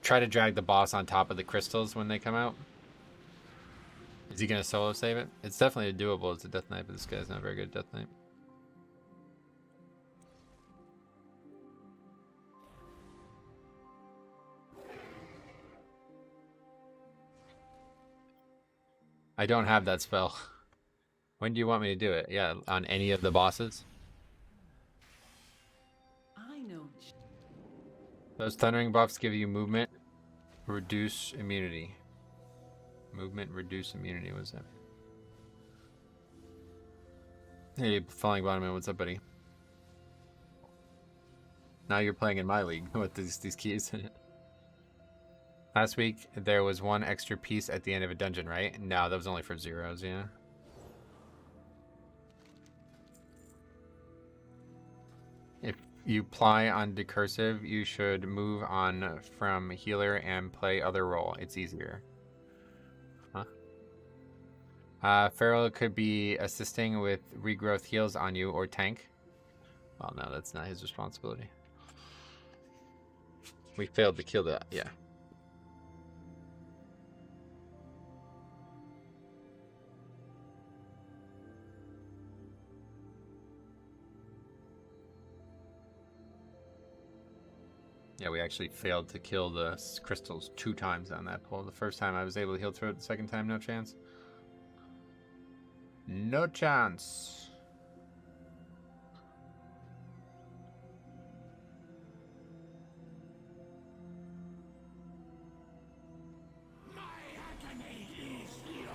try to drag the boss on top of the crystals when they come out. Is he going to solo save it? It's definitely doable as a Death Knight, but this guy's not very good at Death Knight. I don't have that spell. When do you want me to do it? Yeah, on any of the bosses? I know. Those thundering buffs give you movement, reduce immunity. Movement, reduce immunity. What's that? Hey, Falling Bottom Man, what's up, buddy? Now you're playing in my league with these keys. Last week, there was one extra piece at the end of a dungeon, right? No, that was only for zeros, yeah. If you ply on decursive, you should move on from healer and play other role. It's easier. Huh? Feral could be assisting with regrowth heals on you or tank. Well, no, that's not his responsibility. We failed to kill that, yeah. Yeah, we actually failed to kill the crystals 2 times on that pull. The first time I was able to heal through it, the second time, no chance. No chance. My agony is yours.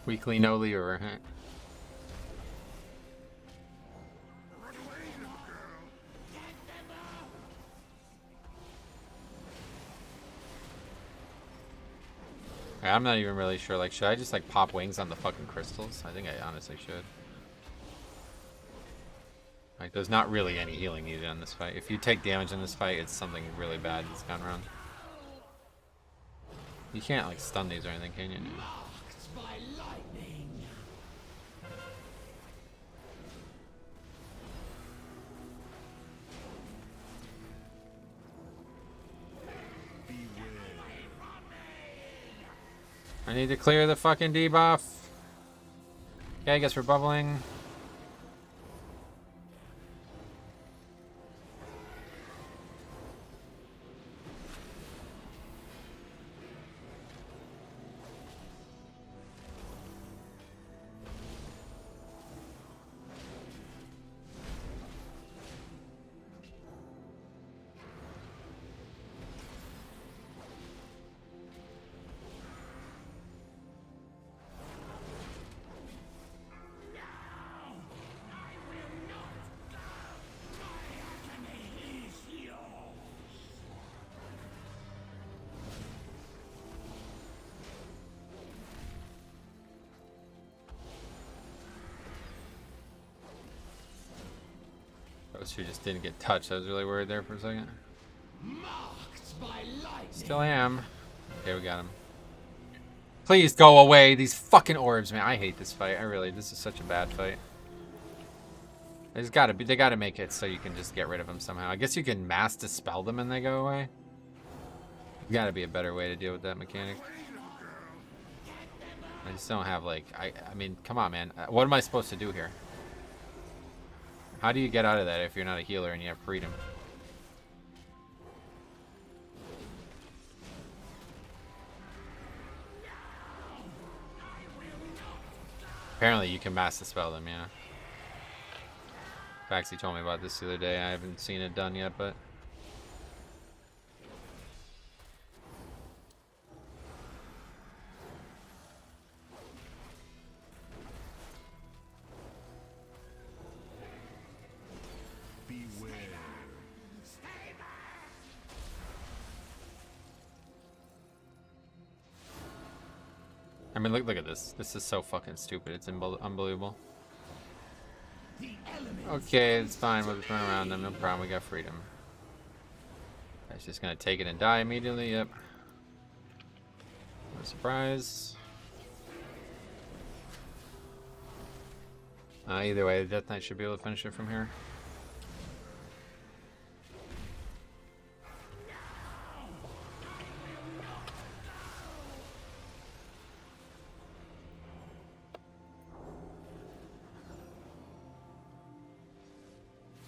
Weekly no lure, huh? I'm not even really sure. Like, should I just like pop wings on the fucking crystals? I think I honestly should. Like, there's not really any healing needed in this fight. If you take damage in this fight, it's something really bad that's gone wrong. You can't like stun these or anything, can you? I need to clear the fucking debuff. Okay, I guess we're bubbling. She just didn't get touched. I was really worried there for a second. Still am. Okay, we got him. Please go away. These fucking orbs, man. I hate this fight. This is such a bad fight. They gotta make it so you can just get rid of them somehow. I guess you can mass dispel them and they go away. There's gotta be a better way to deal with that mechanic. I just don't have like, I mean, come on, man. What am I supposed to do here? How do you get out of that if you're not a healer and you have freedom? Apparently you can mass dispel them, yeah. Faxi told me about this the other day. I haven't seen it done yet, but... I mean, look at this. This is so fucking stupid. It's unbelievable. Okay, it's fine. We'll just run around them. No problem. We got freedom. Guy's just gonna take it and die immediately. Yep. No surprise. Either way, the Death Knight should be able to finish it from here.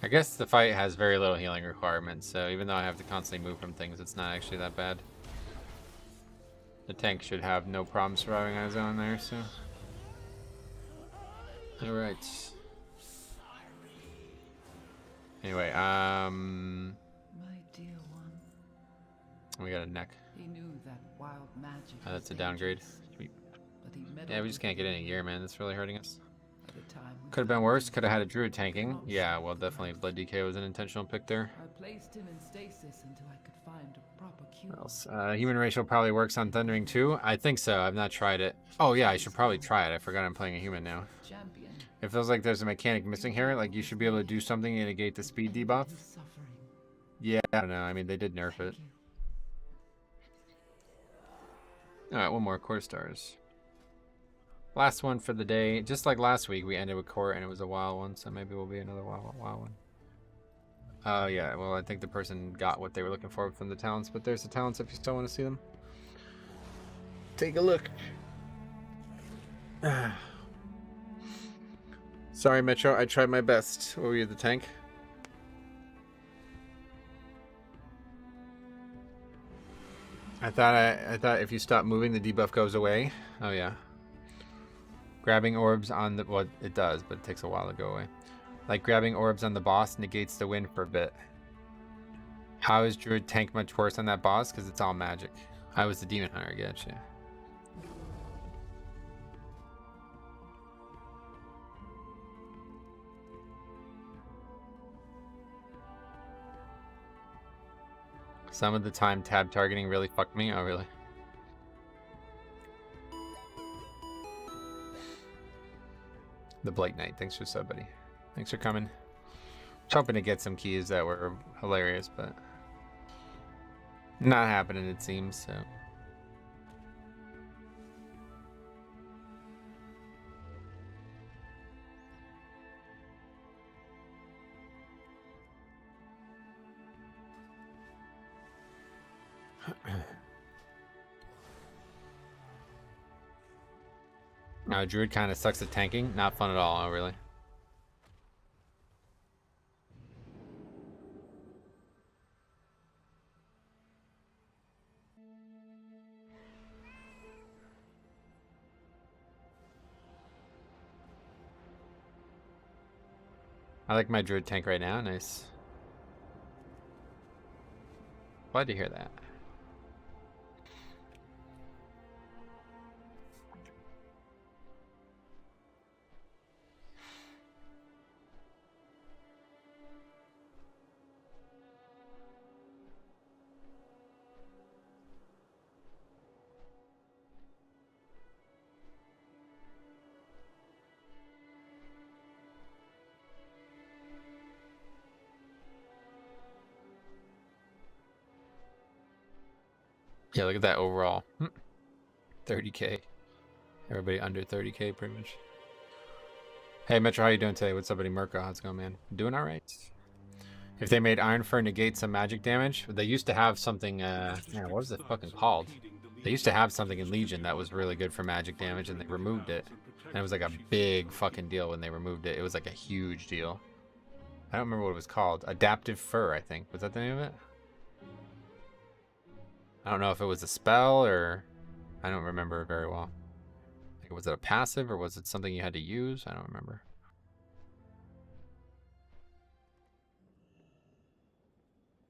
I guess the fight has very little healing requirements, so even though I have to constantly move from things, it's not actually that bad. The tank should have no problem surviving on his own there, so... Alright. Anyway, My dear one. we got a neck. He knew that wild magic. That's a downgrade. But he Yeah, we just can't get any gear, man. That's really hurting us. the time. Could have been worse. Could have had a druid tanking. Yeah, well, definitely Blood DK was an intentional pick there. I placed him in stasis until I could find a proper cure. What else? Human racial probably works on Thundering too. I think so. I've not tried it. Oh yeah, I should probably try it. I forgot I'm playing a human now. Champion. It feels like there's a mechanic missing here. Like you should be able to do something to negate the speed debuff. Yeah, I don't know. I mean, they did nerf it. Alright, one more core stars. Last one for the day. Just like last week, we ended with core and it was a wild one, so maybe we'll be another wild one. Oh yeah, well I think the person got what they were looking for from the talents, but there's the talents if you still want to see them. Take a look. Sorry, Metro, I tried my best. What were you, the tank? I thought if you stop moving, the debuff goes away. Oh yeah. Grabbing orbs on the, well, it does, but it takes a while to go away. Like grabbing orbs on the boss negates the win for a bit. How is Druid tank much worse on that boss? Because it's all magic. I was the Demon Hunter, I guess, yeah. Some of the time tab targeting really fucked me. Oh, really? The Blight Knight. Thanks for sub, buddy. Thanks for coming. I was hoping to get some keys that were hilarious, but not happening, it seems, so. Now, Druid kind of sucks at tanking. Not fun at all, oh, really. I like my Druid tank right now. Nice. Glad to hear that. Yeah, look at that overall. 30k. Everybody under 30k pretty much. Hey Metro, how you doing today? What's up, buddy? Mirko, how's it going, man? Doing alright. If they made Iron Fur negate some magic damage, they used to have something, man, what was it fucking called? They used to have something in Legion that was really good for magic damage, and they removed it. And it was like a big fucking deal when they removed it. It was like a huge deal. I don't remember what it was called. Adaptive Fur, I think. Was that the name of it? I don't know if it was a spell or... I don't remember very well. Like, was it a passive or was it something you had to use? I don't remember.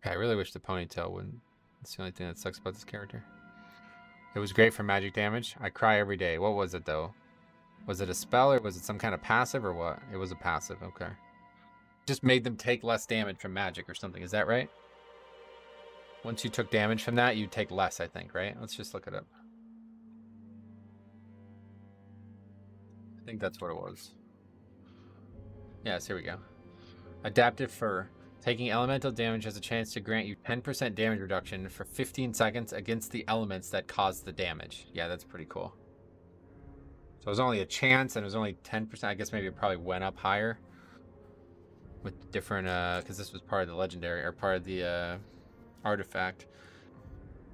Okay, I really wish the ponytail wouldn't. That's the only thing that sucks about this character. It was great for magic damage. I cry every day. What was it though? Was it a spell or was it some kind of passive or what? It was a passive, okay. Just made them take less damage from magic or something, is that right? Once you took damage from that, you take less, I think, right? Let's just look it up. I think that's what it was. Yes, here we go. Adaptive Fur. Taking elemental damage has a chance to grant you 10% damage reduction for 15 seconds against the elements that cause the damage. Yeah, that's pretty cool. So it was only a chance and it was only 10%. I guess maybe it probably went up higher with different, because this was part of the legendary, or part of the artifact.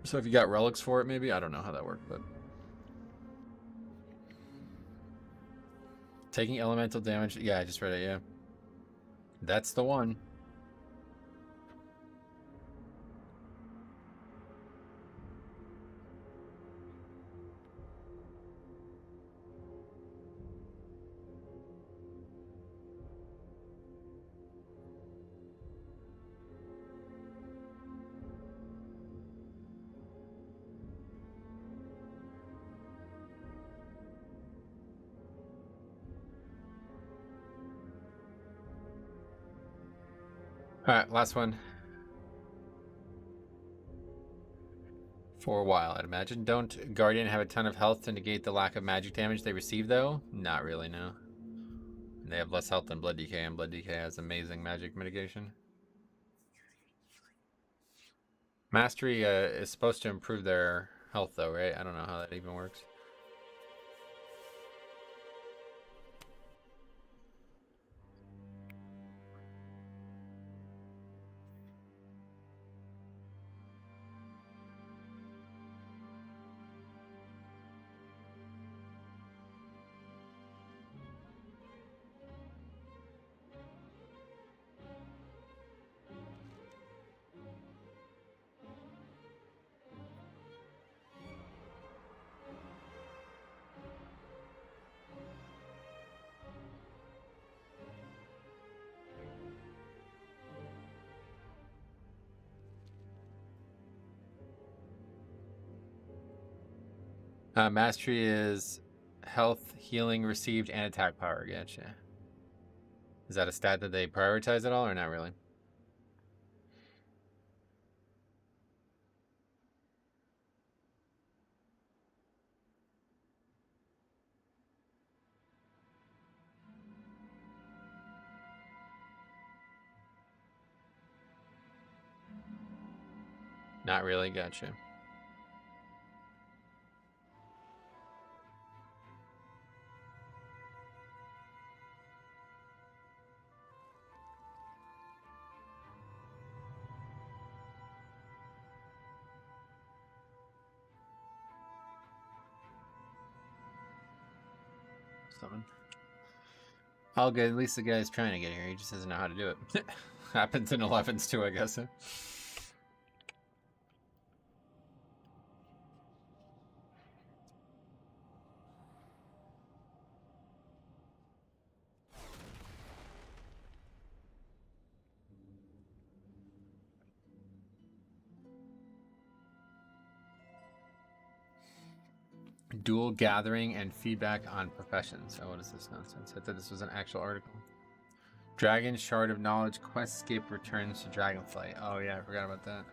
So if you got relics for it, maybe? I don't know how that worked, but... Taking elemental damage. Yeah, I just read it, yeah. That's the one. Alright, last one. For a while, I'd imagine. Don't Guardian have a ton of health to negate the lack of magic damage they receive, though? Not really, no. They have less health than Blood DK, and Blood DK has amazing magic mitigation. Mastery is supposed to improve their health, though, right? I don't know how that even works. Mastery is health, healing received, and attack power. Gotcha. Is that a stat that they prioritize at all, or not really? Not really. Gotcha. All good. At least the guy's trying to get here. He just doesn't know how to do it. Happens in 11s too, I guess. Dual gathering and feedback on professions. Oh, what is this nonsense? I thought this was an actual article. Dragon Shard of Knowledge Questscape returns to Dragonflight. Oh yeah, I forgot about that.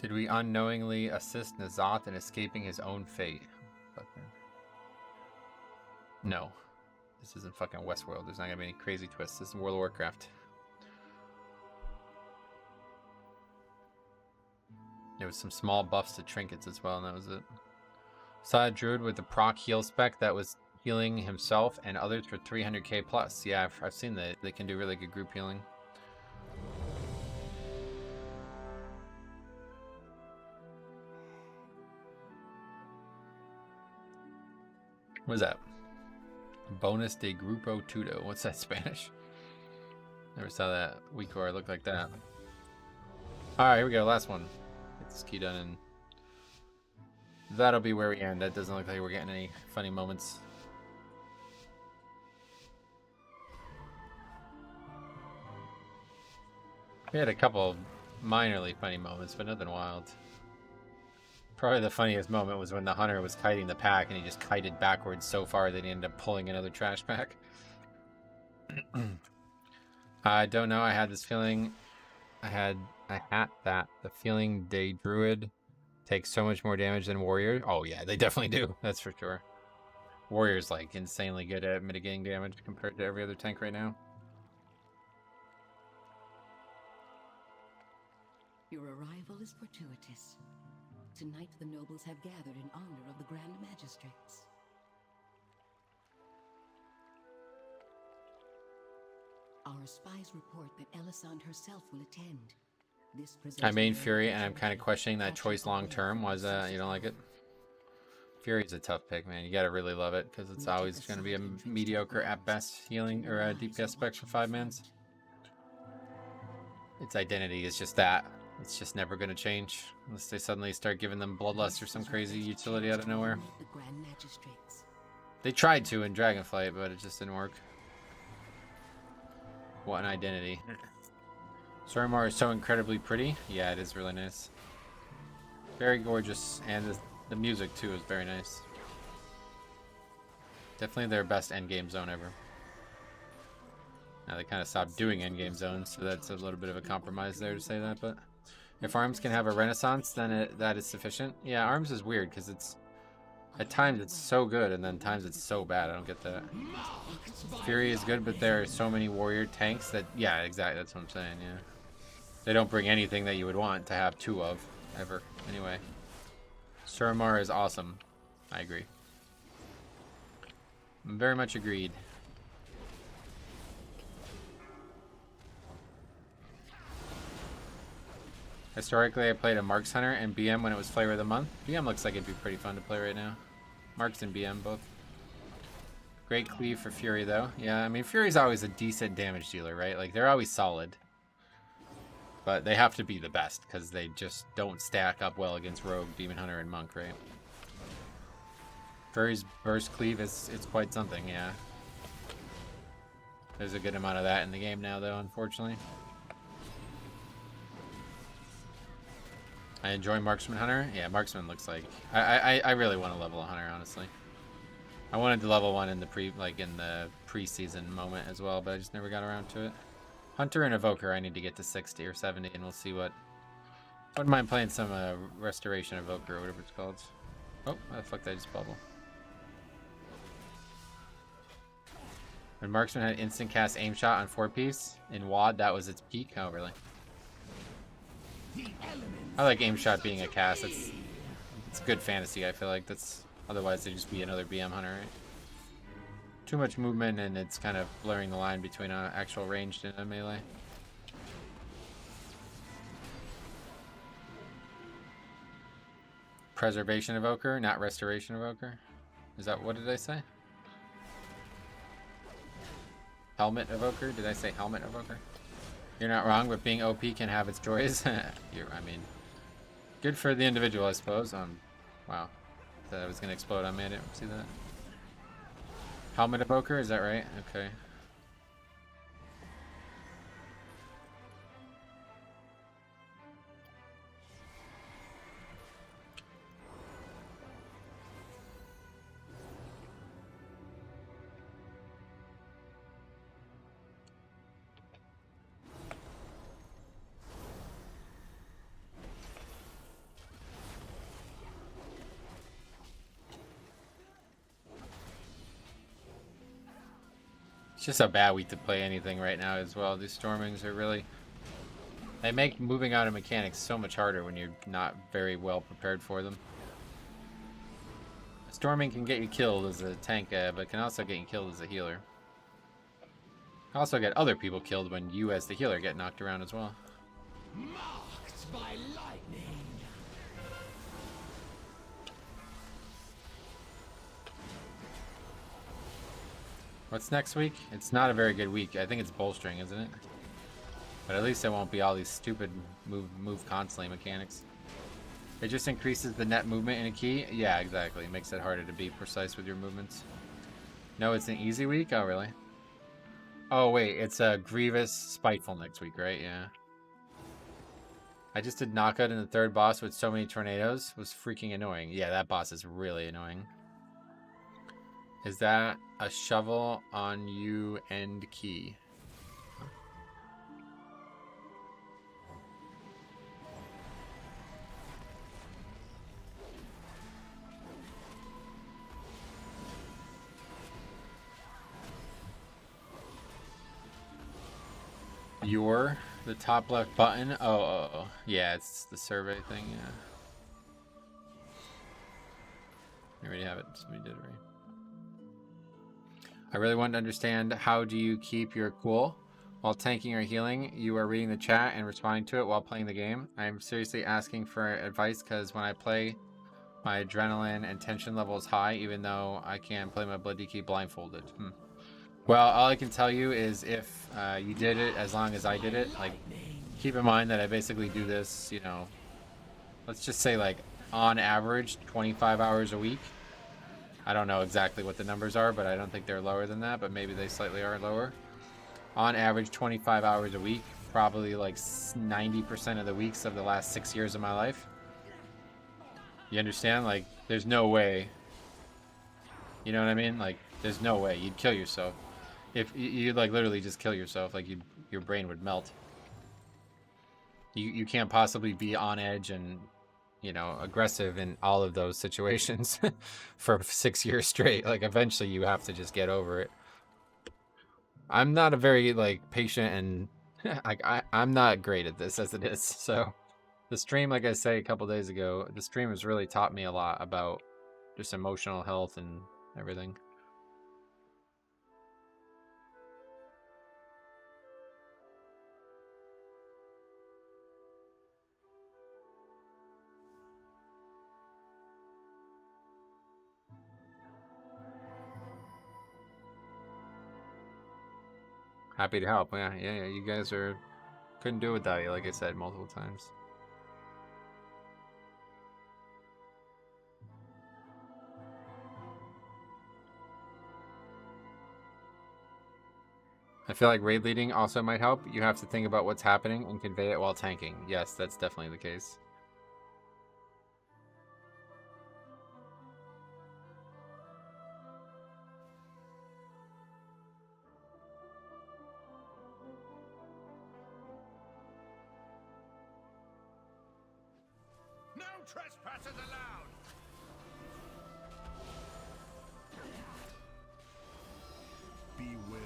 Did we unknowingly assist Nazoth in escaping his own fate? No. This isn't fucking Westworld. There's not gonna be any crazy twists. This is World of Warcraft. There was some small buffs to trinkets as well, and that was it. Saw a druid with the proc heal spec that was healing himself and others for 300k plus. Yeah, I've seen that. They can do really good group healing. What is that? Bonus de Grupo Tudo. What's that, Spanish? Never saw that WeCore look like that. Alright, here we go. Last one. Get this key done, and that'll be where we end. That doesn't look like we're getting any funny moments. We had a couple minorly funny moments, but nothing wild. Probably the funniest moment was when the hunter was kiting the pack and he just kited backwards so far that he ended up pulling another trash pack. I don't know. I had this feeling. I had a hat that the feeling day druid takes so much more damage than warrior. Oh yeah, they definitely do. That's for sure. Warrior's like insanely good at mitigating damage compared to every other tank right now. Your arrival is fortuitous. Tonight the nobles have gathered in honor of the Grand Magistrates. Our spies report that Elisande herself will attend. This I main Fury, and I'm kind of questioning that choice long term. Why is that? You don't like it? Fury's a tough pick, man. You gotta really love it, because it's always going to be a mediocre at best healing or a DPS spec for 5-mans. Its identity is just that. It's just never going to change unless they suddenly start giving them Bloodlust or some crazy utility out of nowhere. They tried to in Dragonflight, but it just didn't work. What an identity. Soromar is so incredibly pretty. Yeah, it is really nice. Very gorgeous, and the music too is very nice. Definitely their best endgame zone ever. Now they kind of stopped doing endgame zones, so that's a little bit of a compromise there to say that. But if arms can have a renaissance, then that is sufficient. Yeah, arms is weird because it's at times it's so good and then times it's so bad. I don't get that. Fury is good, but there are so many warrior tanks that, yeah, exactly. That's what I'm saying. Yeah, they don't bring anything that you would want to have two of ever. Anyway, Suramar is awesome. I agree. Very much agreed. Historically, I played a Marks Hunter and BM when it was Flavor of the Month. BM looks like it'd be pretty fun to play right now. Marks and BM both. Great cleave for Fury, though. Yeah, I mean, Fury's always a decent damage dealer, right? Like, they're always solid. But they have to be the best, because they just don't stack up well against Rogue, Demon Hunter, and Monk, right? Fury's burst cleave it's quite something, yeah. There's a good amount of that in the game now, though, unfortunately. I enjoy Marksman Hunter. Yeah, Marksman looks like... I really want to level a Hunter, honestly. I wanted to level one in the preseason moment as well, but I just never got around to it. Hunter and Evoker, I need to get to 60 or 70, and we'll see what... I wouldn't mind playing some Restoration Evoker or whatever it's called. Oh, the fuck did I just bubble? When Marksman had instant cast aim shot on 4-piece in WoD, that was its peak? Oh, really? I like aim shot being a cast. It's good fantasy, I feel like. That's otherwise they'd just be another BM Hunter, right? Too much movement and it's kind of blurring the line between actual ranged and a melee. Preservation Evoker, not Restoration Evoker. Is that, what did I say? Helmet Evoker? Did I say Helmet Evoker? You're not wrong, but being OP can have its joys. I mean, good for the individual, I suppose. Wow. Thought I was gonna explode on me. I didn't see that. Helmet Evoker, is that right? Okay. It's just a bad week to play anything right now as well. These stormings are really... They make moving out of mechanics so much harder when you're not very well prepared for them. Storming can get you killed as a tank, but can also get you killed as a healer. Can also get other people killed when you as the healer get knocked around as well. Marked by lightning. What's next week? It's not a very good week. I think it's bolstering, isn't it? But at least it won't be all these stupid move constantly mechanics. It just increases the net movement in a key. Yeah, exactly. It makes it harder to be precise with your movements. No, it's an easy week? Oh, really? Oh, wait. It's a Grievous Spiteful next week, right? Yeah. I just did knockout in the third boss with so many tornadoes. It was freaking annoying. Yeah, that boss is really annoying. Is that a shovel on you end key? The top left button? Oh. Yeah, it's the survey thing, yeah. You already have it, somebody did it right. I really want to understand, how do you keep your cool while tanking or healing? You are reading the chat and responding to it while playing the game. I'm seriously asking for advice because when I play, my adrenaline and tension level is high, even though I can play my Bloody Key blindfolded. Well, all I can tell you is if you did it as long as I did it, like, keep in mind that I basically do this, you know, let's just say like on average 25 hours a week. I don't know exactly what the numbers are, but I don't think they're lower than that, but maybe they slightly are lower. On average 25 hours a week, probably like 90% of the weeks of the last 6 years of my life. You understand? Like, there's no way. You know what I mean? Like, there's no way. You'd kill yourself. If you like literally just kill yourself, like your brain would melt. You can't possibly be on edge and, you know, aggressive in all of those situations for 6 years straight. Like eventually you have to just get over it. I'm not a very like patient and I'm not great at this as it is. So the stream, like I say a couple days ago, the stream has really taught me a lot about just emotional health and everything. Happy to help. Yeah, you guys are couldn't do it without you, like I said multiple times. I feel like raid leading also might help. You have to think about what's happening and convey it while tanking. Yes, that's definitely the case. No trespassers allowed! Beware.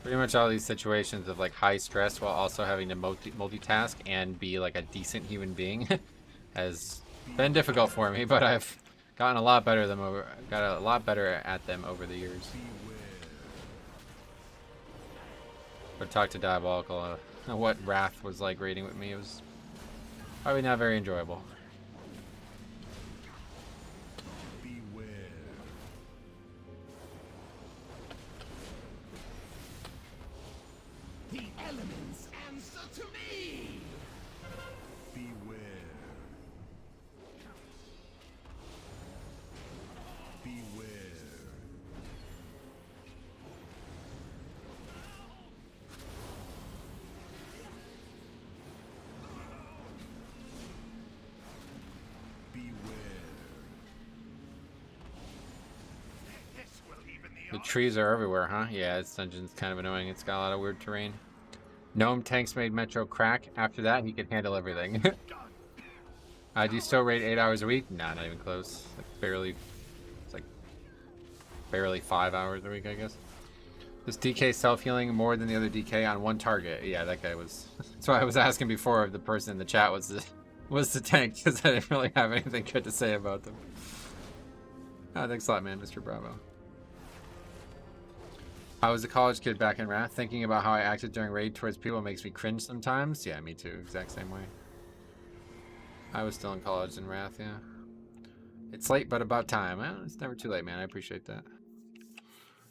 Pretty much all these situations of like high stress while also having to multitask and be like a decent human being has been difficult for me, but I've gotten a lot better at them over the years. But talk to Diabolical, what Wrath was like raiding with me. It was probably not very enjoyable. The elements answer to me! Beware. Beware. The trees are everywhere, huh? Yeah, this dungeon's kind of annoying. It's got a lot of weird terrain. Gnome tanks made Metro crack. After that, he could handle everything. Do you still raid 8 hours a week? Nah, not even close. It's like barely 5 hours a week, I guess. This DK self-healing more than the other DK on one target. Yeah, that guy was... That's why I was asking before if the person in the chat was the tank, because I didn't really have anything good to say about them. Thanks a lot, man, Mr. Bravo. I was a college kid back in Wrath. Thinking about how I acted during raid towards people makes me cringe sometimes. Yeah, me too. Exact same way. I was still in college in Wrath, yeah. It's late, but about time. Well, it's never too late, man. I appreciate that.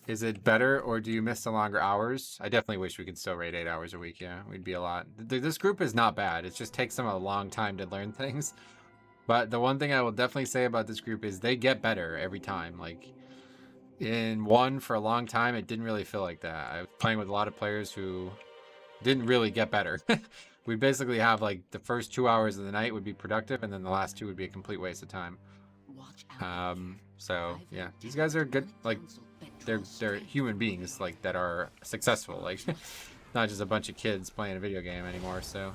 Is it better, or do you miss the longer hours? I definitely wish we could still raid 8 hours a week, yeah. We'd be a lot. This group is not bad. It just takes them a long time to learn things. But the one thing I will definitely say about this group is they get better every time. Like... In one, for a long time, it didn't really feel like that. I was playing with a lot of players who didn't really get better. We basically have like the first 2 hours of the night would be productive, and then the last 2 would be a complete waste of time. So yeah, these guys are good. Like they're human beings like that are successful. Like not just a bunch of kids playing a video game anymore. So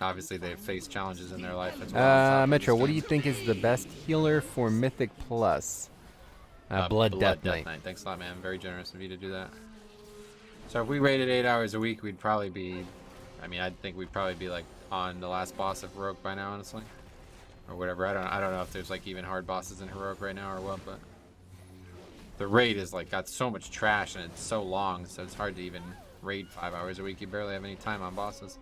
obviously they've faced challenges in their life as well. Metro, what do you think is the best healer for Mythic Plus? Blood Death Knight. Thanks a lot, man. Very generous of you to do that. So if we raided 8 hours a week, we'd probably be... I mean, I think we'd probably be like on the last boss of Heroic by now, honestly, or whatever. I don't know if there's like even hard bosses in Heroic right now or what, but the raid is like got so much trash and it's so long, so it's hard to even raid 5 hours a week. You barely have any time on bosses.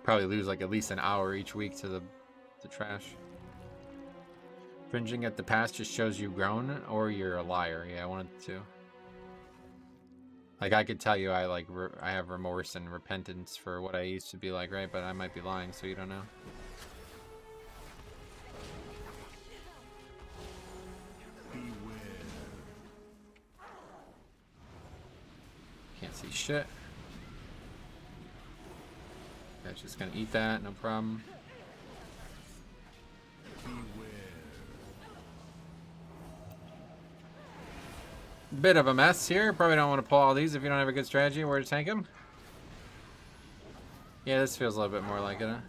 Probably lose like at least an hour each week to the trash. Cringing at the past just shows you've grown, or you're a liar. Yeah, one of the two. Like I could tell you, I have remorse and repentance for what I used to be like, right? But I might be lying, so you don't know. Can't see shit. That's just gonna eat that, no problem. Bit of a mess here. Probably don't want to pull all these if you don't have a good strategy where to tank them. Yeah, this feels a little bit more like it, huh?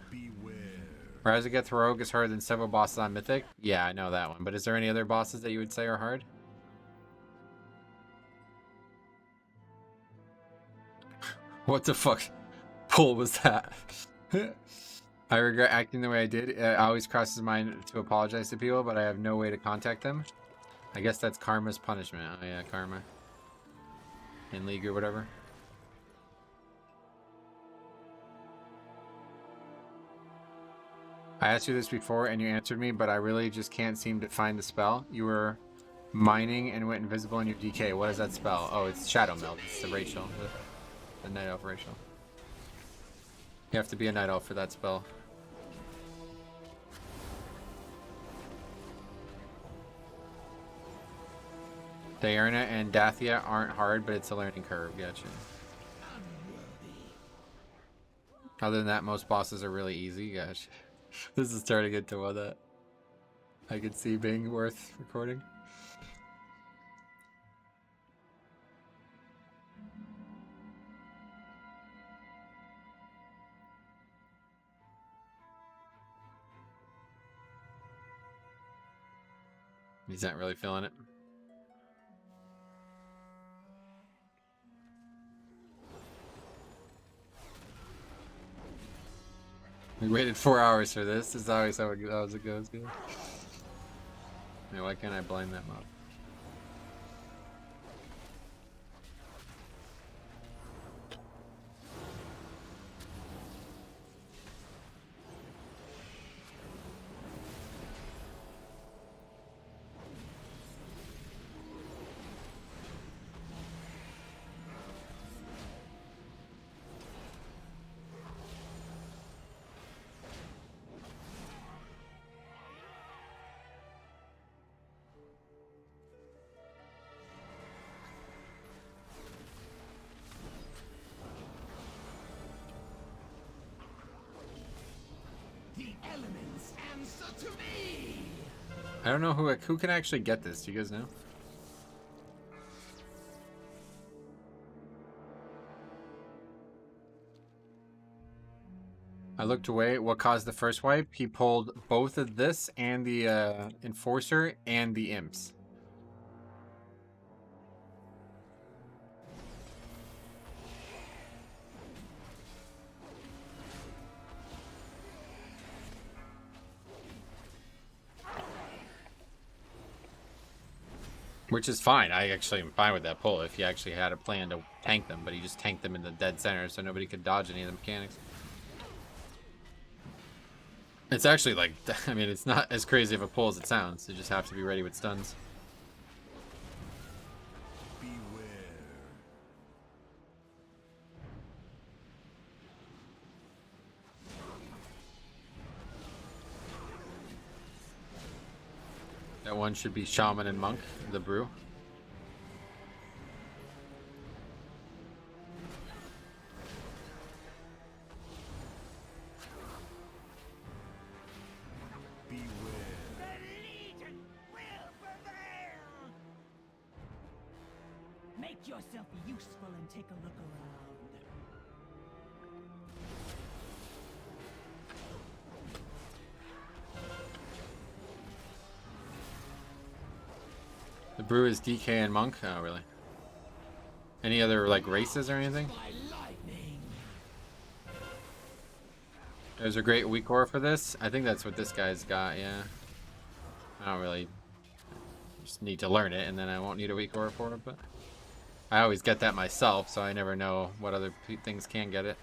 Rise Against Rogue is harder than several bosses on Mythic. Yeah, I know that one. But is there any other bosses that you would say are hard? What the fuck pull was that? I regret acting the way I did. It always crosses my mind to apologize to people, but I have no way to contact them. I guess that's karma's punishment. Oh yeah, karma. In League or whatever. I asked you this before and you answered me, but I really just can't seem to find the spell. You were mining and went invisible in your DK. What is that spell? Oh, it's Shadow Meld. It's the Rachel. The Night Elf Rachel. You have to be a Night Elf for that spell. Diurna and Dathia aren't hard, but it's a learning curve. Gotcha. Other than that, most bosses are really easy. Gosh. This is starting into one that I could see being worth recording. He's not really feeling it. We waited 4 hours for this. This is always how it goes. Good. Why can't I blind that mob? I don't know who can actually get this. Do you guys know? I looked away. What caused the first wipe? He pulled both of this and the Enforcer and the Imps. Which is fine. I actually am fine with that pull if he actually had a plan to tank them, but he just tanked them in the dead center so nobody could dodge any of the mechanics. It's actually like, I mean, it's not as crazy of a pull as it sounds. You just have to be ready with stuns. That one should be Shaman and Monk, the brew. Make yourself useful and take a look around. The brew is DK and Monk? Oh, really? Any other, like, races or anything? There's a great weak core for this. I think that's what this guy's got, yeah. I don't really... just need to learn it, and then I won't need a weak core for it, but... I always get that myself, so I never know what other things can get it.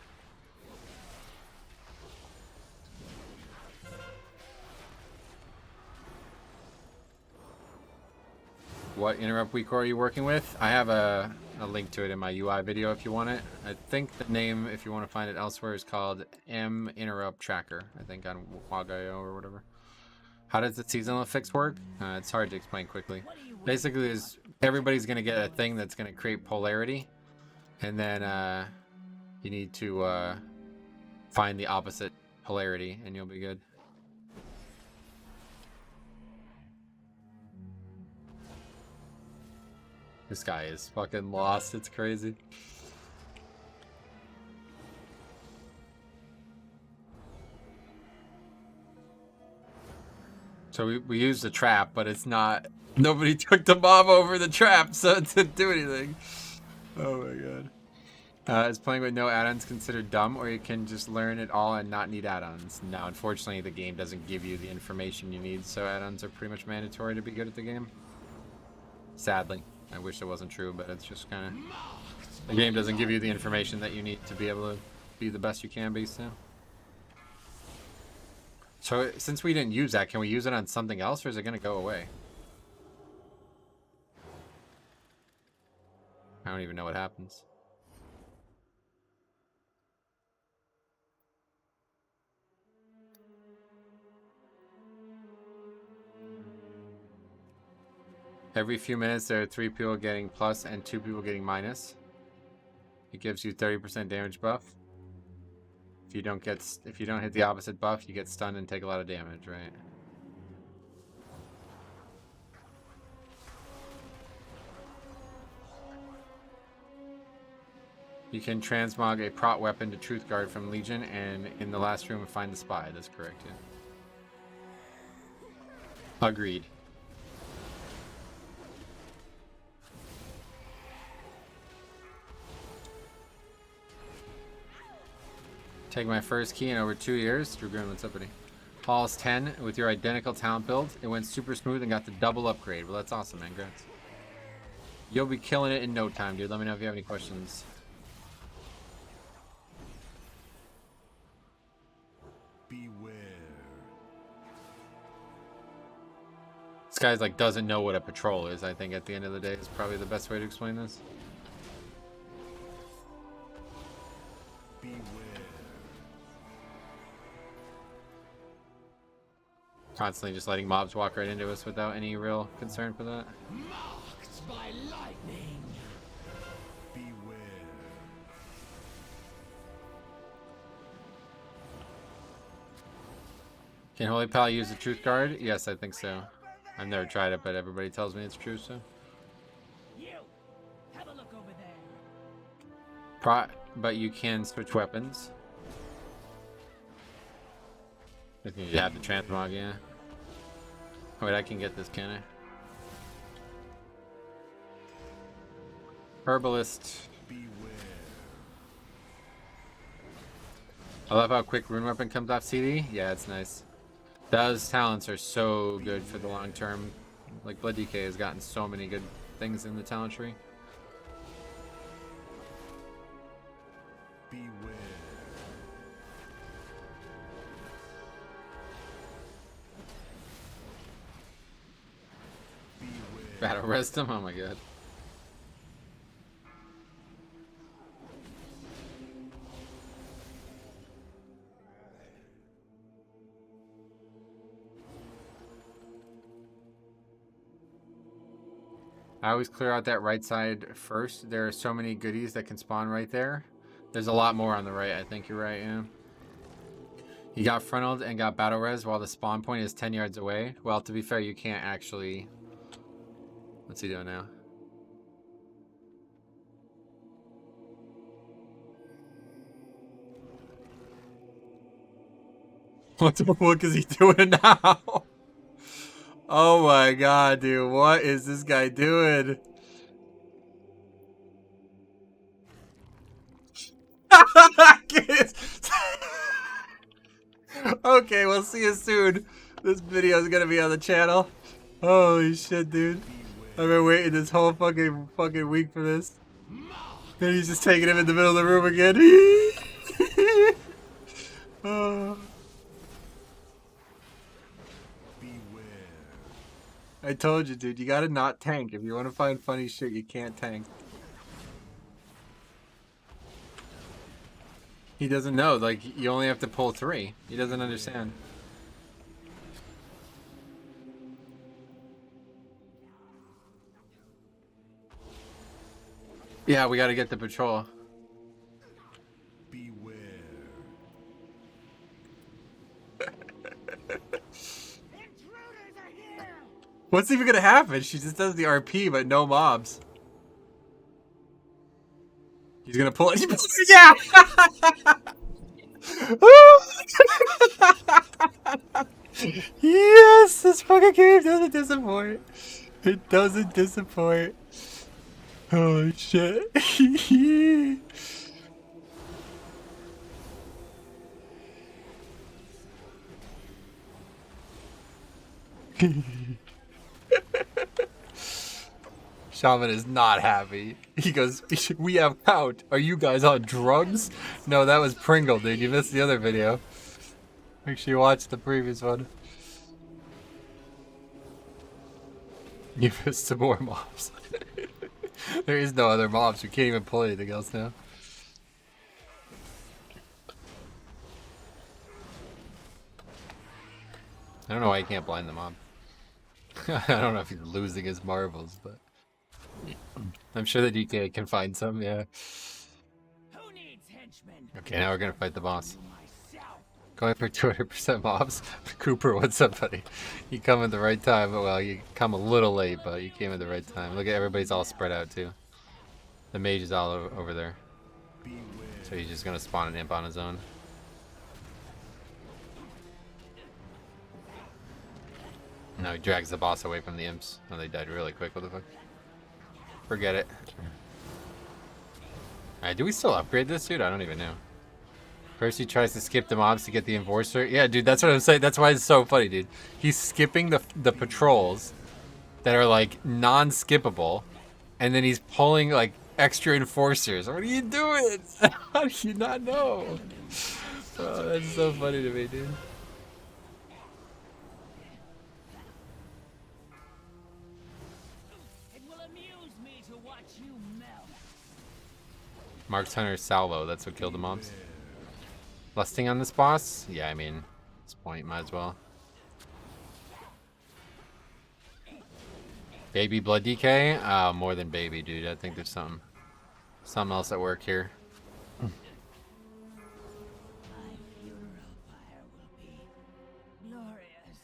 What interrupt weak core are you working with? I have a link to it in my UI video if you want it. I think the name, if you want to find it elsewhere, is called M Interrupt Tracker. I think on WAG.io or whatever. How does the seasonal fix work? It's hard to explain quickly. Basically, everybody's going to get a thing that's going to create polarity. And then you need to find the opposite polarity and you'll be good. This guy is fucking lost. It's crazy. So we used the trap, but it's not... Nobody took the mob over the trap, so it didn't do anything. Oh my god. Is playing with no add-ons considered dumb, or you can just learn it all and not need add-ons? No, unfortunately the game doesn't give you the information you need, so add-ons are pretty much mandatory to be good at the game. Sadly. I wish it wasn't true, but it's just kind of... The game doesn't give you the information that you need to be able to be the best you can be, so... So, since we didn't use that, can we use it on something else, or is it going to go away? I don't even know what happens. Every few minutes, there are 3 people getting plus and 2 people getting minus. It gives you 30% damage buff. If you don't hit the opposite buff, you get stunned and take a lot of damage, right? You can transmog a prot weapon to Truth Guard from Legion, and in the last room find the spy. That's correct, yeah. Agreed. Take my first key in over 2 years. Drew Grim, what's up, buddy? Paul's 10 with your identical talent build. It went super smooth and got the double upgrade. Well, that's awesome, man. Congrats. You'll be killing it in no time, dude. Let me know if you have any questions. Beware. This guy's like doesn't know what a patrol is. I think at the end of the day is probably the best way to explain this. Beware. Constantly just letting mobs walk right into us without any real concern for that. Marked by lightning. Beware. Can Holy Pal use the Truth Guard? Yes, I think so. I've never tried it, but everybody tells me it's true, so. You! Have a look over there. But you can switch weapons. I think you have the transmog, yeah. Oh, wait, I can get this, can I? Herbalist. Beware. I love how quick rune weapon comes off CD. Yeah, it's nice. Those talents are so good for the long term. Like Blood DK has gotten so many good things in the talent tree. Beware. Beware. Battle rest him? Oh my god. I always clear out that right side first. There are so many goodies that can spawn right there. There's a lot more on the right. I think you're right, yeah. You got frontaled and got battle res while the spawn point is 10 yards away. Well, to be fair, you can't actually... What's he doing now? What the fuck is he doing now? Oh my god, dude. What is this guy doing? Okay, we'll see you soon. This video is gonna be on the channel. Holy shit, dude. I've been waiting this whole fucking week for this. And he's just taking him in the middle of the room again. Oh. I told you, dude, you gotta not tank. If you want to find funny shit, you can't tank. He doesn't know, like, you only have to pull 3. He doesn't understand. Yeah, we gotta get the patrol. Beware. What's even gonna happen? She just does the RP, but no mobs. He's gonna pull it. Yeah! Yes! This fucking game doesn't disappoint. It doesn't disappoint. Holy shit. Shaman is not happy. He goes, we have count. Are you guys on drugs? No, that was Pringle, dude. You missed the other video. Make sure you watch the previous one. You missed some more mobs. There is no other mobs. We can't even pull anything else now. I don't know why you can't blind the mob. I don't know if he's losing his marbles, but I'm sure that DK can find some, yeah. Who needs henchmen? Okay, now we're gonna fight the boss. Going for 200% mobs. Cooper, what's up, buddy? You come at the right time. Well, you come a little late, but you came at the right time. Look at everybody's all spread out too. The mage is all over there. So he's just gonna spawn an imp on his own. No, he drags the boss away from the imps. Oh, they died really quick. What the fuck? Forget it. Alright, do we still upgrade this dude? I don't even know. First he tries to skip the mobs to get the enforcer. Yeah, dude, that's what I'm saying. That's why it's so funny, dude. He's skipping the patrols that are like non-skippable, and then he's pulling like extra enforcers. What are you doing? How do you not know? Oh, that's so funny to me, dude. It will amuse me to watch you melt. Mark's Hunter's salvo. That's what killed the mobs. Lusting on this boss? Yeah, I mean, at this point, might as well. Baby blood DK? More than baby, dude. I think there's something else at work here. My funeral pyre will be glorious.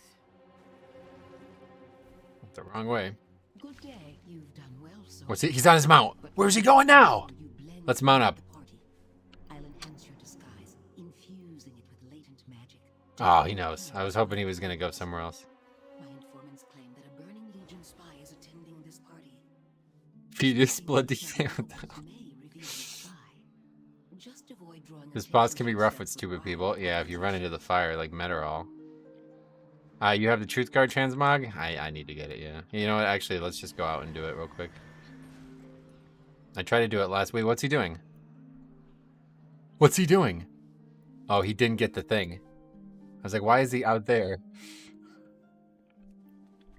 The wrong way. Good day. You've done well, so What's it? He's on his mount. Where's he going now? Let's mount up. I'll enhance your disguise, infusing it with latent magic. Oh, he knows. I was hoping he was gonna go somewhere else. My informants claim that a Burning Legion spy is attending this party. Fetus blood DK. Just avoid drawing This boss can be rough with stupid people. Yeah, if you run into the fire like Meteorol. You have the Truth Guard transmog? I need to get it, yeah. You know what? Actually, let's just go out and do it real quick. I tried to do it last week. What's he doing? What's he doing? Oh, he didn't get the thing. I was like, why is he out there?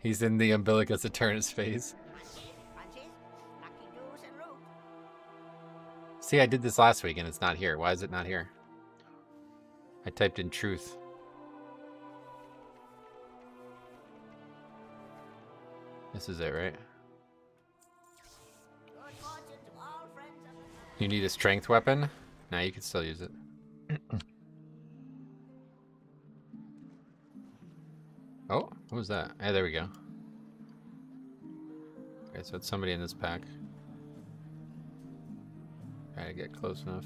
He's in the Umbilicus Eternus phase. See, I did this last week and it's not here. Why is it not here? I typed in truth. This is it, right? You need a strength weapon? Nah, you can still use it. Oh, what was that? Hey, there we go. Okay, so it's somebody in this pack. Try to get close enough.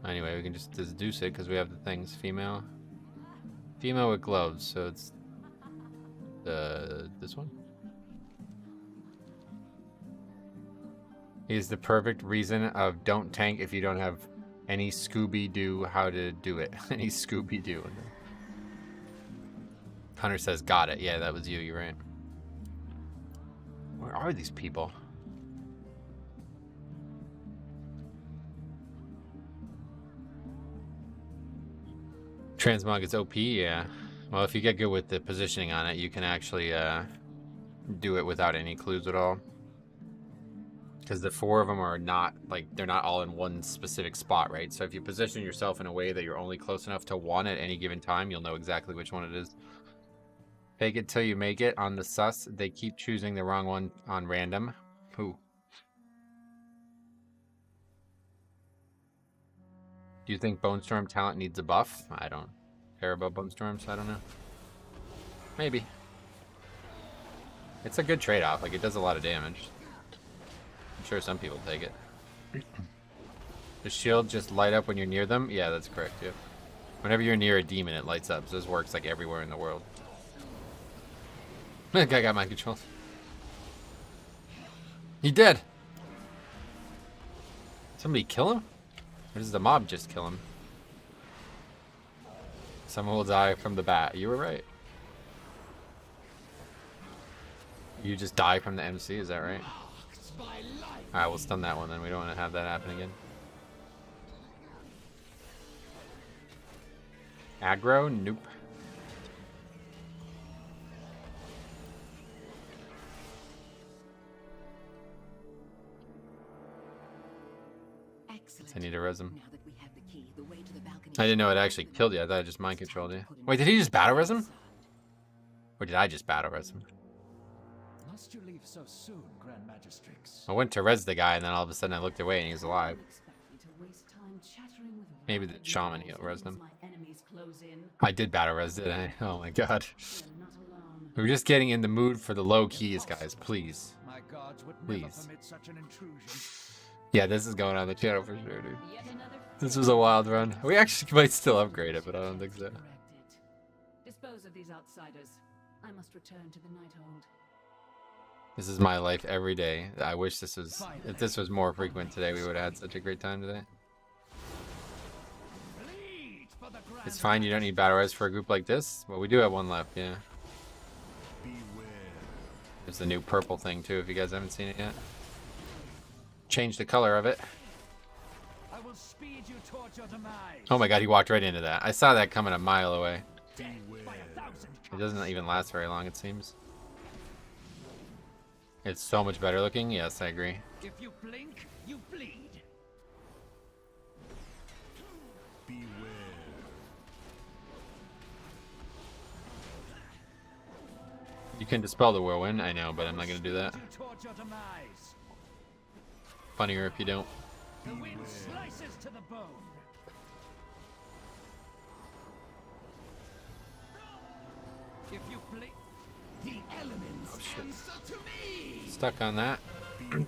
Anyway, we can just deduce it because we have the things. Female. Female with gloves, so it's this one. Is the perfect reason of don't tank if you don't have any Scooby-Doo how to do it. Any Scooby-Doo. Hunter says, got it. Yeah, that was you. You're right. Where are these people? Transmog is OP, yeah. Well, if you get good with the positioning on it, you can actually do it without any clues at all. Because the 4 of them are not, like, they're not all in one specific spot, right? So if you position yourself in a way that you're only close enough to one at any given time, you'll know exactly which one it is. Fake it till you make it on the sus. They keep choosing the wrong one on random. Who? Do you think Bone Storm talent needs a buff? I don't care about Bone Storm, so I don't know. Maybe. It's a good trade-off. Like, it does a lot of damage. I'm sure some people take it. The shield just light up when you're near them? Yeah, that's correct, yep. Whenever you're near a demon, it lights up. So this works like everywhere in the world. That guy got mind control. He did! Somebody kill him? Or does the mob just kill him? Someone will die from the bat. You were right. You just die from the MC, is that right? Alright, we'll stun that one then. We don't want to have that happen again. Aggro? Nope. I need to res him. I didn't know it actually killed you. I thought it just mind controlled you. Wait, did he just battle res him? Or did I just battle res him? Must you leave so soon, Grand Magistrix? I went to res the guy and then all of a sudden I looked away and he was alive. Maybe the shaman heal res him. I did battle res, did I? Oh my god. We're just getting in the mood for the low keys, guys. Please. My gods would Please. never permit such an intrusion. Yeah, this is going on the channel for sure, dude. This was a wild run. We actually might still upgrade it, but I don't think so. Dispose of these outsiders. I must return to the Nighthold. This is my life every day. I wish this was, if this was more frequent today, we would have had such a great time today. It's fine, you don't need battle res for a group like this. Well, we do have one left, yeah. There's the new purple thing too, if you guys haven't seen it yet. Change the color of it. I will speed you towards your demise. Oh my god, he walked right into that. I saw that coming a mile away. It doesn't even last very long, it seems. It's so much better looking. Yes, I agree. If you blink, you bleed. Beware. You can dispel the whirlwind, I know, but I'm not gonna do that. Towards your demise. Funnier if you don't. The wind slices to the bone. If you blink, The elements Oh, shit. answer to me. Stuck on that. Beware.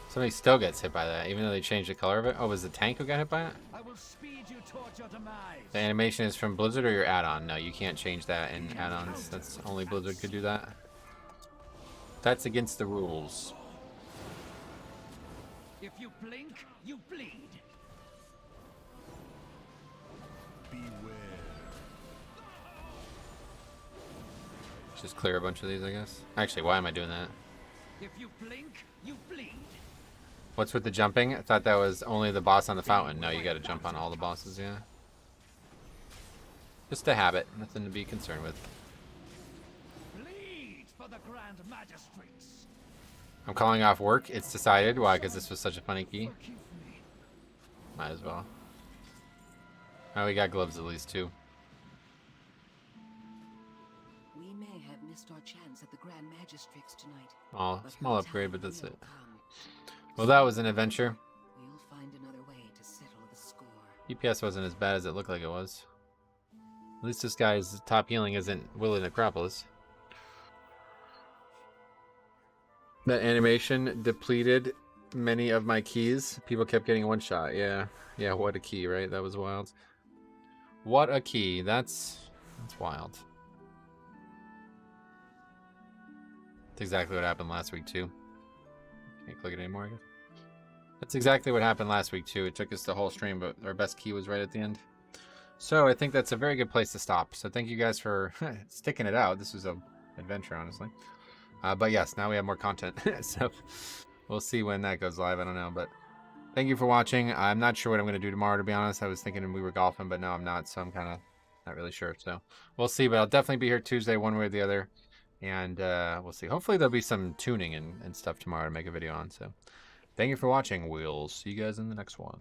Somebody still gets hit by that, even though they changed the color of it. Oh, was the tank who got hit by it? I will speed you towards your demise. The animation is from Blizzard or your add-on? No, you can't change that in add-ons. That's only Blizzard could do that. That's against the rules. If you blink, you bleed. Beware. Just clear a bunch of these, I guess. Actually, why am I doing that? If you blink, you bleed. What's with the jumping? I thought that was only the boss on the fountain. No, you gotta jump on all the bosses, yeah. Just a habit, nothing to be concerned with. Bleed for the Grand Magistrates. I'm calling off work. It's decided. Why? Because this was such a funny key. Might as well. Oh, we got gloves at least too. We may have missed our chance at the Grand Magistrix tonight. Oh, but small her upgrade, time but that's will it. come. Well, that was an adventure. We'll find another way to settle the score. DPS wasn't as bad as it looked like it was. At least this guy's top healing isn't Willow Necropolis. That animation depleted many of my keys. People kept getting one shot. Yeah. Yeah, what a key, right? That was wild. What a key. That's wild. That's exactly what happened last week too. Can't click it anymore, I guess. That's exactly what happened last week too. It took us the whole stream, but our best key was right at the end. So I think that's a very good place to stop. So thank you guys for sticking it out. This was an adventure, honestly. But yes, now we have more content. So we'll see when that goes live. I don't know, but thank you for watching. I'm not sure what I'm going to do tomorrow, to be honest. I was thinking we were golfing, but no, I'm not. So I'm kind of not really sure. So we'll see, but I'll definitely be here Tuesday, one way or the other. And we'll see. Hopefully there'll be some tuning and stuff tomorrow to make a video on. So thank you for watching. We'll see you guys in the next one.